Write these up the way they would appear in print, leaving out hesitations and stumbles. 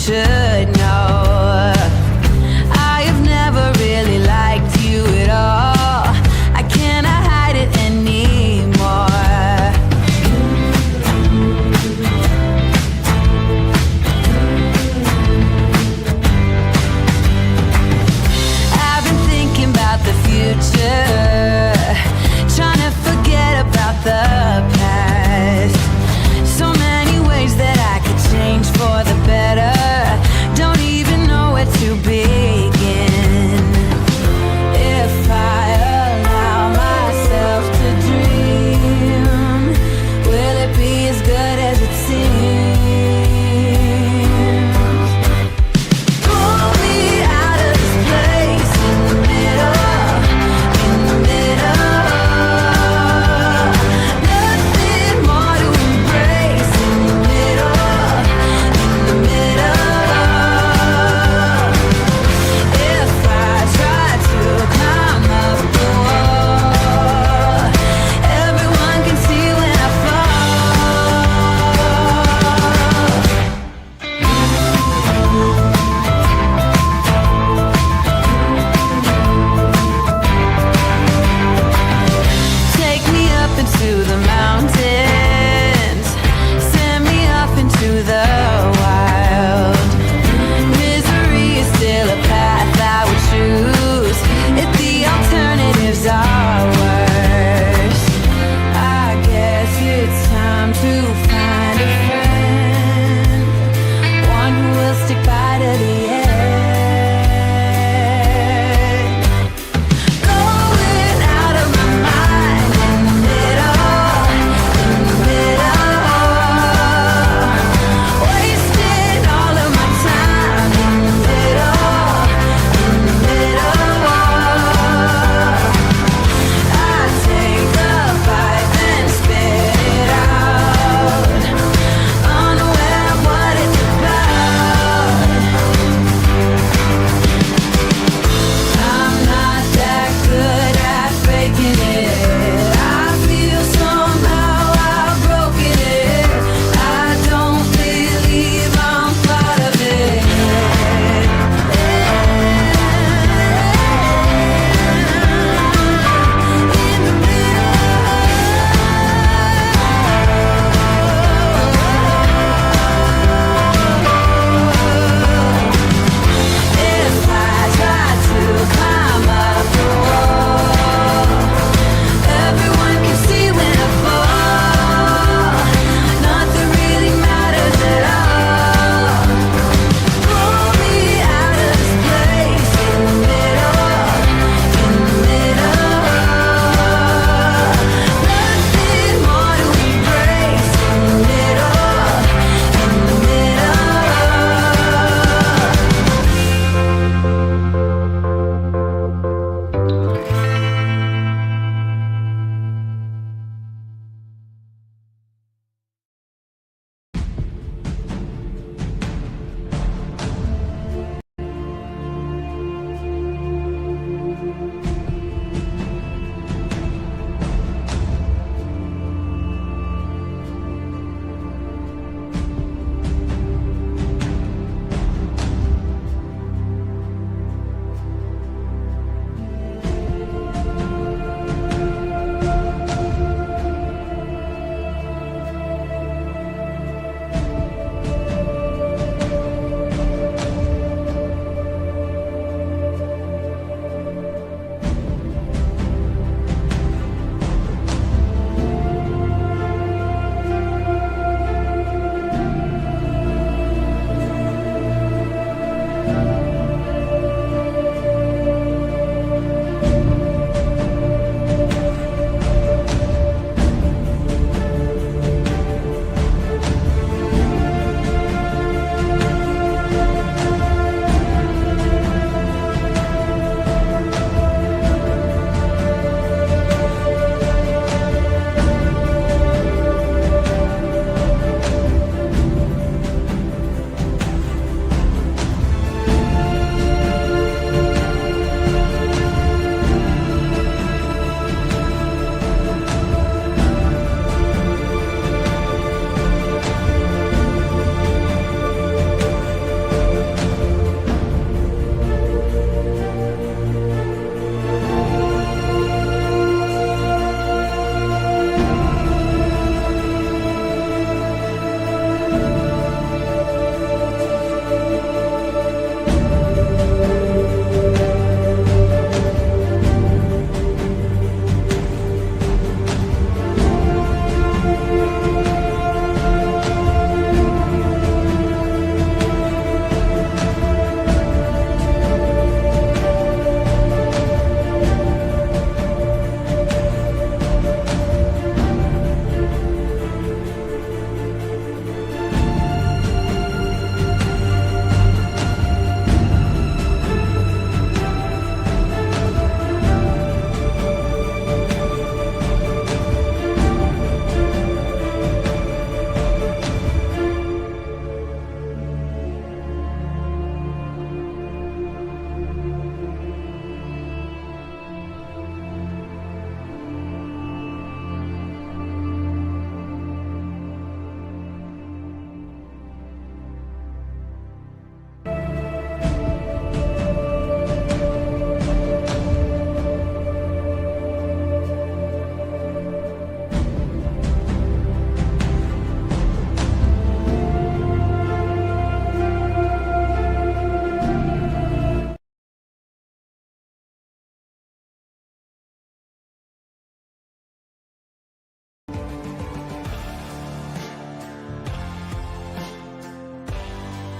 should know. I have never really liked you at all. I cannot hide it anymore. I've been thinking about the future, trying to forget about the past. So many ways that I could change for the better.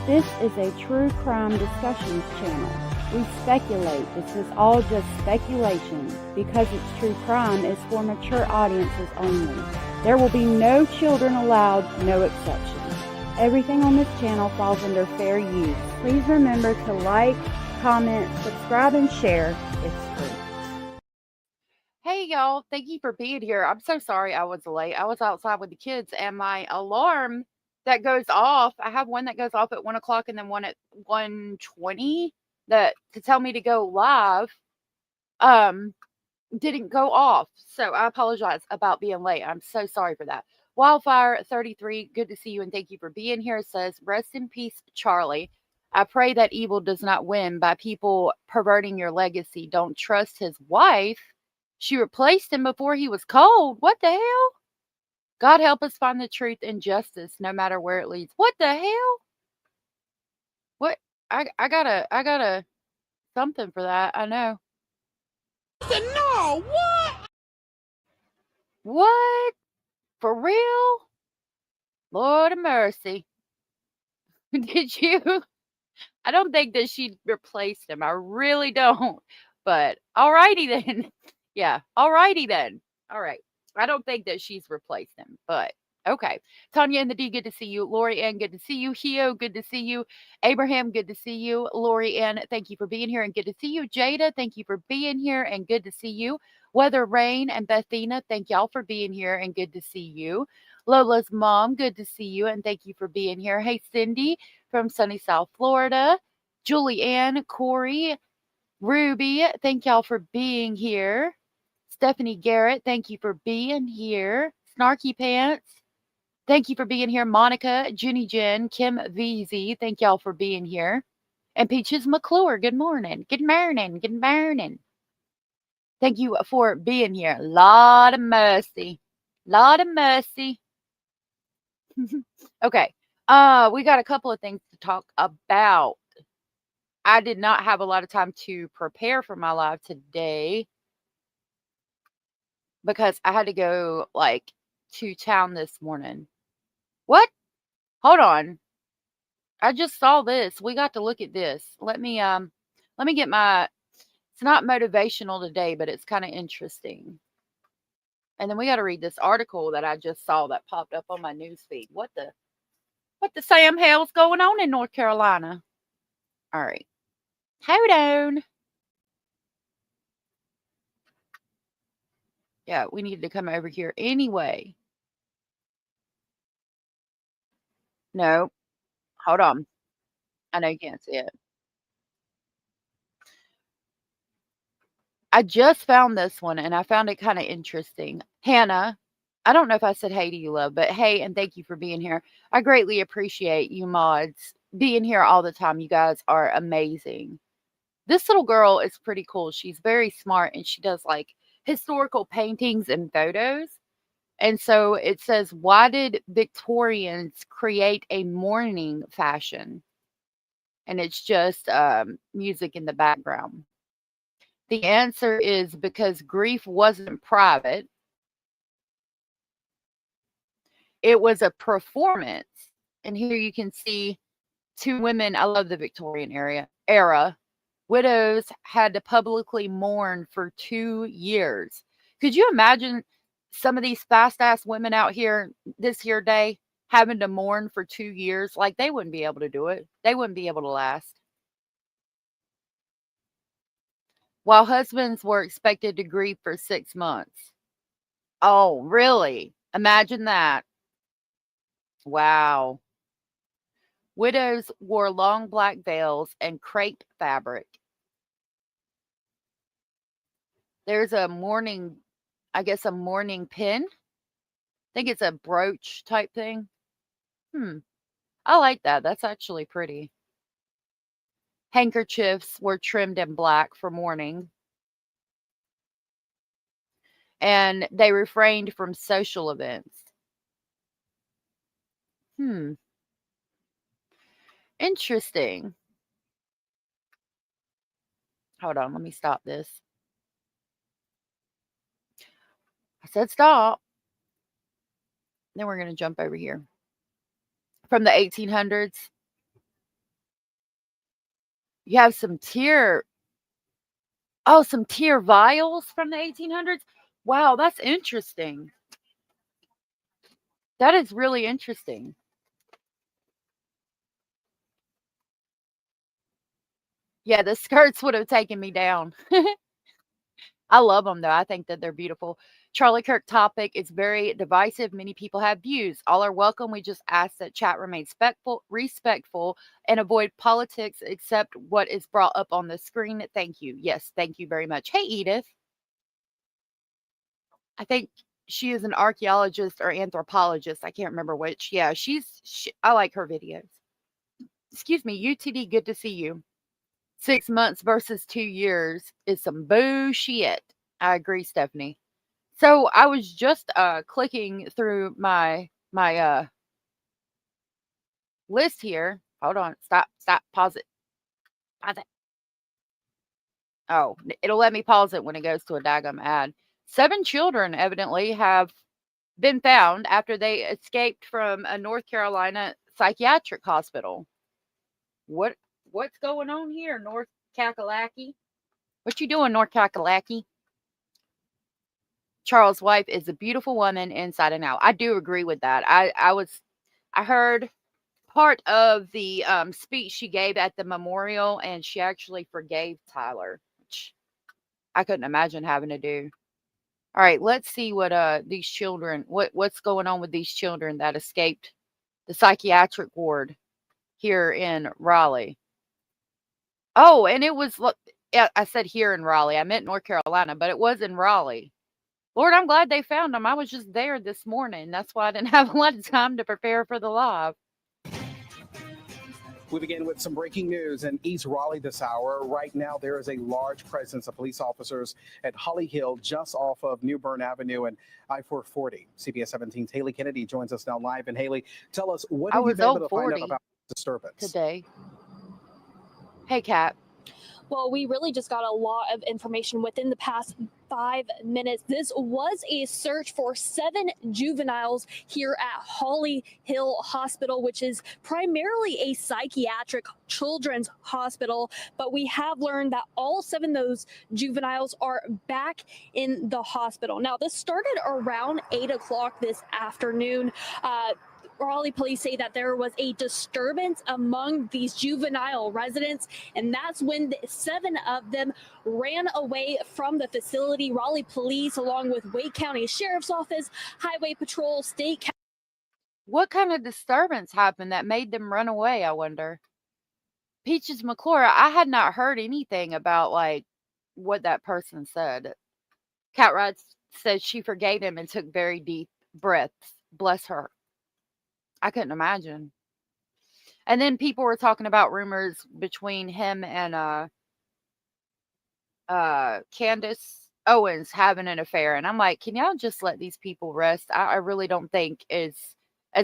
This is a true crime discussions channel. We speculate. This is all just speculation. Because it's true crime, it's for mature audiences only. There will be no children allowed, no exceptions. Everything on this channel falls under fair use. Please remember to like, comment, subscribe, and share. It's free. Hey y'all, thank you for being here. I'm so sorry I was late. I was outside with the kids and my alarm that goes off, I have one that goes off at 1 o'clock and then one at 1:20 that to tell me to go live um didn't go off. So I apologize about being late. I'm so sorry for that. Wildfire 33, good to see you and thank you for being here. Says, rest in peace, Charlie. I pray that evil does not win by people perverting your legacy. Don't trust his wife. She replaced him before he was cold. What the hell? God help us find the truth and justice no matter where it leads. What the hell? What? I got a something for that. I know. No, what? What? For real? Lord of mercy. Did you? I don't think that she replaced him. I really don't. But alrighty then. Yeah, alrighty then. All right. I don't think that she's replaced him, but okay. Tanya and the D, good to see you. Lori Ann, good to see you. Hio, good to see you. Abraham, good to see you. Lori Ann, thank you for being here and good to see you. Jada, thank you for being here and good to see you. Weather Rain and Bethina, thank y'all for being here and good to see you. Lola's mom, good to see you and thank you for being here. Hey, Cindy from sunny South Florida. Julie Ann, Corey, Ruby, thank y'all for being here. Stephanie Garrett, thank you for being here. Snarky Pants, thank you for being here. Monica, Jenny Jen, Kim VZ, thank y'all for being here. And Peaches McClure, good morning. Good morning. Good morning. Thank you for being here. Lot of mercy. Lot of mercy. Okay. We got a couple of things to talk about. I did not have a lot of time to prepare for my live today because I had to go like to town this morning. What? Hold on. I just saw this. We got to look at this. Let me get my it's not motivational today, but it's kind of interesting. And then we got to read this article that I just saw that popped up on my news feed. What the Sam hell's going on in North Carolina? All right. Hold on. Yeah, we needed to come over here anyway. No, hold on. I know you can't see it. I just found this one and I found it kind of interesting. Hannah, I don't know if I said hey to you, love, but hey, and thank you for being here. I greatly appreciate you mods being here all the time. You guys are amazing. This little girl is pretty cool. She's very smart and she does like historical paintings and photos. And so it says, why did Victorians create a mourning fashion? And it's just music in the background. The answer is because grief wasn't private. It was a performance. And here you can see two women. I love the Victorian era. Widows had to publicly mourn for 2 years. Could you imagine some of these fast ass women out here this here day having to mourn for 2 years? Like they wouldn't be able to do it. They wouldn't be able to last. While husbands were expected to grieve for 6 months. Oh, really? Imagine that. Wow. Widows wore long black veils and crepe fabric. There's a mourning, I guess a mourning pin. I think it's a brooch type thing. I like that. That's actually pretty. Handkerchiefs were trimmed in black for mourning. And they refrained from social events. Interesting. Hold on, let me stop this. I said stop. Then we're going to jump over here. From the 1800s. You have some tear vials from the 1800s. Wow, that's interesting. That is really interesting. Yeah, the skirts would have taken me down. I love them though. I think that they're beautiful. Charlie Kirk topic is very divisive. Many people have views. All are welcome. We just ask that chat remain respectful, and avoid politics except what is brought up on the screen. Thank you. Yes, thank you very much. Hey, Edith. I think she is an archaeologist or anthropologist. I can't remember which. Yeah, I like her videos. Excuse me, UTD, good to see you. 6 months versus 2 years is some bullshit. I agree, Stephanie. So I was just clicking through my list here. Hold on. Stop. Pause it. Pause it. Oh, it'll let me pause it when it goes to a daggum ad. 7 children evidently have been found after they escaped from a North Carolina psychiatric hospital. What's going on here, North Kakalaki? What you doing, North Kakalaki? Charles' wife is a beautiful woman inside and out. I do agree with that. I heard part of the speech she gave at the memorial, and she actually forgave Tyler, which I couldn't imagine having to do. All right, let's see what these children, what's going on with these children that escaped the psychiatric ward here in Raleigh. Oh, and it was, yeah, I said here in Raleigh. I meant North Carolina, but it was in Raleigh. Lord, I'm glad they found them. I was just there this morning. That's why I didn't have a lot of time to prepare for the live. We begin with some breaking news in East Raleigh this hour. Right now, there is a large presence of police officers at Holly Hill, just off of New Bern Avenue and I-440. CBS 17's Haley Kennedy joins us now live. And Haley, tell us, what have you been able to find out about the disturbance today? Hey, Kat. Well, we really just got a lot of information within the past 5 minutes. This was a search for 7 juveniles here at Holly Hill Hospital, which is primarily a psychiatric children's hospital. But we have learned that all 7 of those juveniles are back in the hospital. Now, this started around 8 o'clock this afternoon. Raleigh police say that there was a disturbance among these juvenile residents, and that's when 7 of them ran away from the facility. Raleigh police, along with Wake County Sheriff's Office, Highway Patrol, State. What kind of disturbance happened that made them run away, I wonder? Peaches McClure, I had not heard anything about, like, what that person said. Cat Rod said she forgave him and took very deep breaths. Bless her. I couldn't imagine. And then people were talking about rumors between him and Candace Owens having an affair. And I'm like, can y'all just let these people rest? I really don't think as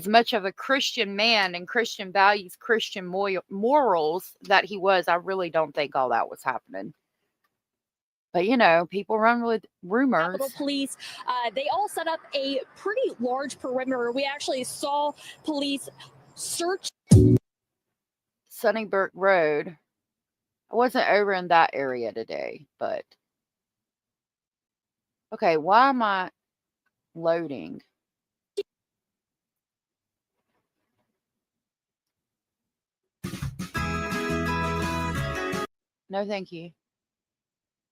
much of a Christian man and Christian values, Christian morals that he was. I really don't think all that was happening. But, you know, people run with rumors. Capitol Police, they all set up a pretty large perimeter. We actually saw police search Sunnybrook Road. I wasn't over in that area today, but okay, why am I loading? No, thank you.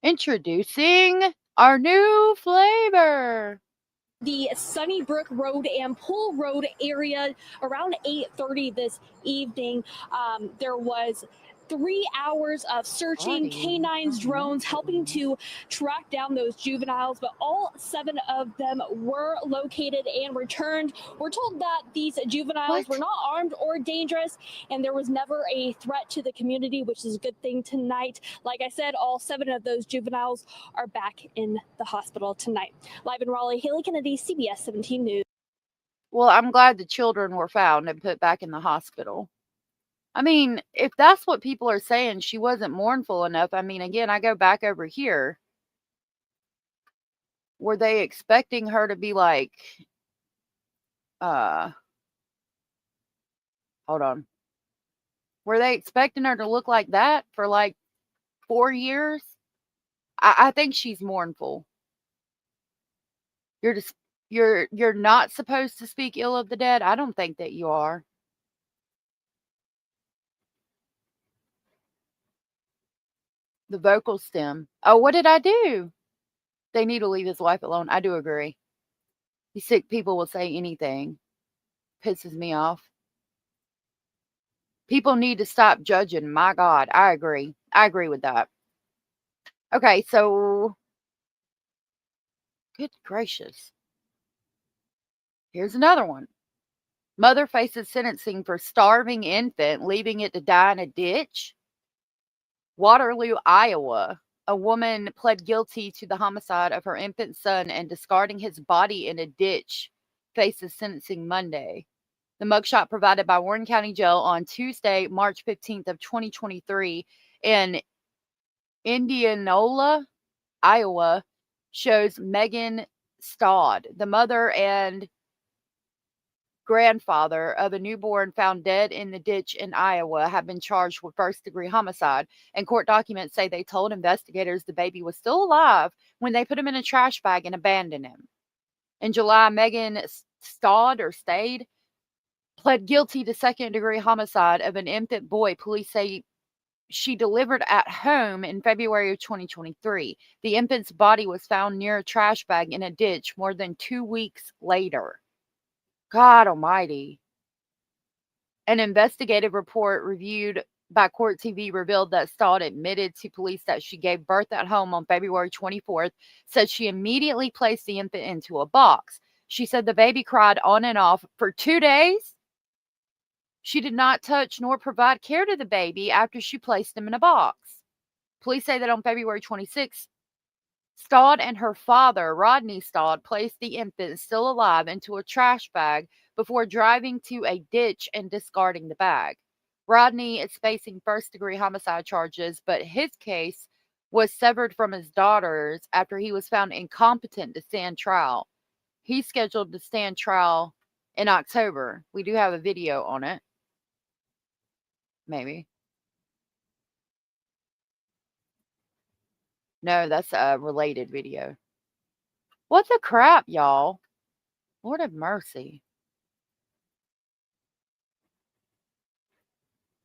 Introducing our new flavor. The Sunnybrook Road and Pool Road area around 8:30 this evening. There was 3 hours of searching, canines, drones, helping to track down those juveniles, but all 7 of them were located and returned. We're told that these juveniles were not armed or dangerous, and there was never a threat to the community, which is a good thing tonight. Like I said, all 7 of those juveniles are back in the hospital tonight. Live in Raleigh, Haley Kennedy, CBS 17 News. Well, I'm glad the children were found and put back in the hospital. I mean, if that's what people are saying, she wasn't mournful enough. I mean, again, I go back over here. Were they expecting her to be like, hold on. Were they expecting her to look like that for like 4 years? I think she's mournful. You're just you're not supposed to speak ill of the dead. I don't think that you are. The vocal stem. Oh, what did I do? They need to leave his wife alone. I do agree. These sick people will say anything. Pisses me off. People need to stop judging. My God, I agree. I agree with that. Okay, so good gracious. Here's another one. Mother faces sentencing for starving infant, leaving it to die in a ditch. Waterloo, Iowa. A woman pled guilty to the homicide of her infant son and discarding his body in a ditch. Faces sentencing Monday. The mugshot provided by Warren County Jail on Tuesday, March 15th of 2023 in Indianola, Iowa, shows Megan Stodd, the mother and grandfather of a newborn found dead in the ditch in Iowa, have been charged with first-degree homicide. And court documents say they told investigators the baby was still alive when they put him in a trash bag and abandoned him. In July, Megan Stade pled guilty to second-degree homicide of an infant boy. Police say she delivered at home in February of 2023. The infant's body was found near a trash bag in a ditch more than 2 weeks later. God almighty. An investigative report reviewed by Court TV revealed that Stodd admitted to police that she gave birth at home on February 24th, said she immediately placed the infant into a box. She said the baby cried on and off for 2 days. She did not touch nor provide care to the baby after she placed him in a box. Police say that on February 26th, Stodd and her father, Rodney Stodd, placed the infant still alive into a trash bag before driving to a ditch and discarding the bag. Rodney is facing first-degree homicide charges, but his case was severed from his daughter's after he was found incompetent to stand trial. He's scheduled to stand trial in October. We do have a video on it. Maybe. No, that's a related video. What the crap, y'all? Lord have mercy.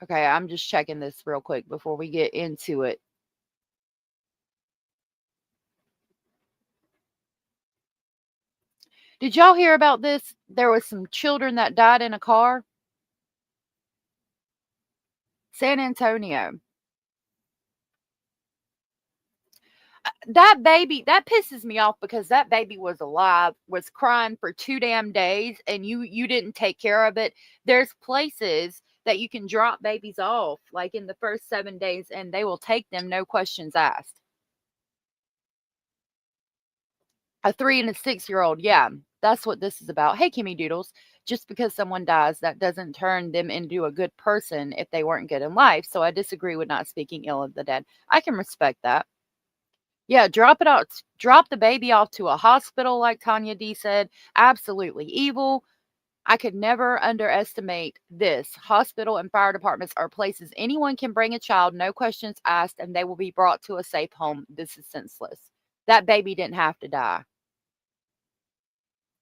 Okay, I'm just checking this real quick before we get into it. Did y'all hear about this? There was some children that died in a car. San Antonio. That baby, that pisses me off because that baby was alive, was crying for 2 damn days, and you didn't take care of it. There's places that you can drop babies off, like in the first 7 days, and they will take them, no questions asked. A 3 and a 6-year-old, yeah, that's what this is about. Hey, Kimmy Doodles, just because someone dies, that doesn't turn them into a good person if they weren't good in life. So I disagree with not speaking ill of the dead. I can respect that. Yeah, drop it out. Drop the baby off to a hospital, like Tanya D said. Absolutely evil. I could never underestimate this. Hospital and fire departments are places anyone can bring a child, no questions asked, and they will be brought to a safe home. This is senseless. That baby didn't have to die.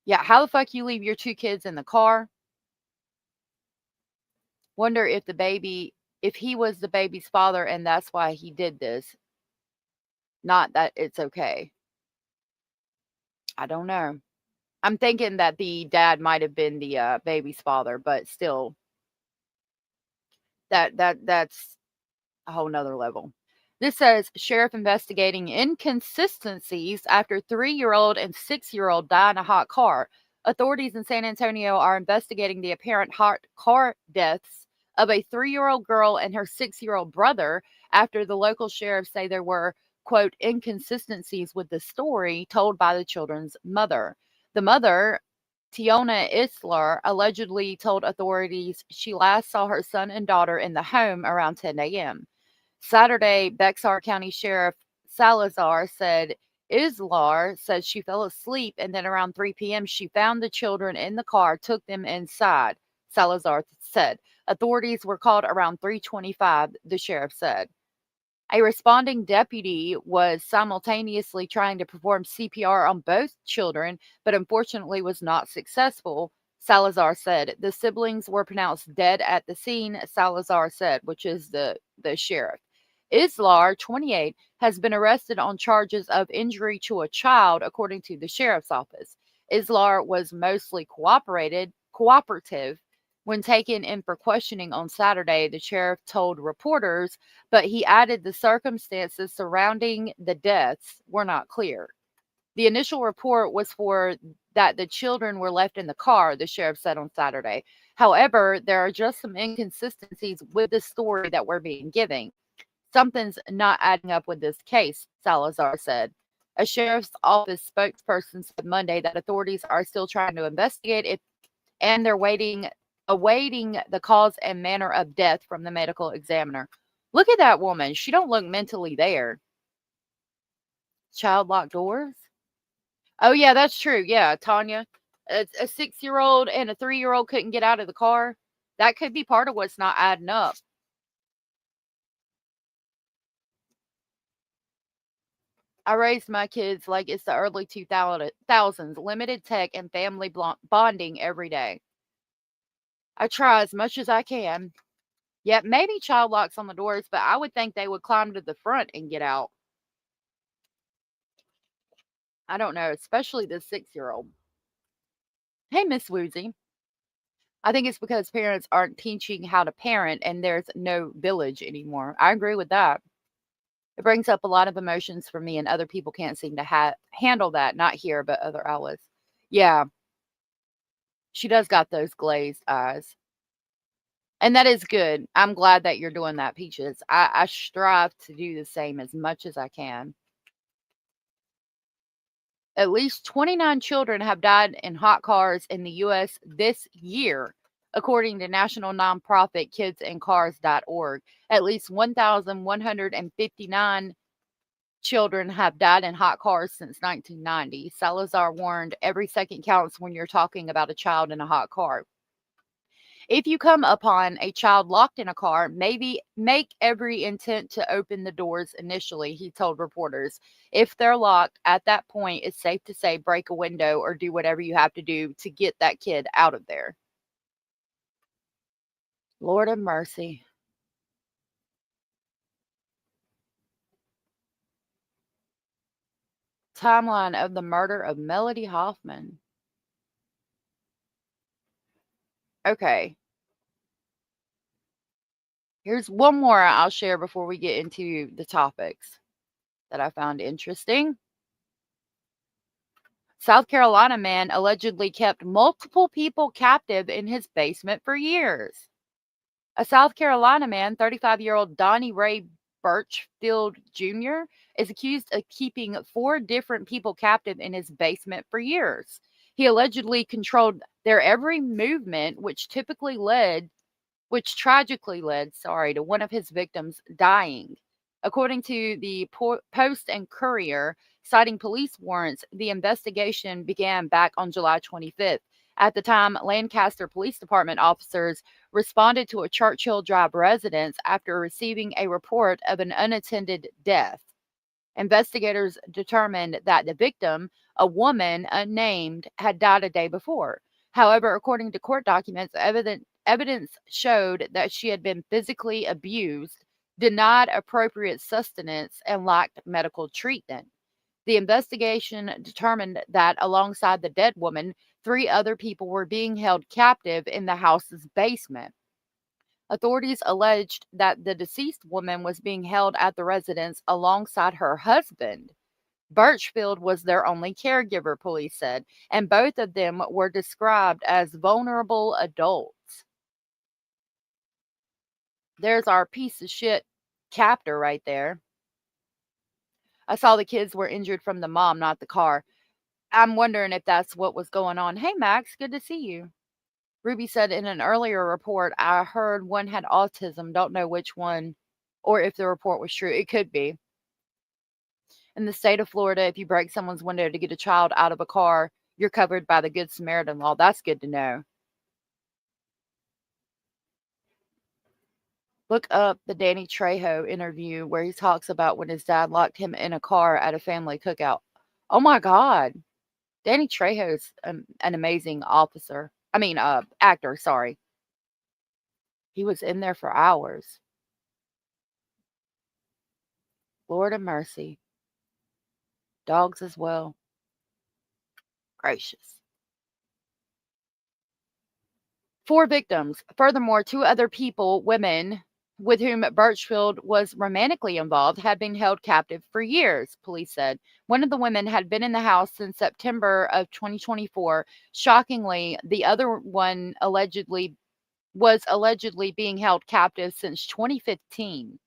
Yeah, how the fuck you leave your 2 kids in the car? Wonder if the baby, if he was the baby's father and that's why he did this. Not that it's okay. I don't know. I'm thinking that the dad might have been the baby's father, but still, that's a whole nother level. This says sheriff investigating inconsistencies after 3-year-old and 6-year-old die in a hot car. Authorities in San Antonio are investigating the apparent hot car deaths of a 3-year-old girl and her 6-year-old brother after the local sheriff say there were, quote, inconsistencies with the story told by the children's mother. The mother, Tiona Isler, allegedly told authorities she last saw her son and daughter in the home around 10 a.m. Saturday, Bexar County Sheriff Salazar said Islar said she fell asleep and then around 3 p.m. she found the children in the car, took them inside, Salazar said. Authorities were called around 3:25, the sheriff said. A responding deputy was simultaneously trying to perform CPR on both children, but unfortunately was not successful, Salazar said. The siblings were pronounced dead at the scene, Salazar said, which is the sheriff. Islar, 28, has been arrested on charges of injury to a child, according to the sheriff's office. Islar was mostly cooperative when taken in for questioning on Saturday, the sheriff told reporters, but he added the circumstances surrounding the deaths were not clear. The initial report was for that the children were left in the car, the sheriff said on Saturday. However, there are just some inconsistencies with the story that we're being given. Something's not adding up with this case, Salazar said. A sheriff's office spokesperson said Monday that authorities are still trying to investigate it and they're awaiting the cause and manner of death from the medical examiner. Look at that woman. She don't look mentally there. Child locked doors? Oh, yeah, that's true. Yeah, Tanya. A 6-year-old and a 3-year-old couldn't get out of the car. That could be part of what's not adding up. I raised my kids like it's the early 2000s, limited tech and family bonding every day. I try as much as I can. Yep, maybe child locks on the doors, but I would think they would climb to the front and get out. I don't know, especially the 6-year-old. Hey, Miss Woozy. I think it's because parents aren't teaching how to parent and there's no village anymore. I agree with that. It brings up a lot of emotions for me, and other people can't seem to handle that. Not here, but other outlets. Yeah, she does got those glazed eyes. And that is good. I'm glad that you're doing that, Peaches. I strive to do the same as much as I can. At least 29 children have died in hot cars in the U.S. this year, according to national nonprofit kidsandcars.org. At least 1,159 children have died in hot cars since 1990. Salazar warned every second counts when you're talking about a child in a hot car. If you come upon a child locked in a car, maybe make every intent to open the doors initially, he told reporters. If they're locked, at that point, it's safe to say break a window or do whatever you have to do to get that kid out of there. Lord of mercy. Timeline of the murder of Melody Hoffman. Okay. Here's one more I'll share before we get into the topics that I found interesting. South Carolina man allegedly kept multiple people captive in his basement for years. A South Carolina man, 35-year-old Donnie Ray Birchfield Jr., is accused of keeping 4 different people captive in his basement for years. He allegedly controlled their every movement, which tragically led, to one of his victims dying. According to the Post and Courier, citing police warrants, the investigation began back on July 25th. At the time, Lancaster Police Department officers responded to a Churchill Drive residence after receiving a report of an unattended death. Investigators determined that the victim, a woman unnamed, had died a day before. However, according to court documents, evidence showed that she had been physically abused, denied appropriate sustenance, and lacked medical treatment. The investigation determined that alongside the dead woman, 3 other people were being held captive in the house's basement. Authorities alleged that the deceased woman was being held at the residence alongside her husband. Birchfield was their only caregiver, police said, and both of them were described as vulnerable adults. There's our piece of shit captor right there. I saw the kids were injured from the mom, not the car. I'm wondering if that's what was going on. Hey, Max, good to see you. Ruby said in an earlier report, I heard one had autism. Don't know which one or if the report was true. It could be. In the state of Florida, if you break someone's window to get a child out of a car, you're covered by the Good Samaritan law. That's good to know. Look up the Danny Trejo interview where he talks about when his dad locked him in a car at a family cookout. Oh my God. Danny Trejo's an amazing actor, sorry. He was in there for hours. Lord of mercy. Dogs as well. Gracious. 4 victims. Furthermore, 2 other women, with whom Birchfield was romantically involved, had been held captive for years, police said. One of the women had been in the house since September of 2024. Shockingly, the other one was allegedly being held captive since 2015.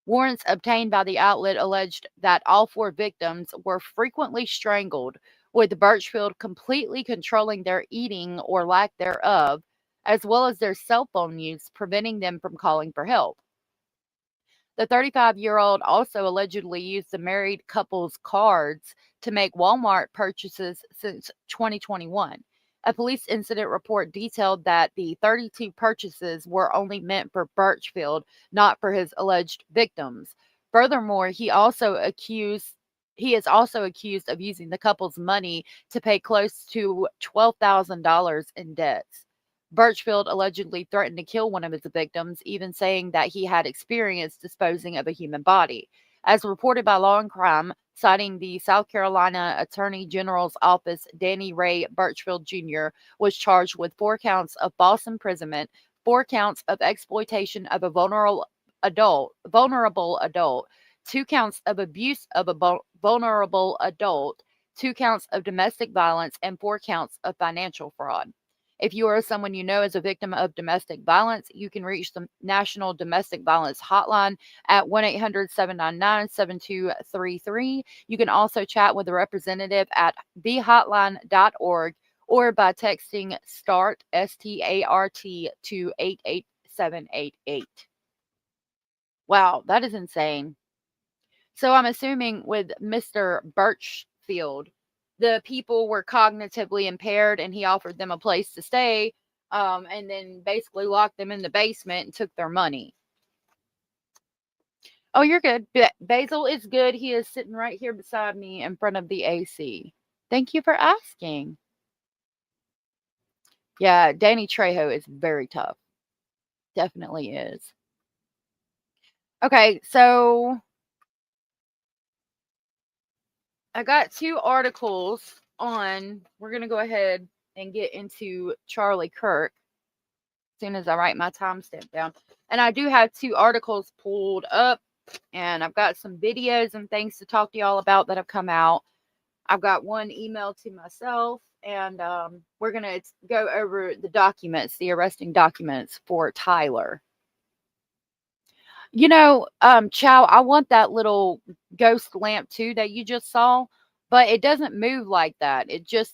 Warrants obtained by the outlet alleged that all 4 victims were frequently strangled, with Birchfield completely controlling their eating or lack thereof, as well as their cell phone use, preventing them from calling for help. The 35-year-old also allegedly used the married couple's cards to make Walmart purchases since 2021. A police incident report detailed that the 32 purchases were only meant for Birchfield, not for his alleged victims. Furthermore, he is also accused of using the couple's money to pay close to $12,000 in debts. Birchfield allegedly threatened to kill one of his victims, even saying that he had experience disposing of a human body. As reported by Law and Crime, citing the South Carolina Attorney General's Office, Danny Ray Birchfield Jr. was charged with 4 counts of false imprisonment, 4 counts of exploitation of a vulnerable adult, 2 counts of abuse of a vulnerable adult, 2 counts of domestic violence, and 4 counts of financial fraud. If you or someone you know is a victim of domestic violence, you can reach the National Domestic Violence Hotline at 1-800-799-7233. You can also chat with a representative at thehotline.org or by texting START, START, to 88788. Wow, that is insane. So I'm assuming with Mr. Birchfield, the people were cognitively impaired and he offered them a place to stay, and then basically locked them in the basement and took their money. Oh, you're good. Basil is good. He is sitting right here beside me in front of the AC. Thank you for asking. Yeah, Danny Trejo is very tough. Definitely is. Okay, so I got 2 articles on. We're going to go ahead and get into Charlie Kirk as soon as I write my timestamp down. And I do have 2 articles pulled up, and I've got some videos and things to talk to y'all about that have come out. I've got one email to myself, and we're going to go over the documents, the arresting documents for Tyler. You know, Chow, I want that little ghost lamp too that you just saw, but it doesn't move like that.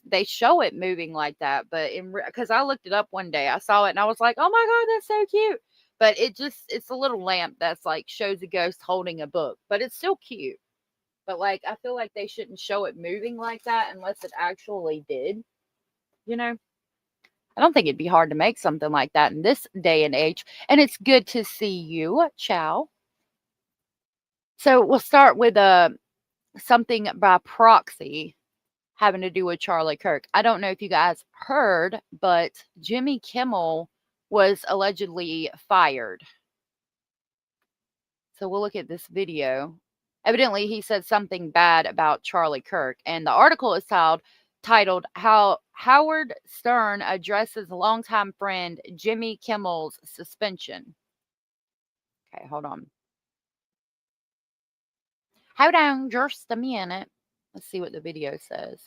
They show it moving like that, but because I looked it up one day, I saw it and I was like, oh my God, that's so cute. But it's a little lamp that's like shows a ghost holding a book, but it's still cute. But like, I feel like they shouldn't show it moving like that unless it actually did, you know? I don't think it'd be hard to make something like that in this day and age. And it's good to see you, Chow. So we'll start with something by proxy having to do with Charlie Kirk. I don't know if you guys heard, but Jimmi Kimmel was allegedly fired. So we'll look at this video. Evidently, he said something bad about Charlie Kirk, and the article is titled How Howard Stern Addresses Longtime Friend Jimmi Kimmel's Suspension. Okay, hold on. Hold on just a minute. Let's see what the video says.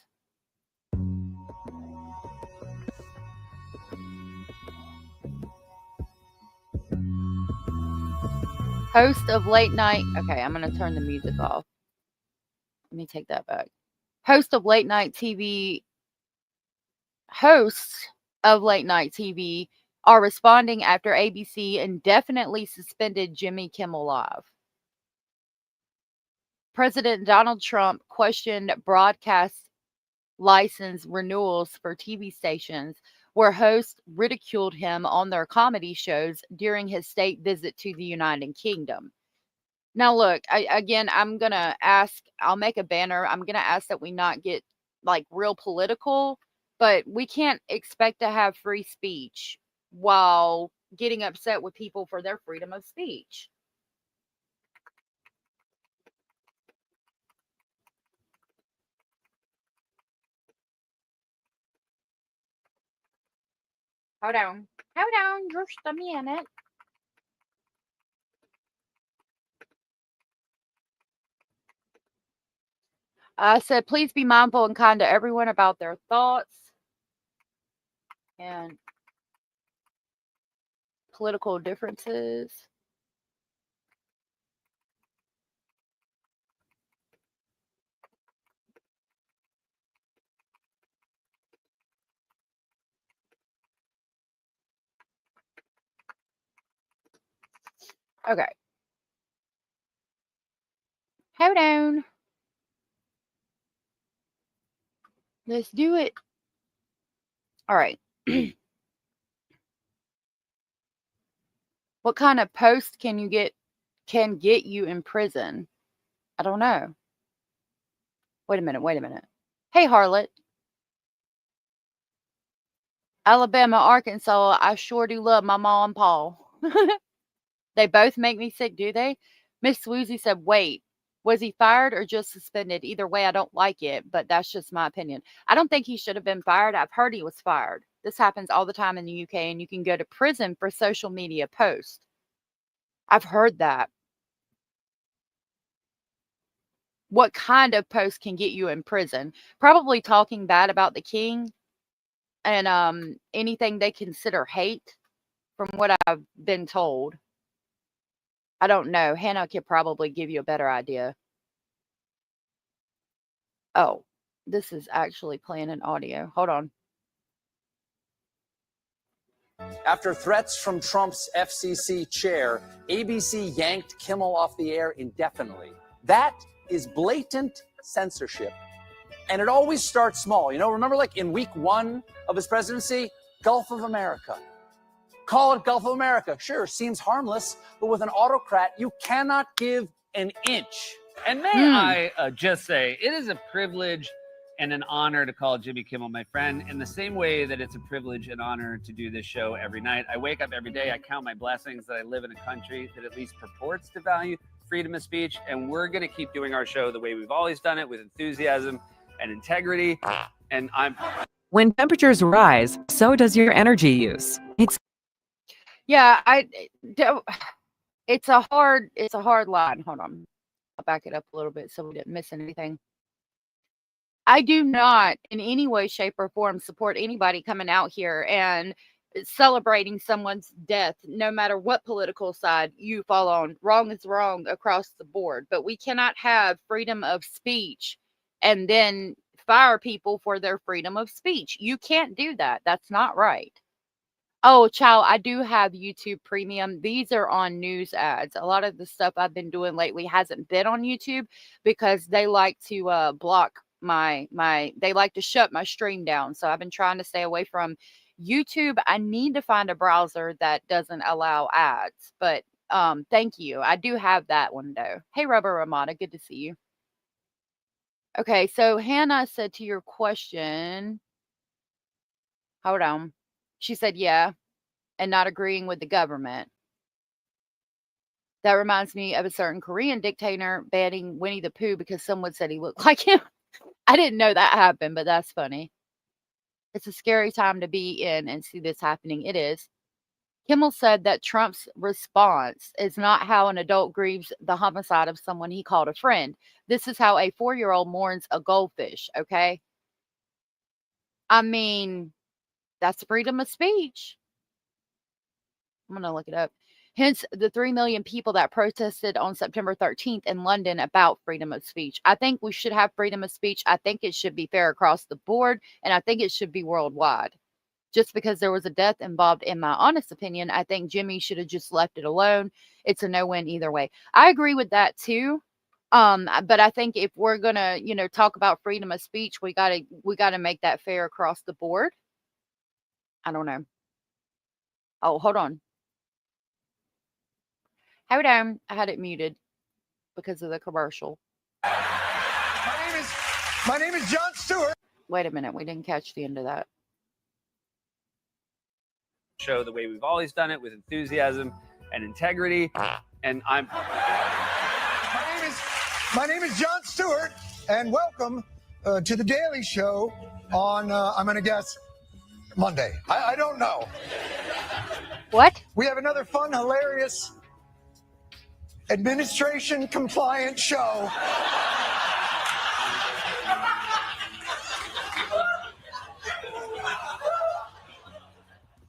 Host of late night. Okay, I'm going to turn the music off. Let me take that back. Hosts of late night TV are responding after ABC indefinitely suspended Jimmi Kimmel Live. President Donald Trump questioned broadcast license renewals for TV stations, where hosts ridiculed him on their comedy shows during his state visit to the United Kingdom. Now, look, I'm going to ask, I'll make a banner. I'm going to ask that we not get like real political, but we can't expect to have free speech while getting upset with people for their freedom of speech. Hold on. Hold on just a minute. I said, please be mindful and kind to everyone about their thoughts and political differences. Okay. Hold on. Let's do it. All right. What kind of post can get you in prison? I don't know. Wait a minute. Hey, Harlot. Alabama, Arkansas, I sure do love my mom and pa. They both make me sick, do they? Miss Swoozy said, wait, was he fired or just suspended? Either way, I don't like it, but that's just my opinion. I don't think he should have been fired. I've heard he was fired. This happens all the time in the UK, and you can go to prison for social media posts. I've heard that. What kind of post can get you in prison? Probably talking bad about the king and anything they consider hate, from what I've been told. I don't know. Hannah could probably give you a better idea. Oh, this is actually playing an audio. Hold on. After threats from Trump's FCC chair, ABC yanked Kimmel off the air indefinitely. That is blatant censorship. And it always starts small. You know, remember like in week 1 of his presidency, Gulf of America. Call it Gulf of America. Sure, seems harmless, but with an autocrat, you cannot give an inch. And may I just say, it is a privilege and an honor to call Jimmy Kimmel my friend, in the same way that it's a privilege and honor to do this show every night. I wake up every day, I count my blessings that I live in a country that at least purports to value freedom of speech, and we're going to keep doing our show the way we've always done it, with enthusiasm and integrity. And when temperatures rise, so does your energy use. Yeah, it's a hard line. Hold on. I'll back it up a little bit so we didn't miss anything. I do not in any way, shape, or form support anybody coming out here and celebrating someone's death, no matter what political side you fall on. Wrong is wrong across the board. But we cannot have freedom of speech and then fire people for their freedom of speech. You can't do that. That's not right. Oh, child, I do have YouTube Premium. These are on news ads. A lot of the stuff I've been doing lately hasn't been on YouTube because they like to block they like to shut my stream down. So I've been trying to stay away from YouTube. I need to find a browser that doesn't allow ads. But thank you. I do have that one though. Hey, Rubber Ramada, good to see you. Okay, so Hannah said to your question, hold on. She said, yeah, and not agreeing with the government. That reminds me of a certain Korean dictator banning Winnie the Pooh because someone said he looked like him. I didn't know that happened, but that's funny. It's a scary time to be in and see this happening. It is. Kimmel said that Trump's response is not how an adult grieves the homicide of someone he called a friend. This is how a 4-year-old mourns a goldfish, okay? I mean, that's freedom of speech. I'm going to look it up. Hence, the 3 million people that protested on September 13th in London about freedom of speech. I think we should have freedom of speech. I think it should be fair across the board, and I think it should be worldwide. Just because there was a death involved, in my honest opinion, I think Jimmy should have just left it alone. It's a no-win either way. I agree with that too. But I think if we're gonna, talk about freedom of speech, we gotta make that fair across the board. I don't know. Oh, hold on. Hold on. I had it muted because of the commercial. My name is Jon Stewart. Wait a minute. We didn't catch the end of that. Show the way we've always done it, with enthusiasm and integrity. And I'm. My name is Jon Stewart, and welcome to the Daily Show on, I'm going to guess, Monday. I don't know. What? We have another fun, hilarious, administration compliant show.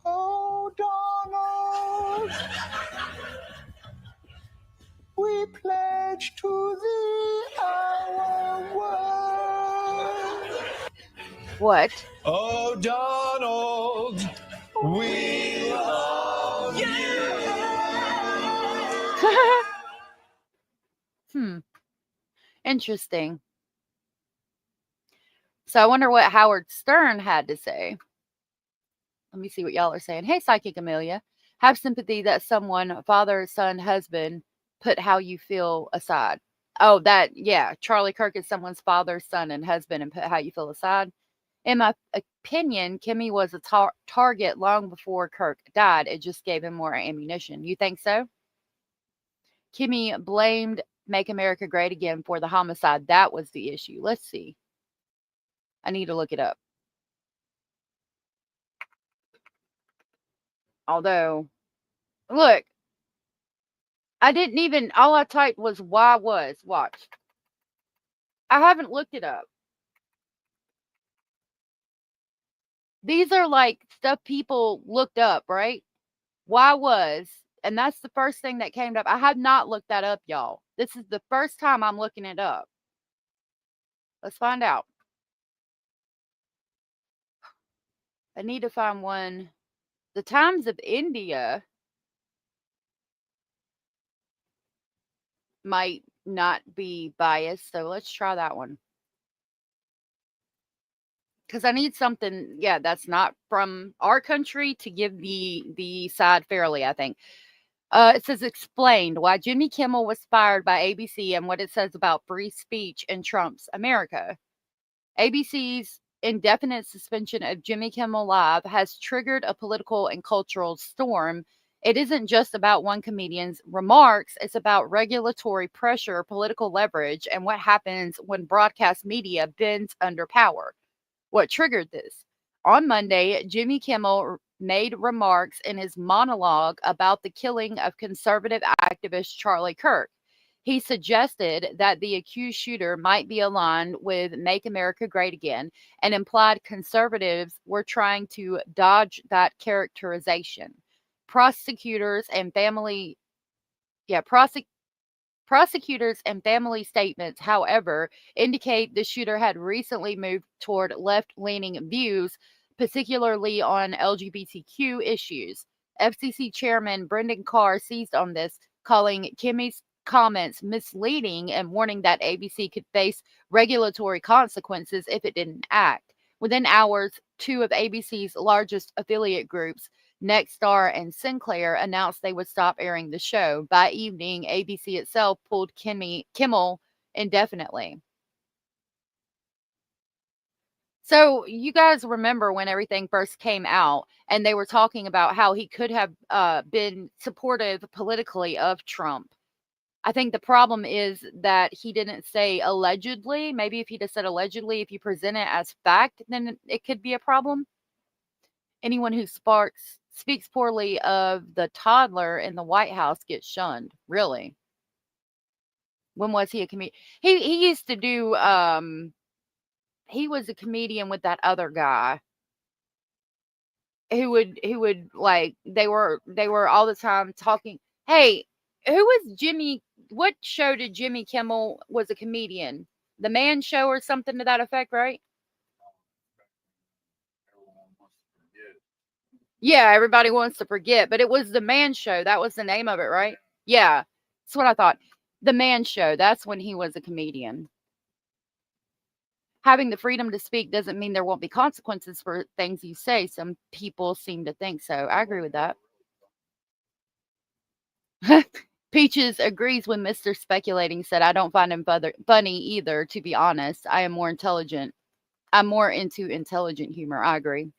Oh, Donald, we pledge to thee our word. What? Oh, Donald, we love you. Interesting. So I wonder what Howard Stern had to say. Let me see what y'all are saying. Hey, Psychic Amelia. Have sympathy that someone, father, son, husband, put how you feel aside. Oh, that, yeah. Charlie Kirk is someone's father, son, and husband and put how you feel aside. In my opinion, Kimmy was a target long before Kirk died. It just gave him more ammunition. You think so? Kimmy blamed Make America Great Again for the homicide. That was the issue. Let's see. I need to look it up. Although, look, I didn't even, all I typed was why was. Watch. I haven't looked it up. These are like stuff people looked up, right? Why was, and that's the first thing that came up. I have not looked that up, y'all. This is the first time I'm looking it up. Let's find out. I need to find one. The Times of India might not be biased, so let's try that one. Because I need something, yeah, that's not from our country to give the side fairly, I think. It says explained why Jimmy Kimmel was fired by ABC and what it says about free speech in Trump's America. ABC's indefinite suspension of Jimmy Kimmel Live has triggered a political and cultural storm. It isn't just about one comedian's remarks. It's about regulatory pressure, political leverage, and what happens when broadcast media bends under power. What triggered this? On Monday, Jimmy Kimmel made remarks in his monologue about the killing of conservative activist Charlie Kirk. He suggested that the accused shooter might be aligned with Make America Great Again and implied conservatives were trying to dodge that characterization. Prosecutors and family statements, however, indicate the shooter had recently moved toward left-leaning views, particularly on LGBTQ issues. FCC Chairman Brendan Carr seized on this, calling Kimmy's comments misleading and warning that ABC could face regulatory consequences if it didn't act. Within hours, two of ABC's largest affiliate groups, Nexstar and Sinclair, announced they would stop airing the show. By evening, ABC itself pulled Kimmel indefinitely. So you guys remember when everything first came out and they were talking about how he could have been supportive politically of Trump. I think the problem is that he didn't say allegedly. Maybe if he'd have said allegedly, if you present it as fact, then it could be a problem. Anyone who speaks poorly of the toddler in the White House gets shunned. Really? When was he a comedian? He used to do he was a comedian with that other guy who would like they were all the time talking. Hey, who was Jimmy? What show did Jimmy Kimmel was a comedian? The Man Show or something to that effect, right? Yeah, everybody wants to forget, but it was The Man Show. That was the name of it, right? Yeah, that's what I thought. The Man Show. That's when he was a comedian. having the freedom to speak doesn't mean there won't be consequences for things you say. Some people seem to think so. I agree with that. Peaches agrees with Mr. Speculating, said, I don't find him funny either, to be honest. I'm more into intelligent humor. I agree.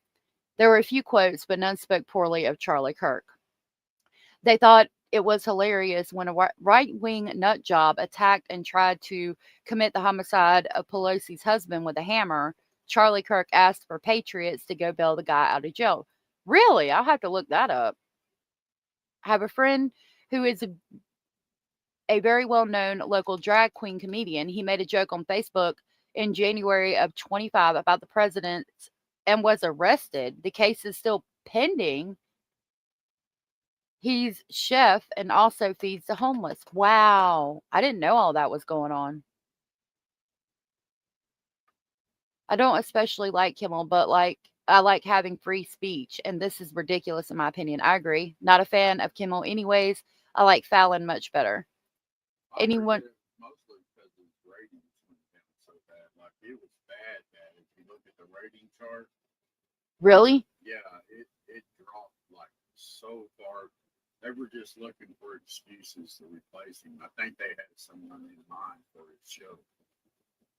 There were a few quotes, but none spoke poorly of Charlie Kirk. They thought it was hilarious when a right-wing nut job attacked and tried to commit the homicide of Pelosi's husband with a hammer. Charlie Kirk asked for patriots to go bail the guy out of jail. Really? I'll have to look that up. I have a friend who is a very well-known local drag queen comedian. He made a joke on Facebook in January of 25 about the president and was arrested. The case is still pending. He's chef and also feeds the homeless. Wow. I didn't know all that was going on. I don't especially like Kimmel, but I like having free speech, and this is ridiculous in my opinion. I agree. Not a fan of Kimmel anyways. I like Fallon much better. Anyone? Mostly because his ratings went down so bad. Like, it was bad. If you look at the rating chart. Really? Yeah, it dropped like so far. They were just looking for excuses to replace him. I think they had someone in mind for his show.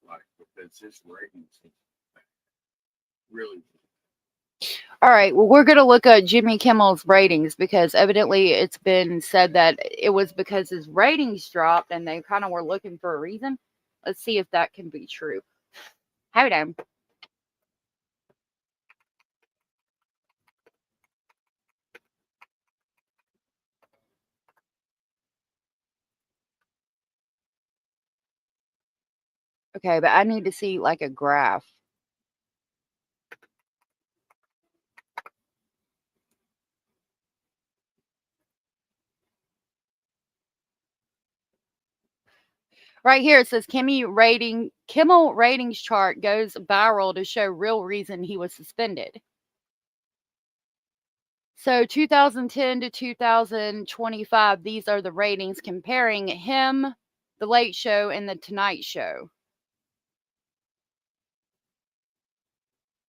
Like, because his ratings was really. All right. Well, we're going to look at Jimmy Kimmel's ratings because evidently it's been said that it was because his ratings dropped and they kind of were looking for a reason. Let's see if that can be true. Hold on. Okay, but I need to see like a graph. Right here it says Kimmel ratings chart goes viral to show real reason he was suspended. So 2010 to 2025, these are the ratings comparing him, The Late Show, and The Tonight Show.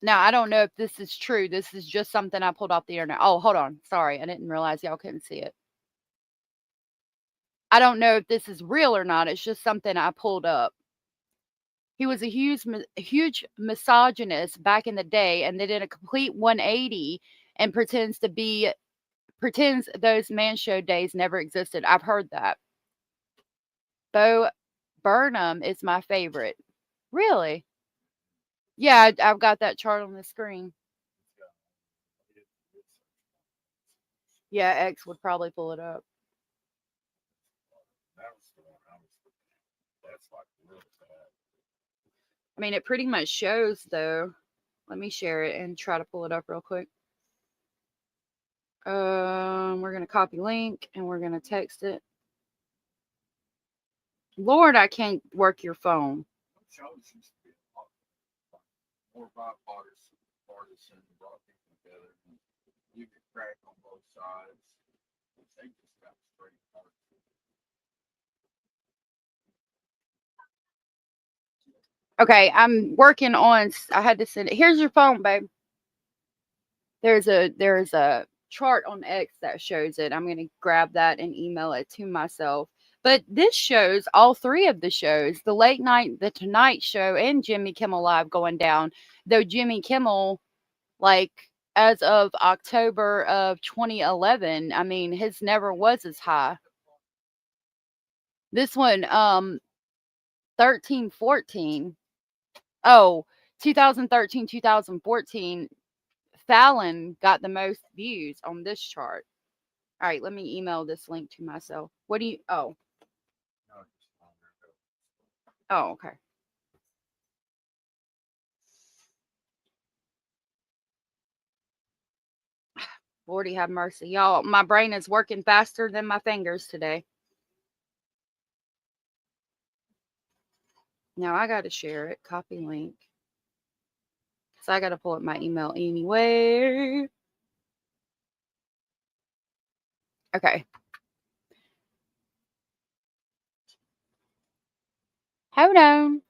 Now, I don't know if this is true. This is just something I pulled off the internet. Oh, hold on. Sorry, I didn't realize y'all couldn't see it. I don't know if this is real or not. It's just something I pulled up. He was a huge misogynist back in the day, and they did a complete 180 and pretends those man show days never existed. I've heard that. Bo Burnham is my favorite. Really? Yeah, I've got that chart on the screen. Yeah, X would probably pull it up. I mean, it pretty much shows, though. Let me share it and try to pull it up real quick. We're going to copy link, and we're going to text it. Lord, I can't work your phone. More bipartisan, brought people together. You could crack on both sides. They just got straight parts. Okay, I'm working on. I had to send it. Here's your phone, babe. There's a chart on X that shows it. I'm going to grab that and email it to myself. But this shows all three of the shows, the late night, the Tonight Show, and Jimmy Kimmel Live going down. Though Jimmy Kimmel, like, as of October of 2011, I mean, his never was as high. This one, 13, 14. Oh, 2013, 2014, Fallon got the most views on this chart. All right, let me email this link to myself. What do you, oh, okay. Lordy have mercy. Y'all, my brain is working faster than my fingers today. Now I got to share it. Copy link. So I got to pull up my email anyway. Okay. Hold on.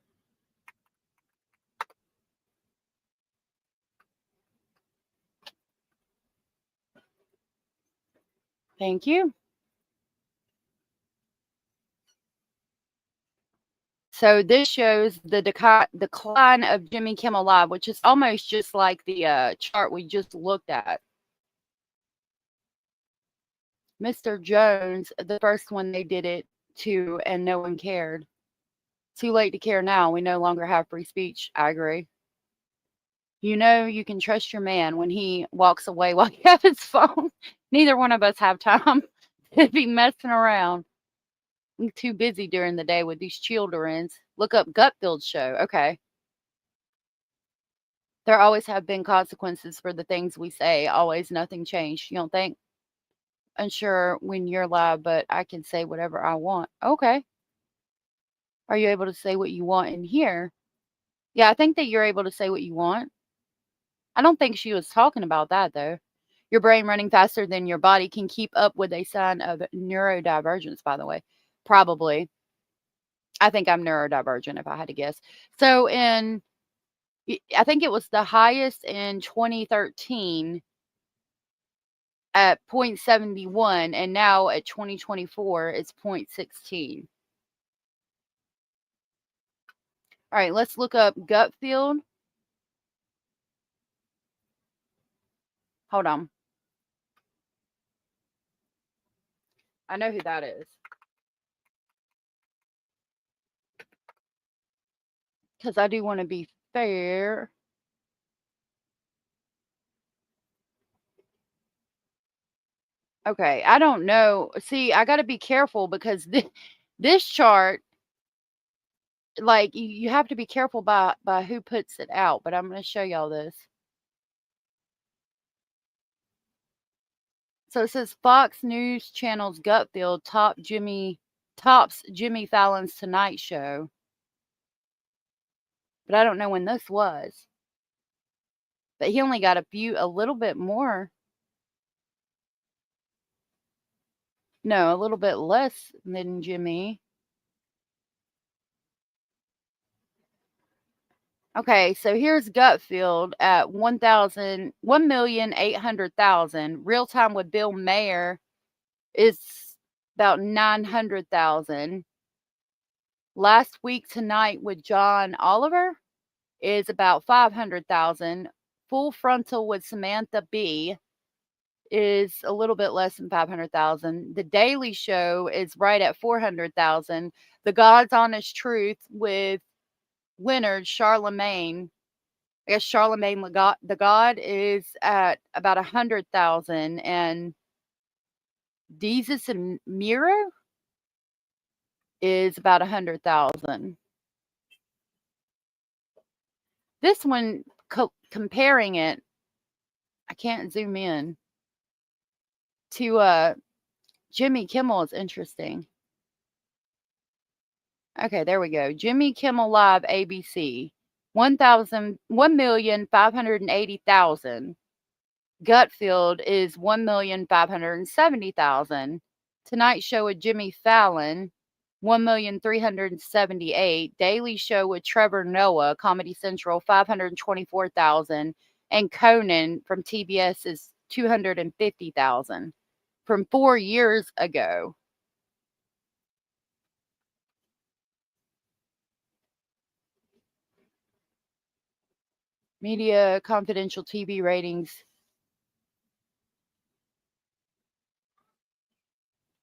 Thank you. So this shows the decline of Jimmy Kimmel Live, which is almost just like the chart we just looked at. Mr. Jones, the first one they did it to, and no one cared. Too late to care now. We no longer have free speech. I agree. You know, you can trust your man when he walks away while you have his phone. Neither one of us have time to be messing around. I'm too busy during the day with these childrens. Look up Gutfield's show. Okay. There always have been consequences for the things we say. Always, nothing changed. You don't think? Unsure when you're live, but I can say whatever I want. Okay. Are you able to say what you want in here? Yeah, I think that you're able to say what you want. I don't think she was talking about that, though. Your brain running faster than your body can keep up with a sign of neurodivergence, by the way. Probably. I think I'm neurodivergent if I had to guess. So I think it was the highest in 2013 at 0.71, and now at 2024 it's 0.16. All right, let's look up Gutfield. Hold on. I know who that is. Because I do want to be fair. Okay, I don't know. See, I got to be careful because this chart, like, you have to be careful by who puts it out. But I'm going to show y'all this. So it says Fox News Channel's Gutfield tops Jimmy Fallon's Tonight Show. But I don't know when this was. But he only got a little bit more. No, a little bit less than Jimmy. Okay, so here's Gutfield at 1,800,000. Real Time with Bill Mayer is about 900,000. Last Week Tonight with John Oliver is about 500,000. Full Frontal with Samantha Bee is a little bit less than 500,000. The Daily Show is right at 400,000. The God's Honest Truth with Leonard Charlemagne. I guess Charlemagne the God is at about 100,000, and Jesus and Miro is about 100,000. This one, comparing it, I can't zoom in, to Jimmy Kimmel is interesting. Okay, there we go. Jimmy Kimmel Live ABC, 1,580,000. Gutfield is 1,570,000. Tonight Show with Jimmy Fallon, 1,378,000. Daily Show with Trevor Noah, Comedy Central, 524,000. And Conan from TBS is 250,000 from 4 years ago. Media Confidential TV ratings.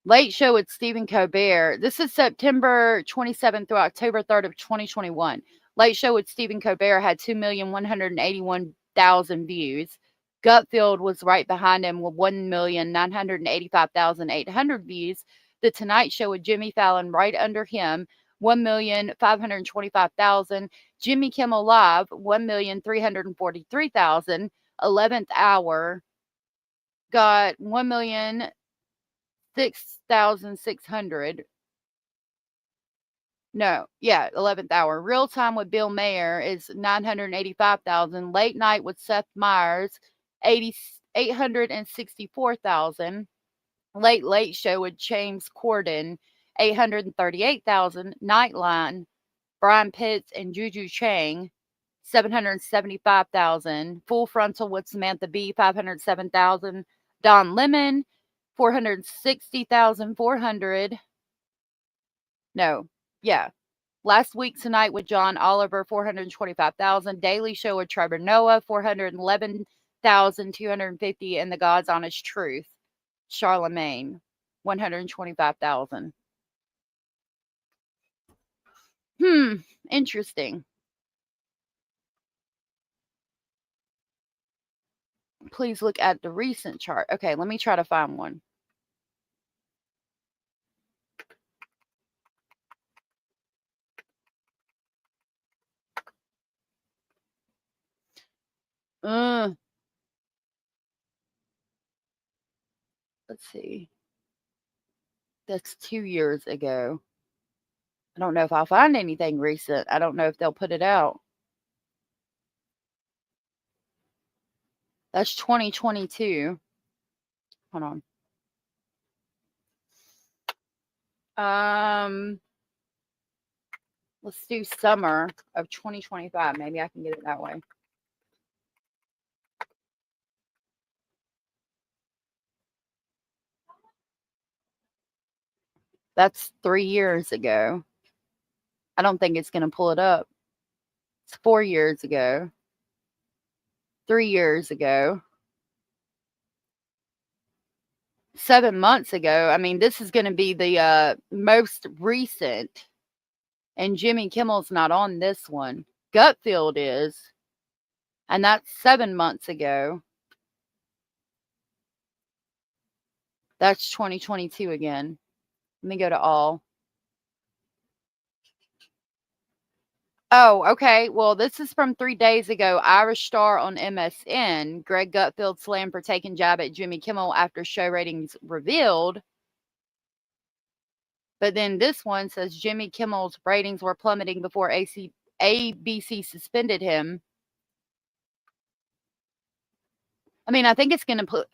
Late Show with Stephen Colbert. This is September 27th through October 3rd of 2021. Late Show with Stephen Colbert had 2,181,000 views. Gutfield was right behind him with 1,985,800 views. The Tonight Show with Jimmy Fallon right under him, 1,525,000. Jimmy Kimmel Live, 1,343,000. 11th Hour got 1,006,600. No, yeah, 11th Hour. Real Time with Bill Mayer is 985,000. Late Night with Seth Meyers, 864,000. Late Show with James Corden, 838,000. Nightline, Brian Pitts and Juju Chang, 775,000. Full Frontal with Samantha Bee, 507,000. Don Lemon, 460,400. No, yeah. Last Week Tonight with John Oliver, 425,000. Daily Show with Trevor Noah, 411,250. And The God's Honest Truth, Charlemagne, 125,000. Interesting. Please look at the recent chart. Okay, let me try to find one. Let's see. That's 2 years ago. I don't know if I'll find anything recent. I don't know if they'll put it out. That's 2022. Hold on. Let's do summer of 2025. Maybe I can get it that way. That's 3 years ago. I don't think it's going to pull it up. It's 4 years ago. 3 years ago. 7 months ago. I mean, this is going to be the most recent. And Jimmy Kimmel's not on this one. Gutfield is. And that's 7 months ago. That's 2022 again. Let me go to all. Oh, okay. Well, this is from 3 days ago. Irish Star on MSN. Greg Gutfield slammed for taking jab at Jimmy Kimmel after show ratings revealed. But then this one says Jimmy Kimmel's ratings were plummeting before ABC suspended him. I mean, I think it's going to put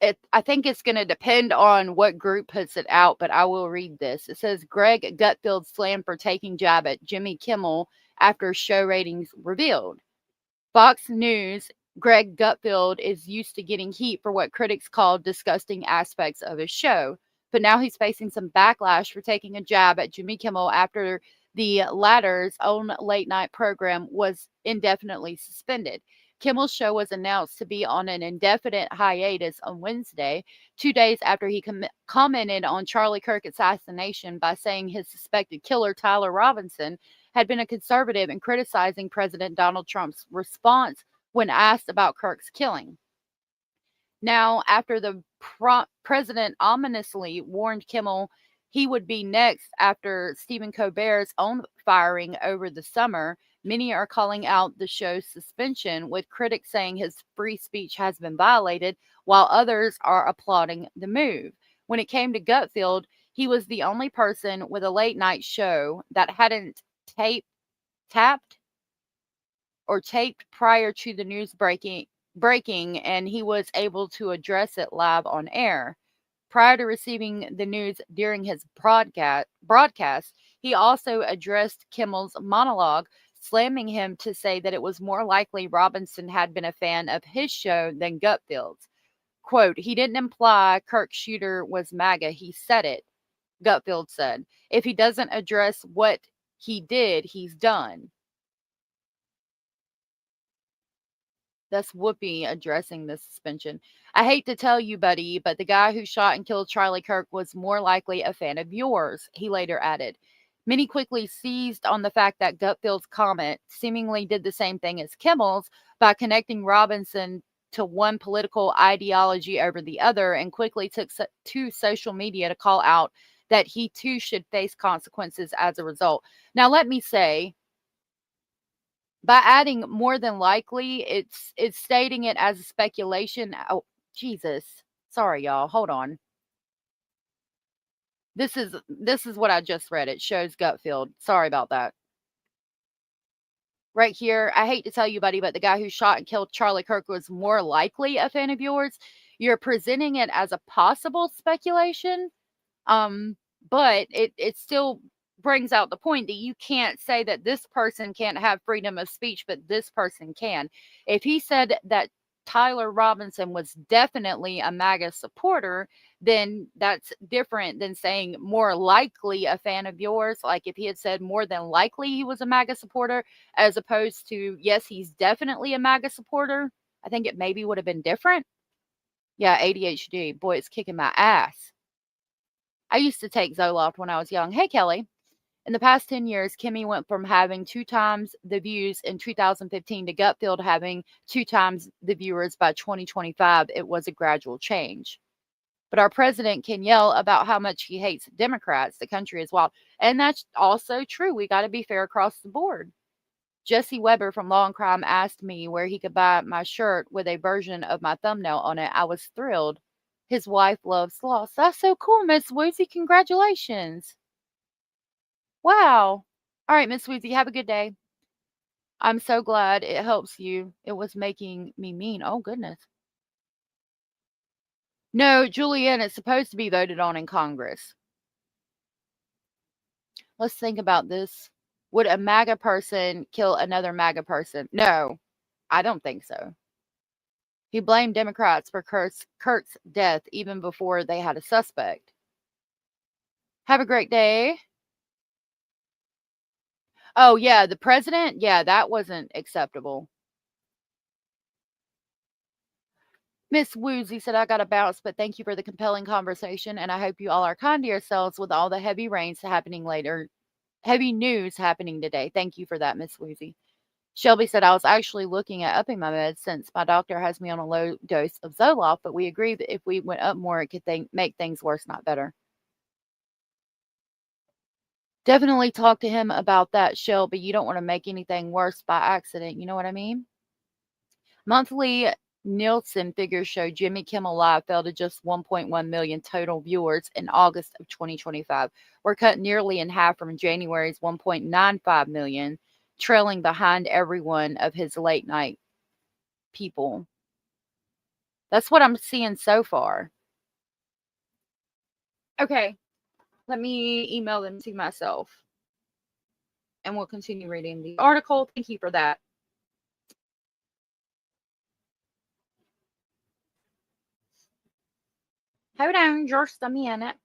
it. I think it's going to depend on what group puts it out, but I will read this. It says Greg Gutfield slammed for taking jab at Jimmy Kimmel after show ratings revealed. Fox News, Greg Gutfield is used to getting heat for what critics call disgusting aspects of his show, but now he's facing some backlash for taking a jab at Jimmy Kimmel after the latter's own late night program was indefinitely suspended. Kimmel's show was announced to be on an indefinite hiatus on Wednesday, 2 days after he commented on Charlie Kirk assassination by saying his suspected killer, Tyler Robinson, had been a conservative and criticizing President Donald Trump's response when asked about Kirk's killing. Now, after the president ominously warned Kimmel he would be next after Stephen Colbert's own firing over the summer, many are calling out the show's suspension, with critics saying his free speech has been violated, while others are applauding the move. When it came to Gutfield, he was the only person with a late night show that hadn't taped prior to the news breaking, and he was able to address it live on air. Prior to receiving the news during his broadcast, he also addressed Kimmel's monologue, slamming him to say that it was more likely Robinson had been a fan of his show than Gutfield's. Quote, he didn't imply Kirk Shooter was MAGA. He said it, Gutfield said. If he doesn't address what he did, he's done. That's Whoopi addressing the suspension. I hate to tell you, buddy, but the guy who shot and killed Charlie Kirk was more likely a fan of yours, he later added. Many quickly seized on the fact that Gutfield's comment seemingly did the same thing as Kimmel's by connecting Robinson to one political ideology over the other, and quickly took to social media to call out that he too should face consequences as a result. Now, let me say, by adding more than likely, it's stating it as a speculation. Oh, Jesus. Sorry, y'all. Hold on. This is what I just read. It shows Gutfield. Sorry about that. Right here, I hate to tell you, buddy, but the guy who shot and killed Charlie Kirk was more likely a fan of yours. You're presenting it as a possible speculation, but it still brings out the point that you can't say that this person can't have freedom of speech, but this person can. If he said that Tyler Robinson was definitely a MAGA supporter, then that's different than saying more likely a fan of yours. Like if he had said more than likely he was a MAGA supporter, as opposed to, yes, he's definitely a MAGA supporter, I think it maybe would have been different. Yeah, ADHD. Boy, it's kicking my ass. I used to take Zoloft when I was young. Hey, Kelly. In the past 10 years, Kimmy went from having 2 times the views in 2015 to Gutfield having 2 times the viewers by 2025. It was a gradual change. But our president can yell about how much he hates Democrats. The country is wild. And that's also true. We got to be fair across the board. Jesse Weber from Law and Crime asked me where he could buy my shirt with a version of my thumbnail on it. I was thrilled. His wife loves sloths. That's so cool, Miss Woozy. Congratulations. Wow. All right, Miss Woozy, have a good day. I'm so glad it helps you. It was making me mean. Oh, goodness. No, Julianne, it's supposed to be voted on in Congress. Let's think about this. Would a MAGA person kill another MAGA person? No, I don't think so. He blamed Democrats for Kirk's death even before they had a suspect. Have a great day. Oh, yeah, the president? Yeah, that wasn't acceptable. Miss Woozy said, I got to bounce, but thank you for the compelling conversation, and I hope you all are kind to yourselves with all the heavy rains happening later. Heavy news happening today. Thank you for that, Miss Woozy. Shelby said, I was actually looking at upping my meds since my doctor has me on a low dose of Zoloft, but we agree that if we went up more, it could make things worse, not better. Definitely talk to him about that, Shelby. You don't want to make anything worse by accident. You know what I mean? Monthly Nielsen figures show Jimmy Kimmel Live fell to just 1.1 million total viewers in August of 2025. We're cut nearly in half from January's 1.95 million, trailing behind every one of his late night people. That's what I'm seeing so far. Okay, let me email them to myself. And we'll continue reading the article. Thank you for that. Hold on just a minute.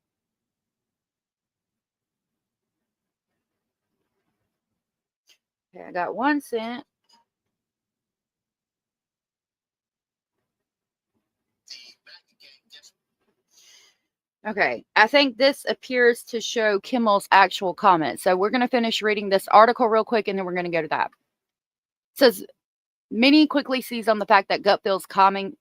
Okay, I got 1 cent. Okay, I think this appears to show Kimmel's actual comment. So we're going to finish reading this article real quick, and then we're going to go to that. It says, many quickly seized on the fact that Gutfield's comment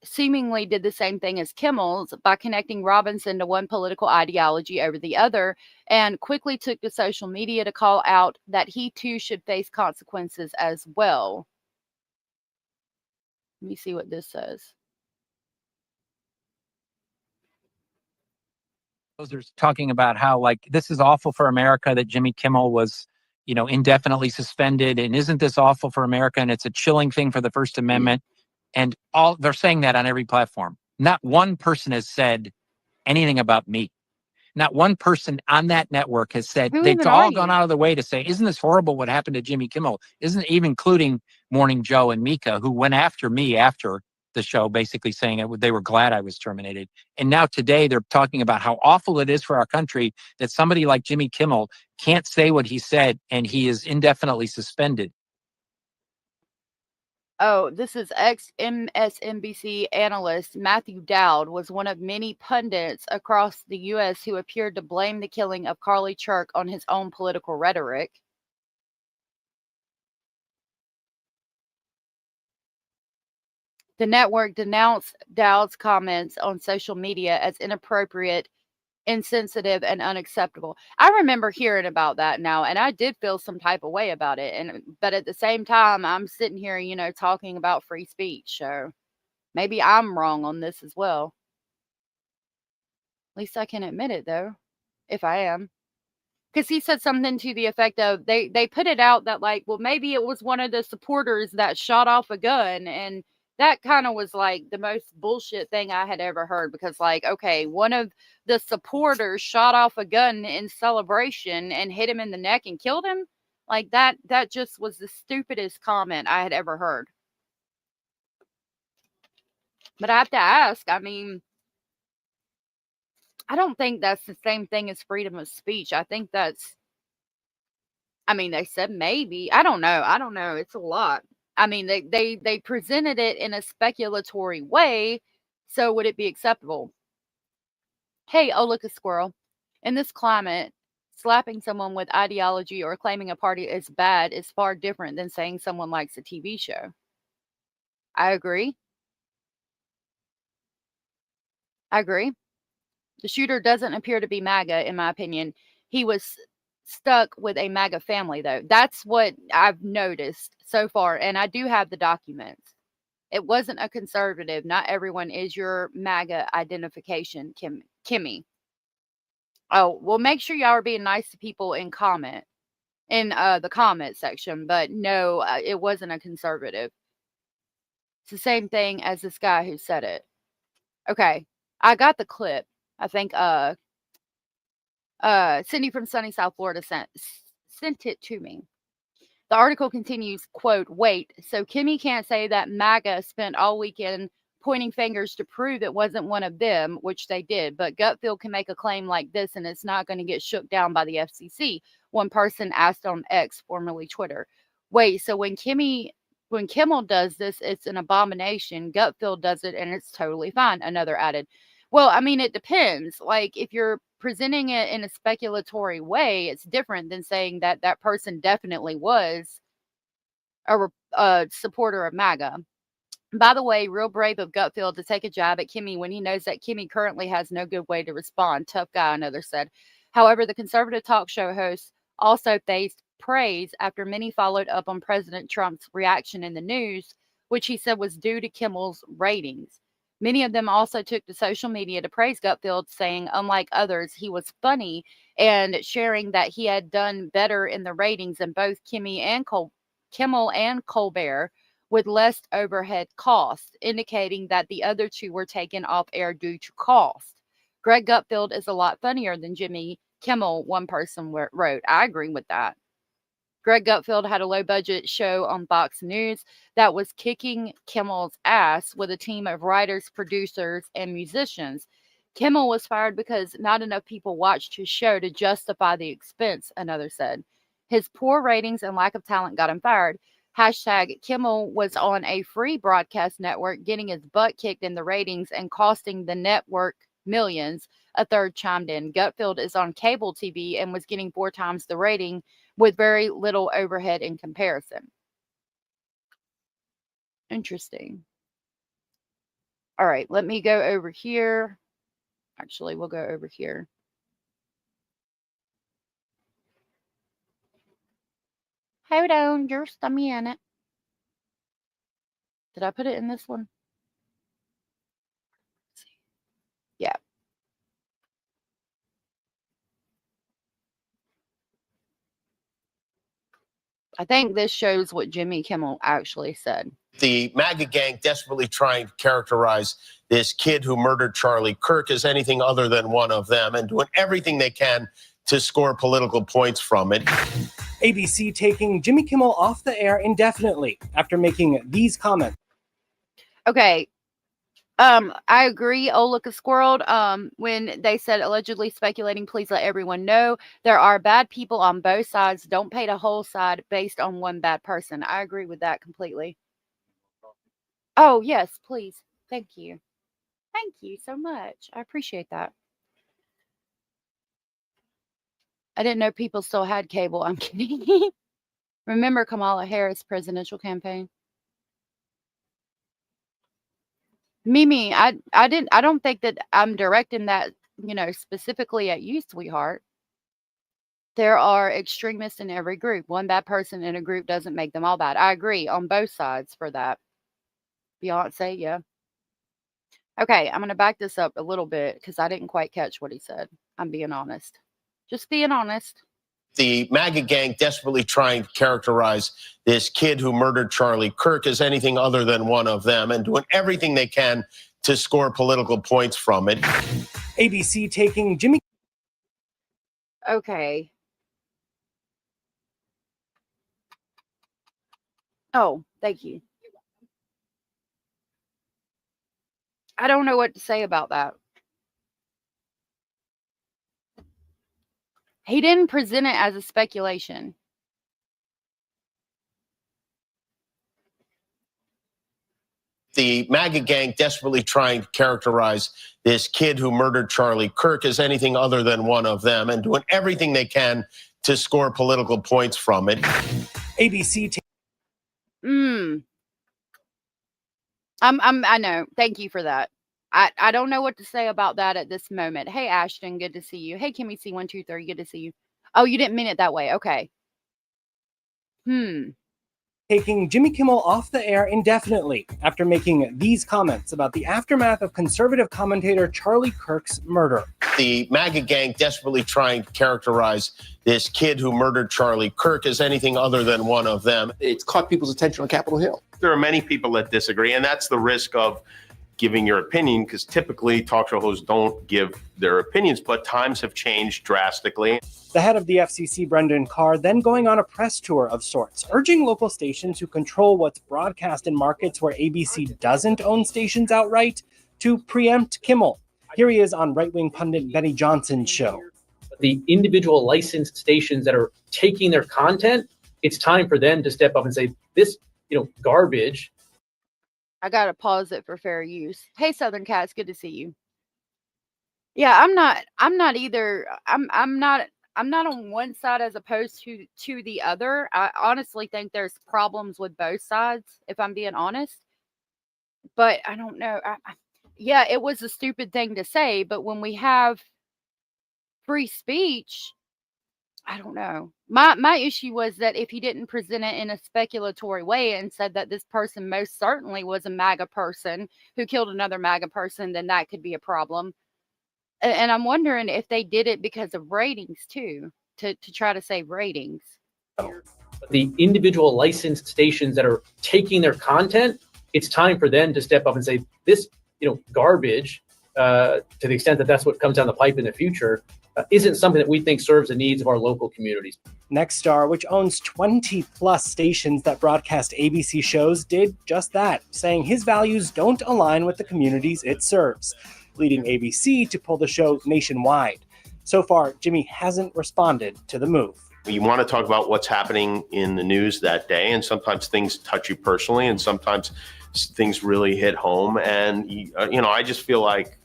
seemingly did the same thing as Kimmel's by connecting Robinson to one political ideology over the other, and quickly took to social media to call out that he too should face consequences as well. Let me see what this says. They're talking about how, like, this is awful for America that Jimmy Kimmel was, indefinitely suspended, and isn't this awful for America, and it's a chilling thing for the First Amendment. And they're saying that on every platform. Not one person has said anything about me. Not one person on that network has said. They've all gone out of the way to say, isn't this horrible what happened to Jimmy Kimmel? Isn't even including Morning Joe and Mika, who went after me after the show, basically saying they were glad I was terminated. And now today they're talking about how awful it is for our country that somebody like Jimmy Kimmel can't say what he said and he is indefinitely suspended. Oh, this is ex-MSNBC analyst Matthew Dowd was one of many pundits across the U.S. who appeared to blame the killing of Carly Church on his own political rhetoric. The network denounced Dowd's comments on social media as inappropriate, insensitive, and unacceptable. I remember hearing about that now, and I did feel some type of way about it. But at the same time, I'm sitting here, talking about free speech. So maybe I'm wrong on this as well. At least I can admit it, though, if I am. Because he said something to the effect of, they put it out that, like, well, maybe it was one of the supporters that shot off a gun, and that kind of was like the most bullshit thing I had ever heard, because, like, okay, one of the supporters shot off a gun in celebration and hit him in the neck and killed him. Like, that just was the stupidest comment I had ever heard. But I have to ask, I mean, I don't think that's the same thing as freedom of speech. I think that's, I mean, they said maybe. I don't know. I don't know. It's a lot. I mean, they presented it in a speculatory way. So would it be acceptable? Hey, oh, look, a squirrel. In this climate, slapping someone with ideology or claiming a party is bad is far different than saying someone likes a TV show. I agree. I agree. The shooter doesn't appear to be MAGA, in my opinion. He was stuck with a MAGA family, though. That's what I've noticed so far, and I do have the documents. It wasn't a conservative. Not everyone is your MAGA identification, Kimmy. Oh, well, make sure y'all are being nice to people in the comment section. But no, it wasn't a conservative. It's the same thing as this guy who said it. Okay, I got the clip. I think Cindy from sunny South Florida sent it to me. The article continues, quote, wait, so Kimmy can't say that MAGA spent all weekend pointing fingers to prove it wasn't one of them, which they did, but Gutfield can make a claim like this and it's not going to get shook down by the FCC. One person asked on X, formerly Twitter. Wait, so when Kimmel does this, it's an abomination. Gutfield does it and it's totally fine, another added. Well, I mean, it depends. Like, if you're presenting it in a speculatory way, it's different than saying that that person definitely was a supporter of MAGA. By the way, real brave of Gutfield to take a jab at Kimmy when he knows that Kimmy currently has no good way to respond. Tough guy, another said. However, the conservative talk show host also faced praise after many followed up on President Trump's reaction in the news, which he said was due to Kimmel's ratings. Many of them also took to social media to praise Gutfield, saying, unlike others, he was funny and sharing that he had done better in the ratings than both Kimmel and Colbert with less overhead costs, indicating that the other two were taken off air due to cost. Greg Gutfield is a lot funnier than Jimmy Kimmel, one person wrote. I agree with that. Greg Gutfield had a low-budget show on Fox News that was kicking Kimmel's ass with a team of writers, producers, and musicians. Kimmel was fired because not enough people watched his show to justify the expense, another said. His poor ratings and lack of talent got him fired. Hashtag Kimmel was on a free broadcast network getting his butt kicked in the ratings and costing the network millions, a third chimed in. Gutfield is on cable TV and was getting 4 times the rating with very little overhead in comparison. Interesting. All right, let me go over here. Actually, we'll go over here. Hold on just a minute. Did I put it in this one? Yeah. I think this shows what Jimmy Kimmel actually said. The MAGA gang desperately trying to characterize this kid who murdered Charlie Kirk as anything other than one of them and doing everything they can to score political points from it. ABC taking Jimmy Kimmel off the air indefinitely after making these comments. Okay. I agree. Oh, look, a squirrel. When they said allegedly speculating, please let everyone know there are bad people on both sides. Don't paint a whole side based on one bad person. I agree with that completely. Oh, yes, please. Thank you. Thank you so much. I appreciate that. I didn't know people still had cable. I'm kidding. Remember Kamala Harris' presidential campaign? Mimi, I don't think that I'm directing that, specifically at you, sweetheart. There are extremists in every group. One bad person in a group doesn't make them all bad. I agree on both sides for that. Beyonce, yeah. Okay, I'm going to back this up a little bit because I didn't quite catch what he said. I'm being honest. Just being honest. The MAGA gang desperately trying to characterize this kid who murdered Charlie Kirk as anything other than one of them and doing everything they can to score political points from it. ABC taking Jimmy. Okay. Oh, thank you. I don't know what to say about that. He didn't present it as a speculation. The MAGA gang desperately trying to characterize this kid who murdered Charlie Kirk as anything other than one of them and doing everything they can to score political points from it. ABC. I know. Thank you for that. I don't know what to say about that at this moment. Hey, Ashton, good to see you. Hey, Kimmy C123, good to see you. Oh, you didn't mean it that way. Okay. Taking Jimmy Kimmel off the air indefinitely after making these comments about the aftermath of conservative commentator Charlie Kirk's murder. The MAGA gang desperately trying to characterize this kid who murdered Charlie Kirk as anything other than one of them. It's caught people's attention on Capitol Hill. There are many people that disagree, and that's the risk of giving your opinion, because typically talk show hosts don't give their opinions, but times have changed drastically. The head of the FCC, Brendan Carr, then going on a press tour of sorts, urging local stations who control what's broadcast in markets where ABC doesn't own stations outright to preempt Kimmel. Here he is on right-wing pundit Benny Johnson's show. The individual licensed stations that are taking their content, it's time for them to step up and say, this, garbage. I gotta pause it for fair use. Hey, Southern Cats, good to see you. Yeah, I'm not either. I'm not on one side as opposed to the other. I honestly think there's problems with both sides, if I'm being honest. But I don't know. Yeah, it was a stupid thing to say, but when we have free speech, I don't know. My issue was that if he didn't present it in a speculatory way and said that this person most certainly was a MAGA person who killed another MAGA person, then that could be a problem. And I'm wondering if they did it because of ratings too, to try to save ratings. The individual licensed stations that are taking their content, it's time for them to step up and say, this, garbage, to the extent that that's what comes down the pipe in the future, isn't something that we think serves the needs of our local communities. Nexstar, which owns 20 plus stations that broadcast ABC shows, did just that, saying his values don't align with the communities it serves, leading ABC to pull the show nationwide. So far, Jimmy hasn't responded to the move. You want to talk about what's happening in the news that day, and sometimes things touch you personally, and sometimes things really hit home. And, I just feel like,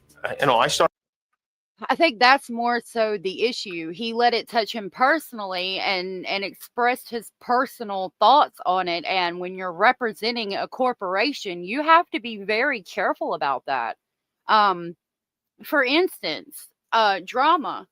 I think that's more so the issue. He let it touch him personally and expressed his personal thoughts on it. And when you're representing a corporation, you have to be very careful about that. For instance, the drama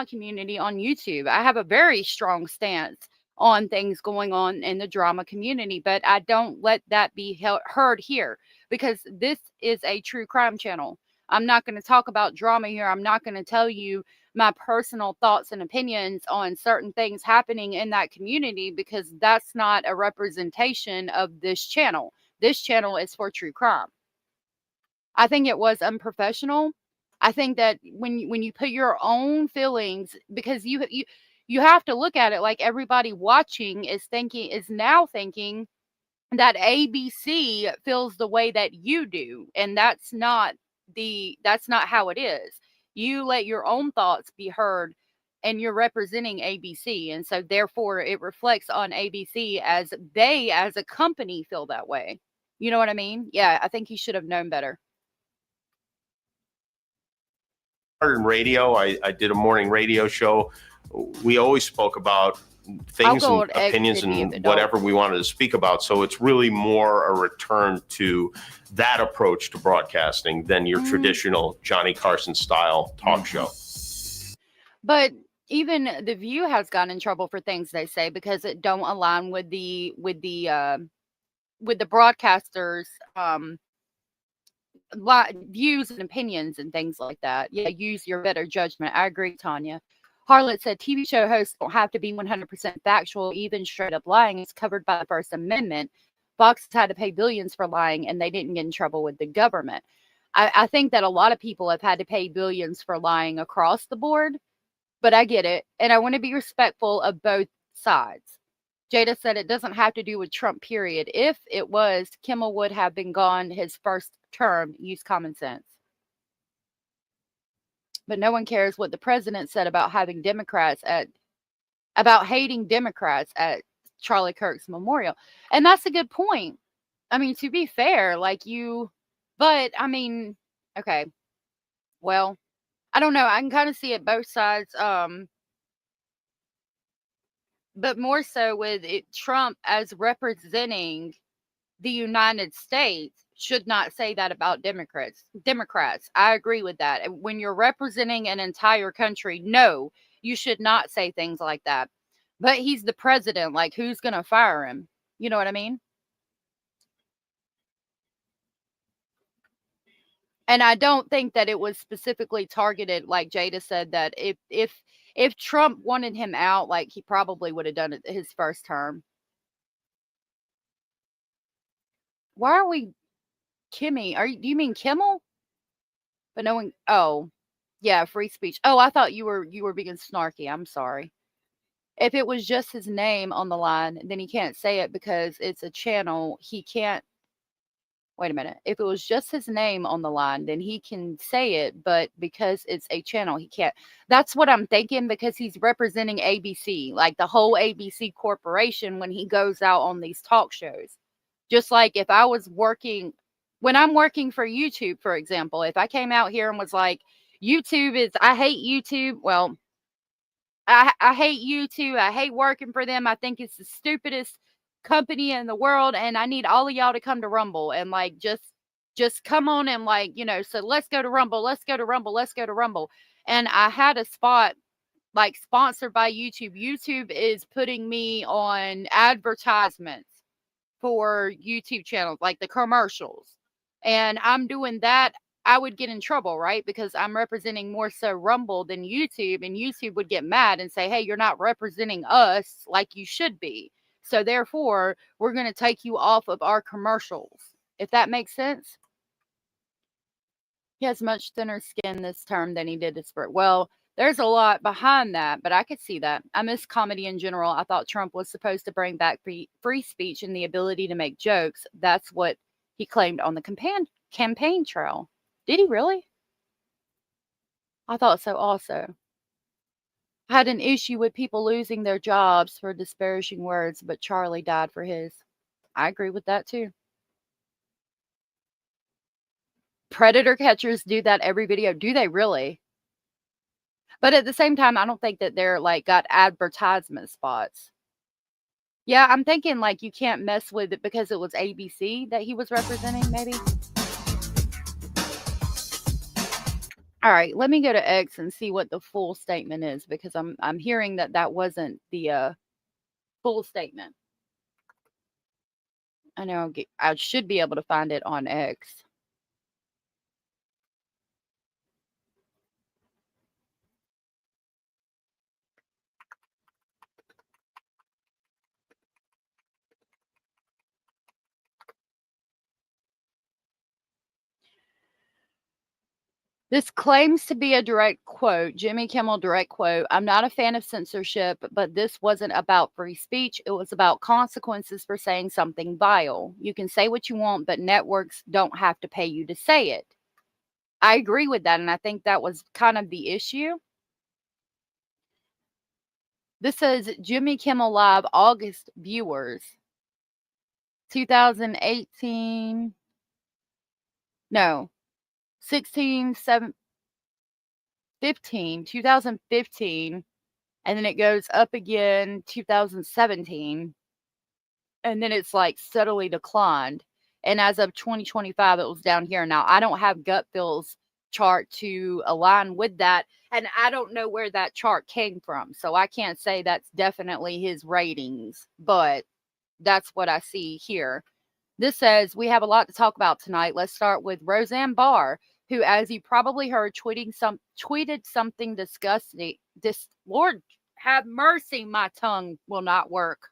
community on YouTube. I have a very strong stance on things going on in the drama community, but I don't let that be heard here because this is a true crime channel. I'm not going to talk about drama here. I'm not going to tell you my personal thoughts and opinions on certain things happening in that community because that's not a representation of this channel. This channel is for true crime. I think it was unprofessional. I think that when you put your own feelings, because you have to look at it like everybody watching is now thinking that ABC feels the way that you do, and that's not how it is. You let your own thoughts be heard and you're representing ABC. And so therefore it reflects on ABC as they, as a company, feel that way. You know what I mean? Yeah, I think he should have known better. In radio, I did a morning radio show. We always spoke about things and opinions and whatever we wanted to speak about. So it's really more a return to that approach to broadcasting than your traditional Johnny Carson style talk show. But even The View has gotten in trouble for things they say because it don't align with the broadcasters' views and opinions and things like that. Yeah, use your better judgment. I agree, Tanya. Harlot said TV show hosts don't have to be 100% factual. Even straight up lying is covered by the First Amendment. Fox had to pay billions for lying, and they didn't get in trouble with the government. I think that a lot of people have had to pay billions for lying across the board, but I get it. And I want to be respectful of both sides. Jada said it doesn't have to do with Trump, period. If it was, Kimmel would have been gone his first term, use common sense. But no one cares what the president said about hating Democrats at Charlie Kirk's memorial. And that's a good point. I mean, to be fair, but I mean, okay. Well, I don't know. I can kind of see it both sides. But more so with Trump as representing the United States should not say that about Democrats. I agree with that. When you're representing an entire country, no, you should not say things like that. But he's the president. Like, who's going to fire him? You know what I mean? And I don't think that it was specifically targeted, like Jada said, that if Trump wanted him out, like, he probably would have done it his first term. Why are we Kimmy? Do you mean Kimmel? But no one. Oh, yeah, free speech. Oh, I thought you were being snarky. I'm sorry. If it was just his name on the line, then he can't say it because it's a channel. He can't. Wait a minute. If it was just his name on the line, then he can say it, but because it's a channel, he can't. That's what I'm thinking, because he's representing ABC, like the whole ABC corporation, when he goes out on these talk shows. Just like if I was working, when I'm working for YouTube, for example, if I came out here and was like, I hate YouTube. Well, I hate YouTube. I hate working for them. I think it's the stupidest company in the world, and I need all of y'all to come to Rumble and like just come on and so let's go to Rumble, let's go to Rumble. And I had a spot like sponsored by YouTube. YouTube is putting me on advertisements for YouTube channels, like the commercials, and I'm doing that. I would get in trouble, right? Because I'm representing more so Rumble than YouTube, and YouTube would get mad and say, hey, you're not representing us like you should be. So therefore, we're going to take you off of our commercials. If that makes sense. He has much thinner skin this term than he did this spring. Well, there's a lot behind that, but I could see that. I miss comedy in general. I thought Trump was supposed to bring back free speech and the ability to make jokes. That's what he claimed on the campaign trail. Did he really? I thought so also. I had an issue with people losing their jobs for disparaging words, but Charlie died for his. I agree with that too. Predator catchers do that every video. Do they really? But at the same time, I don't think that they're like got advertisement spots. Yeah, I'm thinking like you can't mess with it because it was ABC that he was representing, maybe. All right, let me go to X and see what the full statement is, because I'm hearing that wasn't the full statement. I know I should be able to find it on X. This claims to be a direct quote, Jimmy Kimmel direct quote. I'm not a fan of censorship, but this wasn't about free speech. It was about consequences for saying something vile. You can say what you want, but networks don't have to pay you to say it. I agree with that, and I think that was kind of the issue. This says Jimmy Kimmel Live August viewers. 2018. No. 16, 7, 15, 2015, and then it goes up again 2017, and then it's like steadily declined. And as of 2025, it was down here. Now, I don't have gut feels chart to align with that, and I don't know where that chart came from, so I can't say that's definitely his ratings, but that's what I see here. This says, we have a lot to talk about tonight. Let's start with Roseanne Barr, who, as you probably heard, tweeted something disgusting. Lord have mercy, my tongue will not work.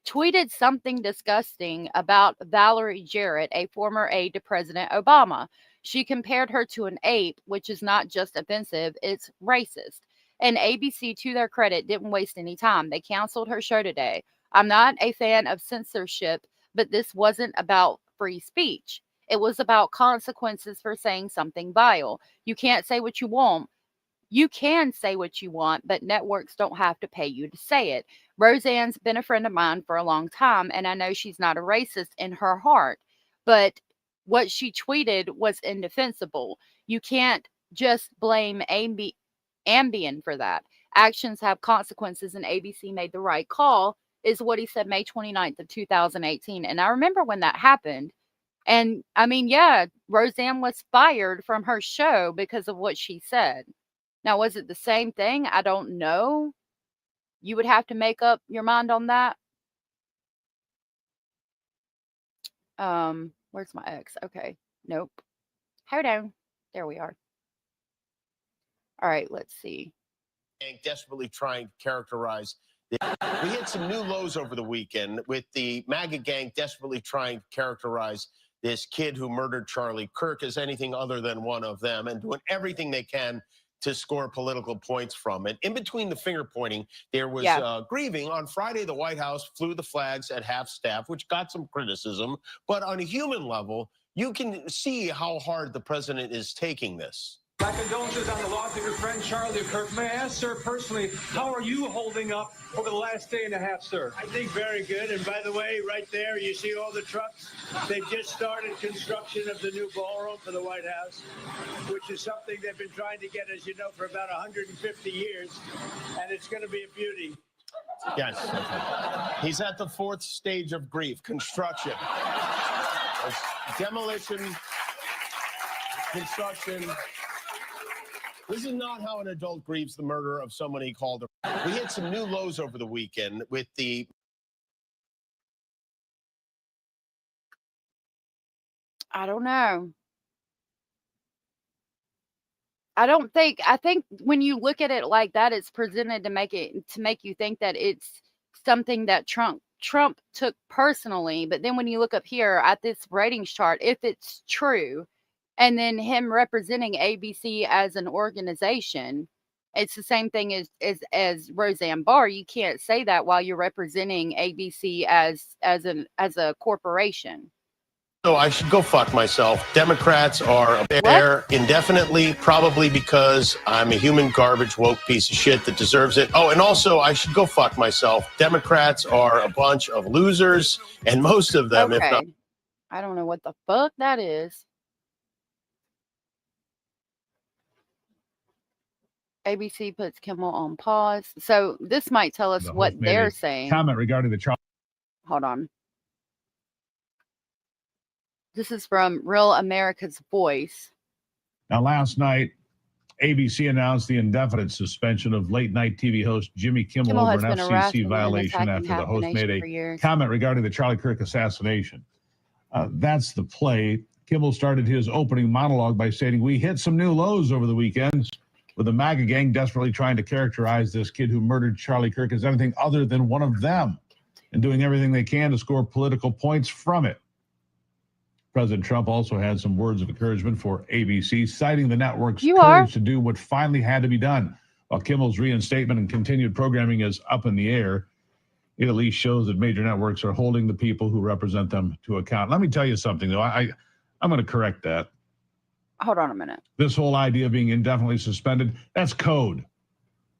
Tweeted something disgusting about Valerie Jarrett, a former aide to President Obama. She compared her to an ape, which is not just offensive, it's racist. And ABC, to their credit, didn't waste any time. They canceled her show today. I'm not a fan of censorship, but this wasn't about free speech. It was about consequences for saying something vile. You can't say what you want. You can say what you want, but networks don't have to pay you to say it. Roseanne's been a friend of mine for a long time, and I know she's not a racist in her heart, but what she tweeted was indefensible. You can't just blame Ambien for that. Actions have consequences, and ABC made the right call, is what he said May 29th of 2018. And I remember when that happened. And I mean, yeah, Roseanne was fired from her show because of what she said. Now, was it the same thing? I don't know. You would have to make up your mind on that. Where's my ex? Okay. Nope. Hold on. There we are. All right, let's see. Desperately trying to characterize. We hit some new lows over the weekend with the MAGA gang desperately trying to characterize this kid who murdered Charlie Kirk as anything other than one of them and doing everything they can to score political points from it. In between the finger pointing, there was grieving. On Friday, the White House flew the flags at half staff, which got some criticism. But on a human level, you can see how hard the president is taking this. My condolences on the loss of your friend Charlie Kirk. May I ask, sir, personally, how are you holding up over the last day and a half, sir? I think very good. And by the way, right there, you see all the trucks? They've just started construction of the new ballroom for the White House, which is something they've been trying to get, as you know, for about 150 years. And it's going to be a beauty. Yes. He's at the fourth stage of grief, construction. Demolition, construction. This is not how an adult grieves the murder of someone he called. We hit some new lows over the weekend with the. I don't know. I think when you look at it like that, it's presented to make you think that it's something that Trump took personally. But then when you look up here at this ratings chart, if it's true, and then him representing ABC as an organization, it's the same thing as Roseanne Barr. You can't say that while you're representing ABC as a corporation. So I should go fuck myself. Democrats are there indefinitely, probably because I'm a human garbage woke piece of shit that deserves it. Oh, and also I should go fuck myself. Democrats are a bunch of losers, and most of them, okay. if not. I don't know what the fuck that is. ABC puts Kimmel on pause. So this might tell us what they're saying. Comment regarding the trial. Hold on. This is from Real America's Voice. Now, last night, ABC announced the indefinite suspension of late-night TV host Jimmy Kimmel over an FCC violation after the host made a comment regarding the Charlie Kirk assassination. That's the play. Kimmel started his opening monologue by stating, "We hit some new lows over the weekend, with the MAGA gang desperately trying to characterize this kid who murdered Charlie Kirk as anything other than one of them, and doing everything they can to score political points from it." President Trump also had some words of encouragement for ABC, citing the network's courage to do what finally had to be done. While Kimmel's reinstatement and continued programming is up in the air, it at least shows that major networks are holding the people who represent them to account. Let me tell you something, though. I'm going to correct that. Hold on a minute. This whole idea of being indefinitely suspended, that's code.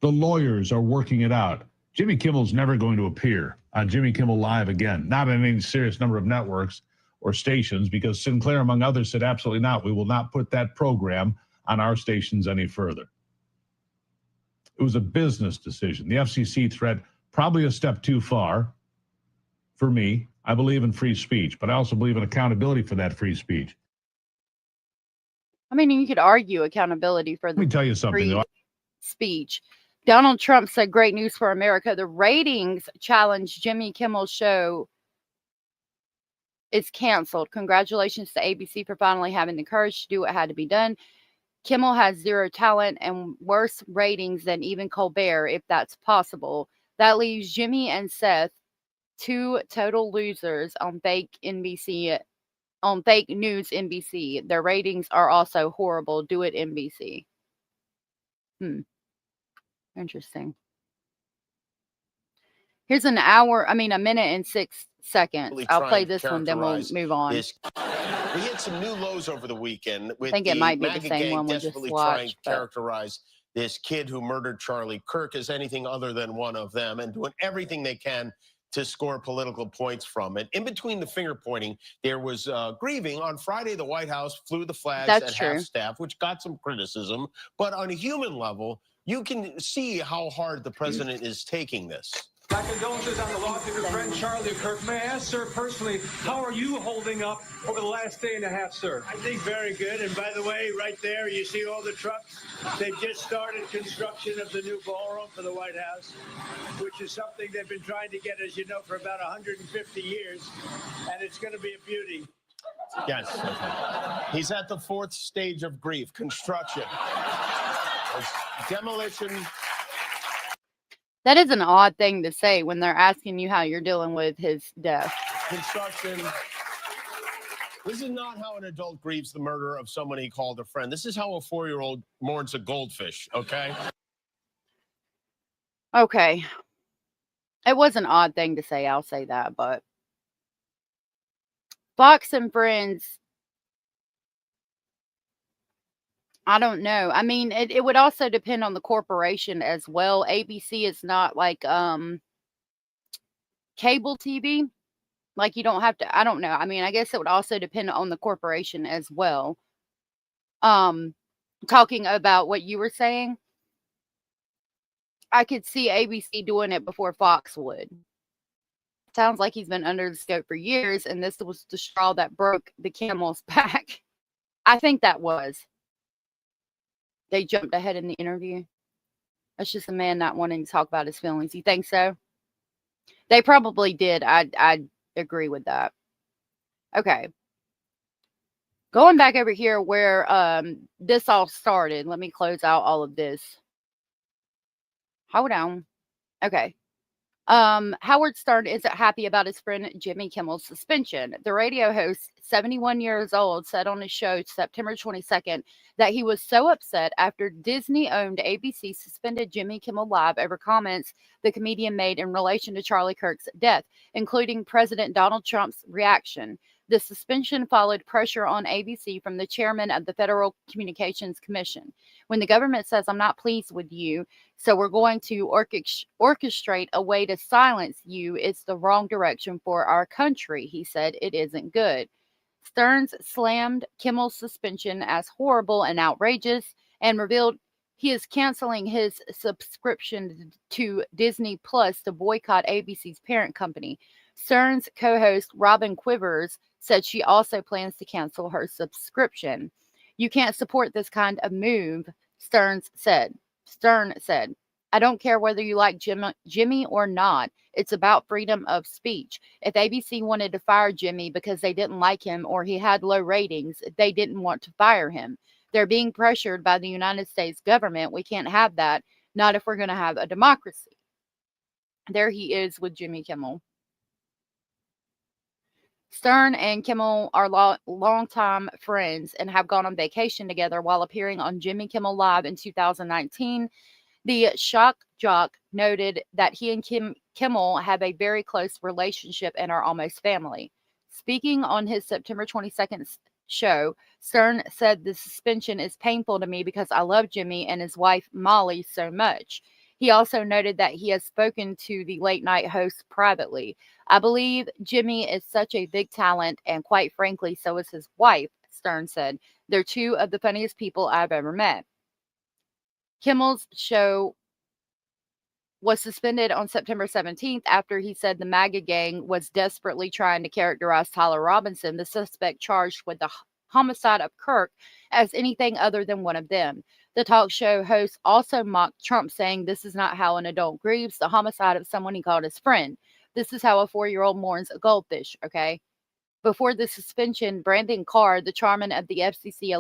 The lawyers are working it out. Jimmy Kimmel's never going to appear on Jimmy Kimmel Live again, not in any serious number of networks or stations, because Sinclair, among others, said absolutely not. We will not put that program on our stations any further. It was a business decision. The FCC threat, probably a step too far for me. I believe in free speech, but I also believe in accountability for that free speech. I mean, you could argue accountability for the Let me tell you something, though. Speech. Donald Trump said, "Great news for America. The ratings challenge Jimmy Kimmel's show is canceled. Congratulations to ABC for finally having the courage to do what had to be done. Kimmel has zero talent and worse ratings than even Colbert, if that's possible. That leaves Jimmy and Seth, two total losers on fake news NBC. Their ratings are also horrible. Do it, NBC." Interesting. Here's a minute and 6 seconds. I'll play this one, then we'll characterize move on. this. We hit some new lows over the weekend I with think the it might be the MAGA same gang one we just desperately trying to watched. But characterize this kid who murdered Charlie Kirk as anything other than one of them, and doing everything they can to score political points from it. In between the finger pointing, there was grieving. On Friday, the White House flew the flags That's at true. half-staff, which got some criticism. But on a human level, you can see how hard the president is taking this. My condolences on the loss of your friend Charlie Kirk. May I ask, sir, personally, how are you holding up over the last day and a half, sir? I think very good. And by the way, right there, you see all the trucks? They've just started construction of the new ballroom for the White House, which is something they've been trying to get, as you know, for about 150 years. And it's going to be a beauty. Yes. He's at the fourth stage of grief, construction. Demolition. that is an odd thing to say when they're asking you how you're dealing with his death. Construction. This is not how an adult grieves the murder of someone he called a friend. This is how a 4-year-old mourns a goldfish, okay? Okay. It was an odd thing to say, I'll say that, but Fox and Friends, I don't know. I mean, it would also depend on the corporation as well. ABC is not like cable TV. Like, you don't have to, I don't know. I mean, I guess it would also depend on the corporation as well. Talking about what you were saying, I could see ABC doing it before Fox would. Sounds like he's been under the scope for years, and this was the straw that broke the camel's back. I think that was. They jumped ahead in the interview. That's just a man not wanting to talk about his feelings. You think so? They probably did. I agree with that. Okay. Going back over here where this all started. Let me close out all of this. Hold on. Okay. Howard Stern isn't happy about his friend Jimmy Kimmel's suspension. The radio host, 71 years old, said on his show September 22nd that he was so upset after Disney-owned ABC suspended Jimmy Kimmel Live over comments the comedian made in relation to Charlie Kirk's death, including President Donald Trump's reaction. The suspension followed pressure on ABC from the chairman of the Federal Communications Commission. When the government says, I'm not pleased with you, so we're going to orchestrate a way to silence you, it's the wrong direction for our country, he said. It isn't good. Stearns slammed Kimmel's suspension as horrible and outrageous and revealed he is canceling his subscription to Disney Plus to boycott ABC's parent company. Stearns co-host Robin Quivers said she also plans to cancel her subscription. You can't support this kind of move, Stern said. I don't care whether you like Jimmy or not. It's about freedom of speech. If ABC wanted to fire Jimmy because they didn't like him or he had low ratings, they didn't want to fire him. They're being pressured by the United States government. We can't have that. Not if we're going to have a democracy. There he is with Jimmy Kimmel. Stern and Kimmel are longtime friends and have gone on vacation together while appearing on Jimmy Kimmel Live in 2019. The shock jock noted that he and Kimmel have a very close relationship and are almost family. Speaking on his September 22nd show, Stern said the suspension is painful to me because I love Jimmy and his wife Molly so much. He also noted that he has spoken to the late night host privately. I believe Jimmy is such a big talent, and quite frankly, so is his wife, Stern said. They're two of the funniest people I've ever met. Kimmel's show was suspended on September 17th after he said the MAGA gang was desperately trying to characterize Tyler Robinson, the suspect charged with the homicide of Kirk, as anything other than one of them. The talk show host also mocked Trump, saying this is not how an adult grieves the homicide of someone he called his friend. This is how a 4-year-old mourns a goldfish, okay? Before the suspension, Brandon Carr, the chairman of the FCC,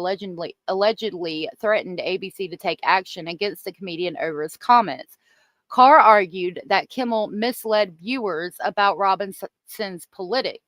allegedly threatened ABC to take action against the comedian over his comments. Carr argued that Kimmel misled viewers about Robinson's politics.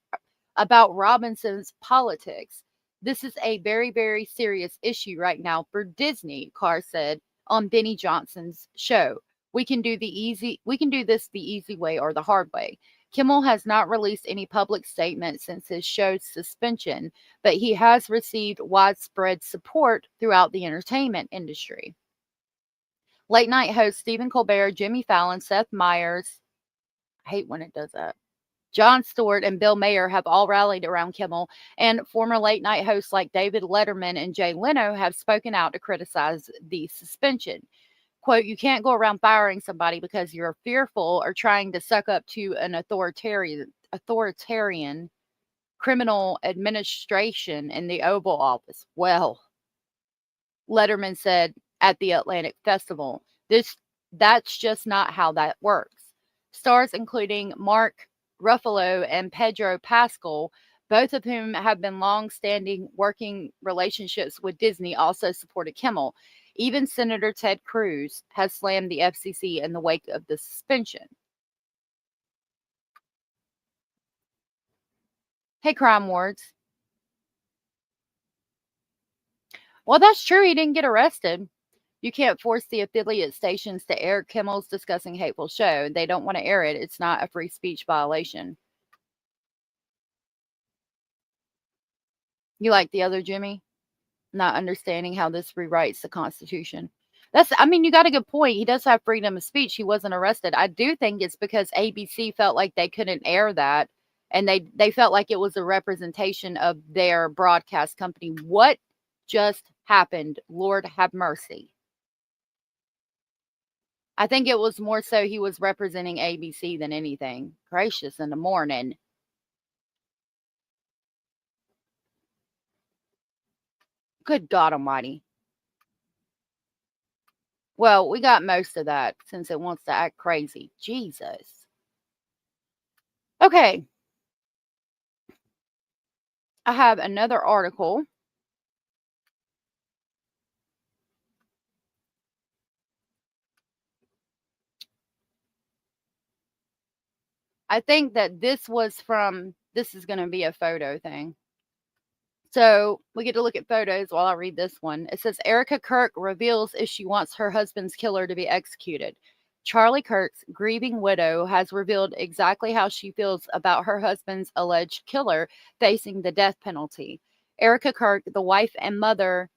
This is a very, very serious issue right now for Disney, Carr said on Benny Johnson's show. We can do this the easy way or the hard way. Kimmel has not released any public statement since his show's suspension, but he has received widespread support throughout the entertainment industry. Late night hosts Stephen Colbert, Jimmy Fallon, Seth Meyers, I hate when it does that, Jon Stewart, and Bill Maher have all rallied around Kimmel, and former late night hosts like David Letterman and Jay Leno have spoken out to criticize the suspension. Quote, you can't go around firing somebody because you're fearful or trying to suck up to an authoritarian criminal administration in the Oval Office. Well, Letterman said at the Atlantic Festival, that's just not how that works. Stars including Mark Ruffalo and Pedro Pascal, both of whom have been long-standing working relationships with Disney, also supported Kimmel. Even Senator Ted Cruz has slammed the FCC in the wake of the suspension. Hey, Crime Wards. Well, that's true. He didn't get arrested. You can't force the affiliate stations to air Kimmel's Discussing Hateful Show. They don't want to air it. It's not a free speech violation. You like the other Jimmy? Not understanding how this rewrites the Constitution. You got a good point. He does have freedom of speech. He wasn't arrested. I do think it's because ABC felt like they couldn't air that, and they felt like it was a representation of their broadcast company. What just happened? Lord have mercy. I think it was more so he was representing ABC than anything. Gracious in the morning. Good God Almighty. Well, we got most of that since it wants to act crazy. Jesus. Okay. I have another article. I think that this is going to be a photo thing. So we get to look at photos while I read this one. It says, Erika Kirk reveals if she wants her husband's killer to be executed. Charlie Kirk's grieving widow has revealed exactly how she feels about her husband's alleged killer facing the death penalty. Erika Kirk, the wife and mother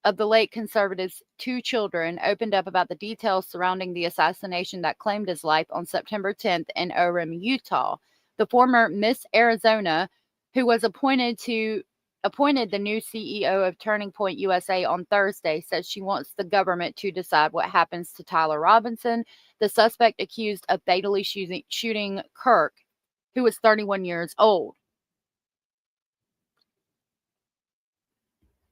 of the late conservative's 2 children, opened up about the details surrounding the assassination that claimed his life on September 10th in Orem, Utah. The former Miss Arizona, who was appointed the new CEO of Turning Point USA on Thursday, says she wants the government to decide what happens to Tyler Robinson, the suspect accused of fatally shooting Kirk, who was 31 years old.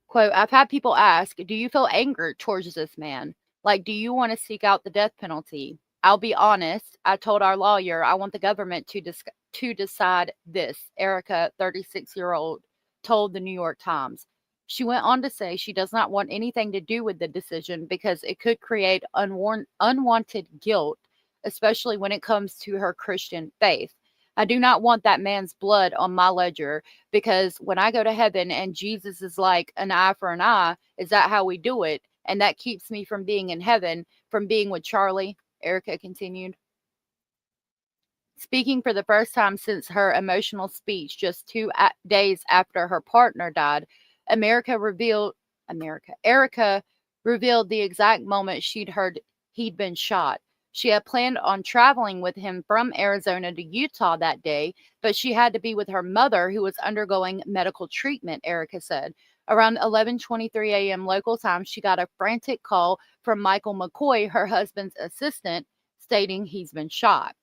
Quote, I've had people ask, do you feel anger towards this man? Like, do you want to seek out the death penalty? I'll be honest. I told our lawyer I want the government to decide this, Erika, 36-year-old, told the New York Times. She went on to say she does not want anything to do with the decision because it could create unwanted guilt, especially when it comes to her Christian faith. I do not want that man's blood on my ledger because when I go to heaven and Jesus is like an eye for an eye, is that how we do it? And that keeps me from being in heaven, from being with Charlie, Erika continued. Speaking for the first time since her emotional speech just 2 days after her partner died, Erika revealed the exact moment she'd heard he'd been shot. She had planned on traveling with him from Arizona to Utah that day, but she had to be with her mother, who was undergoing medical treatment, Erika said. Around 11:23 a.m. local time, she got a frantic call from Michael McCoy, her husband's assistant, stating he's been shot.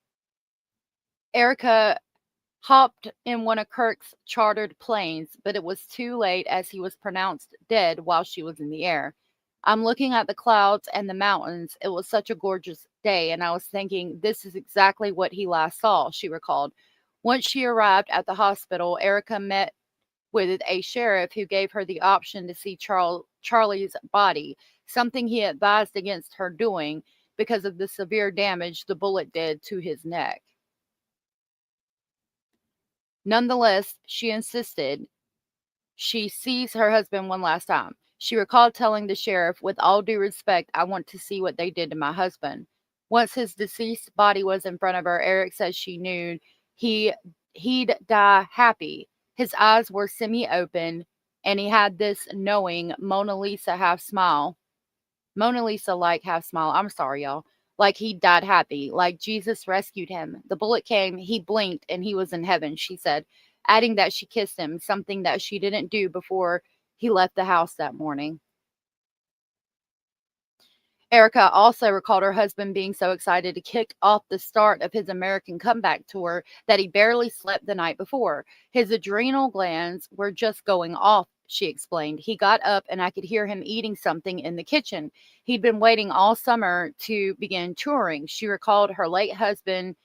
Erika hopped in one of Kirk's chartered planes, but it was too late as he was pronounced dead while she was in the air. I'm looking at the clouds and the mountains. It was such a gorgeous day, and I was thinking, this is exactly what he last saw, she recalled. Once she arrived at the hospital, Erika met with a sheriff who gave her the option to see Charlie's body, something he advised against her doing because of the severe damage the bullet did to his neck. Nonetheless, she insisted she sees her husband one last time. She recalled telling the sheriff, with all due respect, I want to see what they did to my husband. Once his deceased body was in front of her, Eric says she knew he'd die happy. His eyes were semi-open, and he had this knowing Mona Lisa half smile. Mona Lisa like half smile. I'm sorry, y'all. Like he died happy, like Jesus rescued him. The bullet came, he blinked, and he was in heaven, she said, adding that she kissed him, something that she didn't do before he left the house that morning. Erika also recalled her husband being so excited to kick off the start of his American comeback tour that he barely slept the night before. His adrenal glands were just going off, she explained. He got up and I could hear him eating something in the kitchen. He'd been waiting all summer to begin touring. She recalled her late husband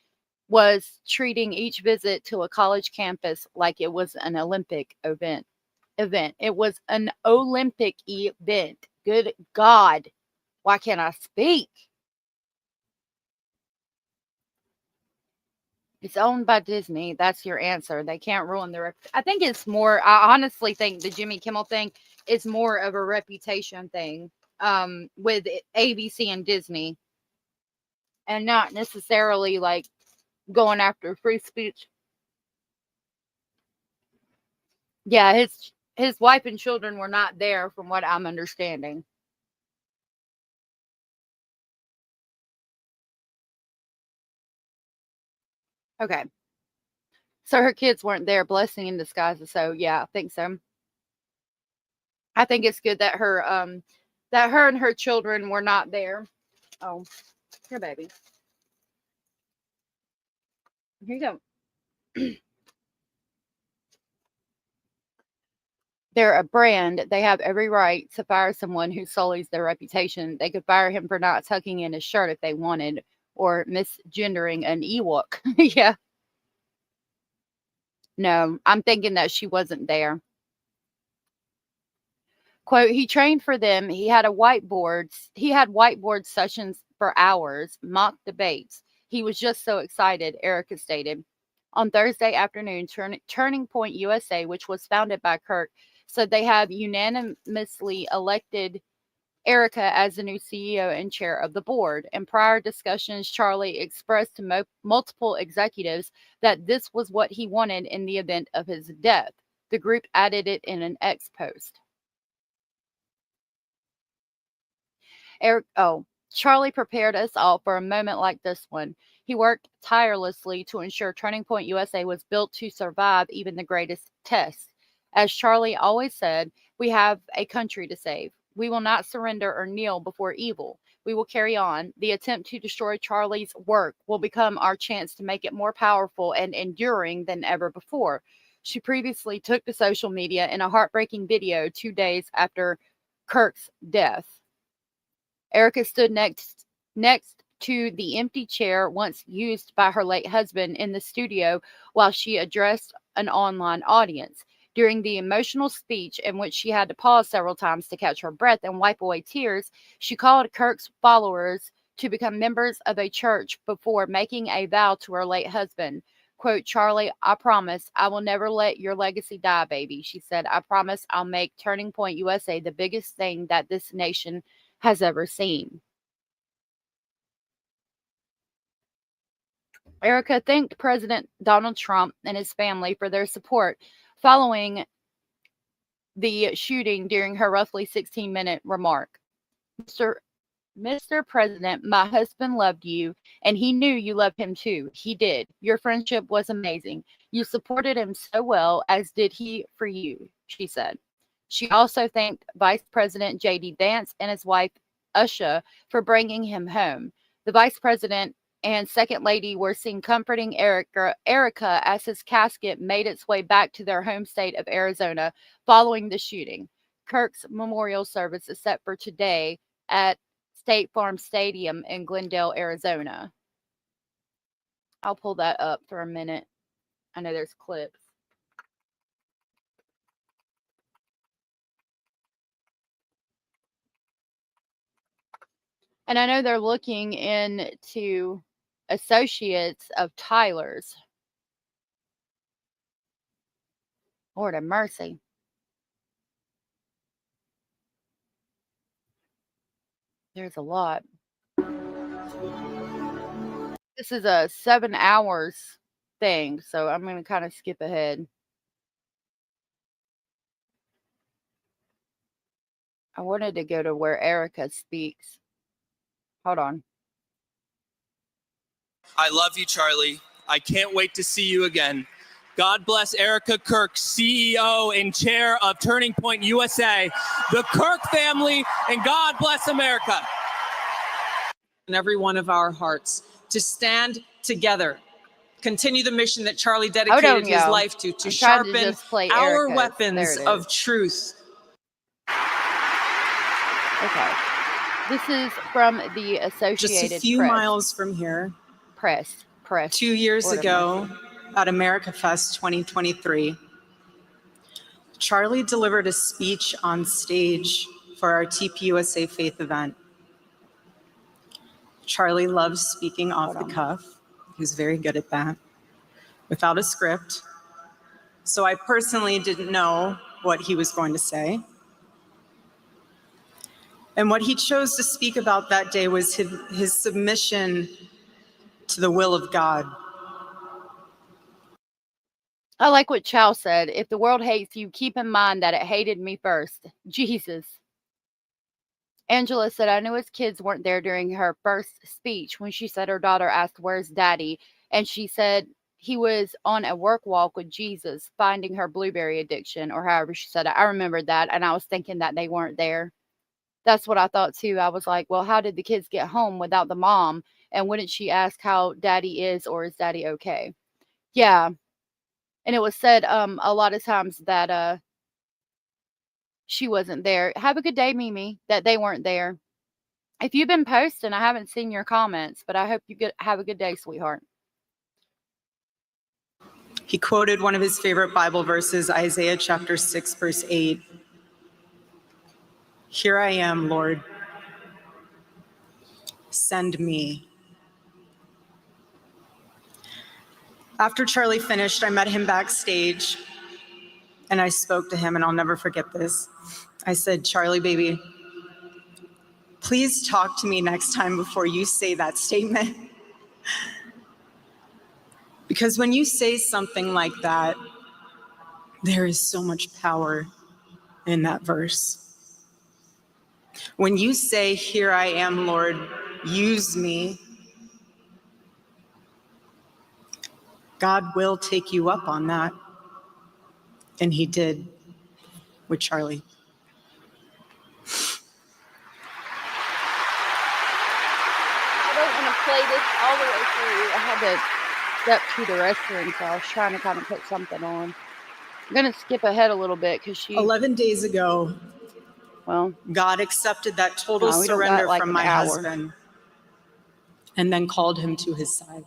was treating each visit to a college campus like it was an Olympic event. It was an Olympic event. Good God. Why can't I speak? It's owned by Disney. That's your answer. They can't ruin their. I think it's more. I honestly think the Jimmy Kimmel thing is more of a reputation thing with ABC and Disney, and not necessarily like going after free speech. Yeah, his wife and children were not there, from what I'm understanding. Okay. So her kids weren't there, blessing in disguise. So yeah, I think so. I think it's good that her and her children were not there. Oh, here, baby. Here you go. They're a brand. They have every right to fire someone who sullies their reputation. They could fire him for not tucking in his shirt if they wanted, or misgendering an Ewok. Yeah. No, I'm thinking that she wasn't there. Quote, he trained for them. He had whiteboard sessions for hours, mock debates. He was just so excited, Erika stated. On Thursday afternoon, Turning Point USA, which was founded by Kirk, said they have unanimously elected Erika as the new CEO and chair of the board. In prior discussions, Charlie expressed to multiple executives that this was what he wanted in the event of his death. The group added it in an X post. Charlie prepared us all for a moment like this one. He worked tirelessly to ensure Turning Point USA was built to survive even the greatest tests. As Charlie always said, we have a country to save. We will not surrender or kneel before evil. We will carry on. The attempt to destroy Charlie's work will become our chance to make it more powerful and enduring than ever before. She previously took to social media in a heartbreaking video 2 days after Kirk's death. Erika stood next to the empty chair once used by her late husband in the studio while she addressed an online audience. During the emotional speech, in which she had to pause several times to catch her breath and wipe away tears, she called Kirk's followers to become members of a church before making a vow to her late husband. Quote, Charlie, I promise I will never let your legacy die, baby. She said, I promise I'll make Turning Point USA the biggest thing that this nation has ever seen. Erika thanked President Donald Trump and his family for their support following the shooting during her roughly 16-minute remark. Mr. President, my husband loved you, and he knew you loved him too. He did. Your friendship was amazing. You supported him so well, as did he for you, she said. She also thanked Vice President J.D. Vance and his wife, Usha, for bringing him home. The Vice President and Second Lady were seen comforting Erika as his casket made its way back to their home state of Arizona following the shooting. Kirk's memorial service is set for today at State Farm Stadium in Glendale, Arizona. I'll pull that up for a minute. I know there's clips. And I know they're looking into associates of Tyler's. Lord have mercy. There's a lot. This is 7 hours thing, so I'm going to kind of skip ahead. I wanted to go to where Erika speaks. Hold on. I love you, Charlie. I can't wait to see you again. God bless Erika Kirk, CEO and chair of Turning Point USA, the Kirk family, and God bless America. In every one of our hearts to stand together, continue the mission that Charlie dedicated his life to sharpen our weapons of truth. Okay. This is from the Associated Just a few Press. miles from here. Press. 2 years ago at America Fest 2023, Charlie delivered a speech on stage for our TPUSA Faith event. Charlie loves speaking off the cuff. He's very good at that, without a script. So I personally didn't know what he was going to say. And what he chose to speak about that day was his submission to the will of God. I like what Chow said. If the world hates you, keep in mind that it hated me first. Jesus. Angela said, I knew his kids weren't there during her first speech when she said her daughter asked, where's daddy? And she said he was on a work walk with Jesus, finding her blueberry addiction, or however she said it. I remembered that, and I was thinking that they weren't there. That's what I thought too. I was like, well, how did the kids get home without the mom? And wouldn't she ask how daddy is, or is daddy okay? Yeah. And it was said a lot of times that she wasn't there. Have a good day, Mimi, that they weren't there. If you've been posting, I haven't seen your comments, but I hope you have a good day, sweetheart. He quoted one of his favorite Bible verses, Isaiah chapter 6, verse 8. Here I am, Lord. Send me. After Charlie finished, I met him backstage and I spoke to him, and I'll never forget this. I said, Charlie, baby, please talk to me next time before you say that statement. Because when you say something like that, there is so much power in that verse. When you say, here I am, Lord, use me, God will take you up on that. And he did with Charlie. I don't want to play this all the way through. I had to step to the restroom, so I was trying to kind of put something on. I'm going to skip ahead a little bit because 11 days ago, God accepted that total surrender from my husband and then called him to his side.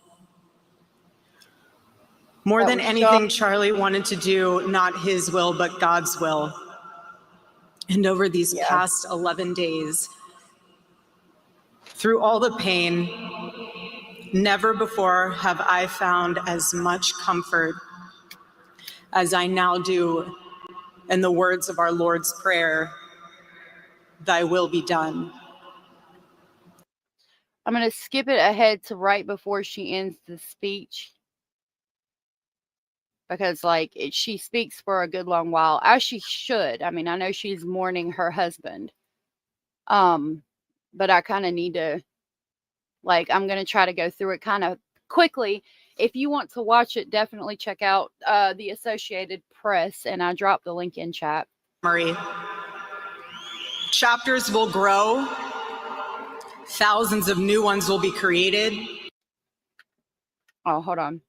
More than anything, Charlie wanted to do not his will, but God's will. And over these past 11 days, through all the pain, never before have I found as much comfort as I now do in the words of our Lord's Prayer, thy will be done. I'm going to skip it ahead to right before she ends the speech. Because, she speaks for a good long while, as she should. I mean, I know she's mourning her husband. But I kind of need to, I'm going to try to go through it kind of quickly. If you want to watch it, definitely check out the Associated Press, and I dropped the link in chat. Marie, chapters will grow. Thousands of new ones will be created. Oh, hold on.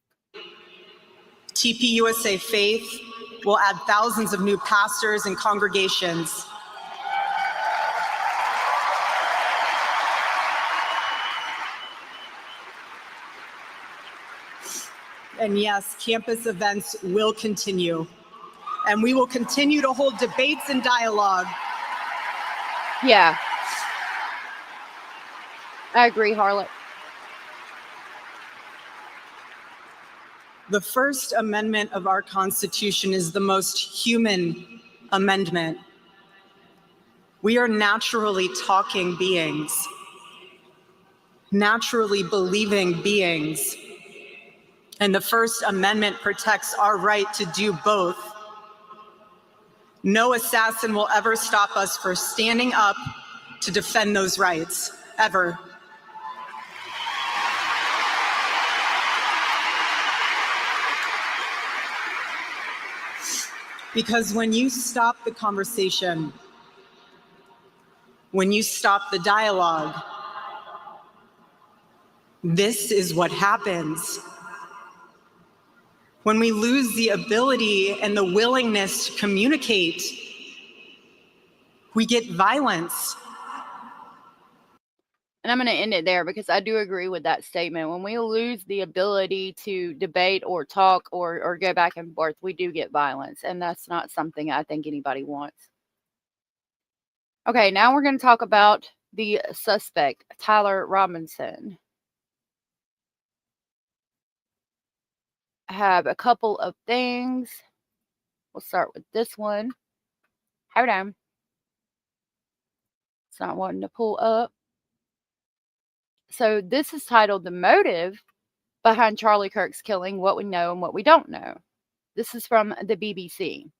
TPUSA Faith will add thousands of new pastors and congregations. And yes, campus events will continue. And we will continue to hold debates and dialogue. Yeah. I agree, Harlot. The First Amendment of our Constitution is the most human amendment. We are naturally talking beings, naturally believing beings. And the First Amendment protects our right to do both. No assassin will ever stop us from standing up to defend those rights, ever. Because when you stop the conversation, when you stop the dialogue, this is what happens. When we lose the ability and the willingness to communicate, we get violence. And I'm going to end it there because I do agree with that statement. When we lose the ability to debate or talk or go back and forth, we do get violence. And that's not something I think anybody wants. Okay, now we're going to talk about the suspect, Tyler Robinson. I have a couple of things. We'll start with this one. Hold on. It's not wanting to pull up. So this is titled The Motive Behind Charlie Kirk's Killing, What We Know and What We Don't Know. This is from the BBC.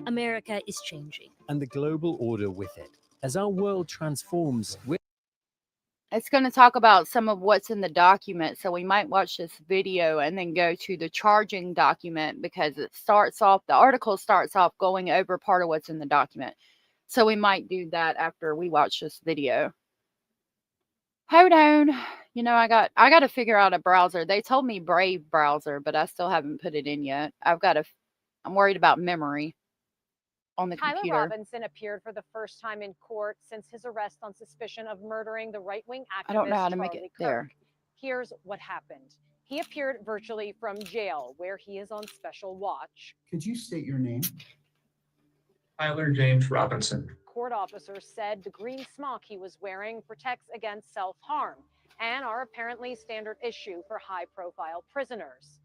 America is changing, and the global order with it. As our world transforms, it's going to talk about some of what's in the document. So we might watch this video and then go to the charging document because the article starts off going over part of what's in the document. So we might do that after we watch this video. Hold on. You know, I got to figure out a browser. They told me Brave browser, but I still haven't put it in yet. I'm worried about memory on the Tyler computer. Robinson appeared for the first time in court since his arrest on suspicion of murdering the right-wing activist I don't know how to make Charlie it Kirk. there. Here's what happened. He appeared virtually from jail, where he is on special watch. Could you state your name? Tyler James Robinson. Court officers said the green smock he was wearing protects against self-harm and are apparently standard issue for high-profile prisoners.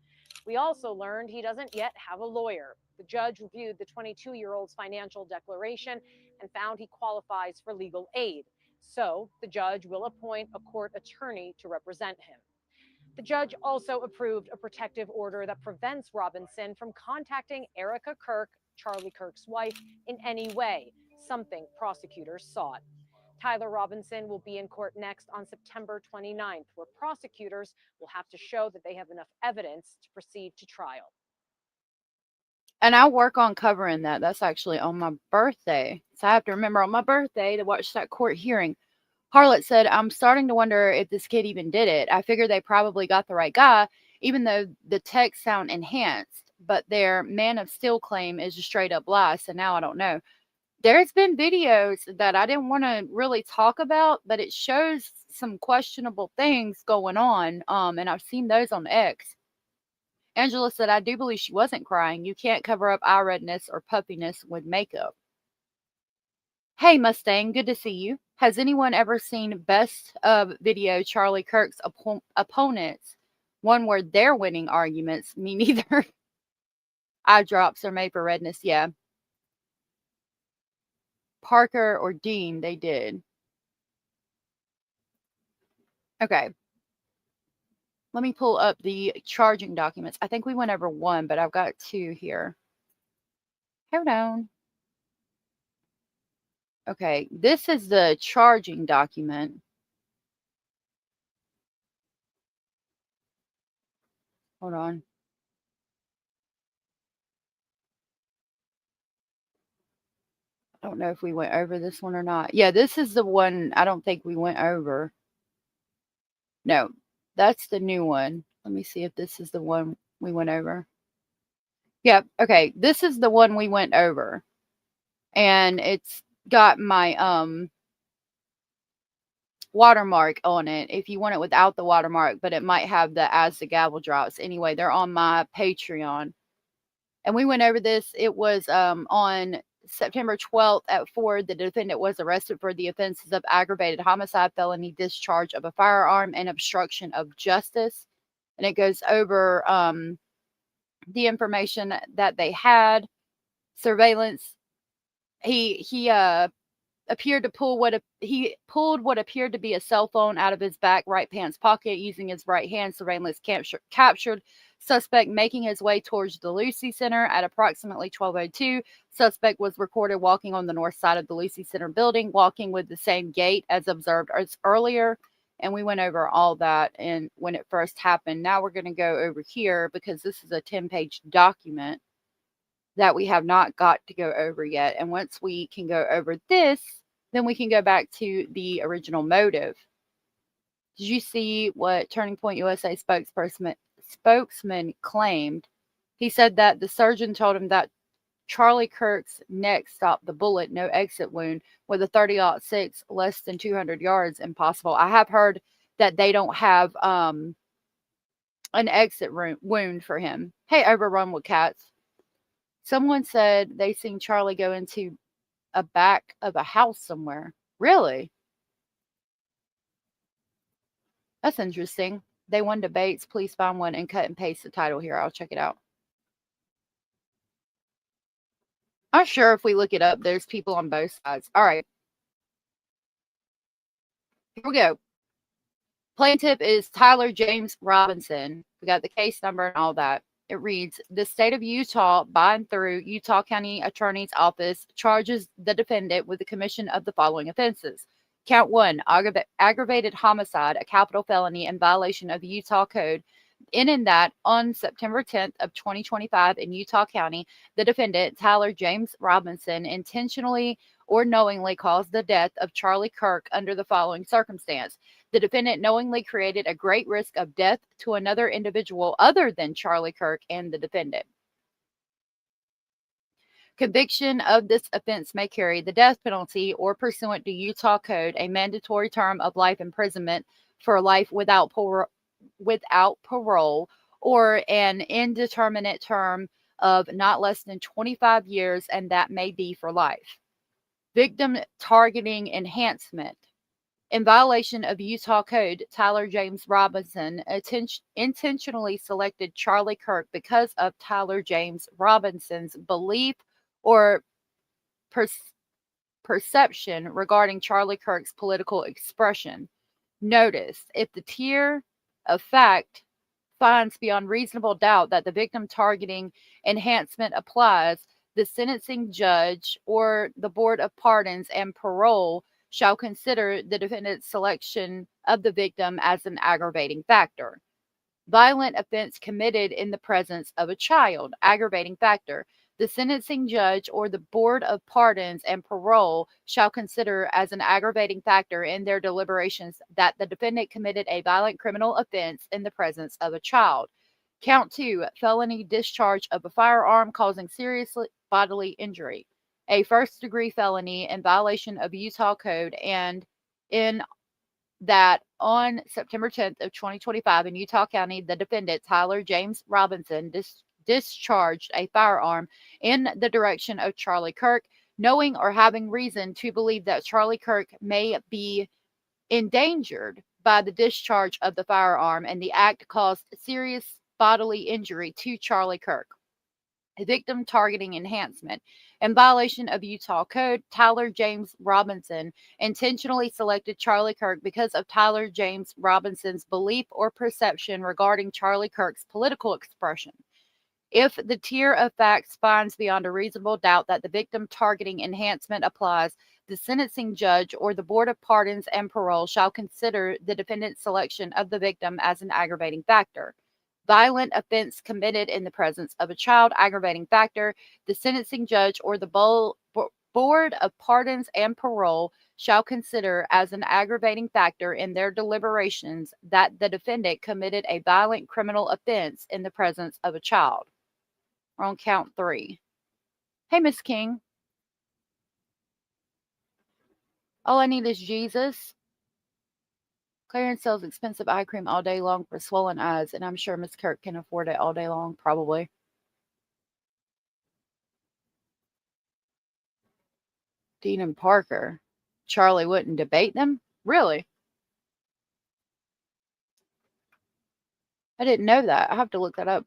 We also learned he doesn't yet have a lawyer. The judge reviewed the 22-year-old's financial declaration and found he qualifies for legal aid. So the judge will appoint a court attorney to represent him. The judge also approved a protective order that prevents Robinson from contacting Erika Kirk, Charlie Kirk's wife, in any way, something prosecutors sought. Tyler Robinson will be in court next on September 29th, where prosecutors will have to show that they have enough evidence to proceed to trial. And I'll work on covering that. That's actually on my birthday. So I have to remember on my birthday to watch that court hearing. Harlot said, I'm starting to wonder if this kid even did it. I figure they probably got the right guy, even though the texts sound enhanced. But their Man of Steel claim is a straight up lie. So now I don't know. There's been videos that I didn't want to really talk about, but it shows some questionable things going on. And I've seen those on X. Angela said, I do believe she wasn't crying. You can't cover up eye redness or puffiness with makeup. Hey, Mustang, good to see you. Has anyone ever seen best of video Charlie Kirk's opponents? One where they're winning arguments. Me neither. Eye drops are made for redness. Yeah. Parker or Dean, they did. Okay. Let me pull up the charging documents. I think we went over one, but I've got two here. Hold on. Okay, this is the charging document. Hold on. I don't know if we went over this one or not. Yeah, this is the one I don't think we went over. No, that's the new one. Let me see if this is the one we went over. Yeah, okay. This is the one we went over. And it's got my watermark on it if you want it without the watermark, but it might have the as the gavel drops. Anyway, they're on my Patreon. And we went over this. It was on September 12th at 4. The defendant was arrested for the offenses of aggravated homicide, felony discharge of a firearm, and obstruction of justice. And it goes over the information that they had, surveillance. He appeared to pull he pulled what appeared to be a cell phone out of his back right pants pocket using his right hand. Surveillance captured suspect making his way towards the Lucy Center at approximately 12:02. Suspect was recorded walking on the north side of the Lucy Center building, walking with the same gait as observed as earlier. And we went over all that and when it first happened. Now we're going to go over here because this is a 10-page document that we have not got to go over yet. And once we can go over this, then we can go back to the original motive. Did you see what Turning Point USA spokesman claimed? He said that the surgeon told him that Charlie Kirk's neck stopped the bullet, no exit wound, with a 30-06 less than 200 yards impossible. I have heard that they don't have an exit wound for him. Hey, Overrun with Cats. Someone said they seen Charlie go into a back of a house somewhere. Really? That's interesting. They won debates. Please find one and cut and paste the title here. I'll check it out. I'm sure if we look it up, there's people on both sides. All right. Here we go. Plaintiff is Tyler James Robinson. We got the case number and all that. It reads, the state of Utah, by and through Utah County Attorney's Office, charges the defendant with the commission of the following offenses. Count 1, aggravated homicide, a capital felony in violation of the Utah Code, in that on September 10th of 2025 in Utah County, the defendant, Tyler James Robinson, intentionally or knowingly caused the death of Charlie Kirk under the following circumstance. The defendant knowingly created a great risk of death to another individual other than Charlie Kirk and the defendant. Conviction of this offense may carry the death penalty or, pursuant to Utah Code, a mandatory term of life imprisonment for life without parole or an indeterminate term of not less than 25 years, and that may be for life. Victim targeting enhancement. In violation of Utah Code, Tyler James Robinson intentionally selected Charlie Kirk because of Tyler James Robinson's belief or perception regarding Charlie Kirk's political expression. Notice, if the tier of fact finds beyond reasonable doubt that the victim targeting enhancement applies, the sentencing judge or the Board of Pardons and Parole shall consider the defendant's selection of the victim as an aggravating factor. Violent offense committed in the presence of a child, aggravating factor. The sentencing judge or the Board of Pardons and Parole shall consider as an aggravating factor in their deliberations that the defendant committed a violent criminal offense in the presence of a child. Count 2, felony discharge of a firearm causing serious bodily injury. A first-degree felony in violation of Utah Code, and in that on September 10th of 2025 in Utah County, the defendant, Tyler James Robinson, discharged a firearm in the direction of Charlie Kirk, knowing or having reason to believe that Charlie Kirk may be endangered by the discharge of the firearm, and the act caused serious bodily injury to Charlie Kirk. A victim targeting enhancement. In violation of Utah Code, Tyler James Robinson intentionally selected Charlie Kirk because of Tyler James Robinson's belief or perception regarding Charlie Kirk's political expression. If the tier of facts finds beyond a reasonable doubt that the victim targeting enhancement applies, the sentencing judge or the Board of Pardons and Parole shall consider the defendant's selection of the victim as an aggravating factor. Violent offense committed in the presence of a child, aggravating factor. The sentencing judge or the Board of Pardons and Parole shall consider as an aggravating factor in their deliberations that the defendant committed a violent criminal offense in the presence of a child. We're on count 3. Hey, Miss King. All I need is Jesus. Clarence sells expensive eye cream all day long for swollen eyes, and I'm sure Miss Kirk can afford it all day long, probably. Dean and Parker. Charlie wouldn't debate them? Really? I didn't know that. I have to look that up.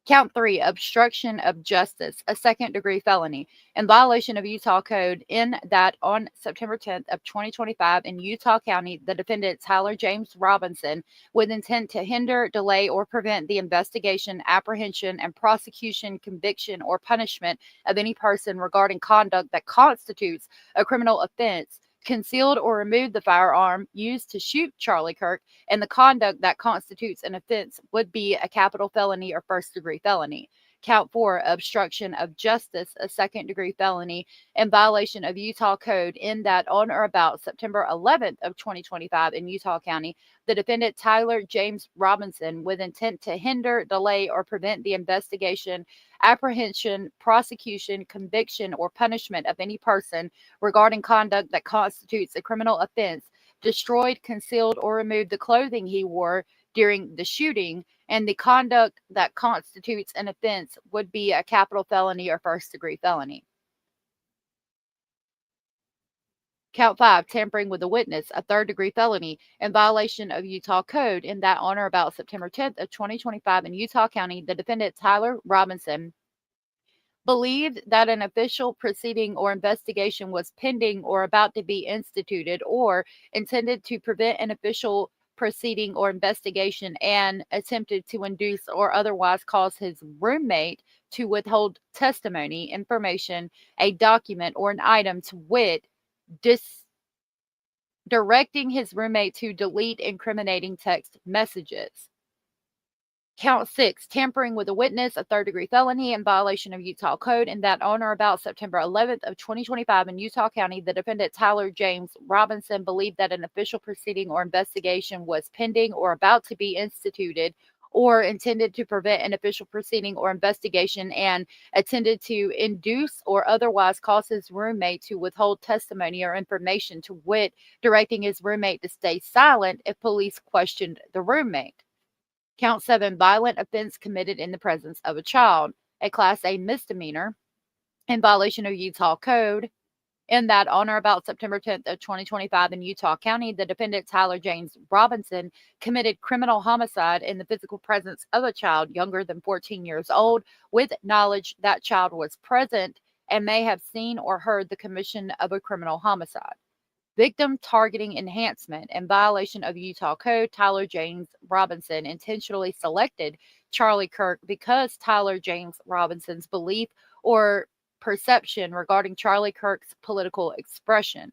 Count 3, obstruction of justice, a second-degree felony, in violation of Utah Code, in that on September 10th of 2025 in Utah County, the defendant Tyler James Robinson, with intent to hinder, delay, or prevent the investigation, apprehension, and prosecution, conviction, or punishment of any person regarding conduct that constitutes a criminal offense, concealed or removed the firearm used to shoot Charlie Kirk, and the conduct that constitutes an offense would be a capital felony or first-degree felony. Count 4, obstruction of justice, a second-degree felony, in violation of Utah Code, in that on or about September 11th of 2025 in Utah County, the defendant Tyler James Robinson, with intent to hinder, delay, or prevent the investigation, apprehension, prosecution, conviction, or punishment of any person regarding conduct that constitutes a criminal offense, destroyed, concealed, or removed the clothing he wore during the shooting, and the conduct that constitutes an offense would be a capital felony or first-degree felony. Count 5, tampering with a witness, a third-degree felony, in violation of Utah Code, in that on or about September 10th of 2025 in Utah County, the defendant Tyler Robinson believed that an official proceeding or investigation was pending or about to be instituted, or intended to prevent an official proceeding or investigation, and attempted to induce or otherwise cause his roommate to withhold testimony, information, a document, or an item, to wit, directing his roommate to delete incriminating text messages. Count 6, tampering with a witness, a third-degree felony, in violation of Utah Code, in that on or about September 11th of 2025 in Utah County, the defendant Tyler James Robinson believed that an official proceeding or investigation was pending or about to be instituted, or intended to prevent an official proceeding or investigation, and attempted to induce or otherwise cause his roommate to withhold testimony or information, to wit, directing his roommate to stay silent if police questioned the roommate. Count 7, violent offense committed in the presence of a child, a Class A misdemeanor, in violation of Utah Code, in that on or about September 10th of 2025 in Utah County, the defendant Tyler James Robinson committed criminal homicide in the physical presence of a child younger than 14 years old, with knowledge that child was present and may have seen or heard the commission of a criminal homicide. Victim targeting enhancement, in violation of Utah Code, Tyler James Robinson intentionally selected Charlie Kirk because Tyler James Robinson's belief or perception regarding Charlie Kirk's political expression.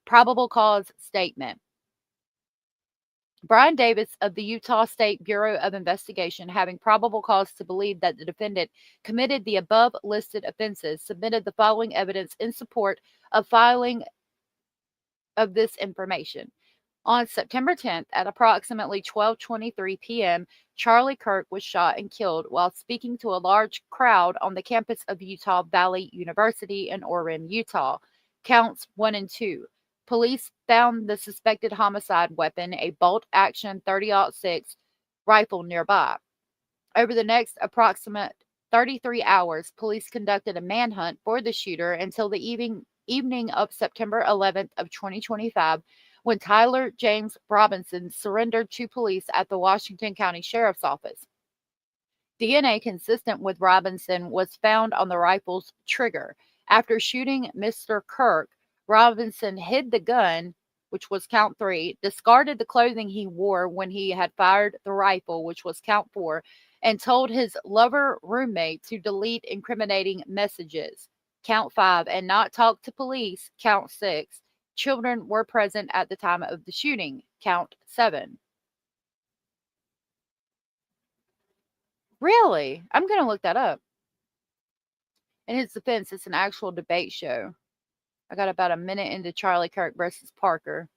Probable cause statement. Brian Davis of the Utah State Bureau of Investigation, having probable cause to believe that the defendant committed the above listed offenses, submitted the following evidence in support of filing of this information. On September 10th at approximately 12:23 p.m., Charlie Kirk was shot and killed while speaking to a large crowd on the campus of Utah Valley University in Orem, Utah. Counts 1 and 2. Police found the suspected homicide weapon, a bolt-action .30-06 rifle, nearby. Over the next approximate 33 hours, police conducted a manhunt for the shooter until the evening of September 11th of 2025, when Tyler James Robinson surrendered to police at the Washington County Sheriff's Office. DNA consistent with Robinson was found on the rifle's trigger. After shooting Mr. Kirk, Robinson hid the gun, which was count 3, discarded the clothing he wore when he had fired the rifle, which was count 4, and told his lover roommate to delete incriminating messages, count 5, and not talk to police, count 6. Children were present at the time of the shooting, count 7. Really? I'm going to look that up. In his defense, it's an actual debate show. I got about a minute into Charlie Kirk versus Parker.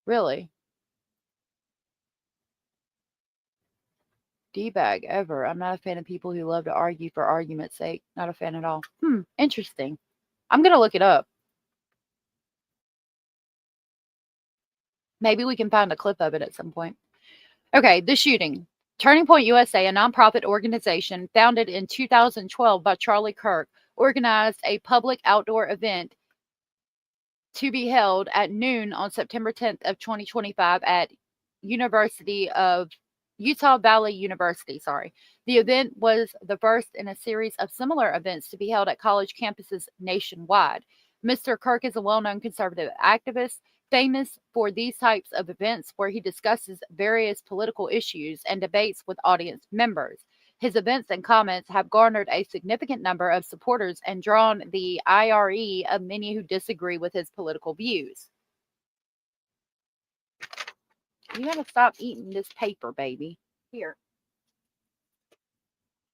Really? D-bag ever. I'm not a fan of people who love to argue for argument's sake. Not a fan at all. Interesting. I'm going to look it up. Maybe we can find a clip of it at some point. Okay, the shooting. Turning Point USA, a nonprofit organization founded in 2012 by Charlie Kirk, organized a public outdoor event to be held at noon on September 10th of 2025 at University of Utah Valley University. The event was the first in a series of similar events to be held at college campuses nationwide. Mr. Kirk is a well-known conservative activist, famous for these types of events where he discusses various political issues and debates with audience members. His events and comments have garnered a significant number of supporters and drawn the ire of many who disagree with his political views. You gotta stop eating this paper, baby. Here.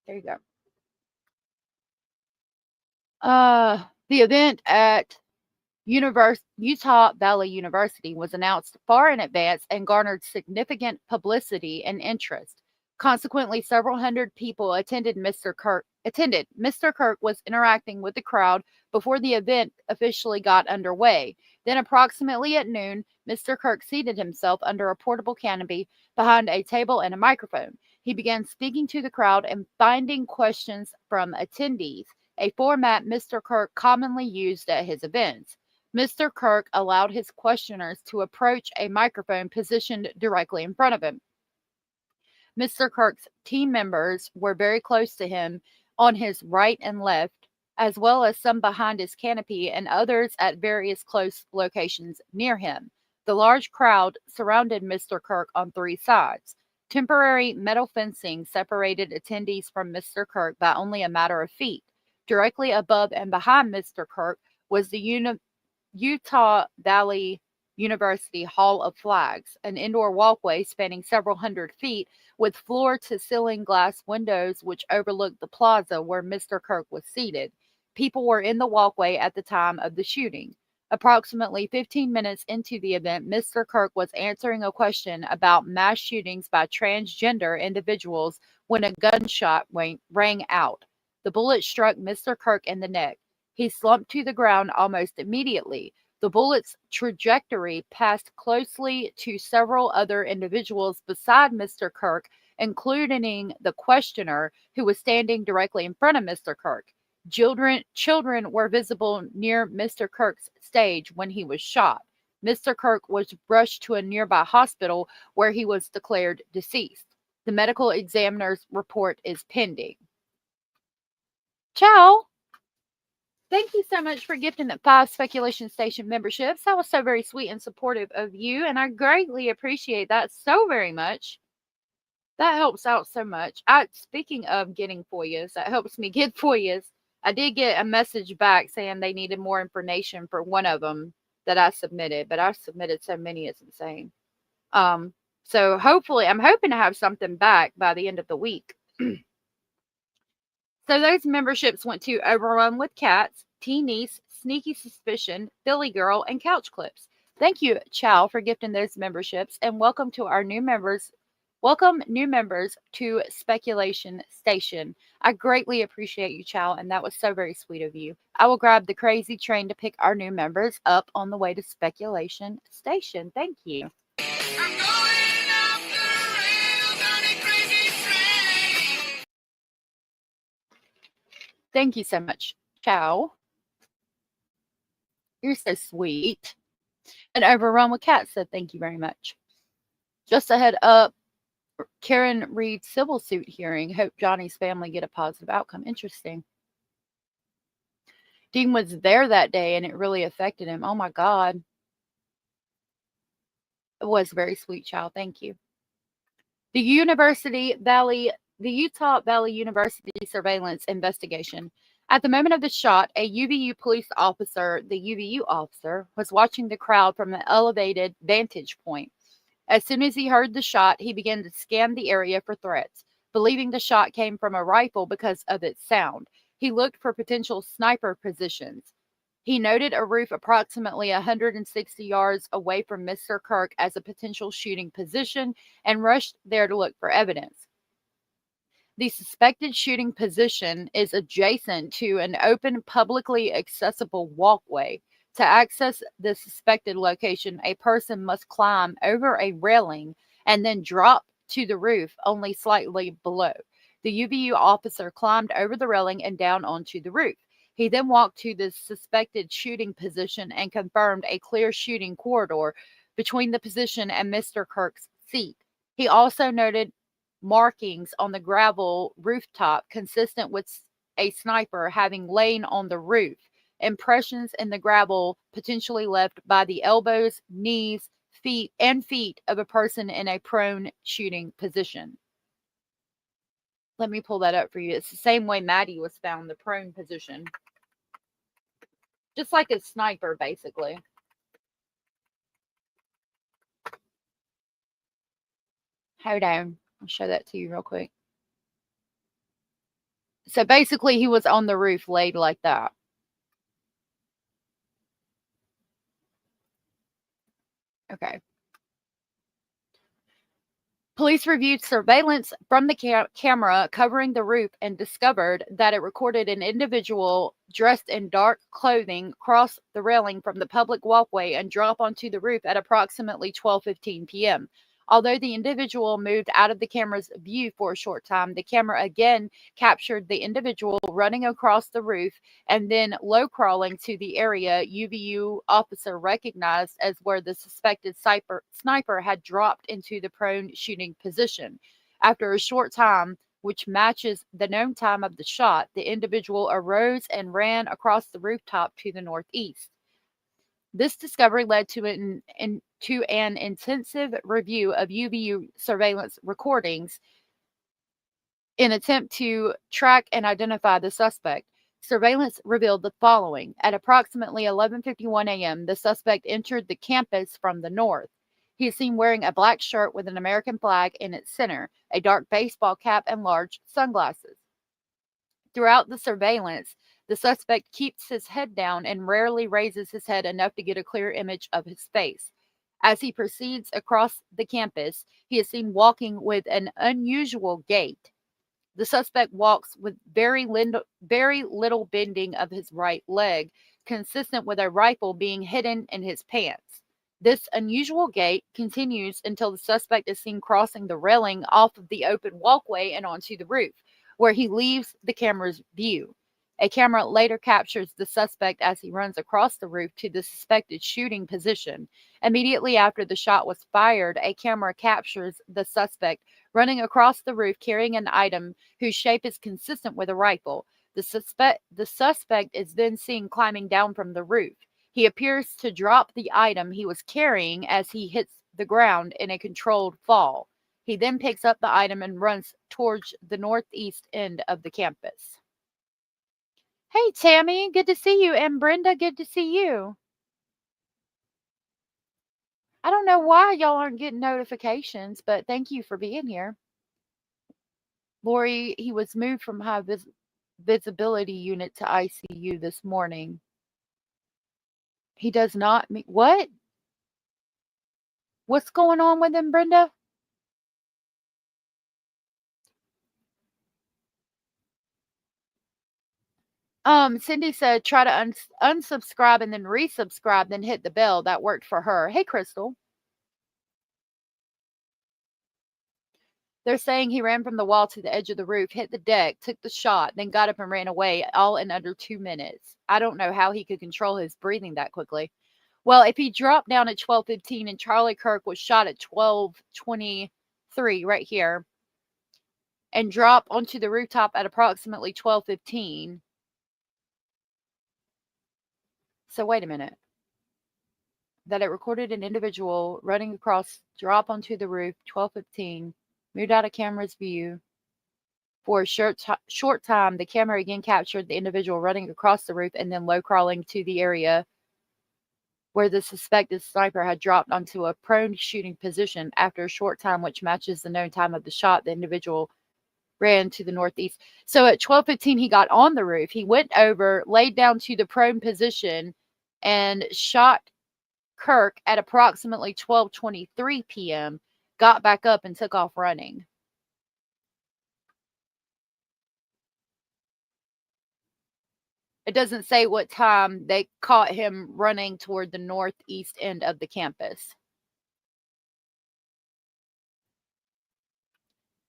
There you go. The event at Utah Valley University was announced far in advance and garnered significant publicity and interest. Consequently, several hundred people attended. Mr. Kirk was interacting with the crowd before the event officially got underway. Then, approximately at noon, Mr. Kirk seated himself under a portable canopy behind a table and a microphone. He began speaking to the crowd and finding questions from attendees, a format Mr. Kirk commonly used at his events. Mr. Kirk allowed his questioners to approach a microphone positioned directly in front of him. Mr. Kirk's team members were very close to him on his right and left, as well as some behind his canopy and others at various close locations near him. The large crowd surrounded Mr. Kirk on three sides. Temporary metal fencing separated attendees from Mr. Kirk by only a matter of feet. Directly above and behind Mr. Kirk was the Utah Valley University Hall of Flags, an indoor walkway spanning several hundred feet with floor-to-ceiling glass windows which overlooked the plaza where Mr. Kirk was seated. People were in the walkway at the time of the shooting. Approximately 15 minutes into the event, Mr. Kirk was answering a question about mass shootings by transgender individuals when a gunshot rang out. The bullet struck Mr. Kirk in the neck. He slumped to the ground almost immediately. The bullet's trajectory passed closely to several other individuals beside Mr. Kirk, including the questioner who was standing directly in front of Mr. Kirk. Children were visible near Mr. Kirk's stage when he was shot. Mr. Kirk was rushed to a nearby hospital where he was declared deceased. The medical examiner's report is pending. Ciao! Thank you so much for gifting the 5 Speculation Station memberships. That was so very sweet and supportive of you, and I greatly appreciate that so very much. That helps out so much. Speaking of getting FOIAs, that helps me get FOIAs. I did get a message back saying they needed more information for one of them that I submitted, but I submitted so many, it's insane. So hopefully, I'm hoping to have something back by the end of the week. So those memberships went to Overrun with Cats, Teen Niece, Sneaky Suspicion, Philly Girl, and Couch Clips. Thank you, Chow, for gifting those memberships, and welcome to our new members. Welcome new members to Speculation Station. I greatly appreciate you, Chow, and that was so very sweet of you. I will grab the crazy train to pick our new members up on the way to Speculation Station. Thank you. Thank you so much, Chow. You're so sweet. And Overrun with Cat said thank you very much. Just a head up, Karen Reed civil suit hearing. Hope Johnny's family get a positive outcome. Interesting. Dean was there that day and it really affected him. Oh my God. It was very sweet, child. Thank you. The Utah Valley University surveillance investigation. At the moment of the shot, a UVU police officer, the UVU officer, was watching the crowd from an elevated vantage point. As soon as he heard the shot, he began to scan the area for threats, believing the shot came from a rifle because of its sound. He looked for potential sniper positions. He noted a roof approximately 160 yards away from Mr. Kirk as a potential shooting position and rushed there to look for evidence. The suspected shooting position is adjacent to an open, publicly accessible walkway. To access the suspected location, a person must climb over a railing and then drop to the roof only slightly below. The UVU officer climbed over the railing and down onto the roof. He then walked to the suspected shooting position and confirmed a clear shooting corridor between the position and Mr. Kirk's seat. He also noted markings on the gravel rooftop consistent with a sniper having lain on the roof. Impressions in the gravel potentially left by the elbows, knees, feet of a person in a prone shooting position. Let me pull that up for you. It's the same way Maddie was found, the prone position. Just like a sniper, basically. Hold on. I'll show that to you real quick. So basically, he was on the roof laid like that. Okay. Police reviewed surveillance from the camera covering the roof and discovered that it recorded an individual dressed in dark clothing cross the railing from the public walkway and drop onto the roof at approximately 12:15 p.m. Although the individual moved out of the camera's view for a short time, the camera again captured the individual running across the roof and then low crawling to the area UVU officer recognized as where the suspected sniper had dropped into the prone shooting position. After a short time, which matches the known time of the shot, the individual arose and ran across the rooftop to the northeast. This discovery led to an intensive review of UVU surveillance recordings in attempt to track and identify the suspect. Surveillance revealed the following. At approximately 11:51 a.m., the suspect entered the campus from the north. He is seen wearing a black shirt with an American flag in its center, a dark baseball cap, and large sunglasses. Throughout the surveillance, the suspect keeps his head down and rarely raises his head enough to get a clear image of his face. As he proceeds across the campus, he is seen walking with an unusual gait. The suspect walks with very little bending of his right leg, consistent with a rifle being hidden in his pants. This unusual gait continues until the suspect is seen crossing the railing off of the open walkway and onto the roof, where he leaves the camera's view. A camera later captures the suspect as he runs across the roof to the suspected shooting position. Immediately after the shot was fired, a camera captures the suspect running across the roof carrying an item whose shape is consistent with a rifle. The suspect is then seen climbing down from the roof. He appears to drop the item he was carrying as he hits the ground in a controlled fall. He then picks up the item and runs towards the northeast end of the campus. Hey, Tammy, good to see you. And Brenda, good to see you. I don't know why y'all aren't getting notifications, but thank you for being here. Lori, he was moved from high visibility unit to ICU this morning. He does not mean what? What's going on with him, Brenda? Cindy said try to unsubscribe and then resubscribe, then hit the bell. That worked for her. Hey, Crystal. They're saying he ran from the wall to the edge of the roof, hit the deck, took the shot, then got up and ran away, all in under 2 minutes. I don't know how he could control his breathing that quickly. Well, if he dropped down at 12:15 and Charlie Kirk was shot at 12:23 right here and dropped onto the rooftop at approximately 12:15. So wait a minute. That it recorded an individual running across, drop onto the roof, 12:15, moved out of camera's view. For a short time, the camera again captured the individual running across the roof and then low crawling to the area where the suspected sniper had dropped onto a prone shooting position. After a short time, which matches the known time of the shot, the individual ran to the northeast. So at 12:15, he got on the roof. He went over, laid down to the prone position, and shot Kirk at approximately 12:23 p.m., got back up and took off running. It doesn't say what time they caught him running toward the northeast end of the campus.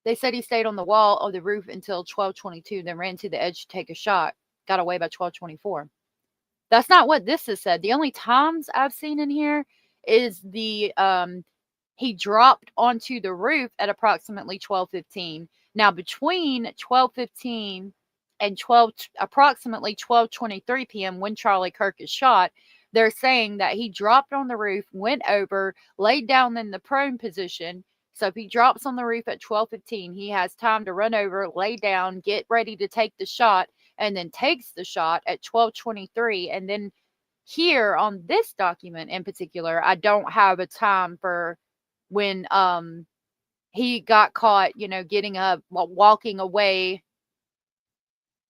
They said he stayed on the wall of the roof until 12:22, then ran to the edge to take a shot, got away by 12:24. That's not what this has said. The only times I've seen in here is the he dropped onto the roof at approximately 12:15. Now, between 12:15 and approximately 12:23 p.m. when Charlie Kirk is shot, they're saying that he dropped on the roof, went over, laid down in the prone position. So if he drops on the roof at 12:15, he has time to run over, lay down, get ready to take the shot, and then takes the shot at 12:23. And then here on this document in particular, I don't have a time for when he got caught, getting up, walking away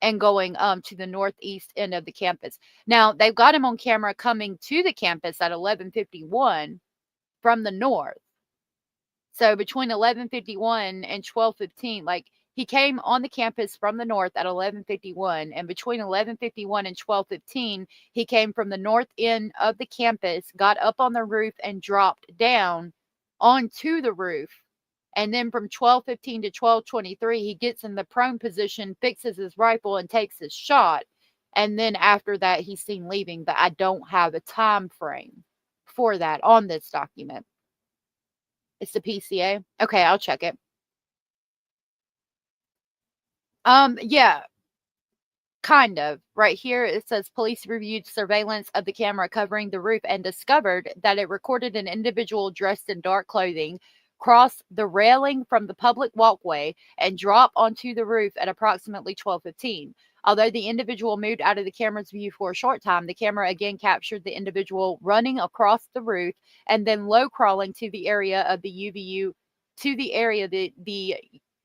and going to the northeast end of the campus. Now, they've got him on camera coming to the campus at 11:51 from the north. So between 11:51 and 12:15, like, he came on the campus from the north at 11:51, and between 11:51 and 12:15, he came from the north end of the campus, got up on the roof, and dropped down onto the roof. And then from 12:15 to 12:23, he gets in the prone position, fixes his rifle, and takes his shot. And then after that, he's seen leaving, but I don't have a time frame for that on this document. It's the PCA. Okay, I'll check it. Yeah, kind of. Right here, it says police reviewed surveillance of the camera covering the roof and discovered that it recorded an individual dressed in dark clothing cross the railing from the public walkway and drop onto the roof at approximately 12:15. Although the individual moved out of the camera's view for a short time, the camera again captured the individual running across the roof and then low crawling to the area of the UVU, to the area that the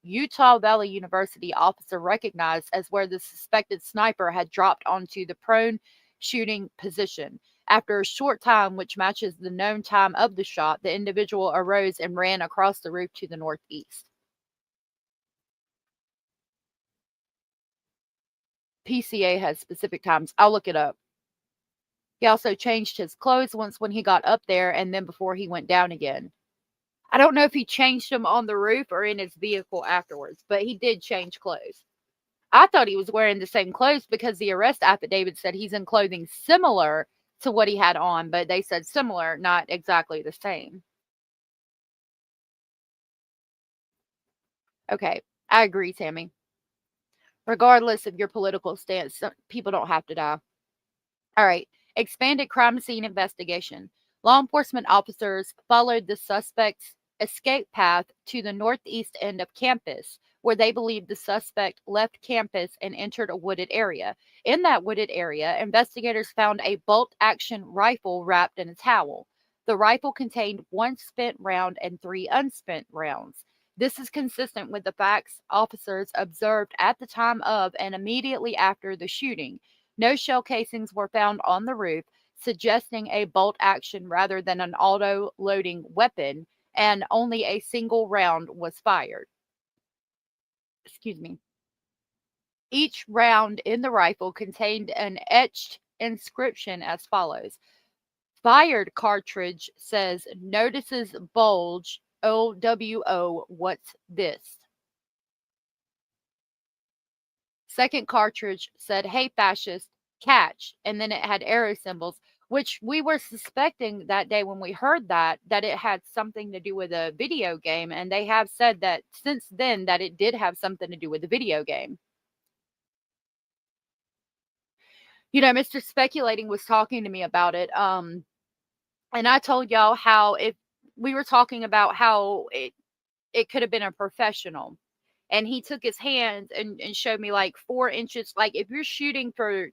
Utah Valley University officer recognized as where the suspected sniper had dropped onto the prone shooting position. After a short time, which matches the known time of the shot, the individual arose and ran across the roof to the northeast. PCA has specific times. I'll look it up. He also changed his clothes once when he got up there and then before he went down again. I don't know if he changed them on the roof or in his vehicle afterwards, but he did change clothes. I thought he was wearing the same clothes because the arrest affidavit said he's in clothing similar to what he had on, but they said similar, not exactly the same. Okay, I agree, Tammy. Regardless of your political stance, people don't have to die. All right, expanded crime scene investigation. Law enforcement officers followed the suspect's escape path to the northeast end of campus, where they believe the suspect left campus and entered a wooded area. In that wooded area, investigators found a bolt-action rifle wrapped in a towel. The rifle contained 1 spent round and 3 unspent rounds. This is consistent with the facts officers observed at the time of and immediately after the shooting. No shell casings were found on the roof, suggesting a bolt action rather than an auto-loading weapon, and only a single round was fired. Excuse me. Each round in the rifle contained an etched inscription as follows. Fired cartridge says, "Notices bulge, OWO, what's this?" Second cartridge said, "Hey, fascist, catch," and then it had arrow symbols, which we were suspecting that day when we heard that it had something to do with a video game, and they have said that since then that it did have something to do with the video game. Mr. Speculating was talking to me about it, and I told y'all how we were talking about how it could have been a professional. And he took his hands and showed me like 4 inches. Like if you're shooting for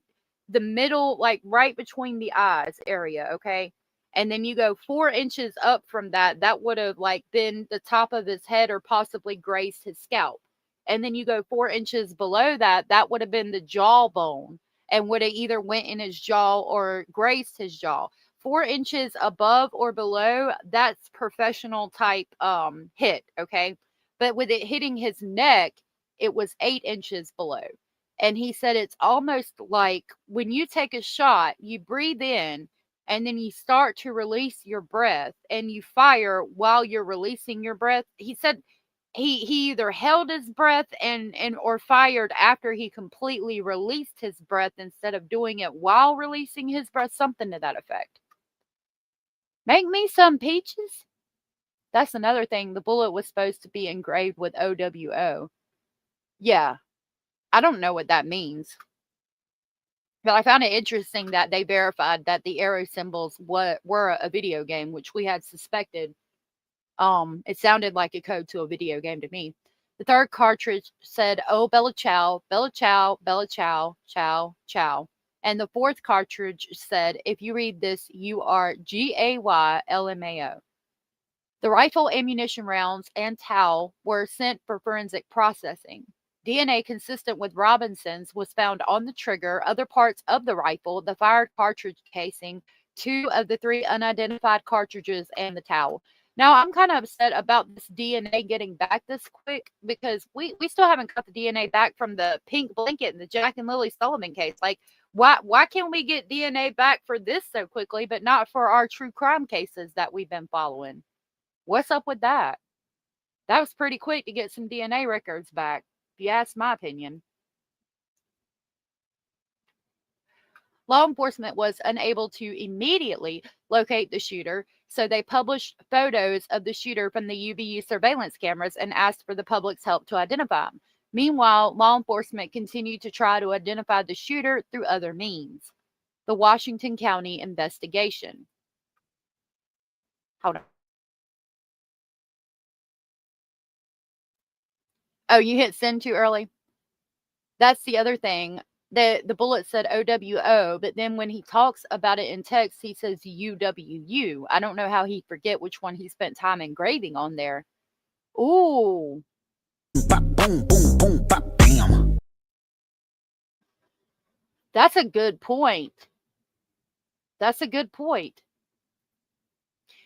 the middle, like right between the eyes area, okay? And then you go 4 inches up from that, that would have like been the top of his head or possibly grazed his scalp. And then you go 4 inches below that, that would have been the jawbone and would have either went in his jaw or grazed his jaw. 4 inches above or below, that's professional type hit, okay? But with it hitting his neck, it was 8 inches below. And he said it's almost like when you take a shot, you breathe in and then you start to release your breath and you fire while you're releasing your breath. He said he either held his breath and or fired after he completely released his breath instead of doing it while releasing his breath, something to that effect. Make me some peaches. That's another thing. The bullet was supposed to be engraved with OWO. Yeah, I don't know what that means. But I found it interesting that they verified that the arrow symbols were a video game, which we had suspected. It sounded like a code to a video game to me. The third cartridge said, "Oh, Bella Chow, Bella Chow, Bella Chow, Chow, Chow." And the fourth cartridge said, "If you read this, you are GAYLMAO." The rifle, ammunition rounds, and towel were sent for forensic processing. DNA consistent with Robinson's was found on the trigger, other parts of the rifle, the fired cartridge casing, 2 of the 3 unidentified cartridges, and the towel. Now, I'm kind of upset about this DNA getting back this quick because we still haven't got the DNA back from the pink blanket in the Jack and Lily Sullivan case. Like, why can't we get DNA back for this so quickly, but not for our true crime cases that we've been following? What's up with that? That was pretty quick to get some DNA records back, if you ask my opinion. Law enforcement was unable to immediately locate the shooter, so they published photos of the shooter from the UVU surveillance cameras and asked for the public's help to identify him. Meanwhile, law enforcement continued to try to identify the shooter through other means. The Washington County investigation. Hold on. Oh, you hit send too early? That's the other thing. The bullet said OWO, but then when he talks about it in text, he says UWU. I don't know how he forget which one he spent time engraving on there. Ooh. Boom, boom, boom, bam. That's a good point. That's a good point.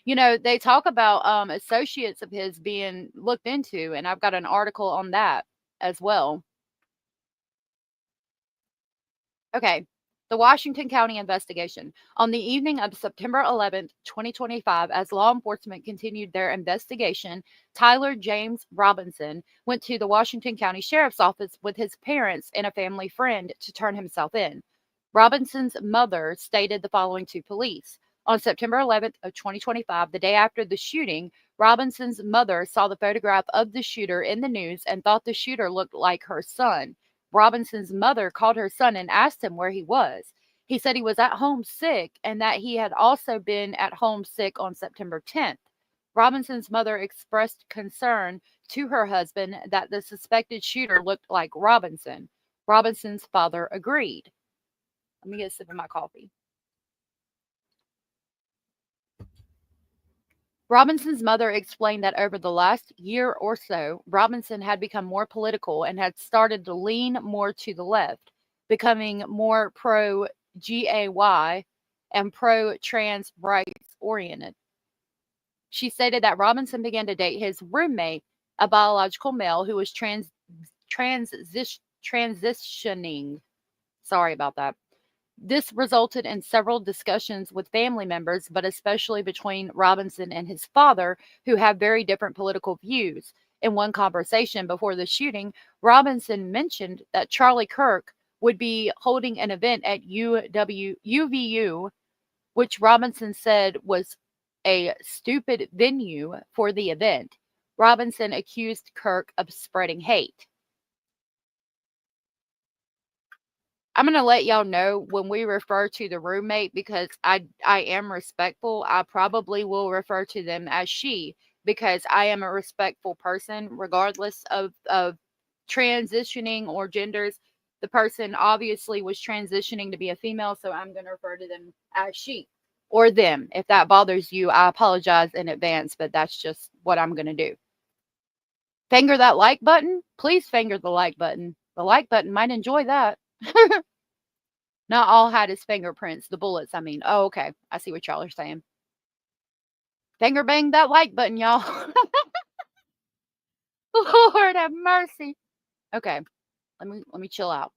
You know, they talk about associates of his being looked into, and I've got an article on that as well. Okay, the Washington County investigation. On the evening of September 11th, 2025, as law enforcement continued their investigation, Tyler James Robinson went to the Washington County Sheriff's Office with his parents and a family friend to turn himself in. Robinson's mother stated the following to police. On September 11th of 2025, the day after the shooting, Robinson's mother saw the photograph of the shooter in the news and thought the shooter looked like her son. Robinson's mother called her son and asked him where he was. He said he was at home sick and that he had also been at home sick on September 10th. Robinson's mother expressed concern to her husband that the suspected shooter looked like Robinson. Robinson's father agreed. Let me get a sip of my coffee. Robinson's mother explained that over the last year or so, Robinson had become more political and had started to lean more to the left, becoming more pro-GAY and pro-trans rights oriented. She stated that Robinson began to date his roommate, a biological male who was transitioning. Sorry about that. This resulted in several discussions with family members, but especially between Robinson and his father, who have very different political views. In one conversation before the shooting, Robinson mentioned that Charlie Kirk would be holding an event at UVU, which Robinson said was a stupid venue for the event. Robinson accused Kirk of spreading hate. I'm going to let y'all know when we refer to the roommate, because I am respectful. I probably will refer to them as she, because I am a respectful person regardless of transitioning or genders. The person obviously was transitioning to be a female, so I'm going to refer to them as she or them. If that bothers you, I apologize in advance, but that's just what I'm going to do. Finger that like button. Please finger the like button. The like button might enjoy that. Not all had his fingerprints, the bullets, I mean. Oh, okay. I see what y'all are saying. Finger bang that like button, y'all. Lord have mercy. Okay, let me chill out.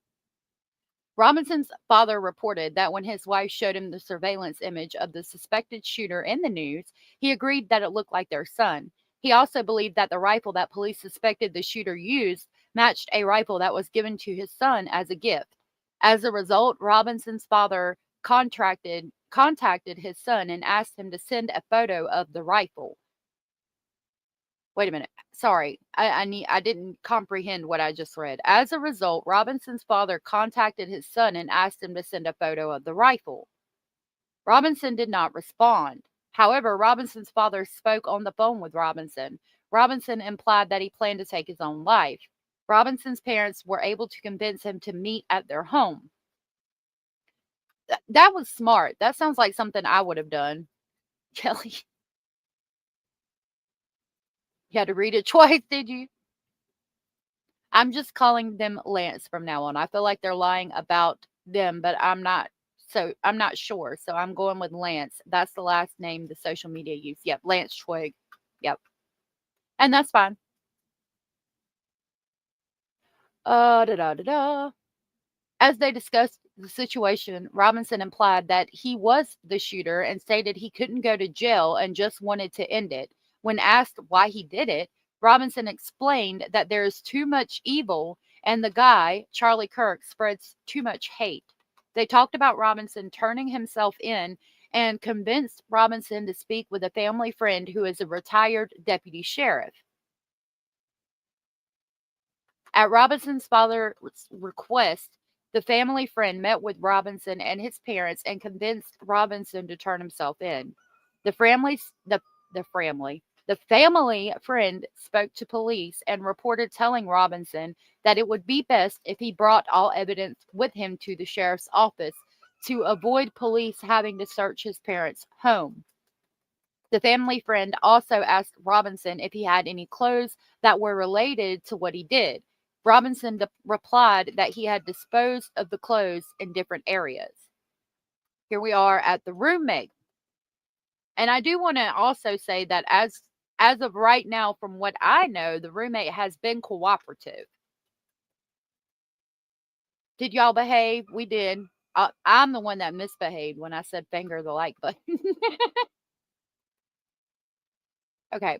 Robinson's father reported that when his wife showed him the surveillance image of the suspected shooter in the news, he agreed that it looked like their son. He also believed that the rifle that police suspected the shooter used matched a rifle that was given to his son as a gift. As a result, Robinson's father contacted his son and asked him to send a photo of the rifle. Wait a minute. Sorry. I didn't comprehend what I just read. As a result, Robinson's father contacted his son and asked him to send a photo of the rifle. Robinson did not respond. However, Robinson's father spoke on the phone with Robinson. Robinson implied that he planned to take his own life. Robinson's parents were able to convince him to meet at their home. That was smart. That sounds like something I would have done. Kelly. You had to read it twice, did you? I'm just calling them Lance from now on. I feel like they're lying about them, but I'm not sure. So I'm going with Lance. That's the last name the social media used. Yep, Lance Twig. Yep. And that's fine. As they discussed the situation, Robinson implied that he was the shooter and stated he couldn't go to jail and just wanted to end it. When asked why he did it, Robinson explained that there is too much evil and the guy, Charlie Kirk, spreads too much hate. They talked about Robinson turning himself in and convinced Robinson to speak with a family friend who is a retired deputy sheriff. At Robinson's father's request, the family friend met with Robinson and his parents and convinced Robinson to turn himself in. The family friend spoke to police and reported telling Robinson that it would be best if he brought all evidence with him to the sheriff's office to avoid police having to search his parents' home. The family friend also asked Robinson if he had any clothes that were related to what he did. Robinson replied that he had disposed of the clothes in different areas. Here we are at the roommate. And I do want to also say that as of right now, from what I know, the roommate has been cooperative. Did y'all behave? We did. I'm the one that misbehaved when I said finger the like button. Okay.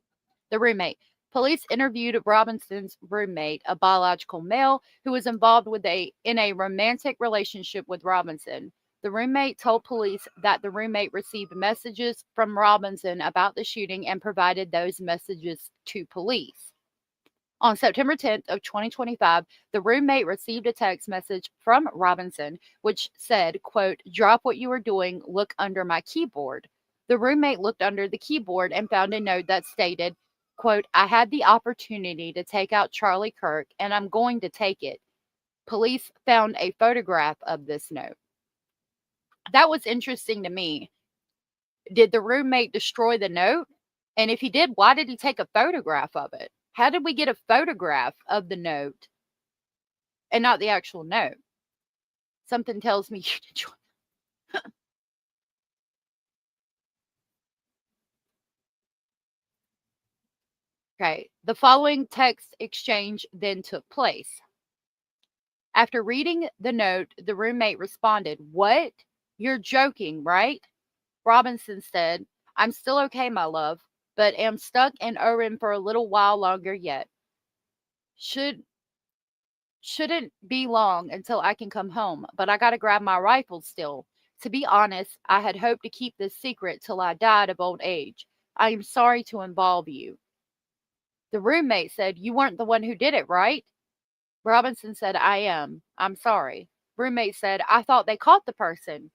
The roommate. Police interviewed Robinson's roommate, a biological male who was involved in a romantic relationship with Robinson. The roommate told police that the roommate received messages from Robinson about the shooting and provided those messages to police. On September 10th of 2025, the roommate received a text message from Robinson which said, quote, "Drop what you are doing, look under my keyboard." The roommate looked under the keyboard and found a note that stated, quote, "I had the opportunity to take out Charlie Kirk and I'm going to take it." Police found a photograph of this note. That was interesting to me. Did the roommate destroy the note? And if he did, why did he take a photograph of it? How did we get a photograph of the note and not the actual note? Something tells me you did join. Okay, the following text exchange then took place. After reading the note, the roommate responded, "What? You're joking, right?" Robinson said, "I'm still okay, my love, but am stuck in Oren for a little while longer yet. Shouldn't be long until I can come home, but I gotta grab my rifle still. To be honest, I had hoped to keep this secret till I died of old age. I am sorry to involve you." The roommate said, "You weren't the one who did it, right?" Robinson said, "I am. I'm sorry." Roommate said, "I thought they caught the person."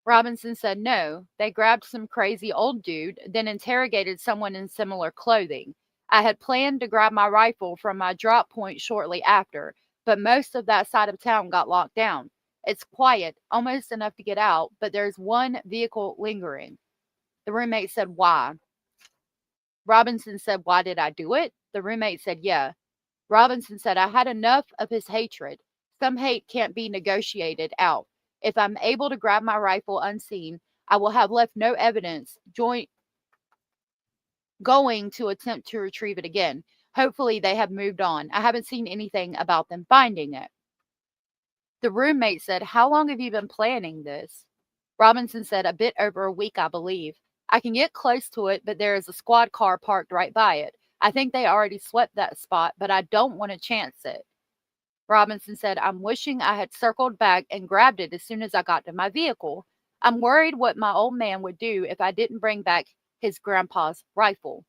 Robinson said, "No, they grabbed some crazy old dude, then interrogated someone in similar clothing. I had planned to grab my rifle from my drop point shortly after, but most of that side of town got locked down. It's quiet, almost enough to get out, but there's one vehicle lingering." The roommate said, "Why?" Robinson said, "Why did I do it?" The roommate said, "Yeah." Robinson said, "I had enough of his hatred. Some hate can't be negotiated out. If I'm able to grab my rifle unseen, I will have left no evidence going to attempt to retrieve it again. Hopefully they have moved on. I haven't seen anything about them finding it." The roommate said, "How long have you been planning this?" Robinson said, "A bit over a week, I believe. I can get close to it, but there is a squad car parked right by it. I think they already swept that spot, but I don't want to chance it." Robinson said, "I'm wishing I had circled back and grabbed it as soon as I got to my vehicle. I'm worried what my old man would do if I didn't bring back his grandpa's rifle.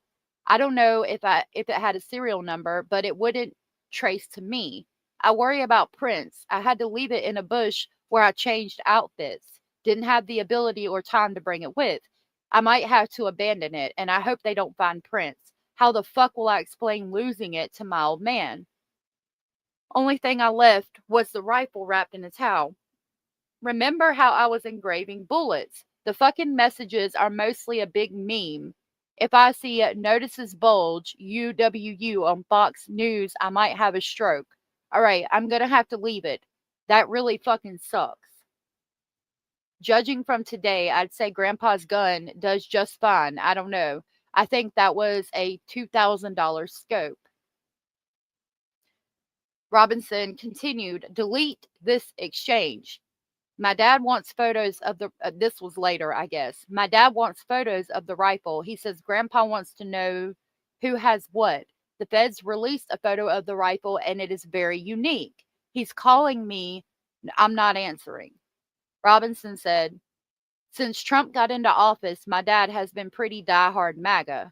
I don't know if it had a serial number, but it wouldn't trace to me. I worry about prints. I had to leave it in a bush where I changed outfits. Didn't have the ability or time to bring it with. I might have to abandon it, and I hope they don't find prints. How the fuck will I explain losing it to my old man? Only thing I left was the rifle wrapped in a towel. Remember how I was engraving bullets? The fucking messages are mostly a big meme. If I see notices bulge, UWU on Fox News, I might have a stroke. All right, I'm going to have to leave it. That really fucking sucks. Judging from today, I'd say Grandpa's gun does just fine. I don't know. I think that was a $2,000 scope. Robinson continued, delete this exchange. My dad wants photos of the, this was later, I guess. My dad wants photos of the rifle. He says Grandpa wants to know who has what. The feds released a photo of the rifle and it is very unique. He's calling me. I'm not answering. Robinson said, since Trump got into office, my dad has been pretty diehard MAGA.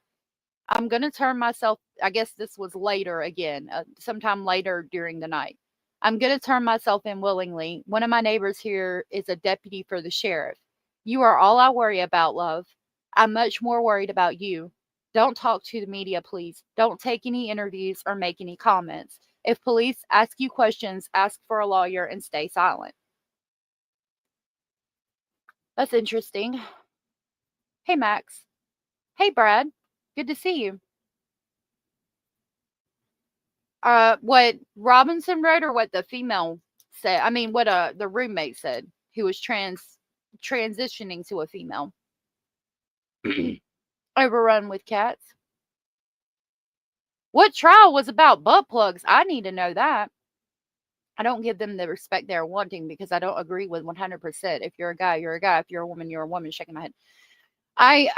I'm going to turn myself, I guess this was later again, sometime later during the night. I'm going to turn myself in willingly. One of my neighbors here is a deputy for the sheriff. You are all I worry about, love. I'm much more worried about you. Don't talk to the media, please. Don't take any interviews or make any comments. If police ask you questions, ask for a lawyer and stay silent. That's interesting. Hey, Max. Hey, Brad. Good to see you. What Robinson wrote or what the female said? I mean, what the roommate said, who was transitioning to a female. Overrun with cats. What trial was about butt plugs? I need to know that. I don't give them the respect they're wanting because I don't agree with 100%. If you're a guy, you're a guy. If you're a woman, you're a woman. Shaking my head. I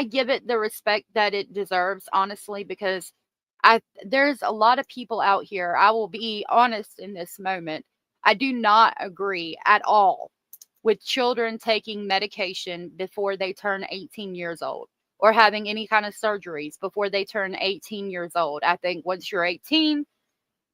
give it the respect that it deserves, honestly, because there's a lot of people out here. I will be honest in this moment. I do not agree at all with children taking medication before they turn 18 years old or having any kind of surgeries before they turn 18 years old. I think once you're 18,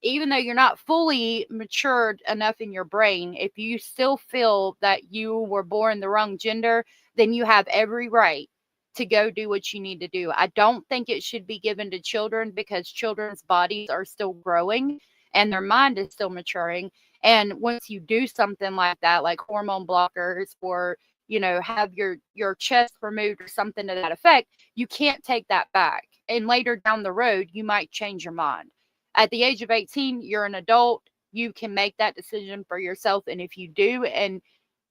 even though you're not fully matured enough in your brain, if you still feel that you were born the wrong gender, then you have every right to go do what you need to do. I don't think it should be given to children because children's bodies are still growing and their mind is still maturing. And once you do something like that, like hormone blockers or, have your chest removed or something to that effect, you can't take that back. And later down the road, you might change your mind. At the age of 18, you're an adult. You can make that decision for yourself. And if you do, and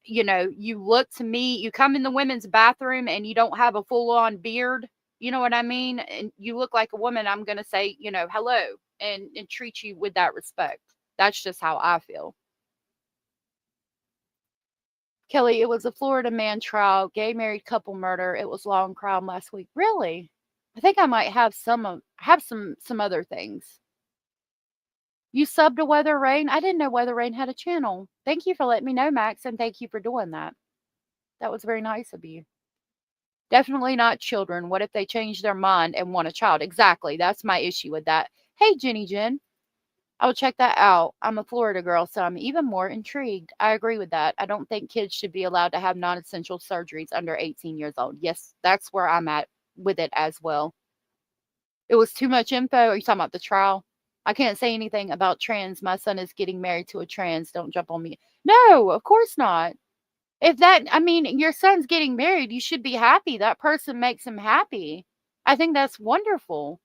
you look to me, you come in the women's bathroom and you don't have a full-on beard, you know what I mean? And you look like a woman, I'm going to say, hello and treat you with that respect. That's just how I feel. Kelly, it was a Florida man trial, gay married couple murder. It was law and crime last week. Really? I think I might have some other things. You subbed to Weather Rain? I didn't know Weather Rain had a channel. Thank you for letting me know, Max, and thank you for doing that. That was very nice of you. Definitely not children. What if they change their mind and want a child? Exactly. That's my issue with that. Hey, Jenny Jen. I'll check that out. I'm a Florida girl, so I'm even more intrigued. I agree with that. I don't think kids should be allowed to have non-essential surgeries under 18 years old. Yes, that's where I'm at with it as well. It was too much info. Are you talking about the trial? I can't say anything about trans. My son is getting married to a trans. Don't jump on me. No, of course not. Your son's getting married. You should be happy. That person makes him happy. I think that's wonderful.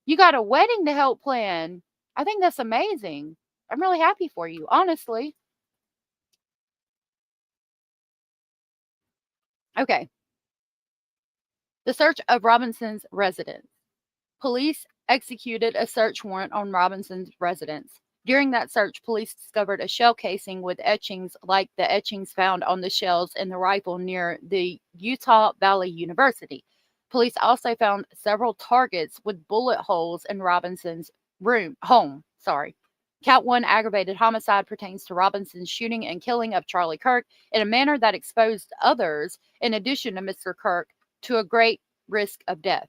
You got a wedding to help plan. I think that's amazing. I'm really happy for you, honestly. Okay. The search of Robinson's residence. Police executed a search warrant on Robinson's residence. During that search, police discovered a shell casing with etchings like the etchings found on the shells in the rifle near the Utah Valley University. Police also found several targets with bullet holes in Robinson's home. Count 1, aggravated homicide, pertains to Robinson's shooting and killing of Charlie Kirk in a manner that exposed others, in addition to Mr. Kirk, to a great risk of death.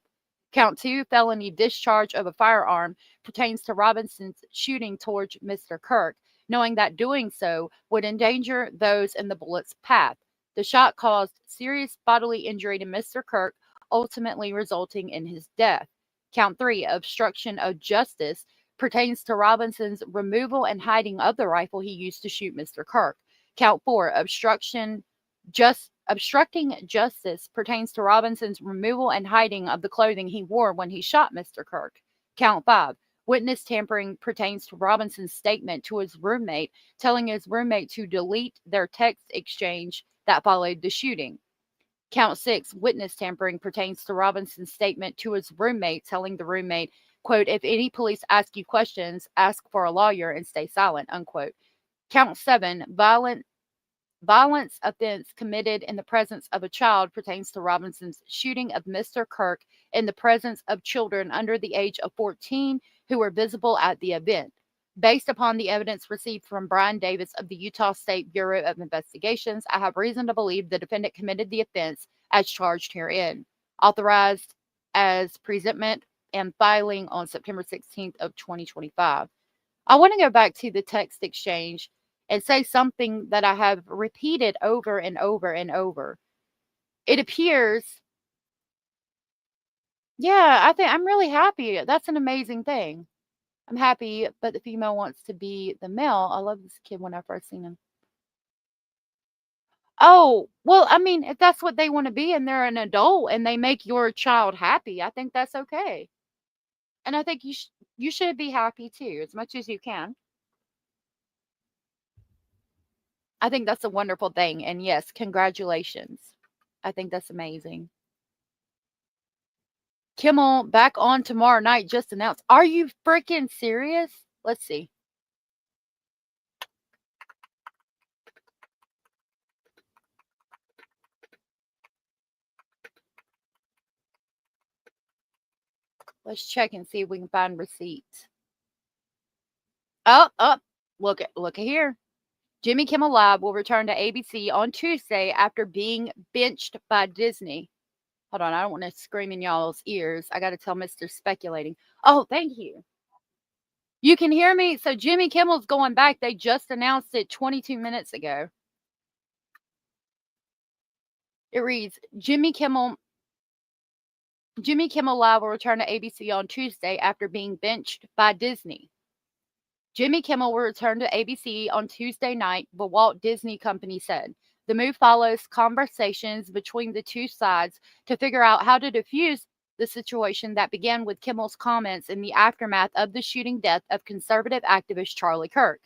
Count 2, felony discharge of a firearm, pertains to Robinson's shooting towards Mr. Kirk, knowing that doing so would endanger those in the bullet's path. The shot caused serious bodily injury to Mr. Kirk, ultimately resulting in his death. Count 3, obstruction of justice, pertains to Robinson's removal and hiding of the rifle he used to shoot Mr. Kirk. Count 4, obstructing justice, pertains to Robinson's removal and hiding of the clothing he wore when he shot Mr. Kirk. Count 5, witness tampering, pertains to Robinson's statement to his roommate, telling his roommate to delete their text exchange that followed the shooting. Count 6, witness tampering, pertains to Robinson's statement to his roommate, telling the roommate, quote, if any police ask you questions, ask for a lawyer and stay silent, unquote. Count 7, violence offense committed in the presence of a child, pertains to Robinson's shooting of Mr. Kirk in the presence of children under the age of 14 who were visible at the event. Based upon the evidence received from Brian Davis of the Utah State Bureau of Investigations, I have reason to believe the defendant committed the offense as charged herein. Authorized as presentment and filing on September 16th of 2025. I want to go back to the text exchange and say something that I have repeated over and over and over. It appears, yeah, I'm really happy. That's an amazing thing. I'm happy, but the female wants to be the male. I love this kid when I first seen him. Oh, well, I mean, if that's what they want to be and they're an adult and they make your child happy, I think that's okay. And I think you should be happy too, as much as you can. I think that's a wonderful thing. And yes, congratulations. I think that's amazing. Kimmel back on tomorrow night, just announced. Are you freaking serious? Let's see. Let's check and see if we can find receipts. Look at here. Jimmy Kimmel Live will return to ABC on Tuesday after being benched by Disney. Hold on, I don't want to scream in y'all's ears. I got to tell Mr. Speculating. Oh, thank you. You can hear me? So Jimmy Kimmel's going back. They just announced it 22 minutes ago. It reads, Jimmy Kimmel Live will return to ABC on Tuesday after being benched by Disney. Jimmy Kimmel will return to ABC on Tuesday night, the Walt Disney Company said. The move follows conversations between the two sides to figure out how to diffuse the situation that began with Kimmel's comments in the aftermath of the shooting death of conservative activist Charlie Kirk.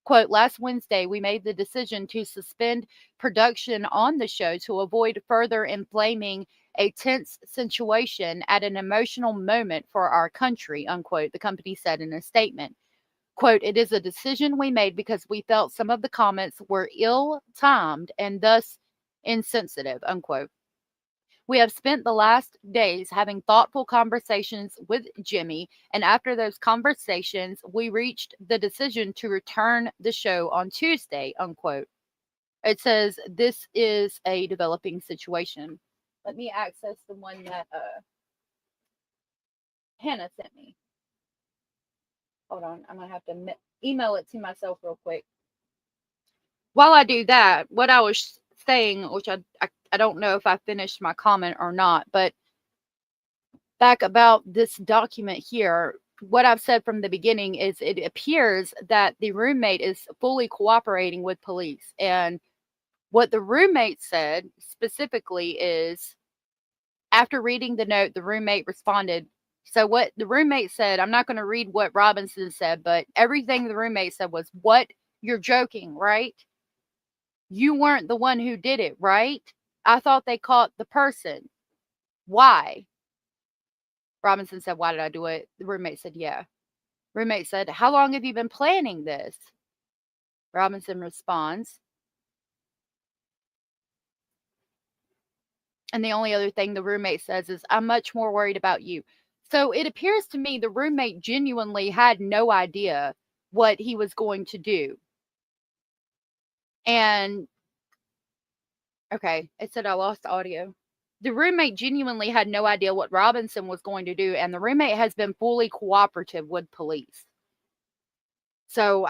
Quote, last Wednesday, we made the decision to suspend production on the show to avoid further inflaming a tense situation at an emotional moment for our country, unquote, the company said in a statement. Quote, it is a decision we made because we felt some of the comments were ill-timed and thus insensitive, unquote. We have spent the last days having thoughtful conversations with Jimmy, and after those conversations, we reached the decision to return the show on Tuesday, unquote. It says this is a developing situation. Let me access the one that Hannah sent me. Hold on, I'm going to have to email it to myself real quick. While I do that, what I was saying, which I don't know if I finished my comment or not, but back about this document here, what I've said from the beginning is it appears that the roommate is fully cooperating with police. And what the roommate said specifically is, after reading the note, the roommate responded. So what the roommate said, I'm not going to read what Robinson said, but everything the roommate said was, what? You're joking, right? You weren't the one who did it, right? I thought they caught the person. Why? Robinson said, why did I do it? The roommate said, yeah. Roommate said, how long have you been planning this? Robinson responds. And the only other thing the roommate says is, I'm much more worried about you. So it appears to me the roommate genuinely had no idea what he was going to do. And, okay, it said I lost audio. The roommate genuinely had no idea what Robinson was going to do, and the roommate has been fully cooperative with police. So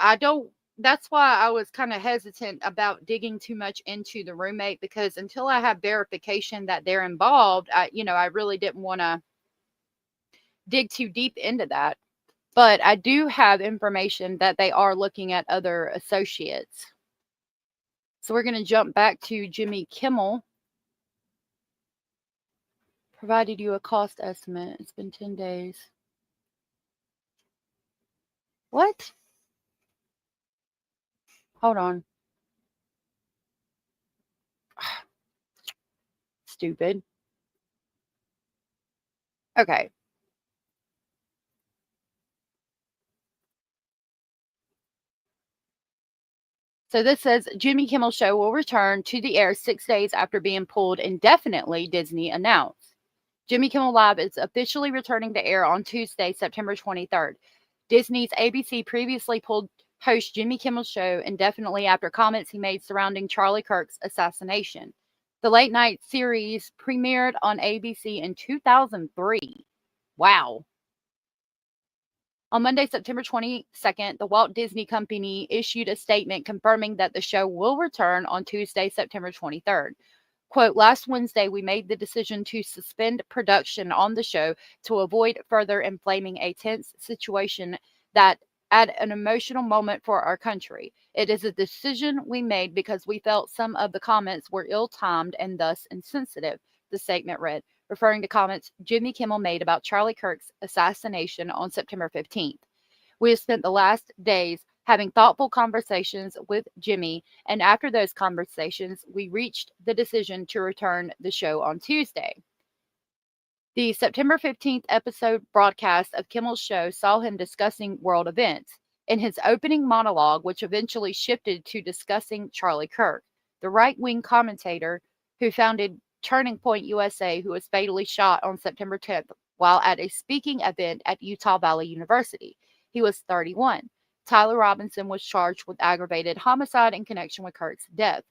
that's why I was kind of hesitant about digging too much into the roommate, because until I have verification that they're involved, I really didn't want to dig too deep into that. But I do have information that they are looking at other associates. So we're going to jump back to Jimmy Kimmel. Provided you a cost estimate. It's been 10 days. What? Hold on. Stupid. Okay. So this says Jimmy Kimmel Show will return to the air 6 days after being pulled indefinitely, Disney announced. Jimmy Kimmel Live is officially returning to air on Tuesday, September 23rd. Disney's ABC previously pulled host Jimmy Kimmel Show indefinitely after comments he made surrounding Charlie Kirk's assassination. The late night series premiered on ABC in 2003. Wow. On Monday, September 22nd, the Walt Disney Company issued a statement confirming that the show will return on Tuesday, September 23rd. Quote, last Wednesday, we made the decision to suspend production on the show to avoid further inflaming a tense situation that at an emotional moment for our country. It is a decision we made because we felt some of the comments were ill-timed and thus insensitive, the statement read, referring to comments Jimmy Kimmel made about Charlie Kirk's assassination on September 15th. We have spent the last days having thoughtful conversations with Jimmy, and after those conversations, we reached the decision to return the show on Tuesday. The September 15th episode broadcast of Kimmel's show saw him discussing world events. In his opening monologue, which eventually shifted to discussing Charlie Kirk, the right-wing commentator who founded Turning Point USA, who was fatally shot on September 10th while at a speaking event at Utah Valley University. He was 31. Tyler Robinson was charged with aggravated homicide in connection with Kirk's death.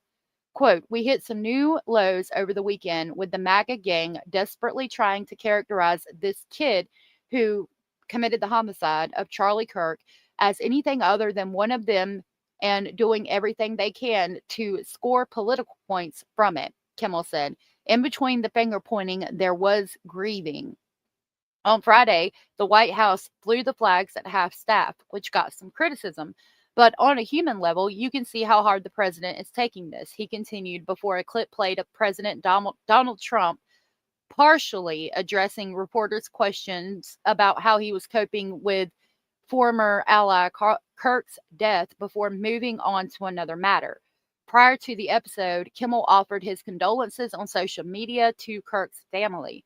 Quote, we hit some new lows over the weekend with the MAGA gang desperately trying to characterize this kid who committed the homicide of Charlie Kirk as anything other than one of them and doing everything they can to score political points from it, Kimmel said. In between the finger pointing, there was grieving. On Friday, the White House flew the flags at half-staff, which got some criticism. But on a human level, you can see how hard the president is taking this, he continued before a clip played of President Donald Trump partially addressing reporters' questions about how he was coping with former ally Kirk's death before moving on to another matter. Prior to the episode, Kimmel offered his condolences on social media to Kirk's family.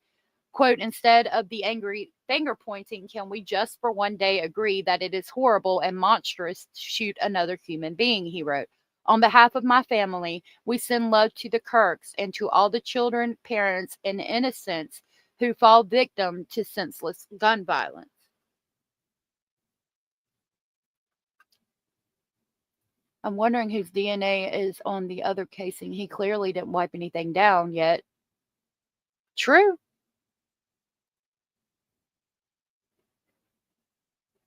Quote, instead of the angry finger pointing, can we just for one day agree that it is horrible and monstrous to shoot another human being, he wrote. On behalf of my family, we send love to the Kirks and to all the children, parents, and innocents who fall victim to senseless gun violence. I'm wondering whose DNA is on the other casing. He clearly didn't wipe anything down yet. True.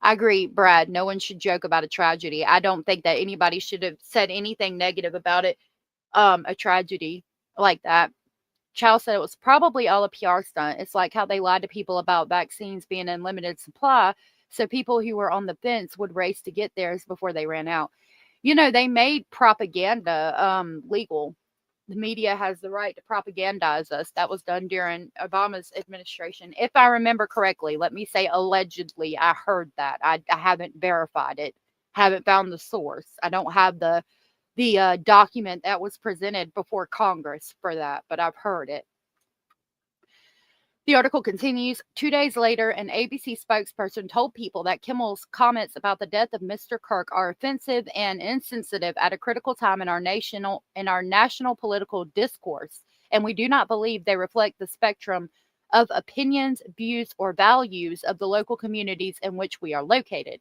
I agree, Brad. No one should joke about a tragedy. I don't think that anybody should have said anything negative about it. A tragedy like that. Chow said it was probably all a PR stunt. It's like how they lied to people about vaccines being in limited supply, so people who were on the fence would race to get theirs before they ran out. You know, they made propaganda legal. The media has the right to propagandize us. That was done during Obama's administration. If I remember correctly, let me say allegedly, I heard that. I haven't verified it, haven't found the source. I don't have the document that was presented before Congress for that, but I've heard it. The article continues. 2 days later, an ABC spokesperson told People that Kimmel's comments about the death of Mr. Kirk are offensive and insensitive at a critical time in our national political discourse, and we do not believe they reflect the spectrum of opinions, views, or values of the local communities in which we are located.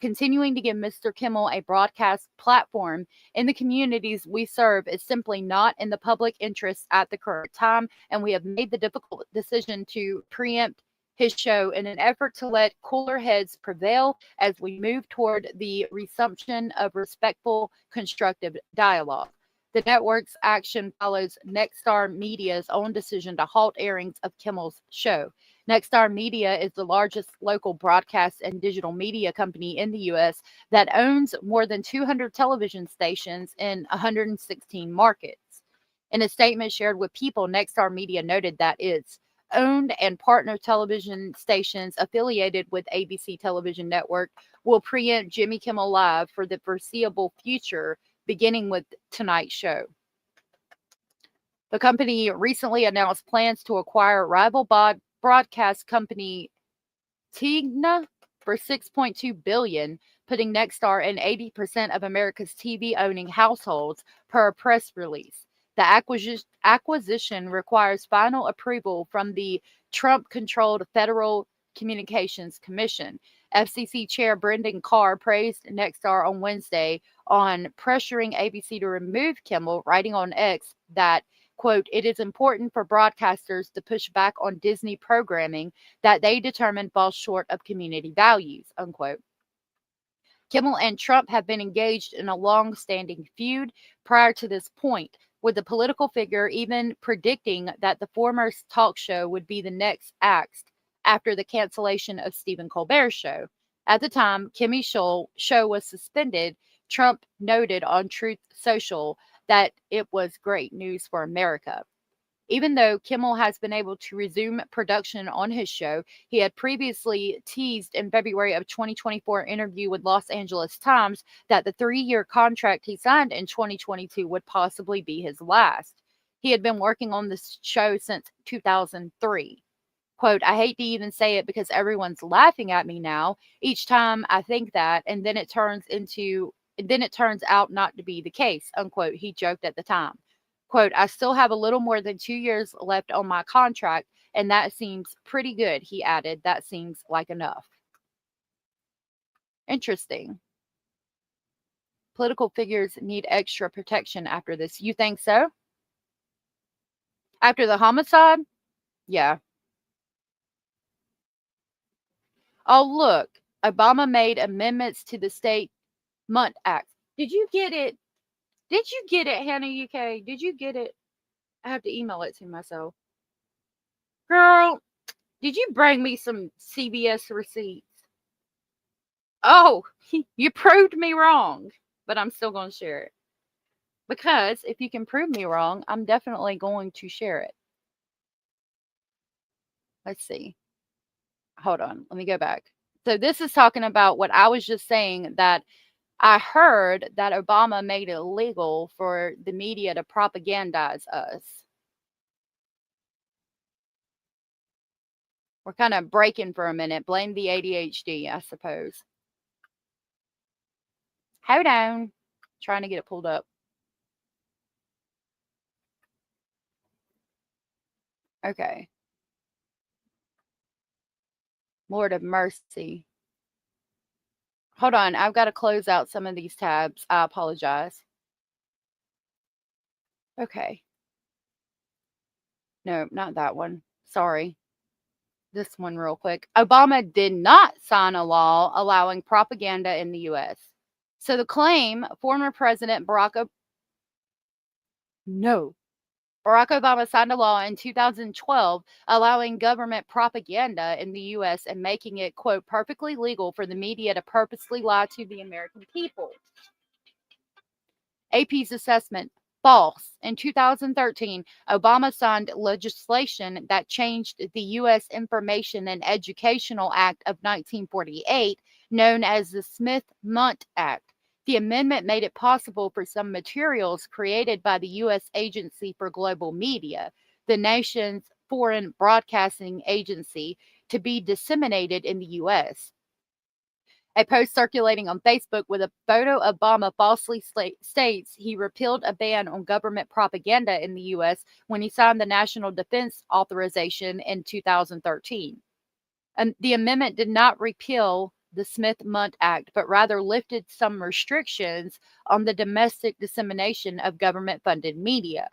Continuing to give Mr. Kimmel a broadcast platform in the communities we serve is simply not in the public interest at the current time, and we have made the difficult decision to preempt his show in an effort to let cooler heads prevail as we move toward the resumption of respectful, constructive dialogue. The network's action follows Nexstar Media's own decision to halt airings of Kimmel's show. Nexstar Media is the largest local broadcast and digital media company in the U.S. that owns more than 200 television stations in 116 markets. In a statement shared with People, Nexstar Media noted that its owned and partner television stations affiliated with ABC Television Network will preempt Jimmy Kimmel Live for the foreseeable future, beginning with tonight's show. The company recently announced plans to acquire rival broadcast company Tigna for $6.2 billion, putting Nexstar in 80% of America's TV-owning households, per a press release. The acquisition requires final approval from the Trump-controlled Federal Communications Commission. FCC Chair Brendan Carr praised Nexstar on Wednesday on pressuring ABC to remove Kimmel, writing on X that, quote, "It is important for broadcasters to push back on Disney programming that they determine falls short of community values," unquote. Kimmel and Trump have been engaged in a long-standing feud prior to this point, with the political figure even predicting that the former talk show would be the next act after the cancellation of Stephen Colbert's show. At the time Kimmy's show was suspended, Trump noted on Truth Social that it was great news for America. Even though Kimmel has been able to resume production on his show, he had previously teased in February of 2024 interview with Los Angeles Times that the 3-year contract he signed in 2022 would possibly be his last. He had been working on this show since 2003. Quote, "I hate to even say it because everyone's laughing at me now each time I think that, and then it turns out not to be the case," unquote, he joked at the time. Quote, "I still have a little more than 2 years left on my contract, and that seems pretty good," he added. "That seems like enough." Interesting. Political figures need extra protection after this. You think so? After the homicide? Yeah. Oh, look. Obama made amendments to the State Month Act. Did you get it? Did you get it, Hannah UK? Did you get it? I have to email it to myself. Girl, did you bring me some CBS receipts? Oh, you proved me wrong, but I'm still going to share it. Because if you can prove me wrong, I'm definitely going to share it. Let's see. Hold on. Let me go back. So this is talking about what I was just saying, that I heard that Obama made it illegal for the media to propagandize us. We're kind of breaking for a minute. Blame the ADHD, I suppose. Hold on. Trying to get it pulled up. Okay. Lord of mercy. Hold on. I've got to close out some of these tabs. I apologize. Okay. No, not that one. Sorry. This one real quick. Obama did not sign a law allowing propaganda in the U.S. So the claim, former President Barack Obama signed a law in 2012 allowing government propaganda in the U.S. and making it, quote, perfectly legal for the media to purposely lie to the American people. AP's assessment, false. In 2013, Obama signed legislation that changed the U.S. Information and Educational Act of 1948, known as the Smith-Mundt Act. The amendment made it possible for some materials created by the U.S. Agency for Global Media, the nation's foreign broadcasting agency, to be disseminated in the U.S. A post circulating on Facebook with a photo of Obama falsely states he repealed a ban on government propaganda in the U.S. when he signed the National Defense Authorization in 2013. The amendment did not repeal the Smith-Mundt Act, but rather lifted some restrictions on the domestic dissemination of government-funded media.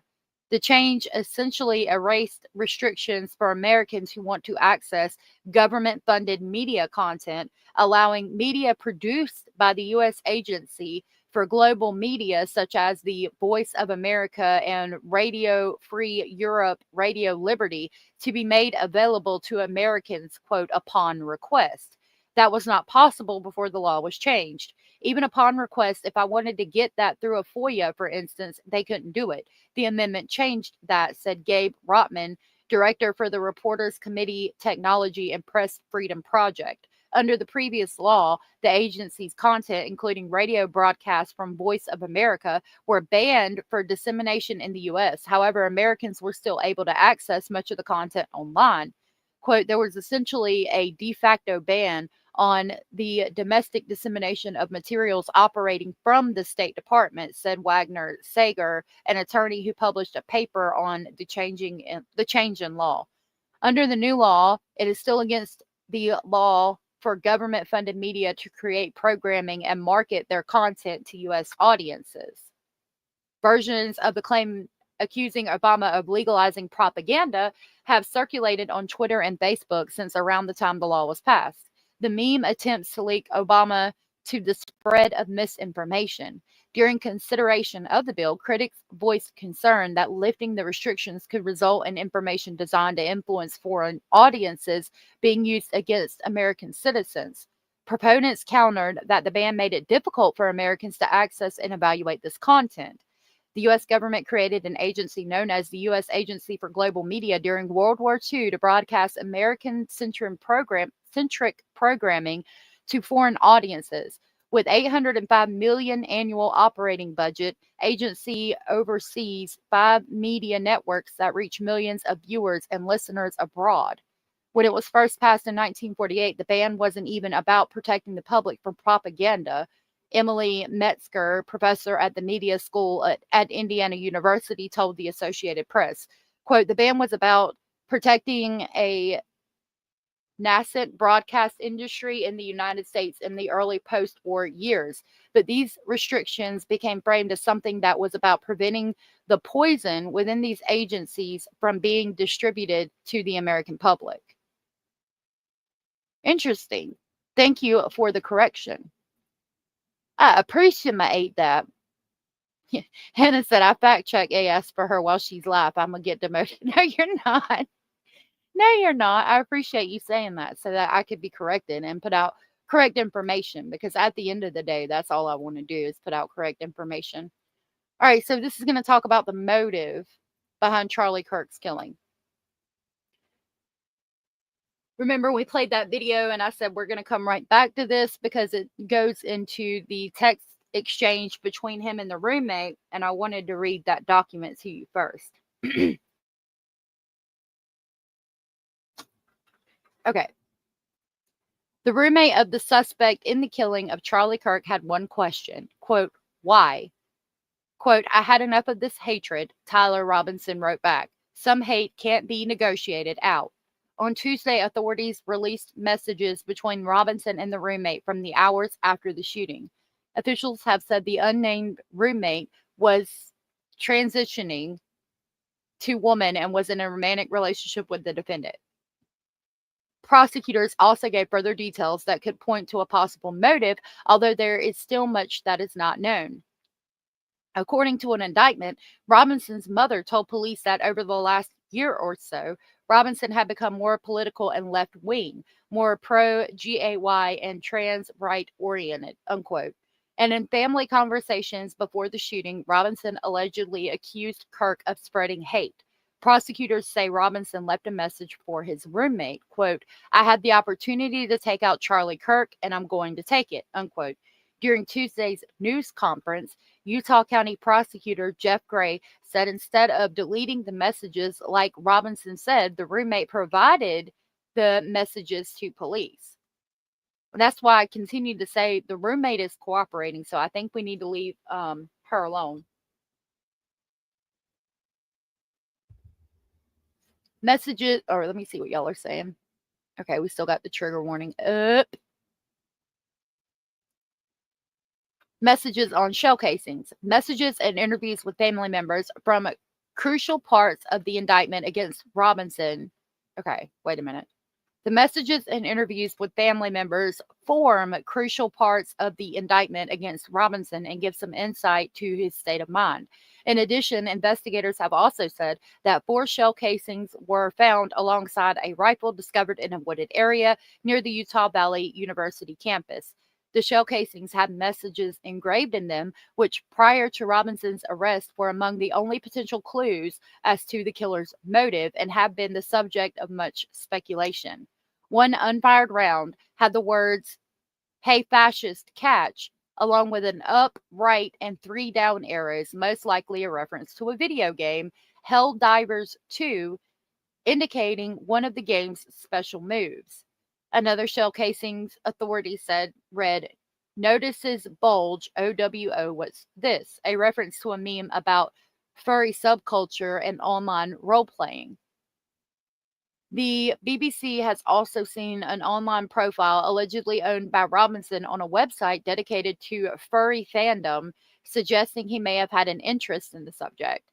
The change essentially erased restrictions for Americans who want to access government-funded media content, allowing media produced by the U.S. Agency for Global Media, such as the Voice of America and Radio Free Europe, Radio Liberty, to be made available to Americans, quote, upon request. That was not possible before the law was changed. Even upon request, if I wanted to get that through a FOIA, for instance, they couldn't do it. The amendment changed that, said Gabe Rotman, director for the Reporters Committee Technology and Press Freedom Project. Under the previous law, the agency's content, including radio broadcasts from Voice of America, were banned for dissemination in the U.S. However, Americans were still able to access much of the content online. Quote, there was essentially a de facto ban on the domestic dissemination of materials operating from the State Department, said Wagner Sager, an attorney who published a paper on the change in law. Under the new law, it is still against the law for government-funded media to create programming and market their content to U.S. audiences. Versions of the claim accusing Obama of legalizing propaganda have circulated on Twitter and Facebook since around the time the law was passed. The meme attempts to link Obama to the spread of misinformation. During consideration of the bill, critics voiced concern that lifting the restrictions could result in information designed to influence foreign audiences being used against American citizens. Proponents countered that the ban made it difficult for Americans to access and evaluate this content. The U.S. government created an agency known as the U.S. Agency for Global Media during World War II to broadcast American-centric programming to foreign audiences. With $805 million annual operating budget, agency oversees 5 media networks that reach millions of viewers and listeners abroad. When it was first passed in 1948, the ban wasn't even about protecting the public from propaganda. Emily Metzger, professor at the media school at Indiana University, told the Associated Press, quote, the ban was about protecting a nascent broadcast industry in the United States in the early post-war years. But these restrictions became framed as something that was about preventing the poison within these agencies from being distributed to the American public. Interesting. Thank you for the correction. I appreciate that. Hannah said, I fact check AS for her while she's live. I'm going to get demoted. No, you're not. No, you're not. I appreciate you saying that so that I could be corrected and put out correct information, because at the end of the day, that's all I want to do is put out correct information. All right, so this is going to talk about the motive behind Charlie Kirk's killing. Remember, we played that video and I said we're going to come right back to this because it goes into the text exchange between him and the roommate, and I wanted to read that document to you first. Okay. The roommate of the suspect in the killing of Charlie Kirk had one question, quote, why? Quote, I had enough of this hatred, Tyler Robinson wrote back. Some hate can't be negotiated out. On Tuesday, authorities released messages between Robinson and the roommate from the hours after the shooting. Officials have said the unnamed roommate was transitioning to woman and was in a romantic relationship with the defendant. Prosecutors also gave further details that could point to a possible motive, although there is still much that is not known. According to an indictment, Robinson's mother told police that over the last year or so, Robinson had become more political and left-wing, more pro-GAY and trans-right oriented, unquote. And in family conversations before the shooting, Robinson allegedly accused Kirk of spreading hate. Prosecutors say Robinson left a message for his roommate, quote, I had the opportunity to take out Charlie Kirk and I'm going to take it, unquote. During Tuesday's news conference, Utah County Prosecutor Jeff Gray said instead of deleting the messages like Robinson said, the roommate provided the messages to police. That's why I continue to say the roommate is cooperating, so I think we need to leave her alone. Messages, or let me see what y'all are saying. Okay, we still got the trigger warning up. messages on shell casings, messages and interviews with family members from crucial parts of the indictment against Robinson. Okay, wait a minute. The messages and interviews with family members form crucial parts of the indictment against Robinson and give some insight to his state of mind. In addition, investigators have also said that 4 shell casings were found alongside a rifle discovered in a wooded area near the Utah Valley University campus. The shell casings had messages engraved in them, which prior to Robinson's arrest were among the only potential clues as to the killer's motive and have been the subject of much speculation. One unfired round had the words, "Hey fascist, catch," along with an up, right, and 3 down arrows, most likely a reference to a video game, Helldivers 2, indicating one of the game's special moves. Another shell casings, authorities said, read, "Notices bulge, OWO, what's this?" A reference to a meme about furry subculture and online role-playing. The BBC has also seen an online profile allegedly owned by Robinson on a website dedicated to furry fandom, suggesting he may have had an interest in the subject.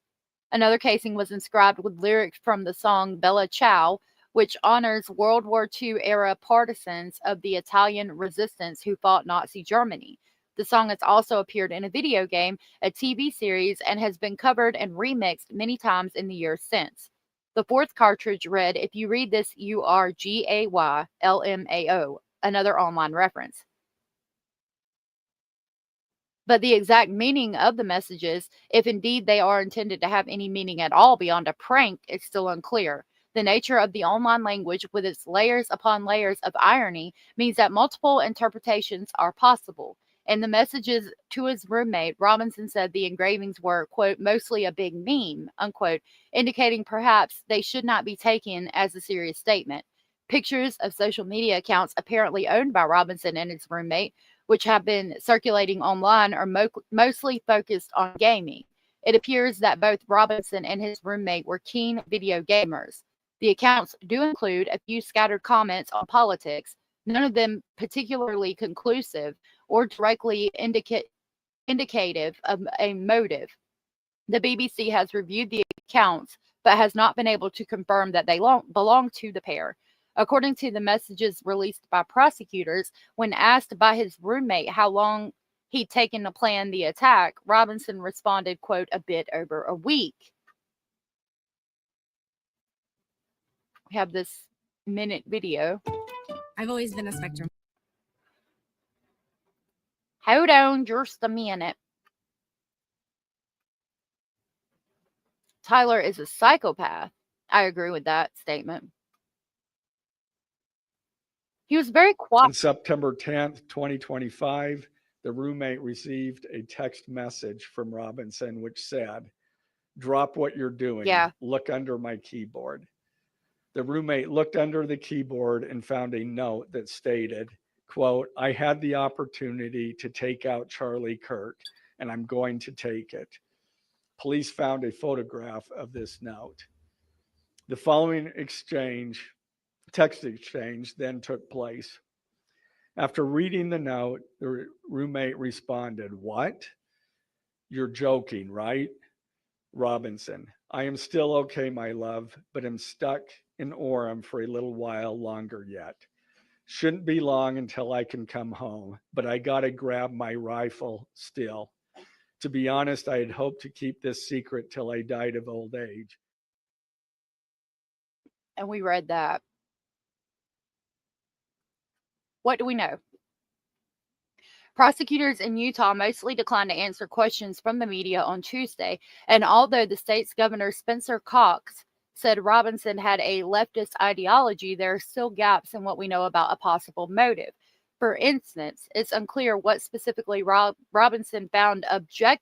Another casing was inscribed with lyrics from the song Bella Ciao, which honors World War II era partisans of the Italian resistance who fought Nazi Germany. The song has also appeared in a video game, a TV series, and has been covered and remixed many times in the years since. The 4th cartridge read, "If you read this, you are GAYLMAO," another online reference. But the exact meaning of the messages, if indeed they are intended to have any meaning at all beyond a prank, is still unclear. The nature of the online language, with its layers upon layers of irony, means that multiple interpretations are possible. In the messages to his roommate, Robinson said the engravings were, quote, "mostly a big meme," unquote, indicating perhaps they should not be taken as a serious statement. Pictures of social media accounts apparently owned by Robinson and his roommate, which have been circulating online, are mostly focused on gaming. It appears that both Robinson and his roommate were keen video gamers. The accounts do include a few scattered comments on politics, none of them particularly conclusive or directly indicative of a motive. The BBC has reviewed the accounts, but has not been able to confirm that they belong to the pair. According to the messages released by prosecutors, when asked by his roommate how long he'd taken to plan the attack, Robinson responded, quote, "a bit over a week." We have this minute video. I've always been a spectrum. Hold on just a minute. Tyler is a psychopath. I agree with that statement. He was very quiet. On September 10th, 2025, the roommate received a text message from Robinson which said, "Drop what you're doing. Yeah. Look under my keyboard." The roommate looked under the keyboard and found a note that stated, quote, "I had the opportunity to take out Charlie Kirk, and I'm going to take it." Police found a photograph of this note. The following text exchange then took place. After reading the note, the roommate responded, "What? You're joking, right?" Robinson, "I am still okay, my love, but I'm stuck in Orem for a little while longer yet. Shouldn't be long until I can come home, but I gotta grab my rifle still. To be honest, I had hoped to keep this secret till I died of old age." And we read that. What do we know? Prosecutors in Utah mostly declined to answer questions from the media on Tuesday, and although the state's governor Spencer Cox said Robinson had a leftist ideology, there are still gaps in what we know about a possible motive. For instance, it's unclear what specifically Robinson found objective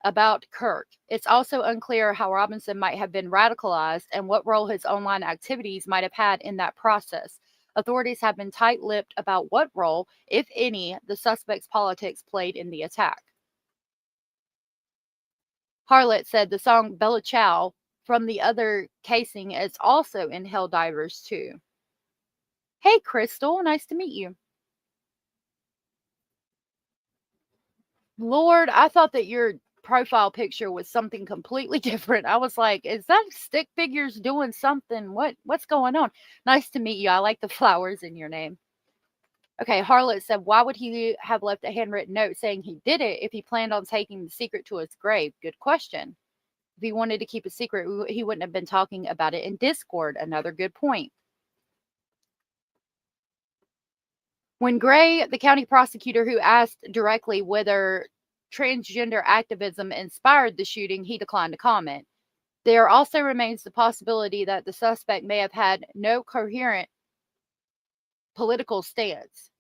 about Kirk. It's also unclear how Robinson might have been radicalized and what role his online activities might have had in that process. Authorities have been tight-lipped about what role, if any, the suspect's politics played in the attack. Harlot said the song Bella Ciao from the other casing is also in Helldivers too. Hey, Crystal, nice to meet you. Lord, I thought that your profile picture was something completely different. I was like, is that stick figures doing something? What's going on? Nice to meet you. I like the flowers in your name. Okay, Harlot said, why would he have left a handwritten note saying he did it if he planned on taking the secret to his grave? Good question. If he wanted to keep a secret, he wouldn't have been talking about it in Discord. Another good point. When Gray, the county prosecutor who asked directly whether transgender activism inspired the shooting, he declined to comment. There also remains the possibility that the suspect may have had no coherent political stance.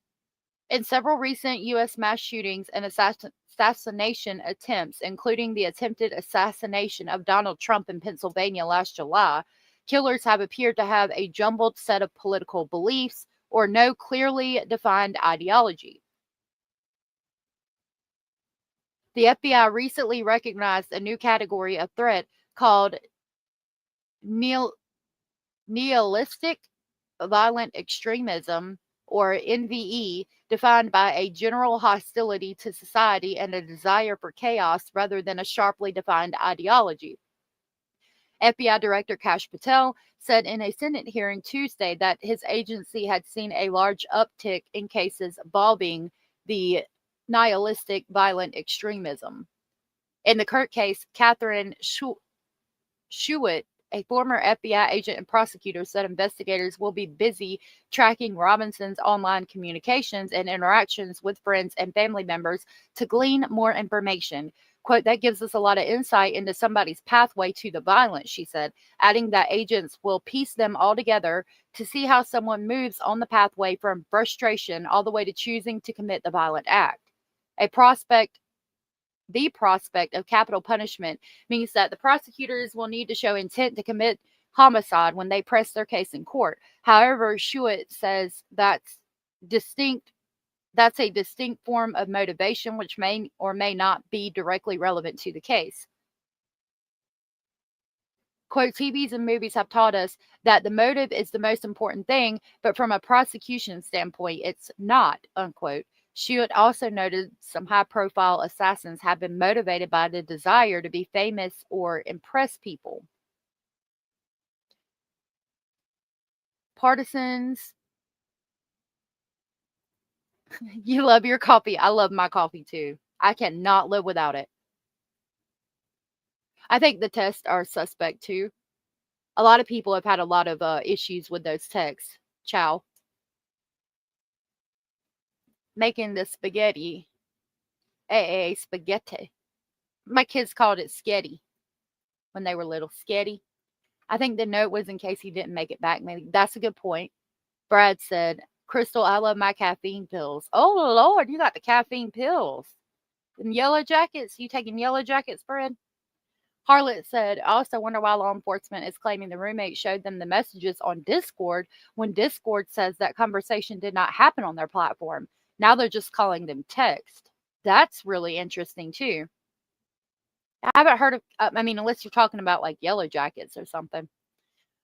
In several recent U.S. mass shootings and assassination attempts, including the attempted assassination of Donald Trump in Pennsylvania last July, killers have appeared to have a jumbled set of political beliefs or no clearly defined ideology. The FBI recently recognized a new category of threat called nihilistic violent extremism, or NVE, defined by a general hostility to society and a desire for chaos rather than a sharply defined ideology. FBI Director Kash Patel said in a Senate hearing Tuesday that his agency had seen a large uptick in cases involving the nihilistic violent extremism. In the Kirk case, Catherine Schuett, a former FBI agent and prosecutor, said investigators will be busy tracking Robinson's online communications and interactions with friends and family members to glean more information. Quote, that gives us a lot of insight into somebody's pathway to the violence, she said, adding that agents will piece them all together to see how someone moves on the pathway from frustration all the way to choosing to commit the violent act. The prospect of capital punishment means that the prosecutors will need to show intent to commit homicide when they press their case in court. However, Schuett says that's a distinct form of motivation which may or may not be directly relevant to the case. Quote, TVs and movies have taught us that the motive is the most important thing, but from a prosecution standpoint, it's not, unquote. Schuett also noted some high-profile assassins have been motivated by the desire to be famous or impress people. Partisans. You love your coffee. I love my coffee too. I cannot live without it. I think the tests are suspect too. A lot of people have had a lot of issues with those texts. Ciao. Making the spaghetti. Spaghetti. My kids called it sketty when they were little. Sketty. I think the note was in case he didn't make it back. Maybe that's a good point. Brad said, Crystal, I love my caffeine pills. Oh, Lord, you got the caffeine pills. Them yellow jackets. You taking yellow jackets, Brad? Harlot said, I also wonder why law enforcement is claiming the roommate showed them the messages on Discord when Discord says that conversation did not happen on their platform. Now they're just calling them text. That's really interesting, too. I haven't heard of, unless you're talking about like yellow jackets or something.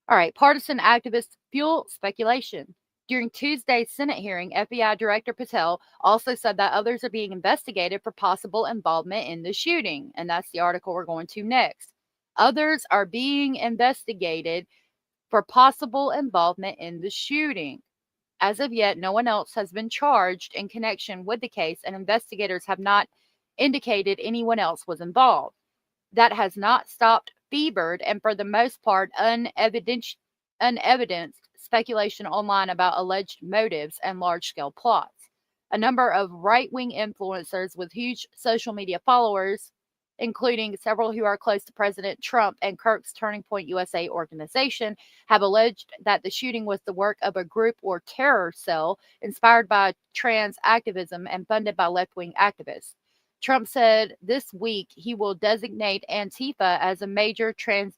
All right, partisan activists fuel speculation. During Tuesday's Senate hearing, FBI Director Patel also said that others are being investigated for possible involvement in the shooting. And that's the article we're going to next. Others are being investigated for possible involvement in the shooting. As of yet, no one else has been charged in connection with the case, and investigators have not indicated anyone else was involved. That has not stopped fevered and, for the most part, unevidenced speculation online about alleged motives and large-scale plots. A number of right-wing influencers with huge social media followers, including several who are close to President Trump and Kirk's Turning Point USA organization, have alleged that the shooting was the work of a group or terror cell inspired by trans activism and funded by left-wing activists. Trump said this week he will designate Antifa as a major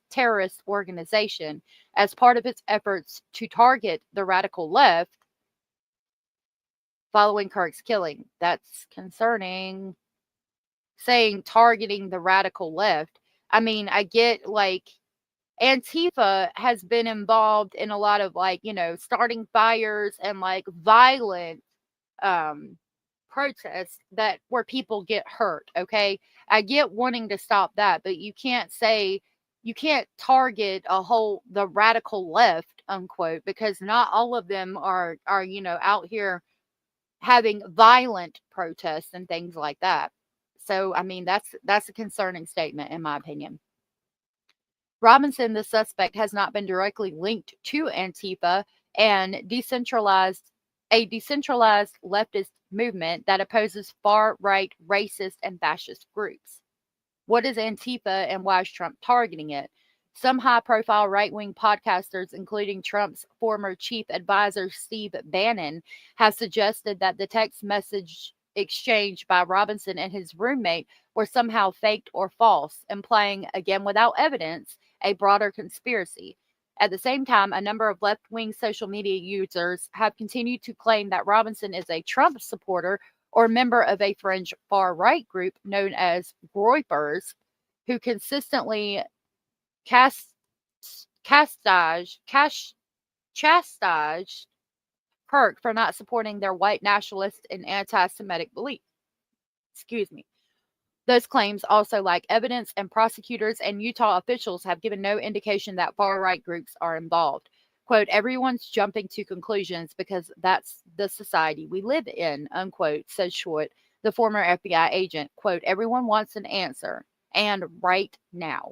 terrorist organization as part of its efforts to target the radical left following Kirk's killing. That's concerning. Saying targeting the radical left. I mean, I get like Antifa has been involved in a lot of like, you know, starting fires and like violent protests that where people get hurt. Okay. I get wanting to stop that, but you can't target the radical left, unquote, because not all of them are, you know, out here having violent protests and things like that. So, I mean, that's a concerning statement in my opinion. Robinson, the suspect, has not been directly linked to Antifa and a decentralized leftist movement that opposes far-right racist and fascist groups. What is Antifa and why is Trump targeting it? Some high-profile right-wing podcasters, including Trump's former chief advisor Steve Bannon, have suggested that the text message exchange by Robinson and his roommate were somehow faked or false, implying, again without evidence, a broader conspiracy. At the same time, a number of left-wing social media users have continued to claim that Robinson is a Trump supporter or member of a fringe far-right group known as Groypers, who consistently chastised Kirk for not supporting their white nationalist and anti-Semitic beliefs. Excuse me. Those claims also lack evidence, and prosecutors and Utah officials have given no indication that far-right groups are involved. Quote, everyone's jumping to conclusions because that's the society we live in, unquote, said Short, the former FBI agent. Quote, everyone wants an answer, and right now.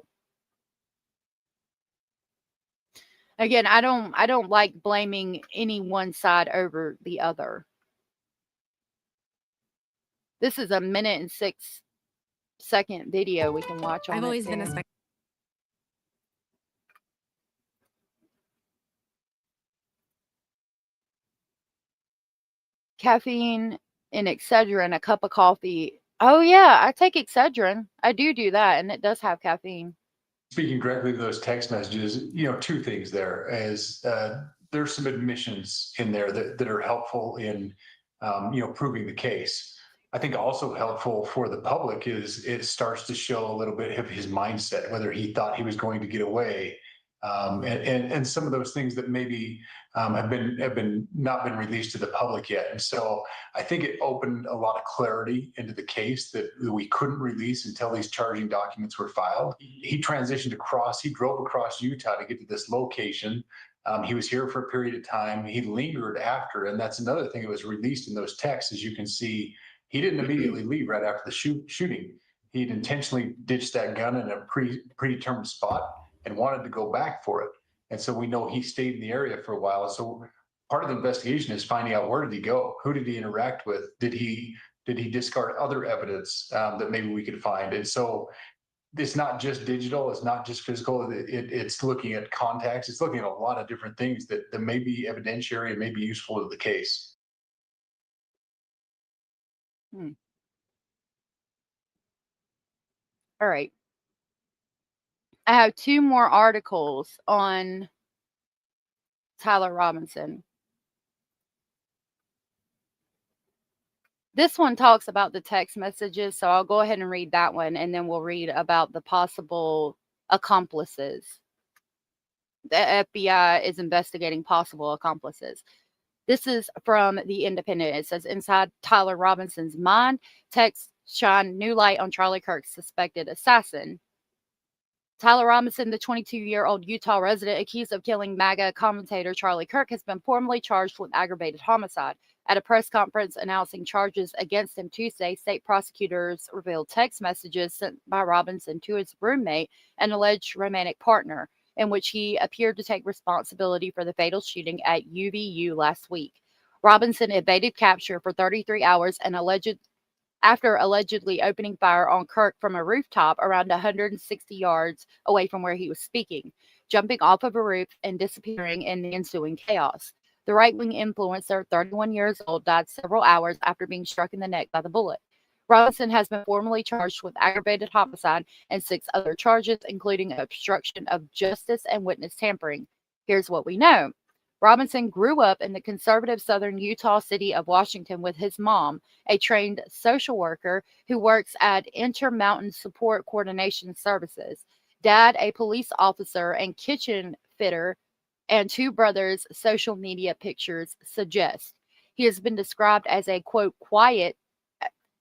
Again, I don't like blaming any one side over the other. This is a 1-minute-and-6-second video we can watch on I've always been a spectator. Caffeine and Excedrin, a cup of coffee. Oh yeah, I take Excedrin. I do that, and it does have caffeine. Speaking directly to those text messages, you know, two things there is there's some admissions in there that are helpful in, you know, proving the case. I think also helpful for the public is it starts to show a little bit of his mindset, whether he thought he was going to get away, and some of those things that maybe have not been released to the public yet. And so I think it opened a lot of clarity into the case that we couldn't release until these charging documents were filed. He transitioned across, he drove across Utah to get to this location. He was here for a period of time. He lingered after, and that's another thing that was released in those texts. As you can see, he didn't immediately leave right after the shooting. He'd intentionally ditched that gun in a predetermined spot and wanted to go back for it. And so we know he stayed in the area for a while. So part of the investigation is finding out, where did he go? Who did he interact with? Did he discard other evidence that maybe we could find? And so it's not just digital, it's not just physical, it's looking at contacts, it's looking at a lot of different things that may be evidentiary and may be useful to the case. All right. I have two more articles on Tyler Robinson. This one talks about the text messages, so I'll go ahead and read that one, and then we'll read about the possible accomplices. The FBI is investigating possible accomplices. This is from The Independent. It says, inside Tyler Robinson's mind, texts shine new light on Charlie Kirk's suspected assassin. Tyler Robinson, the 22-year-old Utah resident accused of killing MAGA commentator Charlie Kirk, has been formally charged with aggravated homicide. At a press conference announcing charges against him Tuesday, state prosecutors revealed text messages sent by Robinson to his roommate, an alleged romantic partner, in which he appeared to take responsibility for the fatal shooting at UVU last week. Robinson evaded capture for 33 hours and after allegedly opening fire on Kirk from a rooftop around 160 yards away from where he was speaking, jumping off of a roof and disappearing in the ensuing chaos. The right-wing influencer, 31 years old, died several hours after being struck in the neck by the bullet. Robinson has been formally charged with aggravated homicide and 6 other charges, including obstruction of justice and witness tampering. Here's what we know. Robinson grew up in the conservative southern Utah city of Washington with his mom, a trained social worker who works at Intermountain Support Coordination Services. dad a police officer and kitchen fitter, and 2 brothers, social media pictures suggest. He has been described as a, quote, quiet.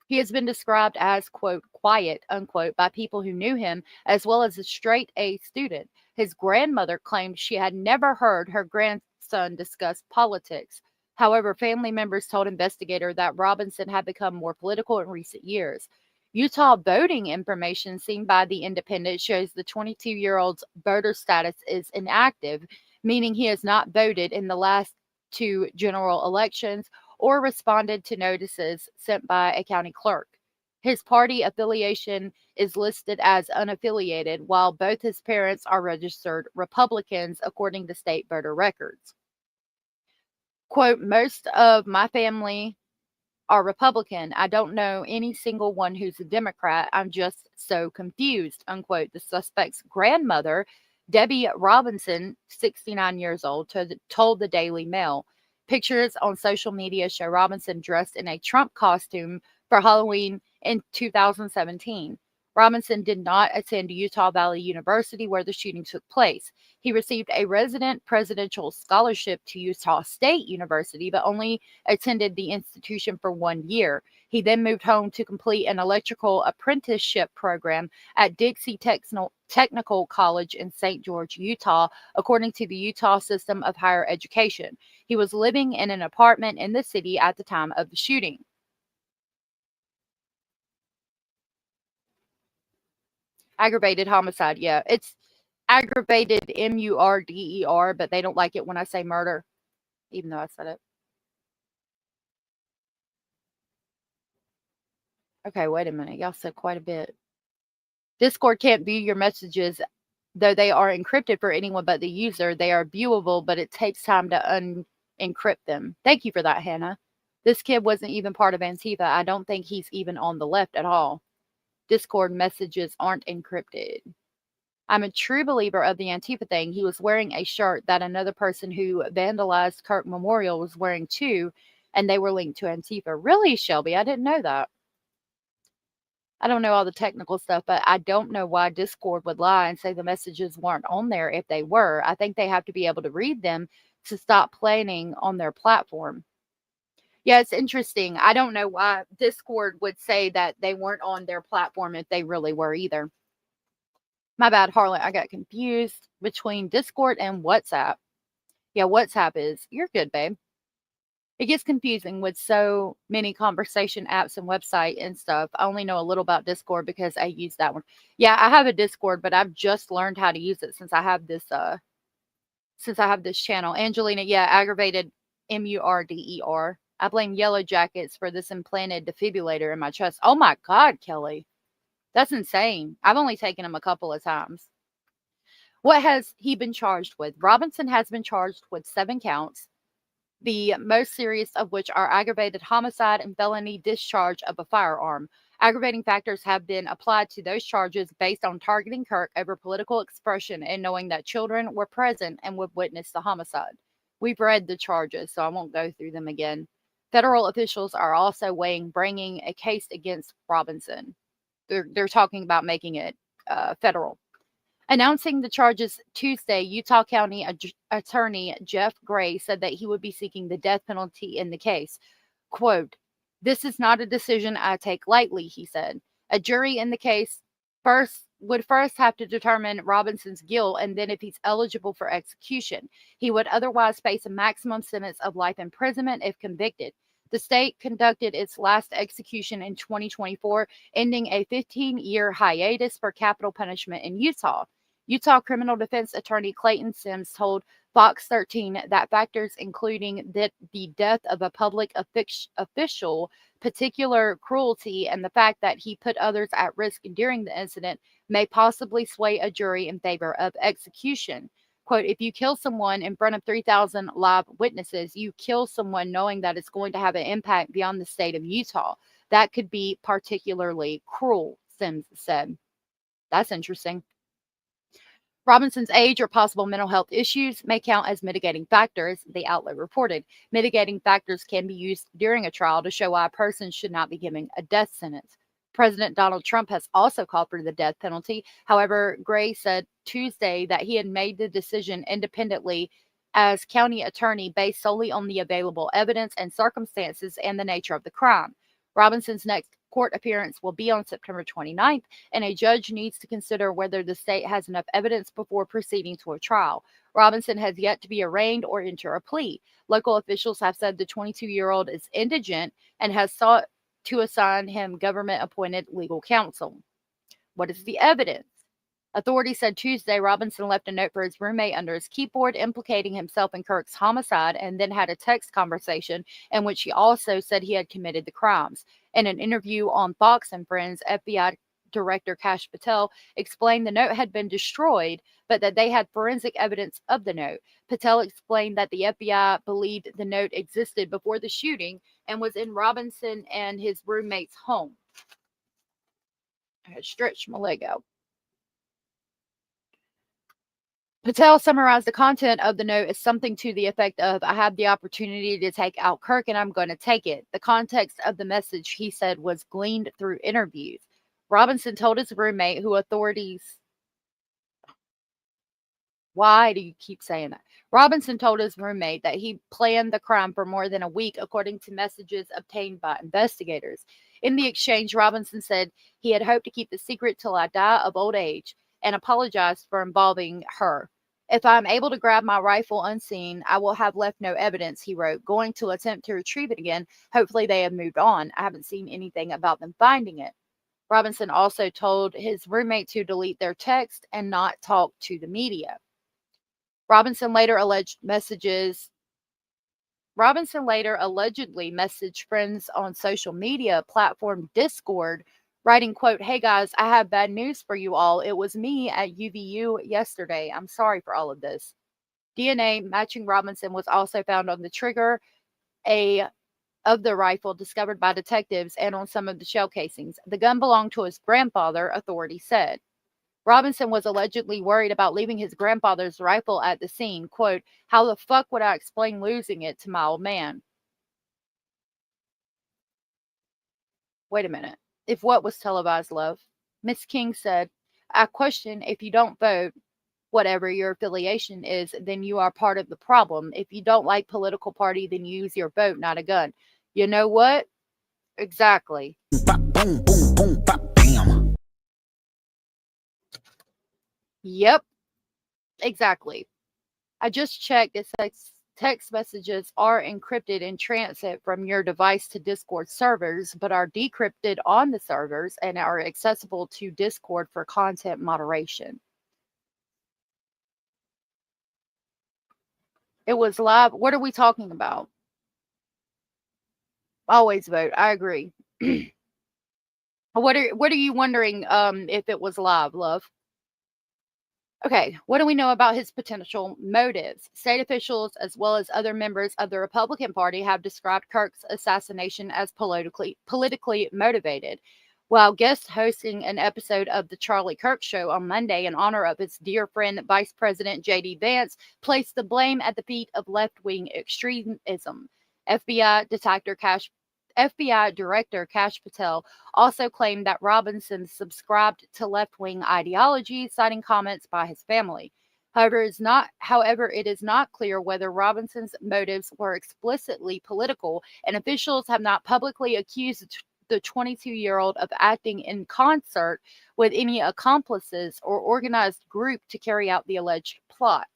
He has been described as, quote, quiet, unquote, by people who knew him, as well as a straight A student. His grandmother claimed she had never heard her grandson discuss politics. However, family members told investigators that Robinson had become more political in recent years. Utah voting information seen by The Independent shows the 22-year-old's voter status is inactive, meaning he has not voted in the last 2 general elections or responded to notices sent by a county clerk. His party affiliation is listed as unaffiliated, while both his parents are registered Republicans, according to state voter records. Quote, most of my family are Republican. I don't know any single one who's a Democrat. I'm just so confused, unquote. The suspect's grandmother, Debbie Robinson, 69 years old, told the Daily Mail. Pictures on social media show Robinson dressed in a Trump costume for Halloween in 2017. Robinson did not attend Utah Valley University, where the shooting took place. He received a resident presidential scholarship to Utah State University, but only attended the institution for 1 year. He then moved home to complete an electrical apprenticeship program at Dixie Technical College in St. George, Utah, according to the Utah System of Higher Education. He was living in an apartment in the city at the time of the shooting. Aggravated homicide. Yeah, it's aggravated murder, but they don't like it when I say murder, even though I said it. Okay, wait a minute. Y'all said quite a bit. Discord can't view your messages, though they are encrypted for anyone but the user. They are viewable, but it takes time to unencrypt them. Thank you for that, Hannah. This kid wasn't even part of Antifa. I don't think he's even on the left at all. Discord messages aren't encrypted. I'm a true believer of the Antifa thing. He was wearing a shirt that another person who vandalized Kirk Memorial was wearing too, and they were linked to Antifa. Really, Shelby? I didn't know that. I don't know all the technical stuff, but I don't know why Discord would lie and say the messages weren't on there if they were. I think they have to be able to read them to stop planning on their platform. Yeah, it's interesting. I don't know why Discord would say that they weren't on their platform if they really were either. My bad, Harlan. I got confused between Discord and WhatsApp. Yeah, WhatsApp is, you're good, babe. It gets confusing with so many conversation apps and website and stuff. I only know a little about Discord because I use that one. Yeah, I have a Discord, but I've just learned how to use it since I have this channel. Angelina, yeah, aggravated murder. I blame Yellow Jackets for this implanted defibrillator in my chest. Oh my God, Kelly. That's insane. I've only taken him a couple of times. What has he been charged with? Robinson has been charged with 7 counts, the most serious of which are aggravated homicide and felony discharge of a firearm. Aggravating factors have been applied to those charges based on targeting Kirk over political expression and knowing that children were present and would witness the homicide. We've read the charges, so I won't go through them again. Federal officials are also bringing a case against Robinson. They're talking about making it federal. Announcing the charges Tuesday, Utah County Attorney Jeff Gray said that he would be seeking the death penalty in the case. Quote, "This is not a decision I take lightly," he said. A jury in the case would first have to determine Robinson's guilt, and then if he's eligible for execution. He would otherwise face a maximum sentence of life imprisonment if convicted. The state conducted its last execution in 2024, ending a 15-year hiatus for capital punishment in Utah. Utah criminal defense attorney Clayton Sims told Fox 13 that factors including the death of a public official, particular cruelty, and the fact that he put others at risk during the incident may possibly sway a jury in favor of execution. Quote, "If you kill someone in front of 3,000 live witnesses, you kill someone knowing that it's going to have an impact beyond the state of Utah. That could be particularly cruel," Sims said. That's interesting. Robinson's age or possible mental health issues may count as mitigating factors, the outlet reported. Mitigating factors can be used during a trial to show why a person should not be given a death sentence. President Donald Trump has also called for the death penalty. However, Gray said Tuesday that he had made the decision independently as county attorney based solely on the available evidence and circumstances and the nature of the crime. Robinson's next court appearance will be on September 29th, and a judge needs to consider whether the state has enough evidence before proceeding to a trial. Robinson has yet to be arraigned or enter a plea. Local officials have said the 22-year-old is indigent and has sought to assign him government-appointed legal counsel. What is the evidence? Authorities said Tuesday Robinson left a note for his roommate under his keyboard implicating himself in Kirk's homicide and then had a text conversation in which he also said he had committed the crimes. In an interview on Fox and Friends, FBI Director Kash Patel explained the note had been destroyed, but that they had forensic evidence of the note. Patel explained that the FBI believed the note existed before the shooting and was in Robinson and his roommate's home. I had stretched my leg out. Patel summarized the content of the note as something to the effect of, I have the opportunity to take out Kirk and I'm going to take it. The context of the message, he said, was gleaned through interviews. Robinson told his roommate, who authorities... Why do you keep saying that? Robinson told his roommate that he planned the crime for more than a week, according to messages obtained by investigators. In the exchange, Robinson said he had hoped to keep the secret till I die of old age, and apologized for involving her. If I am able to grab my rifle unseen, I will have left no evidence, he wrote, going to attempt to retrieve it again. Hopefully they have moved on. I haven't seen anything about them finding it. Robinson also told his roommate to delete their text and not talk to the media. Robinson later allegedly messaged friends on social media platform Discord, writing, quote, hey guys, I have bad news for you all. It was me at UVU yesterday. I'm sorry for all of this. DNA matching Robinson was also found on the trigger of the rifle discovered by detectives and on some of the shell casings. The gun belonged to his grandfather, authorities said. Robinson was allegedly worried about leaving his grandfather's rifle at the scene. Quote, how the fuck would I explain losing it to my old man? Wait a minute. If what was televised, love? Miss King said, I question if you don't vote, whatever your affiliation is, then you are part of the problem. If you don't like political party, then use your vote, not a gun. You know what? Exactly. Boom, boom, boom, bam. Yep. Exactly. I just checked. It says text messages are encrypted in transit from your device to Discord servers, but are decrypted on the servers and are accessible to Discord for content moderation. It was live. What are we talking about? Always vote. I agree. What are you wondering if it was live, love? Okay, what do we know about his potential motives? State officials, as well as other members of the Republican Party, have described Kirk's assassination as politically motivated. While guest hosting an episode of The Charlie Kirk Show on Monday in honor of his dear friend, Vice President J.D. Vance, placed the blame at the feet of left-wing extremism. FBI Director Kash Patel also claimed that Robinson subscribed to left-wing ideology, citing comments by his family. However, it is not clear whether Robinson's motives were explicitly political, and officials have not publicly accused the 22-year-old of acting in concert with any accomplices or organized group to carry out the alleged plot.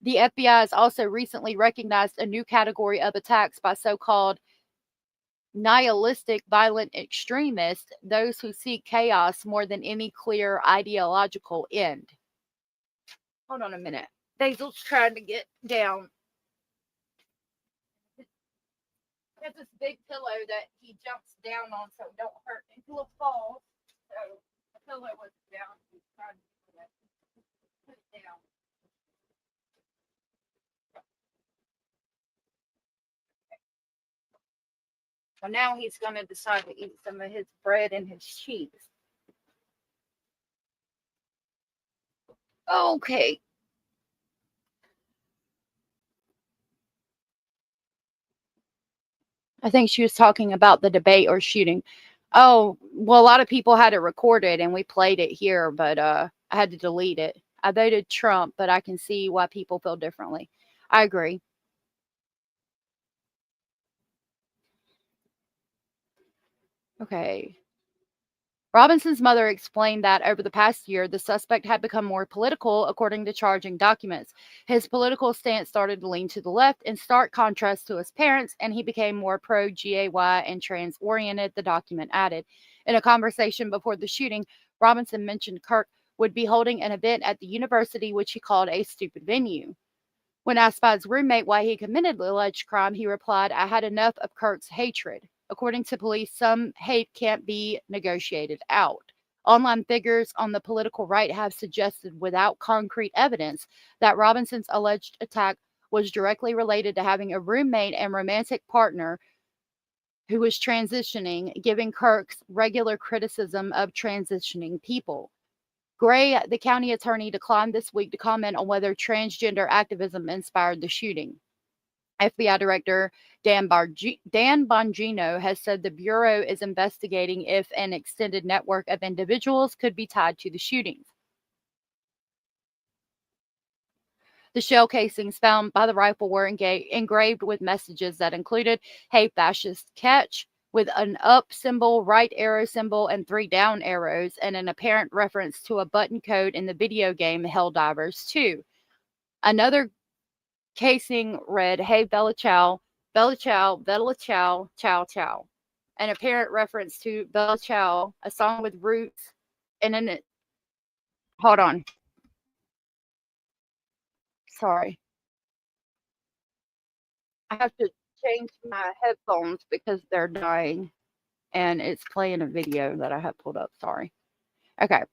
The FBI has also recently recognized a new category of attacks by so-called nihilistic violent extremists, those who seek chaos more than any clear ideological end. Hold on a minute. Basil's trying to get down. He has this big pillow that he jumps down on so it don't hurt until it falls. So the pillow was down. He's trying to put it down. So now he's going to decide to eat some of his bread and his cheese. Okay. I think she was talking about the debate or shooting. Oh, well, a lot of people had it recorded and we played it here, but I had to delete it. I voted Trump, but I can see why people feel differently. I agree. Okay. Robinson's mother explained that over the past year, the suspect had become more political, according to charging documents. His political stance started to lean to the left, in stark contrast to his parents, and he became more pro-GAY and trans-oriented, the document added. In a conversation before the shooting, Robinson mentioned Kirk would be holding an event at the university, which he called a stupid venue. When asked by his roommate why he committed the alleged crime, he replied, "I had enough of Kirk's hatred." According to police, some hate can't be negotiated out. Online figures on the political right have suggested, without concrete evidence, that Robinson's alleged attack was directly related to having a roommate and romantic partner who was transitioning, giving Kirk's regular criticism of transitioning people. Gray, the county attorney, declined this week to comment on whether transgender activism inspired the shooting. FBI Director Dan Bongino has said the Bureau is investigating if an extended network of individuals could be tied to the shootings. The shell casings found by the rifle were engraved with messages that included, "Hey, fascist, catch," with an up symbol, right arrow symbol, and 3 down arrows, and an apparent reference to a button code in the video game Helldivers 2. Another casing read, "Hey, Bella Chow, Bella Chow, Bella Chow, Chow Chow." An apparent reference to Bella Chow, a song with roots, and in it. Hold on. Sorry. I have to change my headphones because they're dying, and it's playing a video that I have pulled up. Sorry. Okay.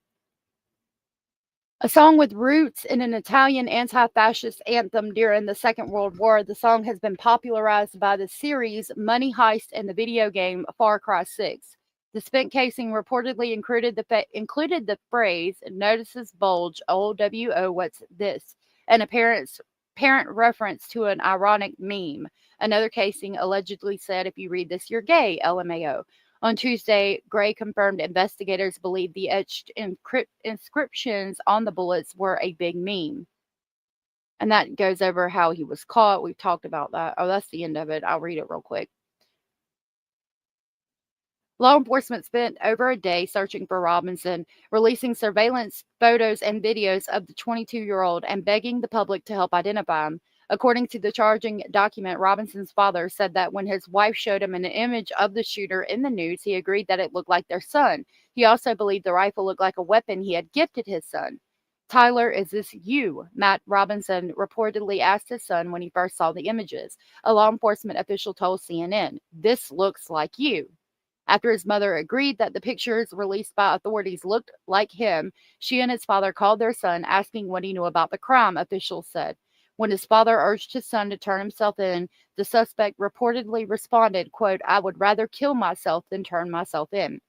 A song with roots in an Italian anti-fascist anthem during the Second World War, the song has been popularized by the series Money Heist and the video game Far Cry 6. The spent casing reportedly included the phrase, "Notices bulge, OWO, what's this?" an apparent reference to an ironic meme. Another casing allegedly said, "If you read this, you're gay, LMAO." On Tuesday, Gray confirmed investigators believe the etched inscriptions on the bullets were a big meme. And that goes over how he was caught. We've talked about that. Oh, that's the end of it. I'll read it real quick. Law enforcement spent over a day searching for Robinson, releasing surveillance photos and videos of the 22-year-old and begging the public to help identify him. According to the charging document, Robinson's father said that when his wife showed him an image of the shooter in the news, he agreed that it looked like their son. He also believed the rifle looked like a weapon he had gifted his son. "Tyler, is this you?" Matt Robinson reportedly asked his son when he first saw the images. A law enforcement official told CNN, "This looks like you." After his mother agreed that the pictures released by authorities looked like him, she and his father called their son, asking what he knew about the crime, officials said. When his father urged his son to turn himself in, the suspect reportedly responded, quote, "I would rather kill myself than turn myself in."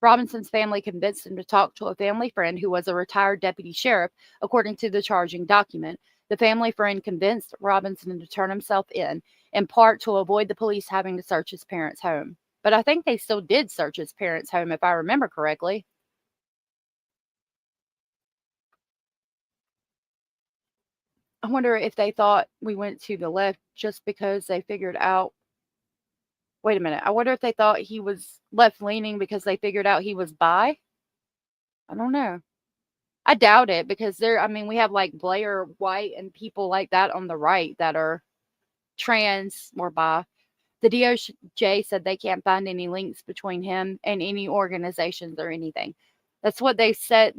Robinson's family convinced him to talk to a family friend who was a retired deputy sheriff, according to the charging document. The family friend convinced Robinson to turn himself in part to avoid the police having to search his parents' home. But I think they still did search his parents' home, if I remember correctly. I wonder if they thought we went to the left just because they figured out. Wait a minute. I wonder if they thought he was left-leaning because they figured out he was bi? I don't know. I doubt it because we have like Blair White and people like that on the right that are trans or bi. The DOJ said they can't find any links between him and any organizations or anything. That's what they said.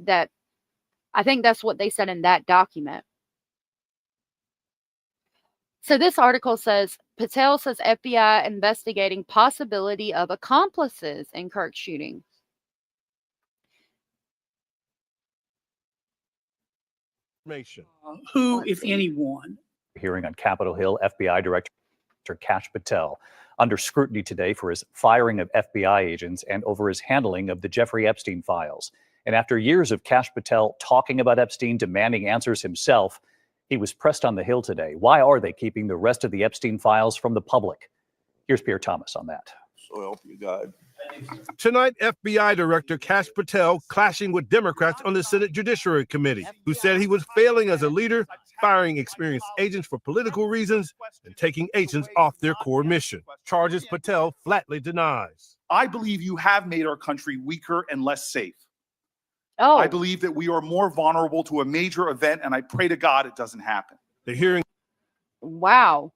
I think that's what they said in that document. So this article says, Patel says FBI investigating possibility of accomplices in Kirk shooting. Who, if anyone? Hearing on Capitol Hill, FBI Director Kash Patel under scrutiny today for his firing of FBI agents and over his handling of the Jeffrey Epstein files. And after years of Kash Patel talking about Epstein, demanding answers himself, he was pressed on the Hill today. Why are they keeping the rest of the Epstein files from the public? Here's Pierre Thomas on that. So help you God. Tonight, FBI Director Kash Patel clashing with Democrats on the Senate Judiciary Committee, who said he was failing as a leader, firing experienced agents for political reasons, and taking agents off their core mission. Charges Patel flatly denies. I believe you have made our country weaker and less safe. Oh. I believe that we are more vulnerable to a major event, and I pray to God it doesn't happen. The hearing. Wow.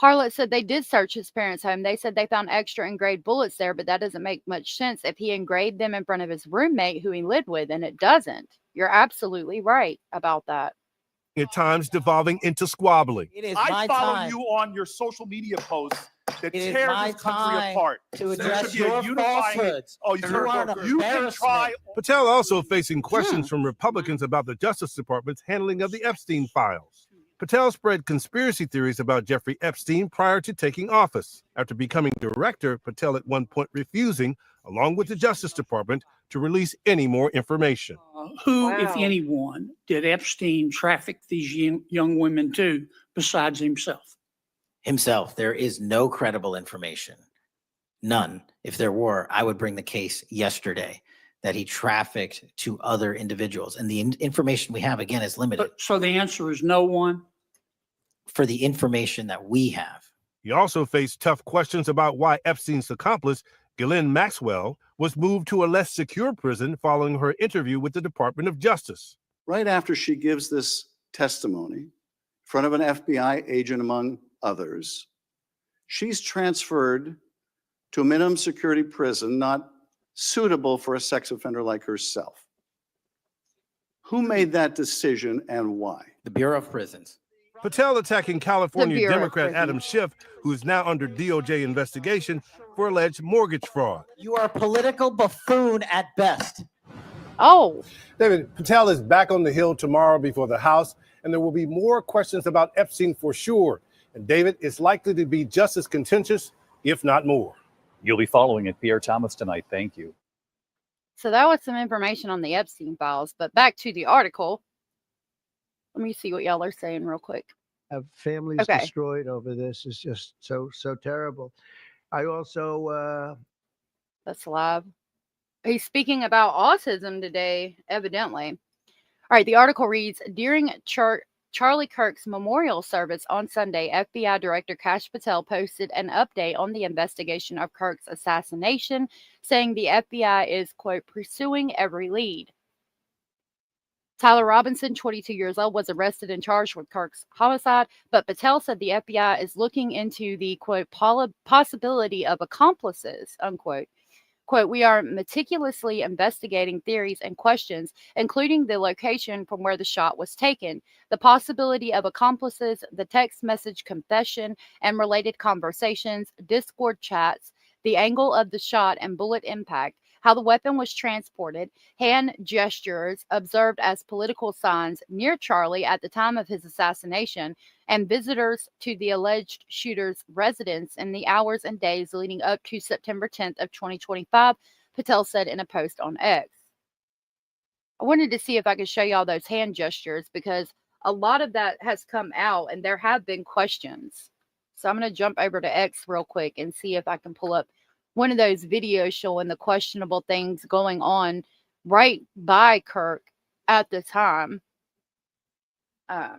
Harlot said they did search his parents' home. They said they found extra engraved bullets there, but that doesn't make much sense if he engraved them in front of his roommate who he lived with, and it doesn't. You're absolutely right about that. At times devolving into squabbling. I follow you on your social media posts that tear this country apart. To There address should be a your unifying. falsehoods. Oh, You are an you can try. Patel also facing questions from Republicans about the Justice Department's handling of the Epstein files. Patel spread conspiracy theories about Jeffrey Epstein prior to taking office. After becoming director, Patel at one point refusing, along with the Justice Department, to release any more information. Who, if anyone, did Epstein traffic these young women to besides himself? Himself. There is no credible information. None. If there were, I would bring the case yesterday that he trafficked to other individuals. And the information we have, again, is limited. So the answer is no one? For the information that we have. He also faced tough questions about why Epstein's accomplice, Ghislaine Maxwell, was moved to a less secure prison following her interview with the Department of Justice. Right after she gives this testimony in front of an FBI agent, among others, she's transferred to a minimum security prison not suitable for a sex offender like herself. Who made that decision and why? The Bureau of Prisons. Patel attacking California Democrat Adam Schiff, who is now under DOJ investigation for alleged mortgage fraud. You are a political buffoon at best. Oh. David, Patel is back on the Hill tomorrow before the House, and there will be more questions about Epstein for sure. And David, it's likely to be just as contentious, if not more. You'll be following it, Pierre Thomas, tonight. Thank you. So that was some information on the Epstein files, but back to the article. Let me see what y'all are saying real quick. Have families destroyed over this is just so terrible. I also That's live. He's speaking about autism today, evidently. All right, the article reads, during Charlie Kirk's memorial service on Sunday, FBI Director Kash Patel posted an update on the investigation of Kirk's assassination, saying the FBI is, quote, pursuing every lead. Tyler Robinson, 22 years old, was arrested and charged with Kirk's homicide, but Patel said the FBI is looking into the, quote, possibility of accomplices, unquote. Quote, we are meticulously investigating theories and questions, including the location from where the shot was taken, the possibility of accomplices, the text message confession and related conversations, Discord chats, the angle of the shot and bullet impact, how the weapon was transported, hand gestures observed as political signs near Charlie at the time of his assassination, and visitors to the alleged shooter's residence in the hours and days leading up to September 10th of 2025, Patel said in a post on X. I wanted to see if I could show y'all those hand gestures because a lot of that has come out and there have been questions. So I'm going to jump over to X real quick and see if I can pull up one of those videos showing the questionable things going on right by Kirk at the time. I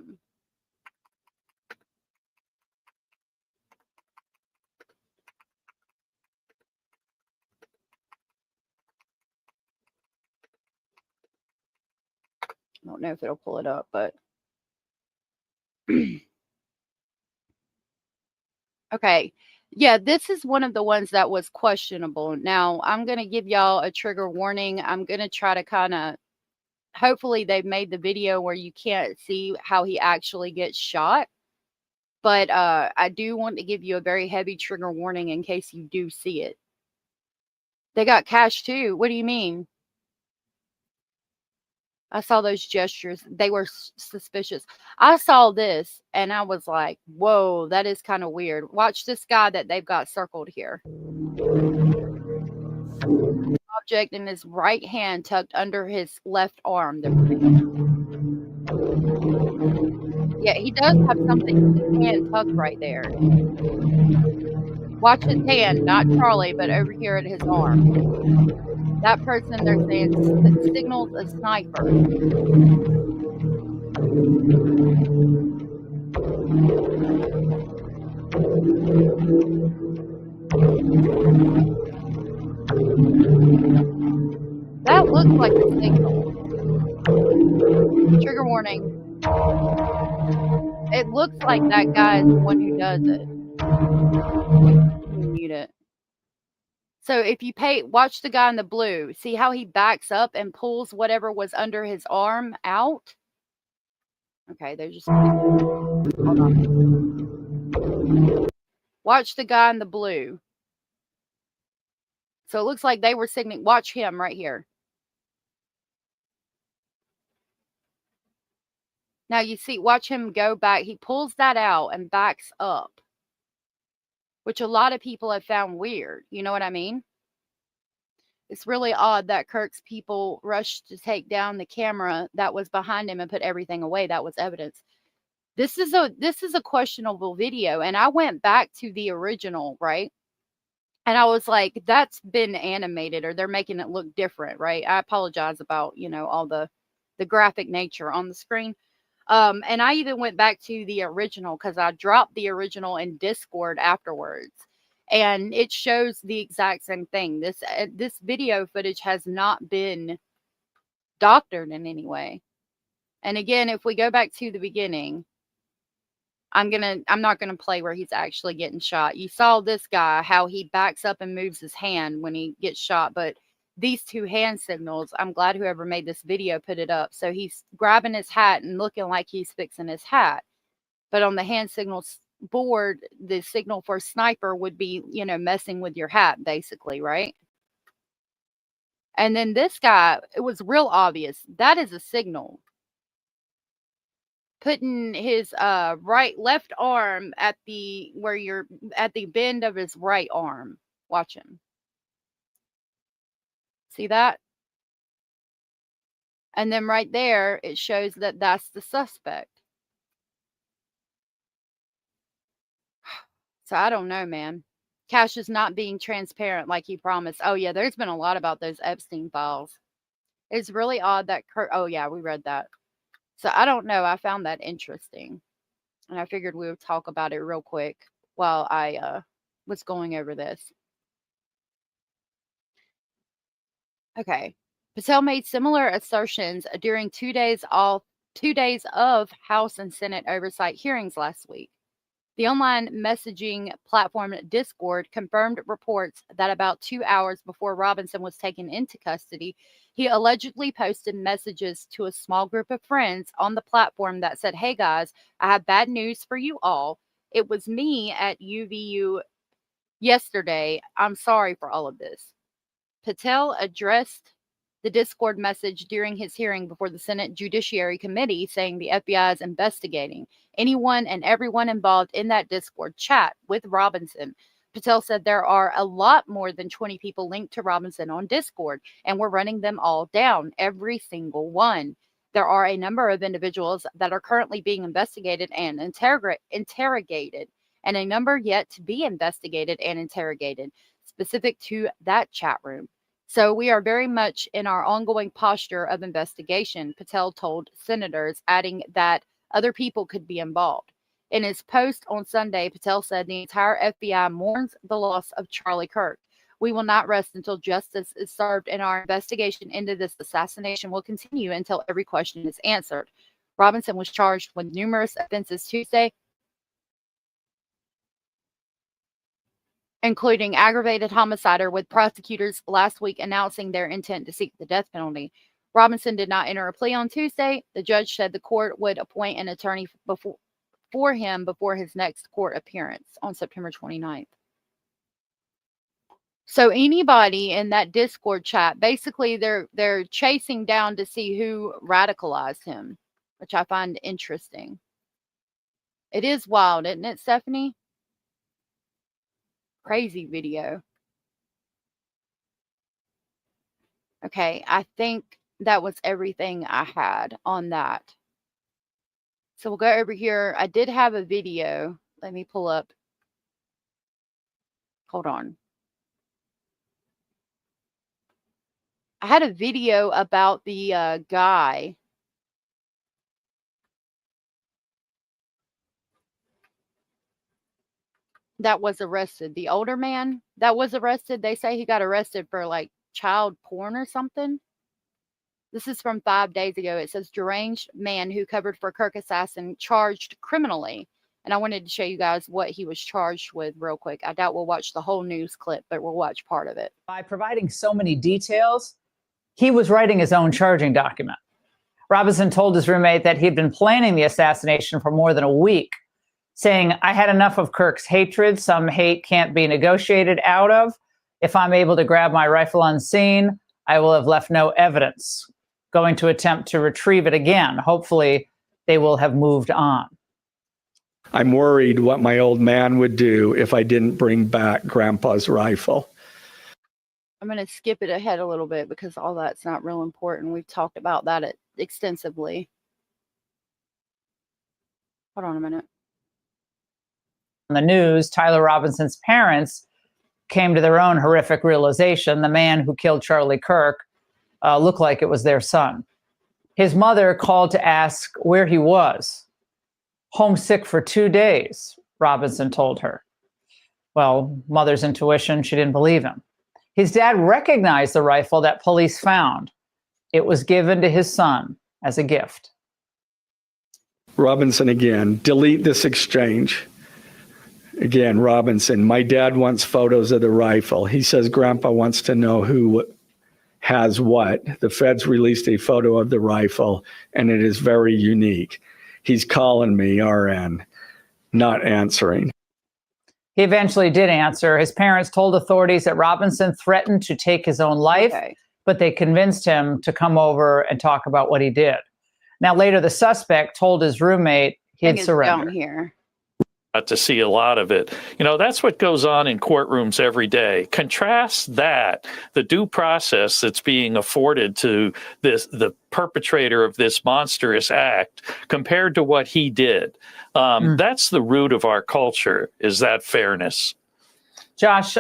don't know if it'll pull it up, but okay. Yeah, this is one of the ones that was questionable. Now, I'm going to give y'all a trigger warning. I'm going to try to kind of, hopefully they've made the video where you can't see how he actually gets shot. But I do want to give you a very heavy trigger warning in case you do see it. They got cash too. What do you mean? I saw those gestures. They were suspicious. I saw this and I was like, whoa, that is kind of weird. Watch this guy that they've got circled here. Object in his right hand tucked under his left arm. Yeah, he does have something in his hand tucked right there. Watch his hand, not Charlie, but over here at his arm. That person they're saying signals a sniper. That looks like a signal. Trigger warning. It looks like that guy is the one who does it. Let me mute it. So if you watch the guy in the blue, see how he backs up and pulls whatever was under his arm out? Okay, they're just... Hold on. Watch the guy in the blue. So it looks like they were signaling. Watch him right here. Now you see, watch him go back. He pulls that out and backs up, which a lot of people have found weird. You know what I mean? It's really odd that Kirk's people rushed to take down the camera that was behind him and put everything away. That was evidence. This is a questionable video, and I went back to the original, right? And I was like, that's been animated, or they're making it look different, right? I apologize about, all the graphic nature on the screen. And I even went back to the original because I dropped the original in Discord afterwards, and it shows the exact same thing. This video footage has not been doctored in any way. And again, if we go back to the beginning, I'm not gonna play where he's actually getting shot. You saw this guy, how he backs up and moves his hand when he gets shot, but these two hand signals, I'm glad whoever made this video put it up. So he's grabbing his hat and looking like he's fixing his hat. But on the hand signals board, the signal for sniper would be, messing with your hat, basically, right? And then this guy, it was real obvious. That is a signal. Putting his left arm at the bend of his right arm. Watch him. See that? And then right there, it shows that that's the suspect. So I don't know, man. Cash is not being transparent like he promised. Oh, yeah, there's been a lot about those Epstein files. It's really odd that oh, yeah, we read that. So I don't know. I found that interesting. And I figured we would talk about it real quick while I was going over this. Okay. Patel made similar assertions during 2 days of House and Senate oversight hearings last week. The online messaging platform Discord confirmed reports that about 2 hours before Robinson was taken into custody, he allegedly posted messages to a small group of friends on the platform that said, "Hey guys, I have bad news for you all. It was me at UVU yesterday. I'm sorry for all of this." Patel addressed the Discord message during his hearing before the Senate Judiciary Committee, saying the FBI is investigating anyone and everyone involved in that Discord chat with Robinson. Patel said there are a lot more than 20 people linked to Robinson on Discord, and we're running them all down, every single one. There are a number of individuals that are currently being investigated and interrogated, and a number yet to be investigated and interrogated, specific to that chat room. So we are very much in our ongoing posture of investigation, Patel told senators, adding that other people could be involved. In his post on Sunday, Patel said the entire FBI mourns the loss of Charlie Kirk. We will not rest until justice is served, and our investigation into this assassination will continue until every question is answered. Robinson was charged with numerous offenses Tuesday, including aggravated homicide, with prosecutors last week announcing their intent to seek the death penalty. Robinson did not enter a plea on Tuesday. The judge said the court would appoint an attorney for him before his next court appearance on September 29th. So anybody in that Discord chat, basically they're chasing down to see who radicalized him, which I find interesting. It is wild, isn't it, Stephanie? Crazy video. Okay, I think that was everything I had on that. So we'll go over here. I did have a video. Let me pull up hold on. I had a video about the guy. That was arrested. The older man that was arrested, they say he got arrested for like child porn or something. This is from 5 days ago. It says deranged man who covered for Kirk assassin charged criminally. And I wanted to show you guys what he was charged with real quick. I doubt we'll watch the whole news clip, but we'll watch part of it. By providing so many details, he was writing his own charging document. Robinson told his roommate that he'd been planning the assassination for more than a week, saying, I had enough of Kirk's hatred. Some hate can't be negotiated out of. If I'm able to grab my rifle on scene, I will have left no evidence. Going to attempt to retrieve it again. Hopefully, they will have moved on. I'm worried what my old man would do if I didn't bring back Grandpa's rifle. I'm going to skip it ahead a little bit because all that's not real important. We've talked about that extensively. Hold on a minute. On the news, Tyler Robinson's parents came to their own horrific realization. The man who killed Charlie Kirk looked like it was their son. His mother called to ask where he was. Homesick for 2 days, Robinson told her. Well, mother's intuition, she didn't believe him. His dad recognized the rifle that police found. It was given to his son as a gift. Robinson again, delete this exchange. Again, Robinson, my dad wants photos of the rifle. He says Grandpa wants to know who has what. The feds released a photo of the rifle, and it is very unique. He's calling me, RN, not answering. He eventually did answer. His parents told authorities that Robinson threatened to take his own life, but they convinced him to come over and talk about what he did. Now, later, the suspect told his roommate he'd surrender. Down here. To see a lot of it. You know, that's what goes on in courtrooms every day. Contrast that, the due process that's being afforded to the perpetrator of this monstrous act compared to what he did. That's the root of our culture, is that fairness. Josh,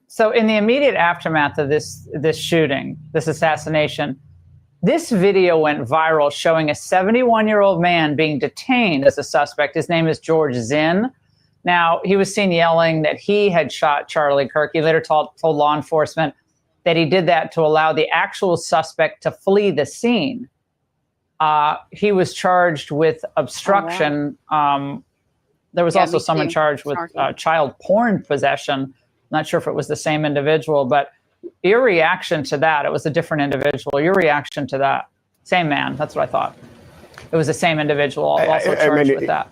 so in the immediate aftermath of this shooting, this assassination, this video went viral showing a 71-year-old man being detained as a suspect. His name is George Zinn. Now, he was seen yelling that he had shot Charlie Kirk. He later told law enforcement that he did that to allow the actual suspect to flee the scene. He was charged with obstruction. There was also someone charged with child porn possession. Not sure if it was the same individual, but your reaction to that, it was a different individual. Your reaction to that, same man, that's what I thought. It was the same individual also charged with that.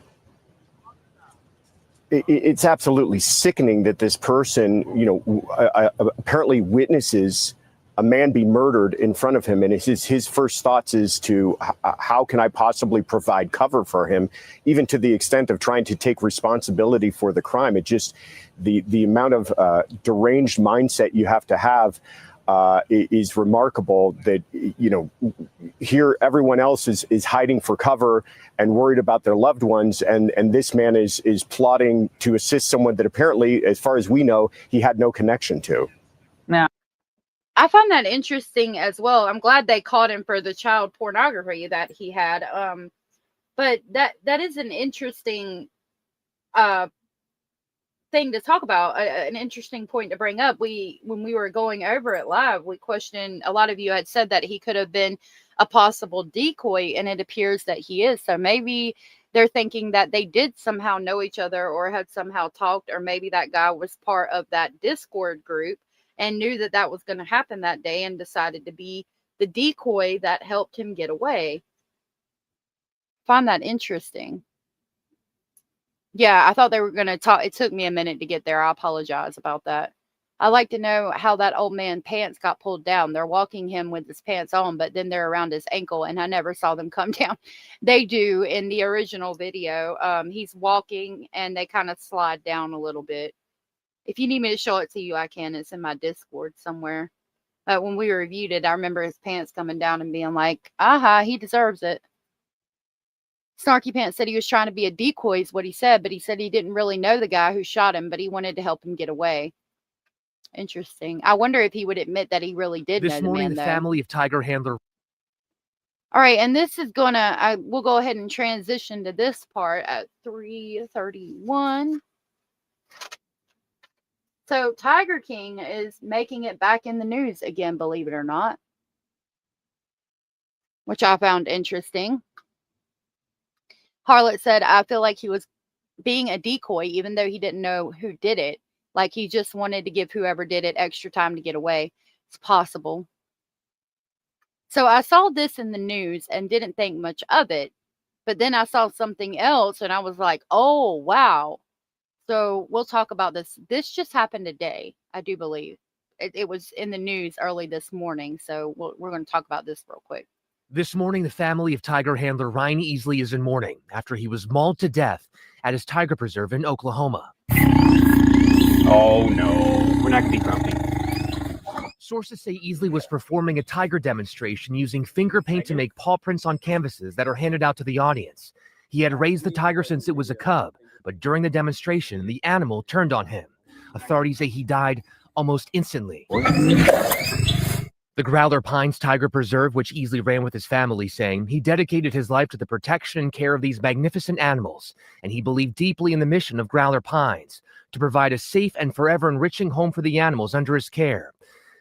It's absolutely sickening that this person, apparently witnesses a man be murdered in front of him. And his first thoughts is to how can I possibly provide cover for him, even to the extent of trying to take responsibility for the crime. It just, the amount of deranged mindset you have to have is remarkable. That, here everyone else is hiding for cover and worried about their loved ones. And this man is plotting to assist someone that apparently, as far as we know, he had no connection to. Now, I find that interesting as well. I'm glad they caught him for the child pornography that he had. But that is an interesting thing to talk about, an interesting point to bring up. When we were going over it live, we questioned, a lot of you had said that he could have been a possible decoy, and it appears that he is. So maybe they're thinking that they did somehow know each other or had somehow talked, or maybe that guy was part of that Discord group and knew that that was going to happen that day and decided to be the decoy that helped him get away. Find that interesting. Yeah, I thought they were going to talk. It took me a minute to get there. I apologize about that. I'd like to know how that old man's pants got pulled down. They're walking him with his pants on, but then they're around his ankle, and I never saw them come down. They do in the original video. He's walking, and they kind of slide down a little bit. If you need me to show it to you, I can. It's in my Discord somewhere. When we reviewed it, I remember his pants coming down and being like, aha, he deserves it. Snarky Pants said he was trying to be a decoy is what he said, but he said he didn't really know the guy who shot him, but he wanted to help him get away. Interesting. I wonder if he would admit that he really did know This the morning, man, the though. family of Tiger handler. All right, and this is gonna, we'll go ahead and transition to this part at 3:31. So Tiger King is making it back in the news again, believe it or not, which I found interesting. Harlot said, I feel like he was being a decoy, even though he didn't know who did it. Like he just wanted to give whoever did it extra time to get away. It's possible. So I saw this in the news and didn't think much of it. But then I saw something else and I was like, oh, wow. So we'll talk about this. This just happened today, I do believe. It was in the news early this morning. So we're going to talk about this real quick. This morning, the family of Tiger handler Ryan Easley is in mourning after he was mauled to death at his tiger preserve in Oklahoma. Oh no, we're not going to be grumpy. Sources say Easley was performing a tiger demonstration using finger paint to make paw prints on canvases that are handed out to the audience. He had raised the tiger since it was a cub, but during the demonstration, the animal turned on him. Authorities say he died almost instantly. The Growler Pines Tiger Preserve, which Easley ran with his family, saying he dedicated his life to the protection and care of these magnificent animals, and he believed deeply in the mission of Growler Pines to provide a safe and forever enriching home for the animals under his care.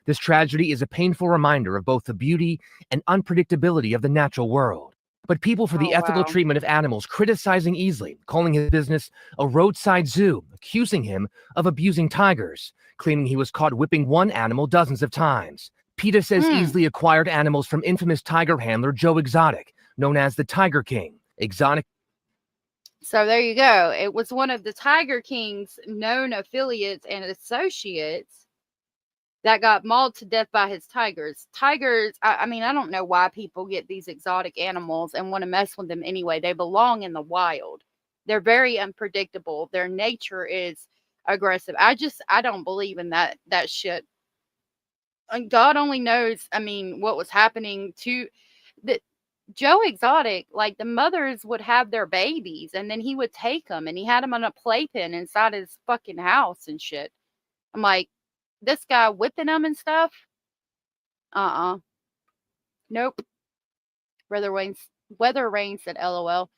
This tragedy is a painful reminder of both the beauty and unpredictability of the natural world. But people for the ethical treatment of animals criticizing Easley, calling his business a roadside zoo, accusing him of abusing tigers, claiming he was caught whipping one animal dozens of times. PETA says Easley acquired animals from infamous tiger handler Joe Exotic, known as the Tiger King. Exotic. So there you go. It was one of the Tiger King's known affiliates and associates that got mauled to death by his tigers. Tigers, I mean, I don't know why people get these exotic animals and want to mess with them anyway. They belong in the wild. They're very unpredictable. Their nature is aggressive. I don't believe in that shit. And God only knows, I mean, what was happening to the Joe Exotic. Like the mothers would have their babies and then he would take them and he had them on a playpen inside his fucking house and shit. I'm like, this guy whipping them and stuff? Nope. Weather Rain said LOL.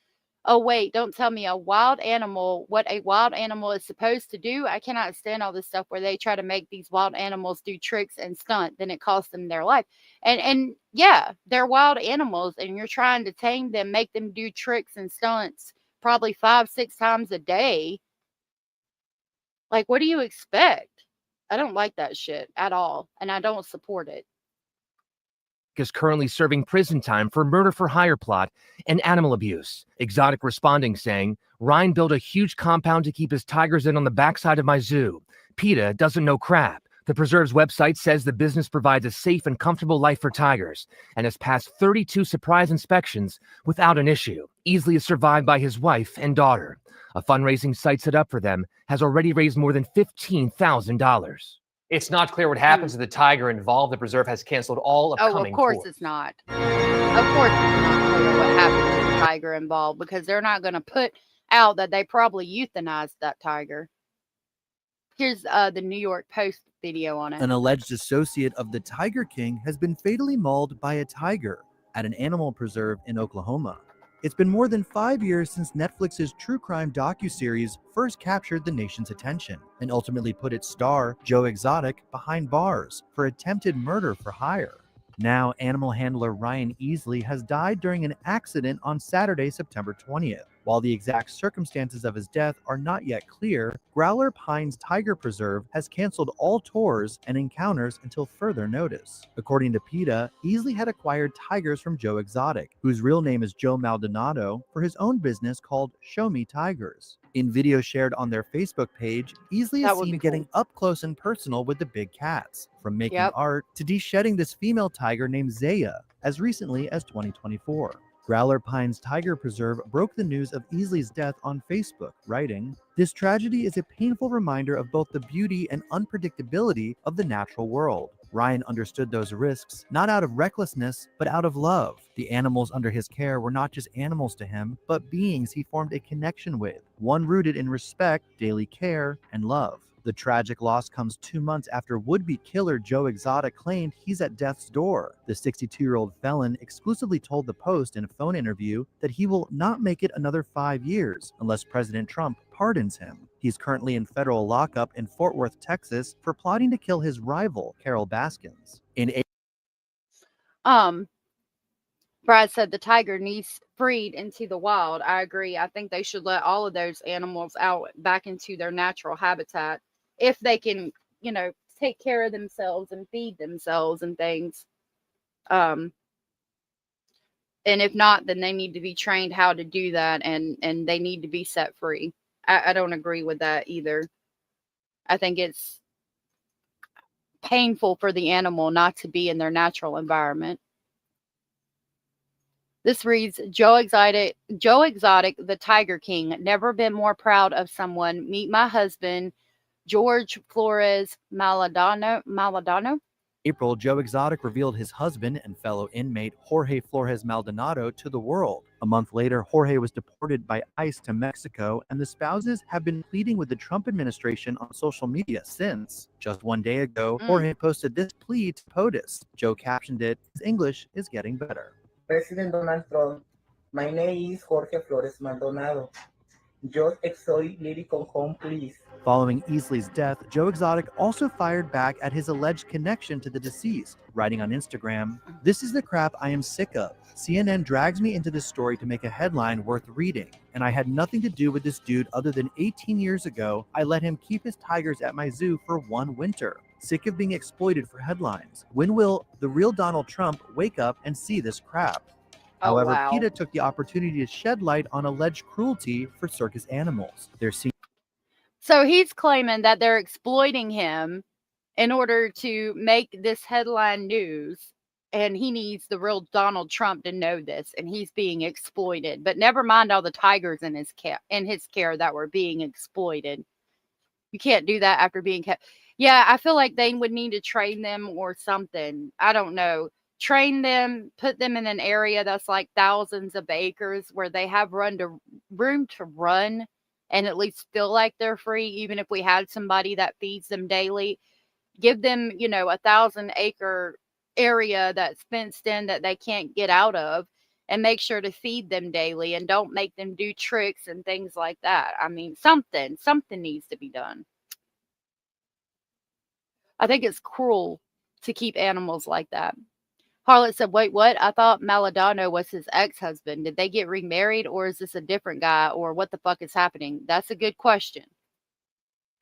Oh, wait, don't tell me what a wild animal is supposed to do. I cannot stand all this stuff where they try to make these wild animals do tricks and stunt. Then it costs them their life. And yeah, they're wild animals and you're trying to tame them, make them do tricks and stunts probably 5-6 times a day. Like, what do you expect? I don't like that shit at all. And I don't support it. Is currently serving prison time for murder for hire plot and animal abuse. Exotic responding saying, Ryan built a huge compound to keep his tigers in on the backside of my zoo. PETA doesn't know crap. The preserve's website says the business provides a safe and comfortable life for tigers and has passed 32 surprise inspections without an issue. Easley is survived by his wife and daughter. A fundraising site set up for them has already raised more than $15,000. It's not clear what happens to the tiger involved. The preserve has canceled all upcoming of course tours. It's not. Of course it's not clear what happened to the tiger involved because they're not going to put out that they probably euthanized that tiger. Here's the New York Post video on it. An alleged associate of the Tiger King has been fatally mauled by a tiger at an animal preserve in Oklahoma. It's been more than 5 years since Netflix's true crime docuseries first captured the nation's attention and ultimately put its star, Joe Exotic, behind bars for attempted murder for hire. Now, animal handler Ryan Easley has died during an accident on Saturday, September 20th. While the exact circumstances of his death are not yet clear, Growler Pines Tiger Preserve has canceled all tours and encounters until further notice. According to PETA, Easley had acquired tigers from Joe Exotic, whose real name is Joe Maldonado, for his own business called Show Me Tigers. In video shared on their Facebook page, Easley is seen getting up close and personal with the big cats, from making art to de-shedding this female tiger named Zaya as recently as 2024. Growler Pines Tiger Preserve broke the news of Easley's death on Facebook, writing, "This tragedy is a painful reminder of both the beauty and unpredictability of the natural world. Ryan understood those risks, not out of recklessness, but out of love. The animals under his care were not just animals to him, but beings he formed a connection with, one rooted in respect, daily care, and love." The tragic loss comes 2 months after would-be killer Joe Exotic claimed he's at death's door. The 62-year-old felon exclusively told the Post in a phone interview that he will not make it another 5 years unless President Trump pardons him. He's currently in federal lockup in Fort Worth, Texas, for plotting to kill his rival, Carol Baskins. Brad said the tiger needs freed into the wild. I agree. I think they should let all of those animals out back into their natural habitat if they can, you know, take care of themselves and feed themselves and things. And if not, then they need to be trained how to do that, and they need to be set free. I don't agree with that either. I think it's painful for the animal not to be in their natural environment. This reads, Joe Exotic, the Tiger King. Never been more proud of someone. Meet my husband, George Flores Maldonado. April, Joe Exotic revealed his husband and fellow inmate Jorge Flores Maldonado to the world. A month later, Jorge was deported by ICE to Mexico, and the spouses have been pleading with the Trump administration on social media since. Just 1 day ago, Jorge posted this plea to POTUS. Joe captioned it, "His English is getting better." President Donald Trump, my name is Jorge Flores Maldonado. Yo estoy lírico home, please. Following Easley's death, Joe Exotic also fired back at his alleged connection to the deceased, writing on Instagram, "This is the crap I am sick of. CNN drags me into this story to make a headline worth reading, and I had nothing to do with this dude other than 18 years ago, I let him keep his tigers at my zoo for 1 winter. Sick of being exploited for headlines. When will the real Donald Trump wake up and see this crap?" However, wow. PETA took the opportunity to shed light on alleged cruelty for circus animals. So he's claiming that they're exploiting him in order to make this headline news, and he needs the real Donald Trump to know this, and he's being exploited. But never mind all the tigers in his care that were being exploited. You can't do that after being kept. Yeah, I feel like they would need to train them or something. I don't know. Train them, put them in an area that's like thousands of acres where they have room to run and at least feel like they're free, even if we had somebody that feeds them daily. Give them, you know, 1,000-acre area that's fenced in that they can't get out of, and make sure to feed them daily, and don't make them do tricks and things like that. I mean, something needs to be done. I think it's cruel to keep animals like that. Harlot said, wait, what? I thought Maldonado was his ex-husband. Did they get remarried, or is this a different guy, or what the fuck is happening? That's a good question.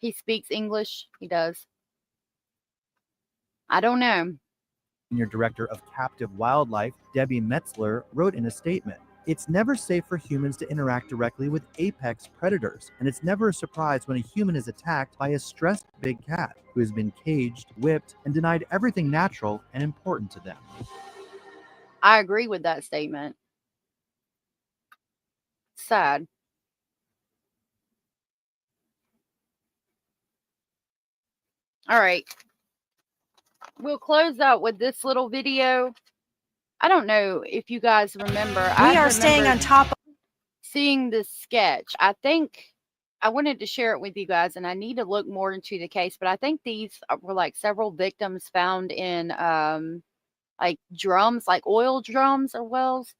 He speaks English. He does. I don't know. Senior Director of Captive Wildlife, Debbie Metzler, wrote in a statement, "It's never safe for humans to interact directly with apex predators, and it's never a surprise when a human is attacked by a stressed big cat who has been caged, whipped, and denied everything natural and important to them." I agree with that statement. Sad. All right. We'll close out with this little video. I don't know if you guys remember. We are staying on top of seeing this sketch. I think I wanted to share it with you guys, and I need to look more into the case, but I think these were like several victims found in like drums, like oil drums or wells.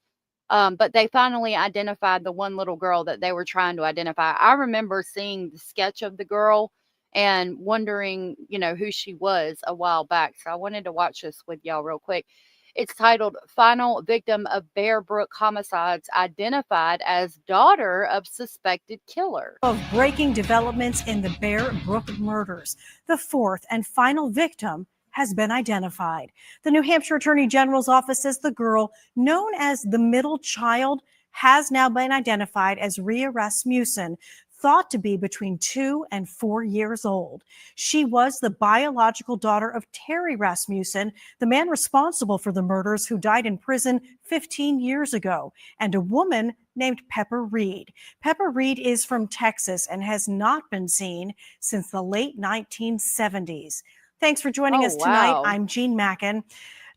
But they finally identified the one little girl that they were trying to identify. I remember seeing the sketch of the girl and wondering, you know, who she was a while back. So I wanted to watch this with y'all real quick. It's titled "Final Victim of Bear Brook Homicides Identified as Daughter of Suspected Killer." Of breaking developments in the Bear Brook murders. The fourth and final victim has been identified. The New Hampshire Attorney General's office says the girl, known as the middle child, has now been identified as Rea Rasmussen, thought to be between 2 and 4 years old. She was the biological daughter of Terry Rasmussen, the man responsible for the murders who died in prison 15 years ago, and a woman named Pepper Reed. Pepper Reed is from Texas and has not been seen since the late 1970s. Thanks for joining us tonight. Wow. I'm Jean Mackin.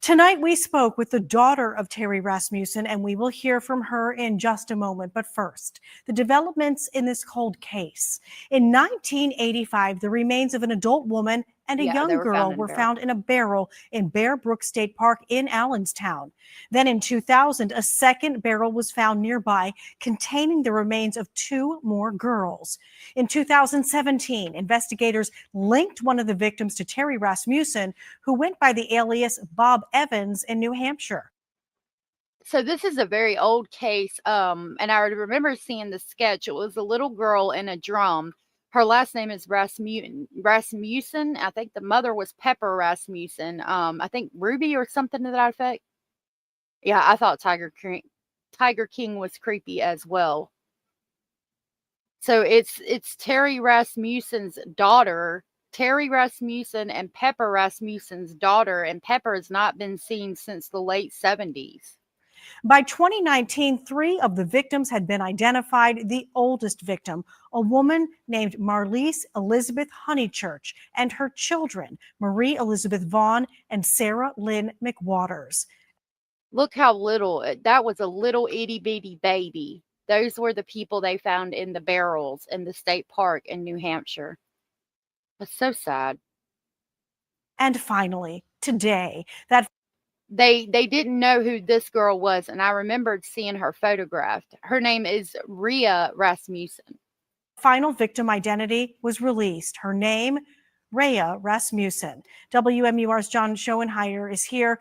Tonight, we spoke with the daughter of Terry Rasmussen, and we will hear from her in just a moment. But first, the developments in this cold case. In 1985, the remains of an adult woman and a young girl were found in a barrel in Bear Brook State Park in Allenstown. Then in 2000, a second barrel was found nearby containing the remains of 2 more girls. In 2017, investigators linked one of the victims to Terry Rasmussen, who went by the alias Bob Evans in New Hampshire. So this is a very old case, and I remember seeing the sketch. It was a little girl in a drum. Her last name is Rasmussen. I think the mother was Pepper Rasmussen. I think Ruby or something to that effect. Yeah, I thought Tiger King was creepy as well. So it's Terry Rasmussen's daughter, Terry Rasmussen, and Pepper Rasmussen's daughter, and Pepper has not been seen since the late 70s. By 2019, 3 of the victims had been identified. The oldest victim, a woman named Marlise Elizabeth Honeychurch, and her children, Marie Elizabeth Vaughn and Sarah Lynn McWaters. Look how little, that was a little itty bitty baby. Those were the people they found in the barrels in the state park in New Hampshire. It's so sad. And finally, today, that they didn't know who this girl was, and I remembered seeing her photographed. Her name is Rea Rasmussen. Final victim identity was released. Her name, Rea Rasmussen. WMUR's John Schoenheier is here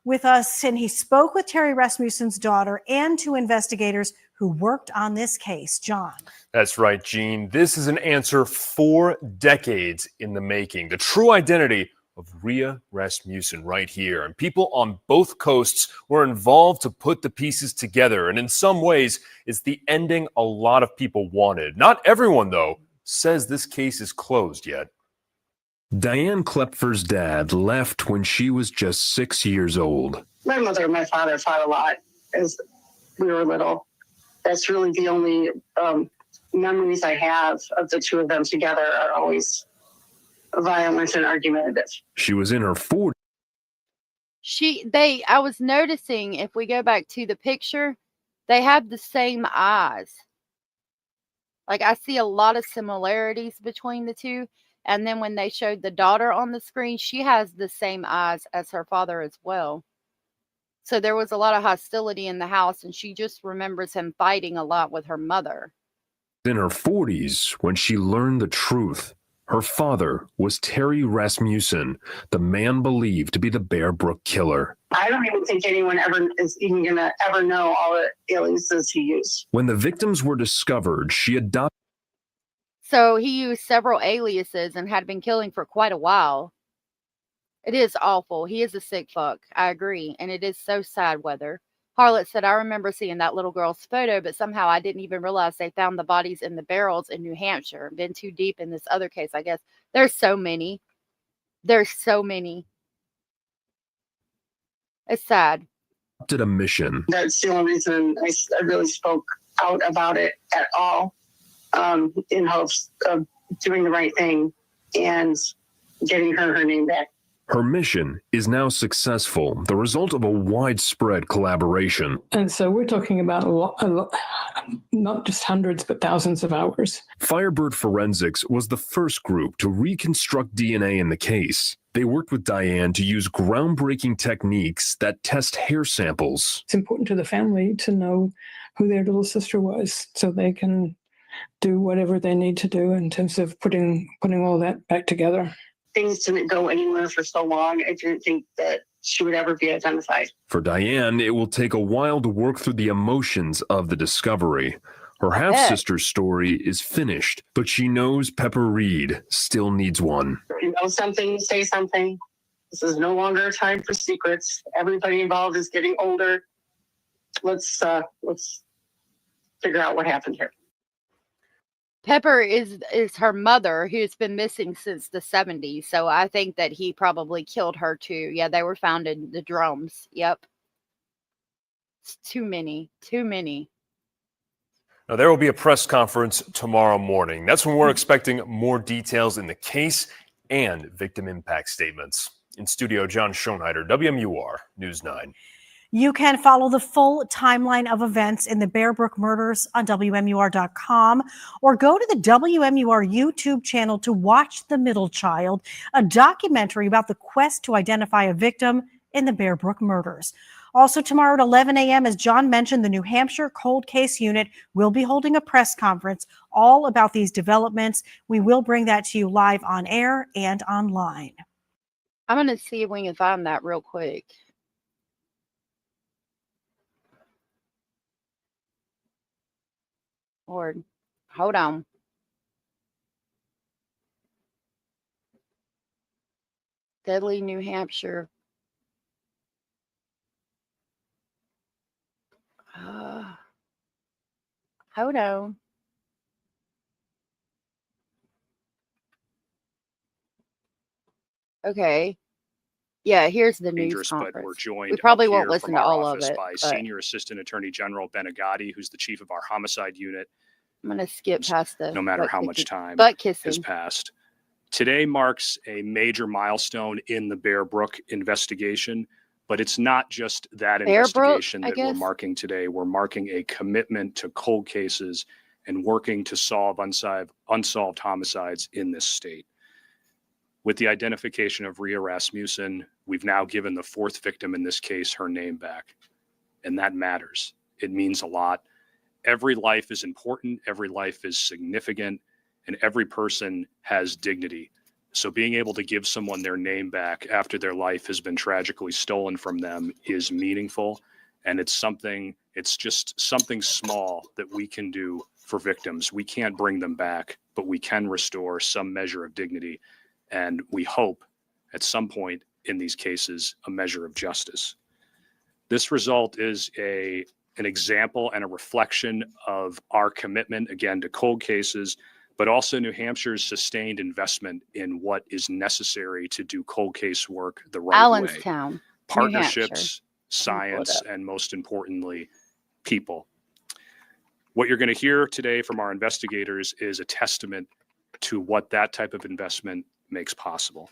with us, and he spoke with Terry Rasmussen's daughter and 2 investigators who worked on this case. John. That's right, Gene. This is an answer 4 decades in the making. The true identity of Rea Rasmussen right here. And people on both coasts were involved to put the pieces together. And in some ways, it's the ending a lot of people wanted. Not everyone, though, says this case is closed yet. Diane Klepfer's dad left when she was just 6 years old. My mother and my father fought a lot as we were little. That's really the only memories I have of the 2 of them together are always violent and argumentative. She was in her 40s. I was noticing, if we go back to the picture, they have the same eyes. Like, I see a lot of similarities between the 2. And then when they showed the daughter on the screen, she has the same eyes as her father as well. So there was a lot of hostility in the house, and she just remembers him fighting a lot with her mother. In her 40s, when she learned the truth, her father was Terry Rasmussen, the man believed to be the Bear Brook killer. I don't even think anyone ever is even going to ever know all the aliases he used. When the victims were discovered, she adopted. So he used several aliases and had been killing for quite a while. It is awful. He is a sick fuck. I agree. And it is so sad, Weather. Harlot said, I remember seeing that little girl's photo, but somehow I didn't even realize they found the bodies in the barrels in New Hampshire. Been too deep in this other case, I guess. There's so many. There's so many. It's sad. Did a mission. That's the only reason I really spoke out about it at all, in hopes of doing the right thing and getting her name back. Her mission is now successful, the result of a widespread collaboration. And so we're talking about a lot, not just hundreds, but thousands of hours. Firebird Forensics was the first group to reconstruct DNA in the case. They worked with Diane to use groundbreaking techniques that test hair samples. It's important to the family to know who their little sister was so they can do whatever they need to do in terms of putting all that back together. Things didn't go anywhere for so long. I didn't think that she would ever be identified. For Diane, it will take a while to work through the emotions of the discovery. Her half-sister's story is finished, but she knows Pepper Reed still needs one. If you know something, say something. This is no longer a time for secrets. Everybody involved is getting older. Let's figure out what happened here. Pepper is her mother, who's been missing since the 70s. So I think that he probably killed her too. Yeah, they were found in the drums. Yep. It's too many. Too many. Now, there will be a press conference tomorrow morning. That's when we're expecting more details in the case and victim impact statements. In studio, John Schoenheider, WMUR News 9. You can follow the full timeline of events in the Bear Brook murders on WMUR.com or go to the WMUR YouTube channel to watch The Middle Child, a documentary about the quest to identify a victim in the Bear Brook murders. Also tomorrow at 11 a.m., as John mentioned, the New Hampshire Cold Case Unit will be holding a press conference all about these developments. We will bring that to you live on air and online. I'm going to see if we can find that real quick. Lord, hold on. Deadly New Hampshire. Hold on. Okay. Yeah, here's the news Dangerous, but conference. we're joined We probably up won't here listen from to our all of office it. by But Senior Assistant Attorney General Ben Agati, who's the chief of our homicide unit. I'm going to skip past the No matter butt how kicking- much time butt has kissing. passed. Today marks a major milestone in the Bear Brook investigation, but it's not just that Bear Brook, investigation I that we're guess. marking today. We're marking a commitment to cold cases and working to solve unsolved homicides in this state. With the identification of Rea Rasmussen, we've now given the fourth victim in this case her name back, and that matters. It means a lot. Every life is important, every life is significant, and every person has dignity. So being able to give someone their name back after their life has been tragically stolen from them is meaningful. And it's just something small that we can do for victims. We can't bring them back, but we can restore some measure of dignity. And we hope at some point in these cases, a measure of justice. This result is an example and a reflection of our commitment, again, to cold cases, but also New Hampshire's sustained investment in what is necessary to do cold case work the right way. Allenstown, New Partnerships, Hampshire. science, and most importantly, people. What you're going to hear today from our investigators is a testament to what that type of investment makes possible.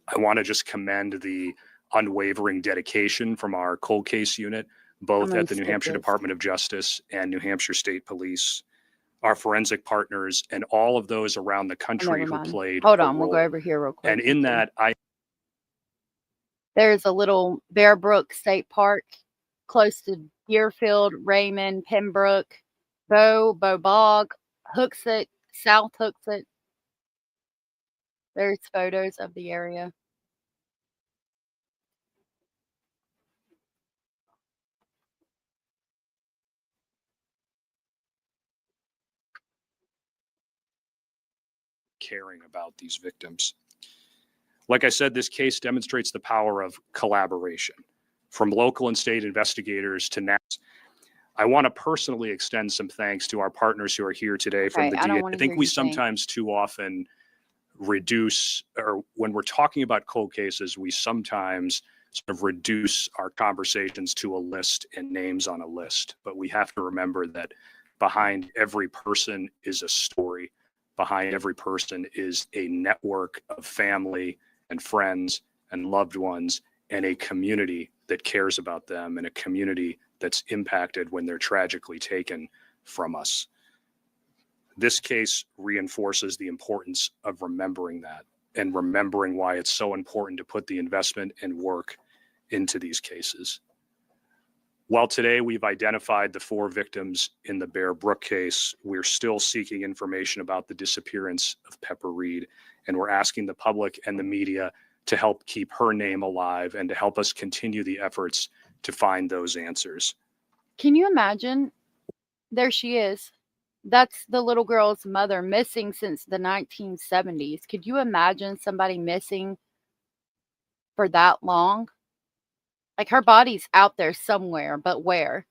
I want to just commend the unwavering dedication from our cold case unit, both at the New Hampshire Department of Justice and New Hampshire State Police, our forensic partners, and all of those around the country who played Hold a on, we'll go role. over here real quick. And in that, There's a little Bear Brook State Park close to Deerfield, Raymond, Pembroke, Bow Bog, Hooksett, South Hooksett. There's photos of the area. caring about these victims. Like I said, this case demonstrates the power of collaboration from local and state investigators to national. I want to personally extend some thanks to our partners who are here today from the DA. I think we sometimes too often reduce, or when we're talking about cold cases, we sometimes sort of reduce our conversations to a list and names on a list. But we have to remember that behind every person is a story. Behind every person is a network of family and friends and loved ones and a community that cares about them and a community that's impacted when they're tragically taken from us. This case reinforces the importance of remembering that and remembering why it's so important to put the investment and work into these cases. While today we've identified the 4 victims in the Bear Brook case, we're still seeking information about the disappearance of Pepper Reed, and we're asking the public and the media to help keep her name alive and to help us continue the efforts to find those answers. Can you imagine? There she is. That's the little girl's mother, missing since the 1970s. Could you imagine somebody missing for that long? Like, her body's out there somewhere, but where?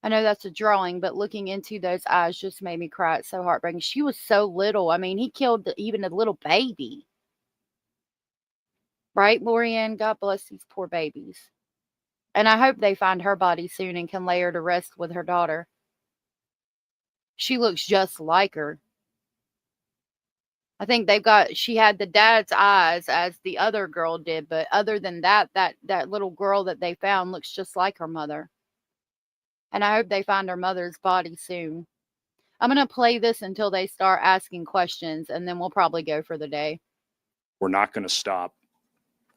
I know that's a drawing, but looking into those eyes just made me cry. It's so heartbreaking. She was so little. I mean, he killed even a little baby. Right, Lorianne? God bless these poor babies. And I hope they find her body soon and can lay her to rest with her daughter. She looks just like her. I think she had the dad's eyes as the other girl did, but other than that, that little girl that they found looks just like her mother. And I hope they find her mother's body soon. I'm going to play this until they start asking questions, and then we'll probably go for the day. We're not going to stop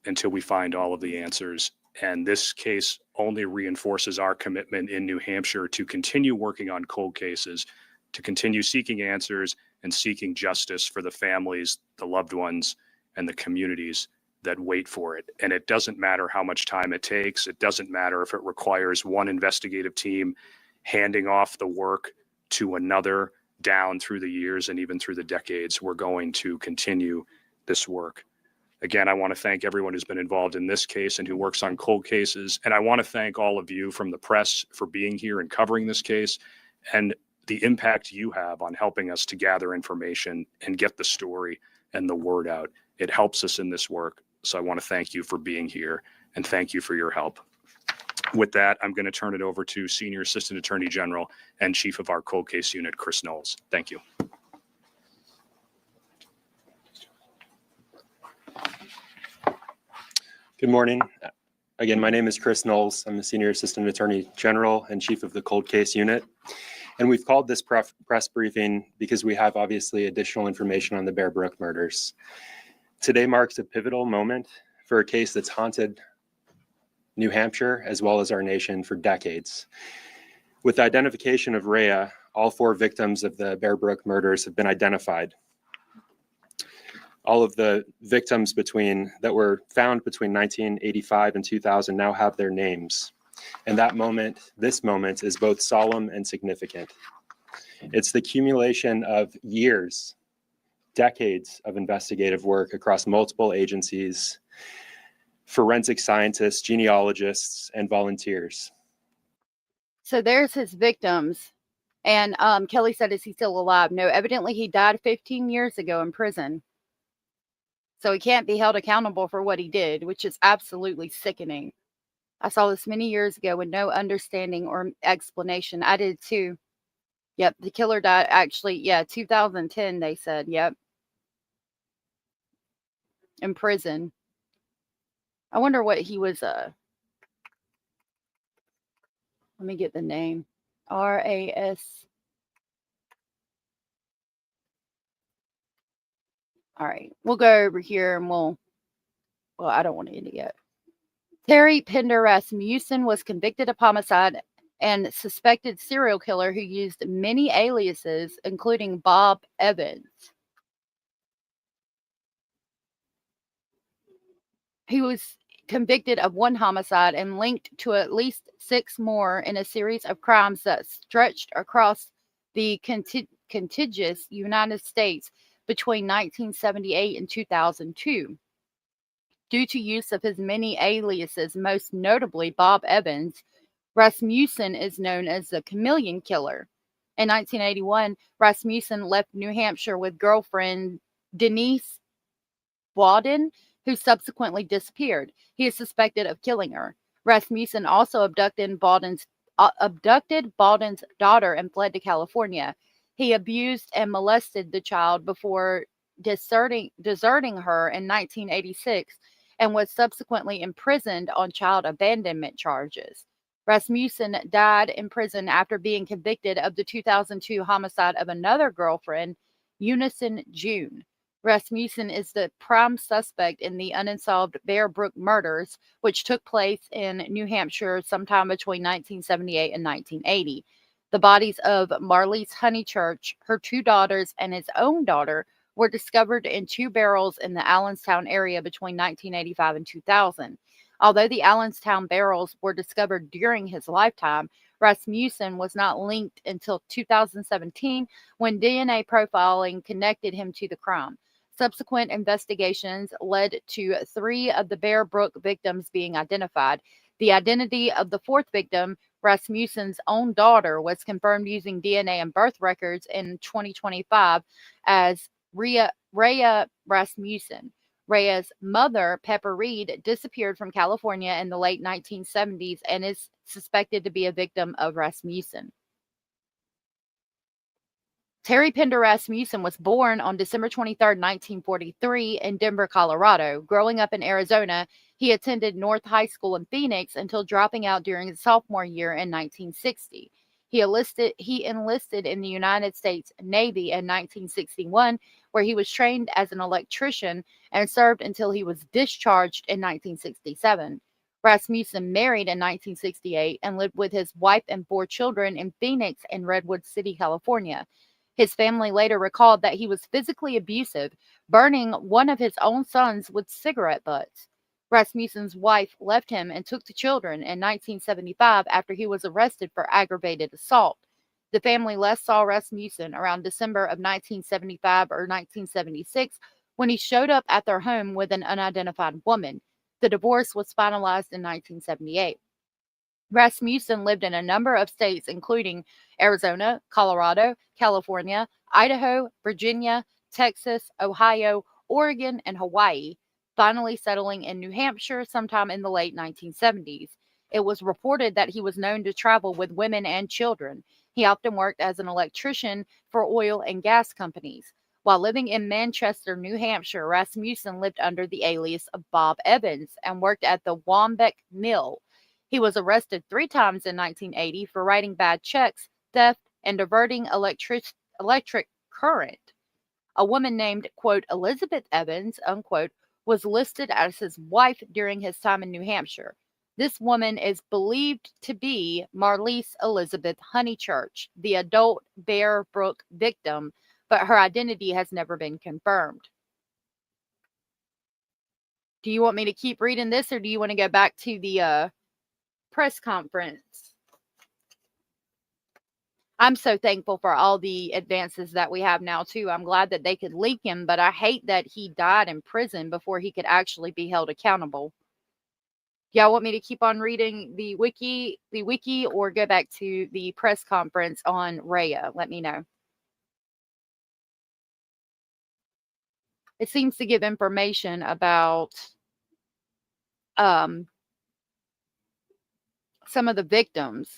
until we find all of the answers. And this case only reinforces our commitment in New Hampshire to continue working on cold cases, to continue seeking answers and seeking justice for the families, the loved ones, and the communities that wait for it. And it doesn't matter how much time it takes. It doesn't matter if it requires one investigative team handing off the work to another down through the years and even through the decades. We're going to continue this work. Again, I want to thank everyone who's been involved in this case and who works on cold cases. And I want to thank all of you from the press for being here and covering this case and the impact you have on helping us to gather information and get the story and the word out. It helps us in this work. So I want to thank you for being here and thank you for your help. With that, I'm going to turn it over to Senior Assistant Attorney General and Chief of our Cold Case Unit, Chris Knowles. Thank you. Good morning. Again, my name is Chris Knowles. I'm the Senior Assistant Attorney General and Chief of the Cold Case Unit. And we've called this press briefing because we have obviously additional information on the Bear Brook murders. Today marks a pivotal moment for a case that's haunted New Hampshire as well as our nation for decades. With the identification of Rea, all 4 victims of the Bear Brook murders have been identified. All of the victims that were found between 1985 and 2000 now have their names. And this moment is both solemn and significant. It's the accumulation of years, decades of investigative work across multiple agencies, forensic scientists, genealogists, and volunteers. So there's his victims. And Kelly said, is he still alive? No, evidently he died 15 years ago in prison. So he can't be held accountable for what he did, which is absolutely sickening. I saw this many years ago with no understanding or explanation. I did too. Yep, the killer died actually, 2010, they said. Yep. In prison. I wonder what he was, let me get the name. RAS. All right, we'll go over here and I don't want to end it yet. Terry Pender Rasmussen was convicted of homicide and suspected serial killer who used many aliases, including Bob Evans. He was convicted of 1 homicide and linked to at least 6 more in a series of crimes that stretched across the contiguous United States between 1978 and 2002. Due to use of his many aliases, most notably Bob Evans, Rasmussen is known as the Chameleon Killer. In 1981, Rasmussen left New Hampshire with girlfriend Denise Wadden, who subsequently disappeared. He is suspected of killing her. Rasmussen also abducted Baldwin's daughter and fled to California. He abused and molested the child before deserting her in 1986 and was subsequently imprisoned on child abandonment charges. Rasmussen died in prison after being convicted of the 2002 homicide of another girlfriend, Unison June. Rasmussen is the prime suspect in the unsolved Bear Brook murders, which took place in New Hampshire sometime between 1978 and 1980. The bodies of Marlise Honeychurch, her 2 daughters, and his own daughter were discovered in 2 barrels in the Allenstown area between 1985 and 2000. Although the Allenstown barrels were discovered during his lifetime, Rasmussen was not linked until 2017 when DNA profiling connected him to the crime. Subsequent investigations led to 3 of the Bear Brook victims being identified. The identity of the 4th victim, Rasmussen's own daughter, was confirmed using DNA and birth records in 2025 as Rea Rasmussen. Rea's mother, Pepper Reed, disappeared from California in the late 1970s and is suspected to be a victim of Rasmussen. Terry Pender Rasmussen was born on December 23, 1943 in Denver, Colorado. Growing up in Arizona, he attended North High School in Phoenix until dropping out during his sophomore year in 1960. He enlisted in the United States Navy in 1961, where he was trained as an electrician and served until he was discharged in 1967. Rasmussen married in 1968 and lived with his wife and 4 children in Phoenix and Redwood City, California. His family later recalled that he was physically abusive, burning one of his own sons with cigarette butts. Rasmussen's wife left him and took the children in 1975 after he was arrested for aggravated assault. The family last saw Rasmussen around December of 1975 or 1976 when he showed up at their home with an unidentified woman. The divorce was finalized in 1978. Rasmussen lived in a number of states, including Arizona, Colorado, California, Idaho, Virginia, Texas, Ohio, Oregon, and Hawaii, finally settling in New Hampshire sometime in the late 1970s. It was reported that he was known to travel with women and children. He often worked as an electrician for oil and gas companies. While living in Manchester, New Hampshire, Rasmussen lived under the alias of Bob Evans and worked at the Wambeck Mill. He was arrested 3 times in 1980 for writing bad checks, theft, and diverting electric current. A woman named, quote, Elizabeth Evans, unquote, was listed as his wife during his time in New Hampshire. This woman is believed to be Marlise Elizabeth Honeychurch, the adult Bear Brook victim, but her identity has never been confirmed. Do you want me to keep reading this, or do you want to go back to the press conference? I'm so thankful for all the advances that we have now, too. I'm glad that they could leak him, but I hate that he died in prison before he could actually be held accountable. Y'all want me to keep on reading the wiki, or go back to the press conference on Rea? Let me know. It seems to give information about some of the victims.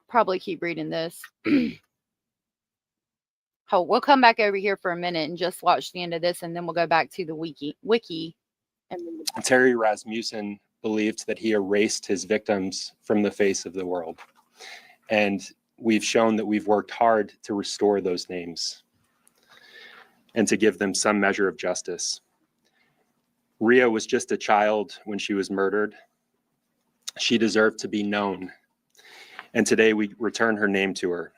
Probably keep reading this. Oh, we'll come back over here for a minute and just watch the end of this, and then we'll go back to the wiki. Terry Rasmussen believed that he erased his victims from the face of the world. And we've shown that we've worked hard to restore those names and to give them some measure of justice. Rea was just a child when she was murdered. She deserved to be known. And today we return her name to her.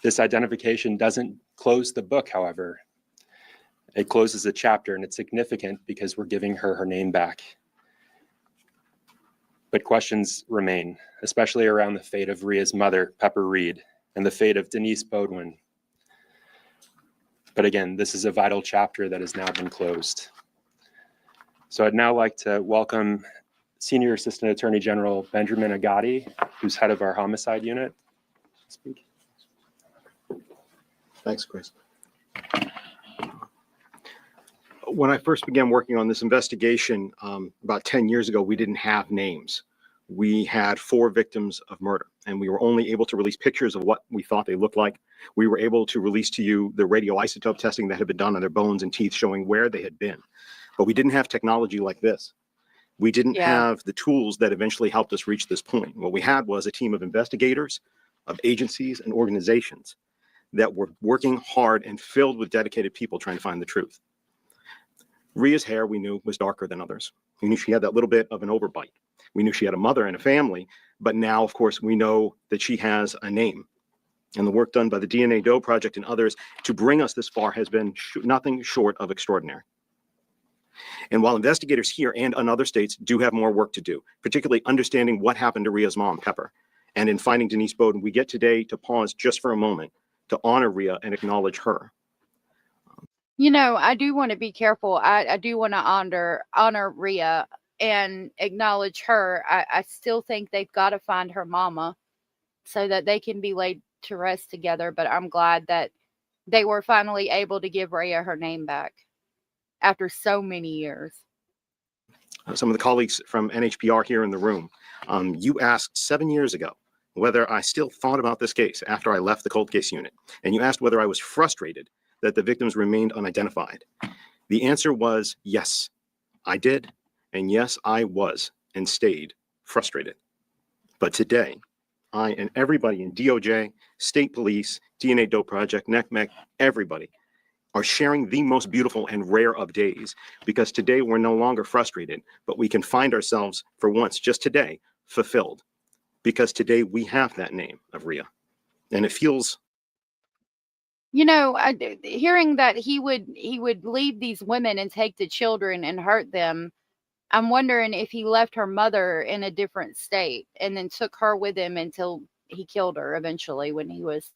This identification doesn't close the book, however. It closes a chapter, and it's significant because we're giving her name back. But questions remain, especially around the fate of Rea's mother, Pepper Reed, and the fate of Denise Beaudwin. But again, this is a vital chapter that has now been closed. So I'd now like to welcome Senior Assistant Attorney General Benjamin Agati, who's head of our homicide unit. Speak. Thanks, Chris. When I first began working on this investigation about 10 years ago, we didn't have names. We had 4 victims of murder, and we were only able to release pictures of what we thought they looked like. We were able to release to you the radioisotope testing that had been done on their bones and teeth showing where they had been. But we didn't have technology like this. We didn't have the tools that eventually helped us reach this point. What we had was a team of investigators, of agencies, and organizations that were working hard and filled with dedicated people trying to find the truth. Rea's hair, we knew, was darker than others. We knew she had that little bit of an overbite. We knew she had a mother and a family, but now, of course, we know that she has a name. And the work done by the DNA Doe Project and others to bring us this far has been nothing short of extraordinary. And while investigators here and in other states do have more work to do, particularly understanding what happened to Rea's mom, Pepper, and in finding Denise Beaudwin, we get today to pause just for a moment to honor Rea and acknowledge her. You know, I do want to be careful. I do want to honor Rea and acknowledge her. I still think they've got to find her mama so that they can be laid to rest together. But I'm glad that they were finally able to give Rea her name back after so many years. some of the colleagues from NHPR here in the room, you asked 7 years ago whether I still thought about this case after I left the cold case unit. And you asked whether I was frustrated that the victims remained unidentified. The answer was yes, I did. And yes, I was and stayed frustrated. But today, I and everybody in DOJ, state police, DNA Dope Project, NCMEC, everybody are sharing the most beautiful and rare of days, because today we're no longer frustrated, but we can find ourselves for once, just today, fulfilled, because today we have that name of Rea. And it feels, You know, hearing that he would leave these women and take the children and hurt them, I'm wondering if he left her mother in a different state and then took her with him until he killed her eventually when he was.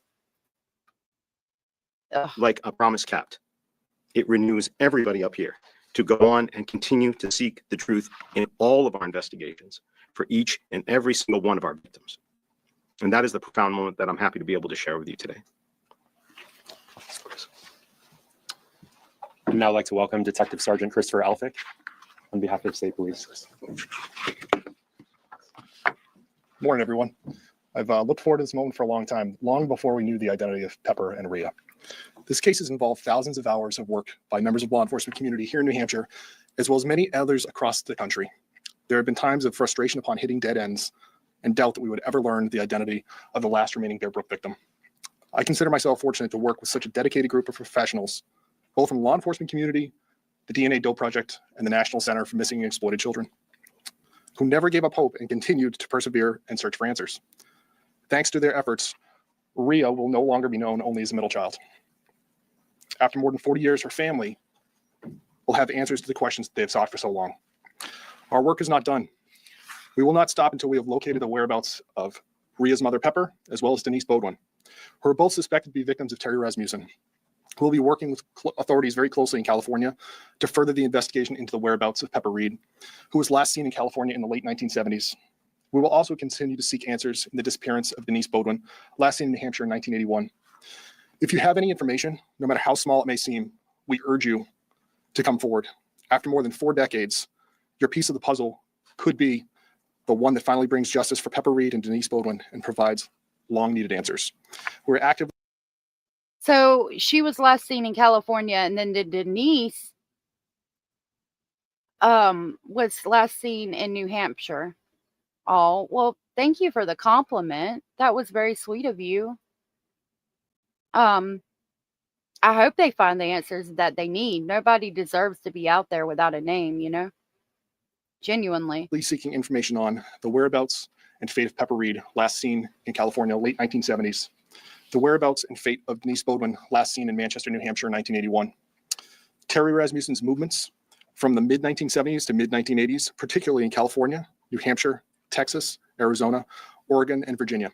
Ugh. like a promise kept. It renews everybody up here to go on and continue to seek the truth in all of our investigations for each and every single one of our victims. And that is the profound moment that I'm happy to be able to share with you today. I'd now like to welcome Detective Sergeant Christopher Elphick on behalf of State Police. Morning, everyone. I've looked forward to this moment for a long time, long before we knew the identity of Pepper and Rea. This case has involved thousands of hours of work by members of the law enforcement community here in New Hampshire, as well as many others across the country. There have been times of frustration upon hitting dead ends and doubt that we would ever learn the identity of the last remaining Bear Brook victim. I consider myself fortunate to work with such a dedicated group of professionals, both from the law enforcement community, the DNA Dope Project, and the National Center for Missing and Exploited Children, who never gave up hope and continued to persevere and search for answers. Thanks to their efforts, Rea will no longer be known only as a middle child. After more than 40 years, her family will have answers to the questions they have sought for so long. Our work is not done. We will not stop until we have located the whereabouts of Rea's mother, Pepper, as well as Denise Bodwin, who are both suspected to be victims of Rea Rasmussen. We'll be working with authorities very closely in California to further the investigation into the whereabouts of Pepper Reed, who was last seen in California in the late 1970s. We will also continue to seek answers in the disappearance of Denise Bodwin, last seen in New Hampshire in 1981. If you have any information, no matter how small it may seem, we urge you to come forward. After more than 4 decades, your piece of the puzzle could be the one that finally brings justice for Pepper Reed and Denise Bodwin and provides long-needed answers. We're actively. So she was last seen in California, and then Denise was last seen in New Hampshire. Oh, well, thank you for the compliment. That was very sweet of you. I hope they find the answers that they need. Nobody deserves to be out there without a name, you know? Genuinely. Seeking information on the whereabouts and fate of Pepper Reed, last seen in California, late 1970s. The whereabouts and fate of Denise Bodwin, last seen in Manchester, New Hampshire, in 1981. Rea Rasmussen's movements from the mid-1970s to mid-1980s, particularly in California, New Hampshire, Texas, Arizona, Oregon, and Virginia.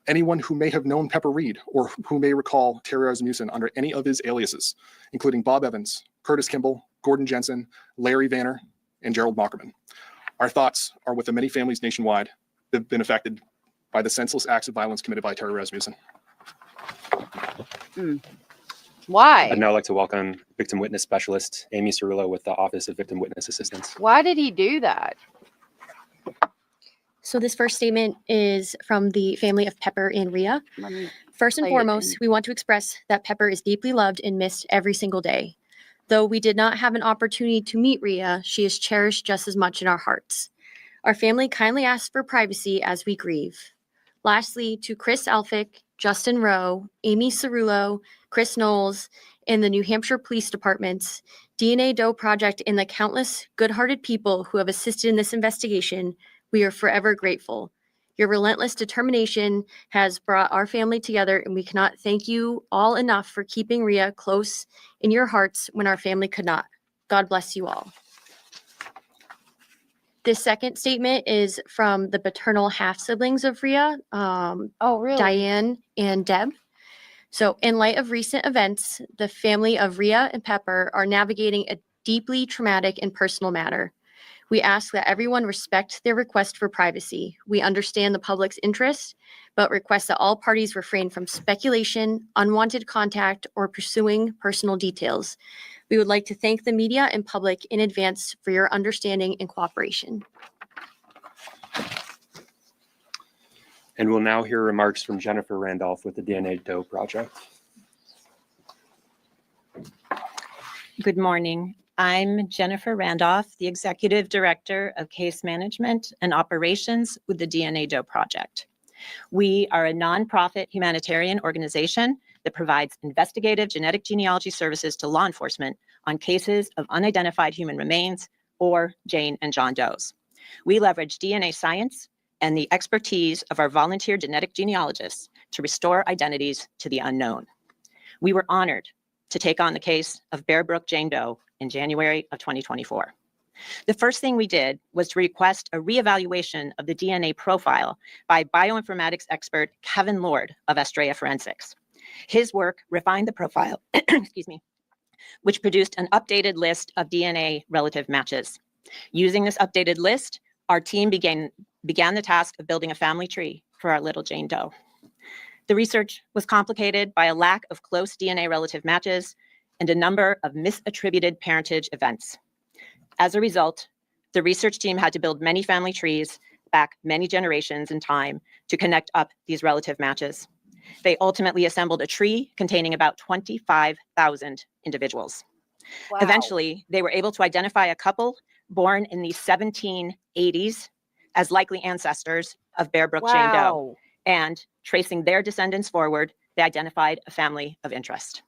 Anyone who may have known Pepper Reed or who may recall Rea Rasmussen under any of his aliases, including Bob Evans, Curtis Kimball, Gordon Jensen, Larry Vanner, and Gerald Mockerman. Our thoughts are with the many families nationwide that have been affected by the senseless acts of violence committed by Rea Rasmussen. Why? I'd now like to welcome victim witness specialist Amy Cerullo with the Office of Victim Witness Assistance. Why did he do that? So this first statement is from the family of Pepper and Rea. First and foremost, we want to express that Pepper is deeply loved and missed every single day. Though we did not have an opportunity to meet Rea, she is cherished just as much in our hearts. Our family kindly asks for privacy as we grieve. Lastly, to Chris Elphick, Justin Rowe, Amy Cerullo, Chris Knowles, and the New Hampshire Police Department's DNA Dope Project, and the countless good-hearted people who have assisted in this investigation, we are forever grateful. Your relentless determination has brought our family together, and we cannot thank you all enough for keeping Rea close in your hearts when our family could not. God bless you all. This second statement is from the paternal half-siblings of Rea, really? Diane and Deb. So in light of recent events, the family of Rea and Pepper are navigating a deeply traumatic and personal matter. We ask that everyone respect their request for privacy. We understand the public's interest, but request that all parties refrain from speculation, unwanted contact, or pursuing personal details. We would like to thank the media and public in advance for your understanding and cooperation. And we'll now hear remarks from Jennifer Randolph with the DNA Doe Project. Good morning. I'm Jennifer Randolph, the Executive Director of Case Management and Operations with the DNA Doe Project. We are a nonprofit humanitarian organization that provides investigative genetic genealogy services to law enforcement on cases of unidentified human remains or Jane and John Does. We leverage DNA science and the expertise of our volunteer genetic genealogists to restore identities to the unknown. We were honored to take on the case of Bear Brook Jane Doe in January of 2024. The first thing we did was to request a reevaluation of the DNA profile by bioinformatics expert Kevin Lord of Estrella Forensics. His work refined the profile, excuse me, which produced an updated list of DNA relative matches. Using this updated list, our team began the task of building a family tree for our little Jane Doe. The research was complicated by a lack of close DNA relative matches and a number of misattributed parentage events. As a result, the research team had to build many family trees back many generations in time to connect up these relative matches. They ultimately assembled a tree containing about 25,000 individuals. Wow. Eventually, they were able to identify a couple born in the 1780s as likely ancestors of Bear Brook Jane Doe. And tracing their descendants forward, they identified a family of interest.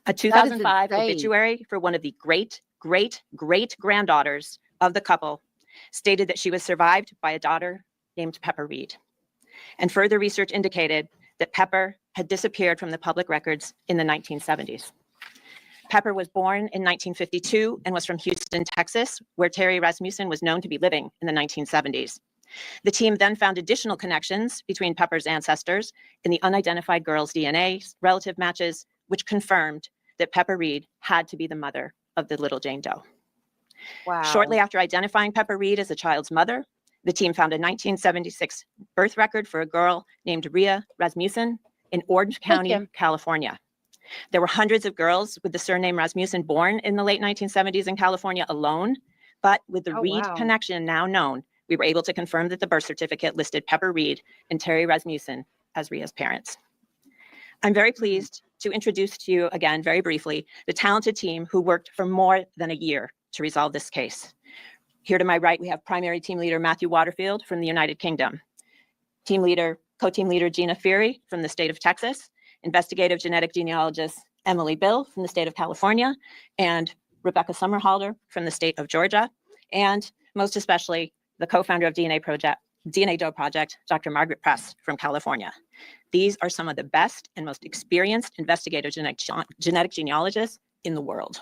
A 2005 obituary for one of the great-great-great-granddaughters of the couple stated that she was survived by a daughter named Pepper Reed. And further research indicated that Pepper had disappeared from the public records in the 1970s. Pepper was born in 1952 and was from Houston, Texas, where Rea Rasmussen was known to be living in the 1970s. The team then found additional connections between Pepper's ancestors in the unidentified girl's DNA relative matches, which confirmed that Pepper Reed had to be the mother of the little Jane Doe. Wow. Shortly after identifying Pepper Reed as the child's mother, the team found a 1976 birth record for a girl named Rea Rasmussen in Orange County, California. There were hundreds of girls with the surname Rasmussen born in the late 1970s in California alone, but with the Reed connection now known, we were able to confirm that the birth certificate listed Pepper Reed and Terry Rasmussen as Rea's parents. I'm very pleased to introduce to you again, very briefly, the talented team who worked for more than a year to resolve this case. Here to my right, we have primary team leader Matthew Waterfield from the United Kingdom, co-team leader Gina Feary from the state of Texas, investigative genetic genealogist Emily Bill from the state of California, and Rebecca Summerhalder from the state of Georgia, and most especially the co-founder of DNA Doe Project, Dr. Margaret Press from California. These are some of the best and most experienced investigative genetic genealogists in the world.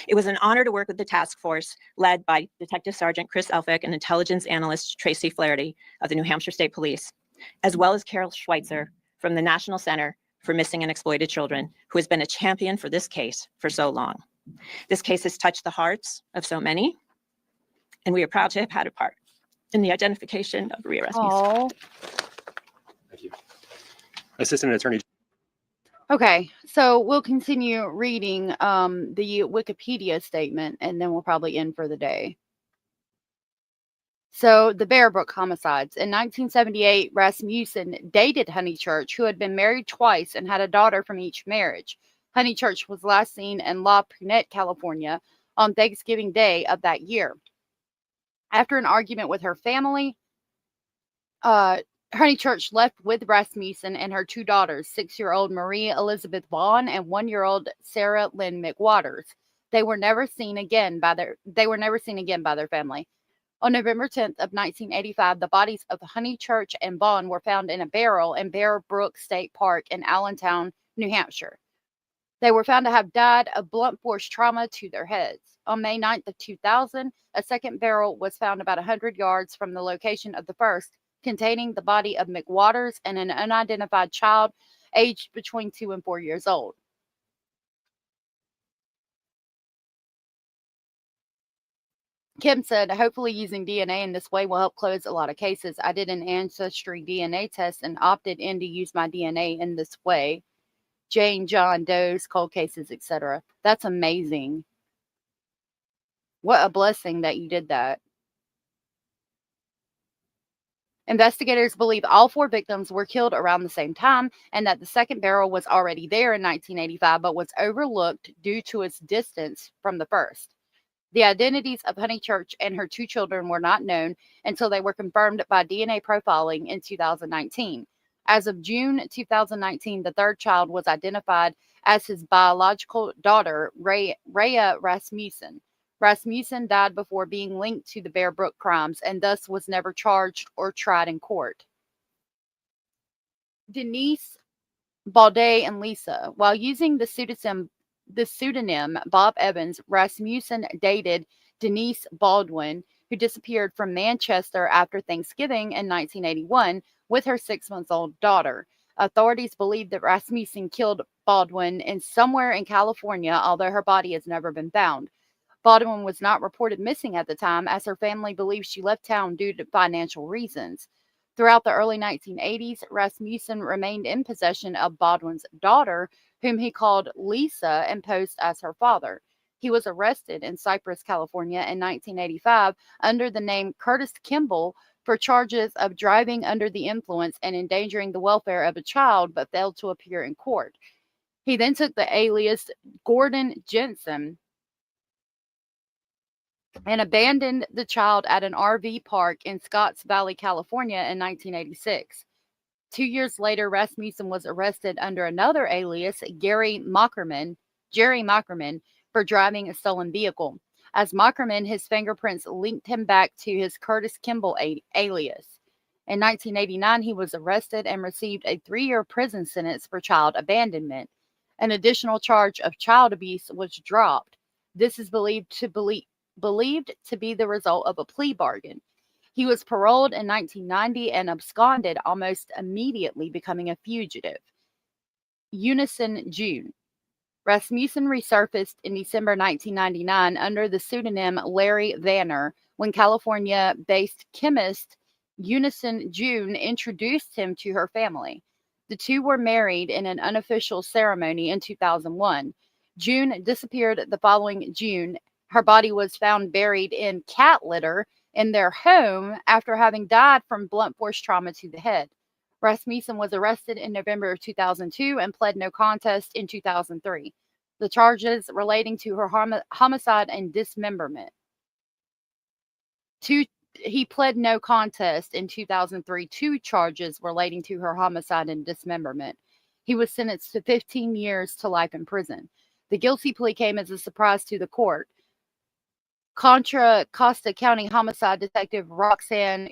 It was an honor to work with the task force led by Detective Sergeant Chris Elphick and intelligence analyst Tracy Flaherty of the New Hampshire State Police, as well as Carol Schweitzer from the National Center for Missing and Exploited Children, who has been a champion for this case for so long. This case has touched the hearts of so many, and we are proud to have had a part in the identification of Rea Rasmussen. Thank you. Assistant Attorney. Okay, so we'll continue reading the Wikipedia statement, and then we'll probably end for the day. So the Bear Brook homicides. In 1978, Rasmussen dated Honeychurch, who had been married twice and had a daughter from each marriage. Honeychurch was last seen in La Prunette, California, on Thanksgiving Day of that year. After an argument with her family, Honeychurch left with Rasmussen and her two daughters, 6-year-old Marie Elizabeth Vaughn and 1-year-old Sarah Lynn McWaters. They were never seen again by their family. On November 10th of 1985, the bodies of Honeychurch and Vaughn were found in a barrel in Bear Brook State Park in Allentown, New Hampshire. They were found to have died of blunt force trauma to their heads. On May 9th of 2000, a second barrel was found about 100 yards from the location of the first, containing the body of McWaters and an unidentified child aged between 2 and 4 years old. Kim said, hopefully using DNA in this way will help close a lot of cases. I did an ancestry DNA test and opted in to use my DNA in this way. Jane, John Doe's, cold cases, etc. That's amazing. What a blessing that you did that. Investigators believe all 4 victims were killed around the same time and that the second barrel was already there in 1985 but was overlooked due to its distance from the first. The identities of Honeychurch and her 2 children were not known until they were confirmed by DNA profiling in 2019. As of June 2019, the third child was identified as his biological daughter, Rea Rasmussen. Rasmussen died before being linked to the Bear Brook crimes and thus was never charged or tried in court. Denise, Baudet, and Lisa. While using the pseudonym Bob Evans, Rasmussen dated Denise Baldwin, who disappeared from Manchester after Thanksgiving in 1981 with her 6-month-old daughter. Authorities believe that Rasmussen killed Baldwin somewhere in California, although her body has never been found. Baldwin was not reported missing at the time, as her family believes she left town due to financial reasons. Throughout the early 1980s, Rasmussen remained in possession of Baldwin's daughter, whom he called Lisa and posed as her father. He was arrested in Cypress, California in 1985 under the name Curtis Kimball for charges of driving under the influence and endangering the welfare of a child, but failed to appear in court. He then took the alias Gordon Jensen and abandoned the child at an RV park in Scotts Valley, California in 1986. 2 years later, Rasmussen was arrested under another alias, Jerry Mockerman, for driving a stolen vehicle. As Mockerman, his fingerprints linked him back to his Curtis Kimball alias. In 1989, he was arrested and received a 3-year prison sentence for child abandonment. An additional charge of child abuse was dropped. This is believed to be the result of a plea bargain. He was paroled in 1990 and absconded almost immediately, becoming a fugitive. Unison June. Rasmussen resurfaced in December 1999 under the pseudonym Larry Vanner when California-based chemist Unison June introduced him to her family. The two were married in an unofficial ceremony in 2001. June disappeared the following June. Her body was found buried in cat litter in their home after having died from blunt force trauma to the head. Rasmussen was arrested in November of 2002 and pled no contest in 2003. The charges relating to her homicide and dismemberment. He pled no contest in 2003, 2 charges relating to her homicide and dismemberment. He was sentenced to 15 years to life in prison. The guilty plea came as a surprise to the court. Contra Costa County homicide detective Roxanne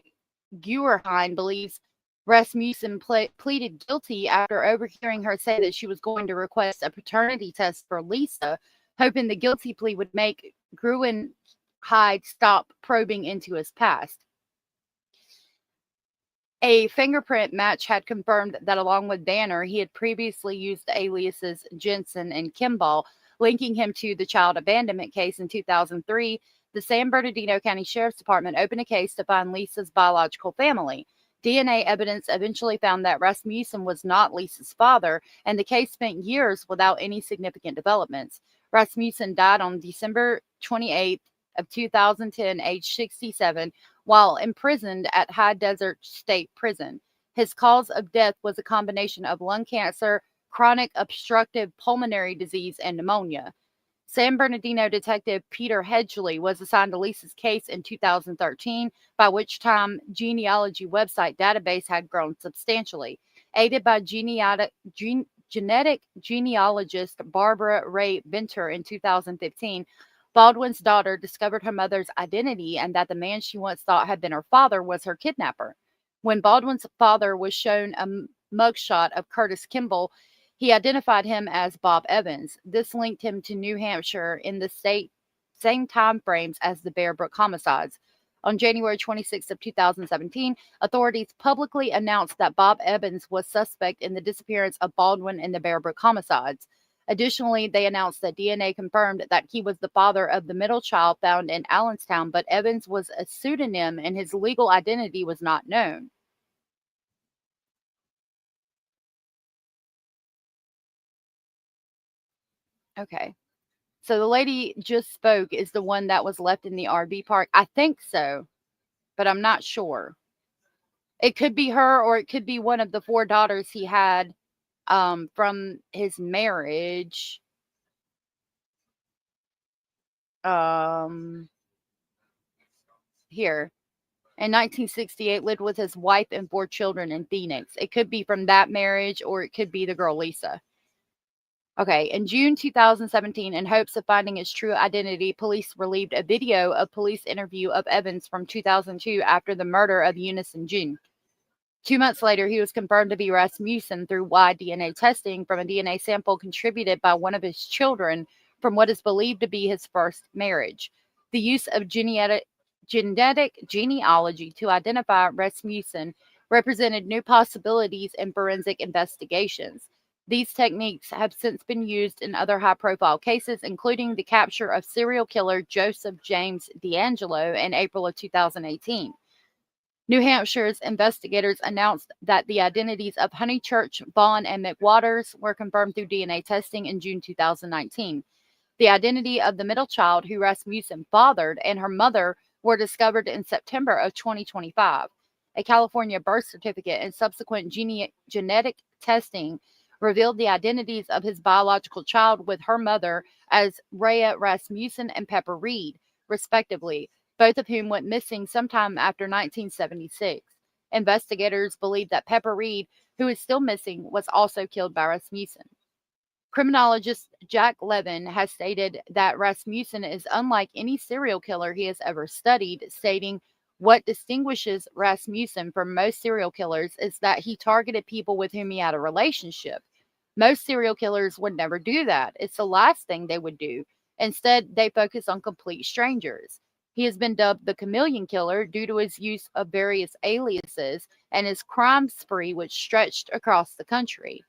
Guerheim believes Rasmussen pleaded guilty after overhearing her say that she was going to request a paternity test for Lisa, hoping the guilty plea would make Guerheim stop probing into his past. A fingerprint match had confirmed that along with Danner, he had previously used the aliases Jensen and Kimball, linking him to the child abandonment case in 2003. The San Bernardino County Sheriff's Department opened a case to find Lisa's biological family. DNA evidence eventually found that Rasmussen was not Lisa's father, and the case spent years without any significant developments. Rasmussen died on December 28th of 2010, age 67, while imprisoned at High Desert State Prison. His cause of death was a combination of lung cancer, chronic obstructive pulmonary disease, and pneumonia. San Bernardino detective Peter Hedgley was assigned to Lisa's case in 2013, by which time genealogy website database had grown substantially. Aided by genetic genealogist Barbara Ray Venter in 2015, Baldwin's daughter discovered her mother's identity and that the man she once thought had been her father was her kidnapper. When Baldwin's father was shown a mugshot of Curtis Kimball, he identified him as Bob Evans. This linked him to New Hampshire in the same time frames as the Bear Brook homicides. On January 26th of 2017, authorities publicly announced that Bob Evans was suspect in the disappearance of Baldwin and the Bear Brook homicides. Additionally, they announced that DNA confirmed that he was the father of the middle child found in Allenstown, but Evans was a pseudonym and his legal identity was not known. Okay. So the lady just spoke is the one that was left in the RV park. I think so, but I'm not sure. It could be her or it could be one of the 4 daughters he had from his marriage. Here. In 1968, lived with his wife and 4 children in Phoenix. It could be from that marriage or it could be the girl Lisa. Okay, in June 2017, in hopes of finding his true identity, police released a video of police interview of Evans from 2002 after the murder of Eunice in June. 2 months later, he was confirmed to be Rasmussen through Y-DNA testing from a DNA sample contributed by one of his children from what is believed to be his first marriage. The use of genetic genealogy to identify Rasmussen represented new possibilities in forensic investigations. These techniques have since been used in other high-profile cases, including the capture of serial killer Joseph James D'Angelo in April of 2018. New Hampshire's investigators announced that the identities of Honeychurch, Vaughn, and McWaters were confirmed through DNA testing in June 2019. The identity of the middle child who Rasmussen fathered and her mother were discovered in September of 2025. A California birth certificate and subsequent genetic testing revealed the identities of his biological child with her mother as Rea Rasmussen and Pepper Reed, respectively, both of whom went missing sometime after 1976. Investigators believe that Pepper Reed, who is still missing, was also killed by Rasmussen. Criminologist Jack Levin has stated that Rasmussen is unlike any serial killer he has ever studied, stating, "What distinguishes Rasmussen from most serial killers is that he targeted people with whom he had a relationship. Most serial killers would never do that. It's the last thing they would do. Instead, they focus on complete strangers." He has been dubbed the Chameleon Killer due to his use of various aliases and his crime spree, which stretched across the country.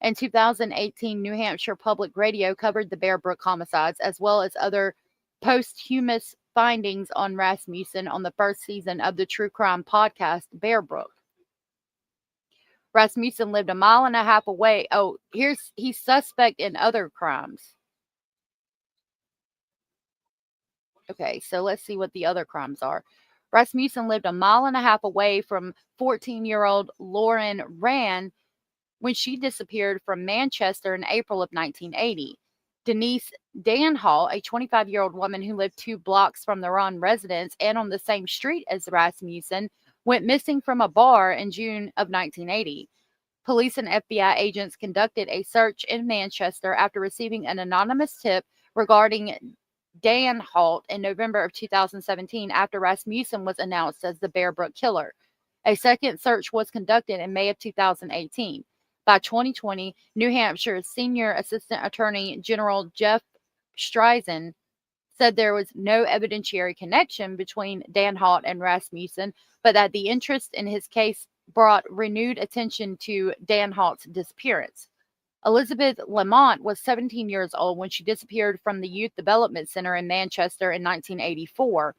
In 2018, New Hampshire Public Radio covered the Bear Brook homicides as well as other posthumous findings on Rasmussen on the first season of the true crime podcast Bear Brook. Rasmussen lived 1.5 miles away. Oh, he's suspect in other crimes. Okay, so let's see what the other crimes are. Rasmussen lived 1.5 miles away from 14-year-old Lauren Rand when she disappeared from Manchester in April of 1980. Denise Danhall, a 25-year-old woman who lived 2 blocks from the Ron residence and on the same street as Rasmussen, went missing from a bar in June of 1980. Police and FBI agents conducted a search in Manchester after receiving an anonymous tip regarding Danhall in November of 2017 after Rasmussen was announced as the Bear Brook Killer. A second search was conducted in May of 2018. By 2020, New Hampshire's Senior Assistant Attorney General Jeff Streisand said there was no evidentiary connection between Danhall and Rasmussen, but that the interest in his case brought renewed attention to Danhall's disappearance. Elizabeth Lamont was 17 years old when she disappeared from the Youth Development Center in Manchester in 1984.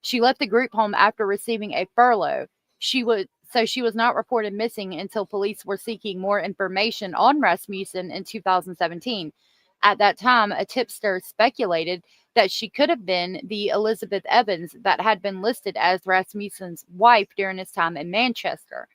She left the group home after receiving a furlough. She was not reported missing until police were seeking more information on Rasmussen in 2017. At that time, a tipster speculated that she could have been the Elizabeth Evans that had been listed as Rasmussen's wife during his time in Manchester.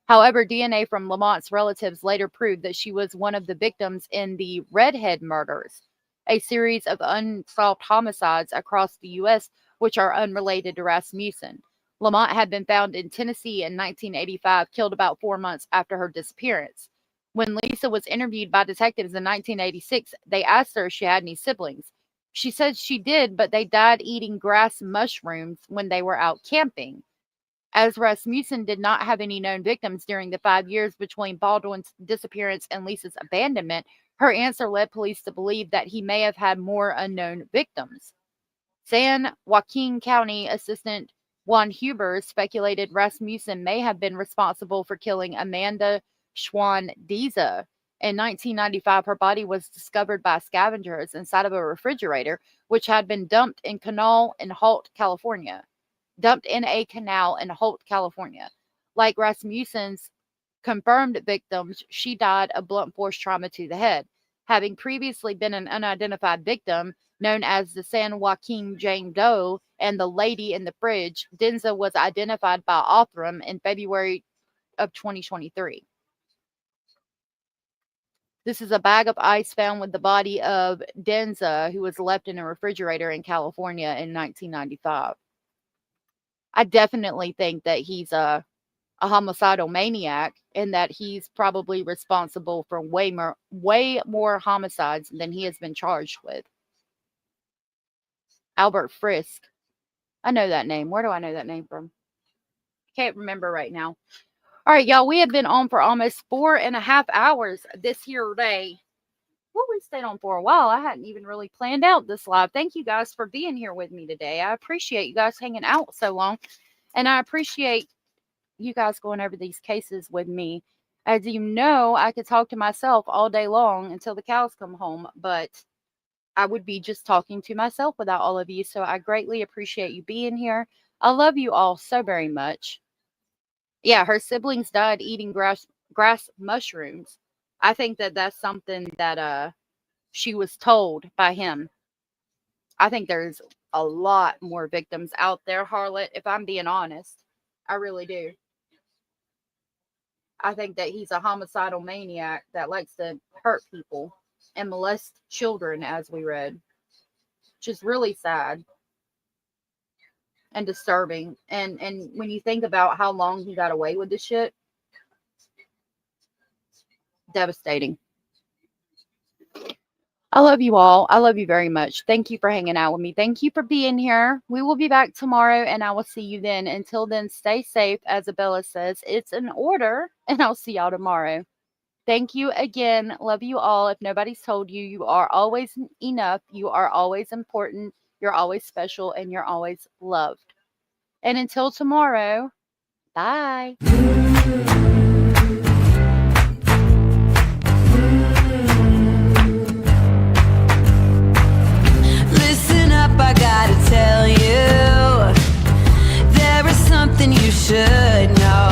However, DNA from Lamont's relatives later proved that she was one of the victims in the Redhead murders, a series of unsolved homicides across the U.S. which are unrelated to Rasmussen. Lamont had been found in Tennessee in 1985, killed about 4 months after her disappearance. When Lisa was interviewed by detectives in 1986, they asked her if she had any siblings. She said she did, but they died eating grass mushrooms when they were out camping. As Rasmussen did not have any known victims during the 5 years between Baldwin's disappearance and Lisa's abandonment, her answer led police to believe that he may have had more unknown victims. San Joaquin County Assistant Juan Huber speculated Rasmussen may have been responsible for killing Amanda Schwan Diza, In 1995, her body was discovered by scavengers inside of a refrigerator, which had been dumped in a canal in Holt, California. Like Rasmussen's confirmed victims, she died of blunt force trauma to the head. Having previously been an unidentified victim known as the San Joaquin Jane Doe and the Lady in the Fridge, Denza was identified by Othram in February of 2023. This is a bag of ice found with the body of Denza, who was left in a refrigerator in California in 1995. I definitely think that he's a homicidal maniac and that he's probably responsible for way more homicides than he has been charged with. Albert Frisk. I know that name. Where do I know that name from? Can't remember right now. All right, y'all, we have been on for almost 4.5 hours this here day. Well, we stayed on for a while. I hadn't even really planned out this live. Thank you guys for being here with me today. I appreciate you guys hanging out so long. And I appreciate you guys going over these cases with me. As you know, I could talk to myself all day long until the cows come home, but I would be just talking to myself without all of you. So I greatly appreciate you being here. I love you all so very much. Yeah, her siblings died eating grass mushrooms. I think that that's something that she was told by him. I think there's a lot more victims out there, Harlot, if I'm being honest. I really do. I think that he's a homicidal maniac that likes to hurt people and molest children, as we read. Which is really sad and disturbing. And when you think about how long he got away with this shit, devastating. I love you all. I love you very much. Thank you for hanging out with me. Thank you for being here. We will be back tomorrow, and I will see you then. Until then, stay safe. As Abella says, it's an order, and I'll see y'all tomorrow. Thank you again. Love you all. If nobody's told you, you are always enough. You are always important. You're always special, and you're always loved. And until tomorrow, bye. I gotta tell you, there is something you should know.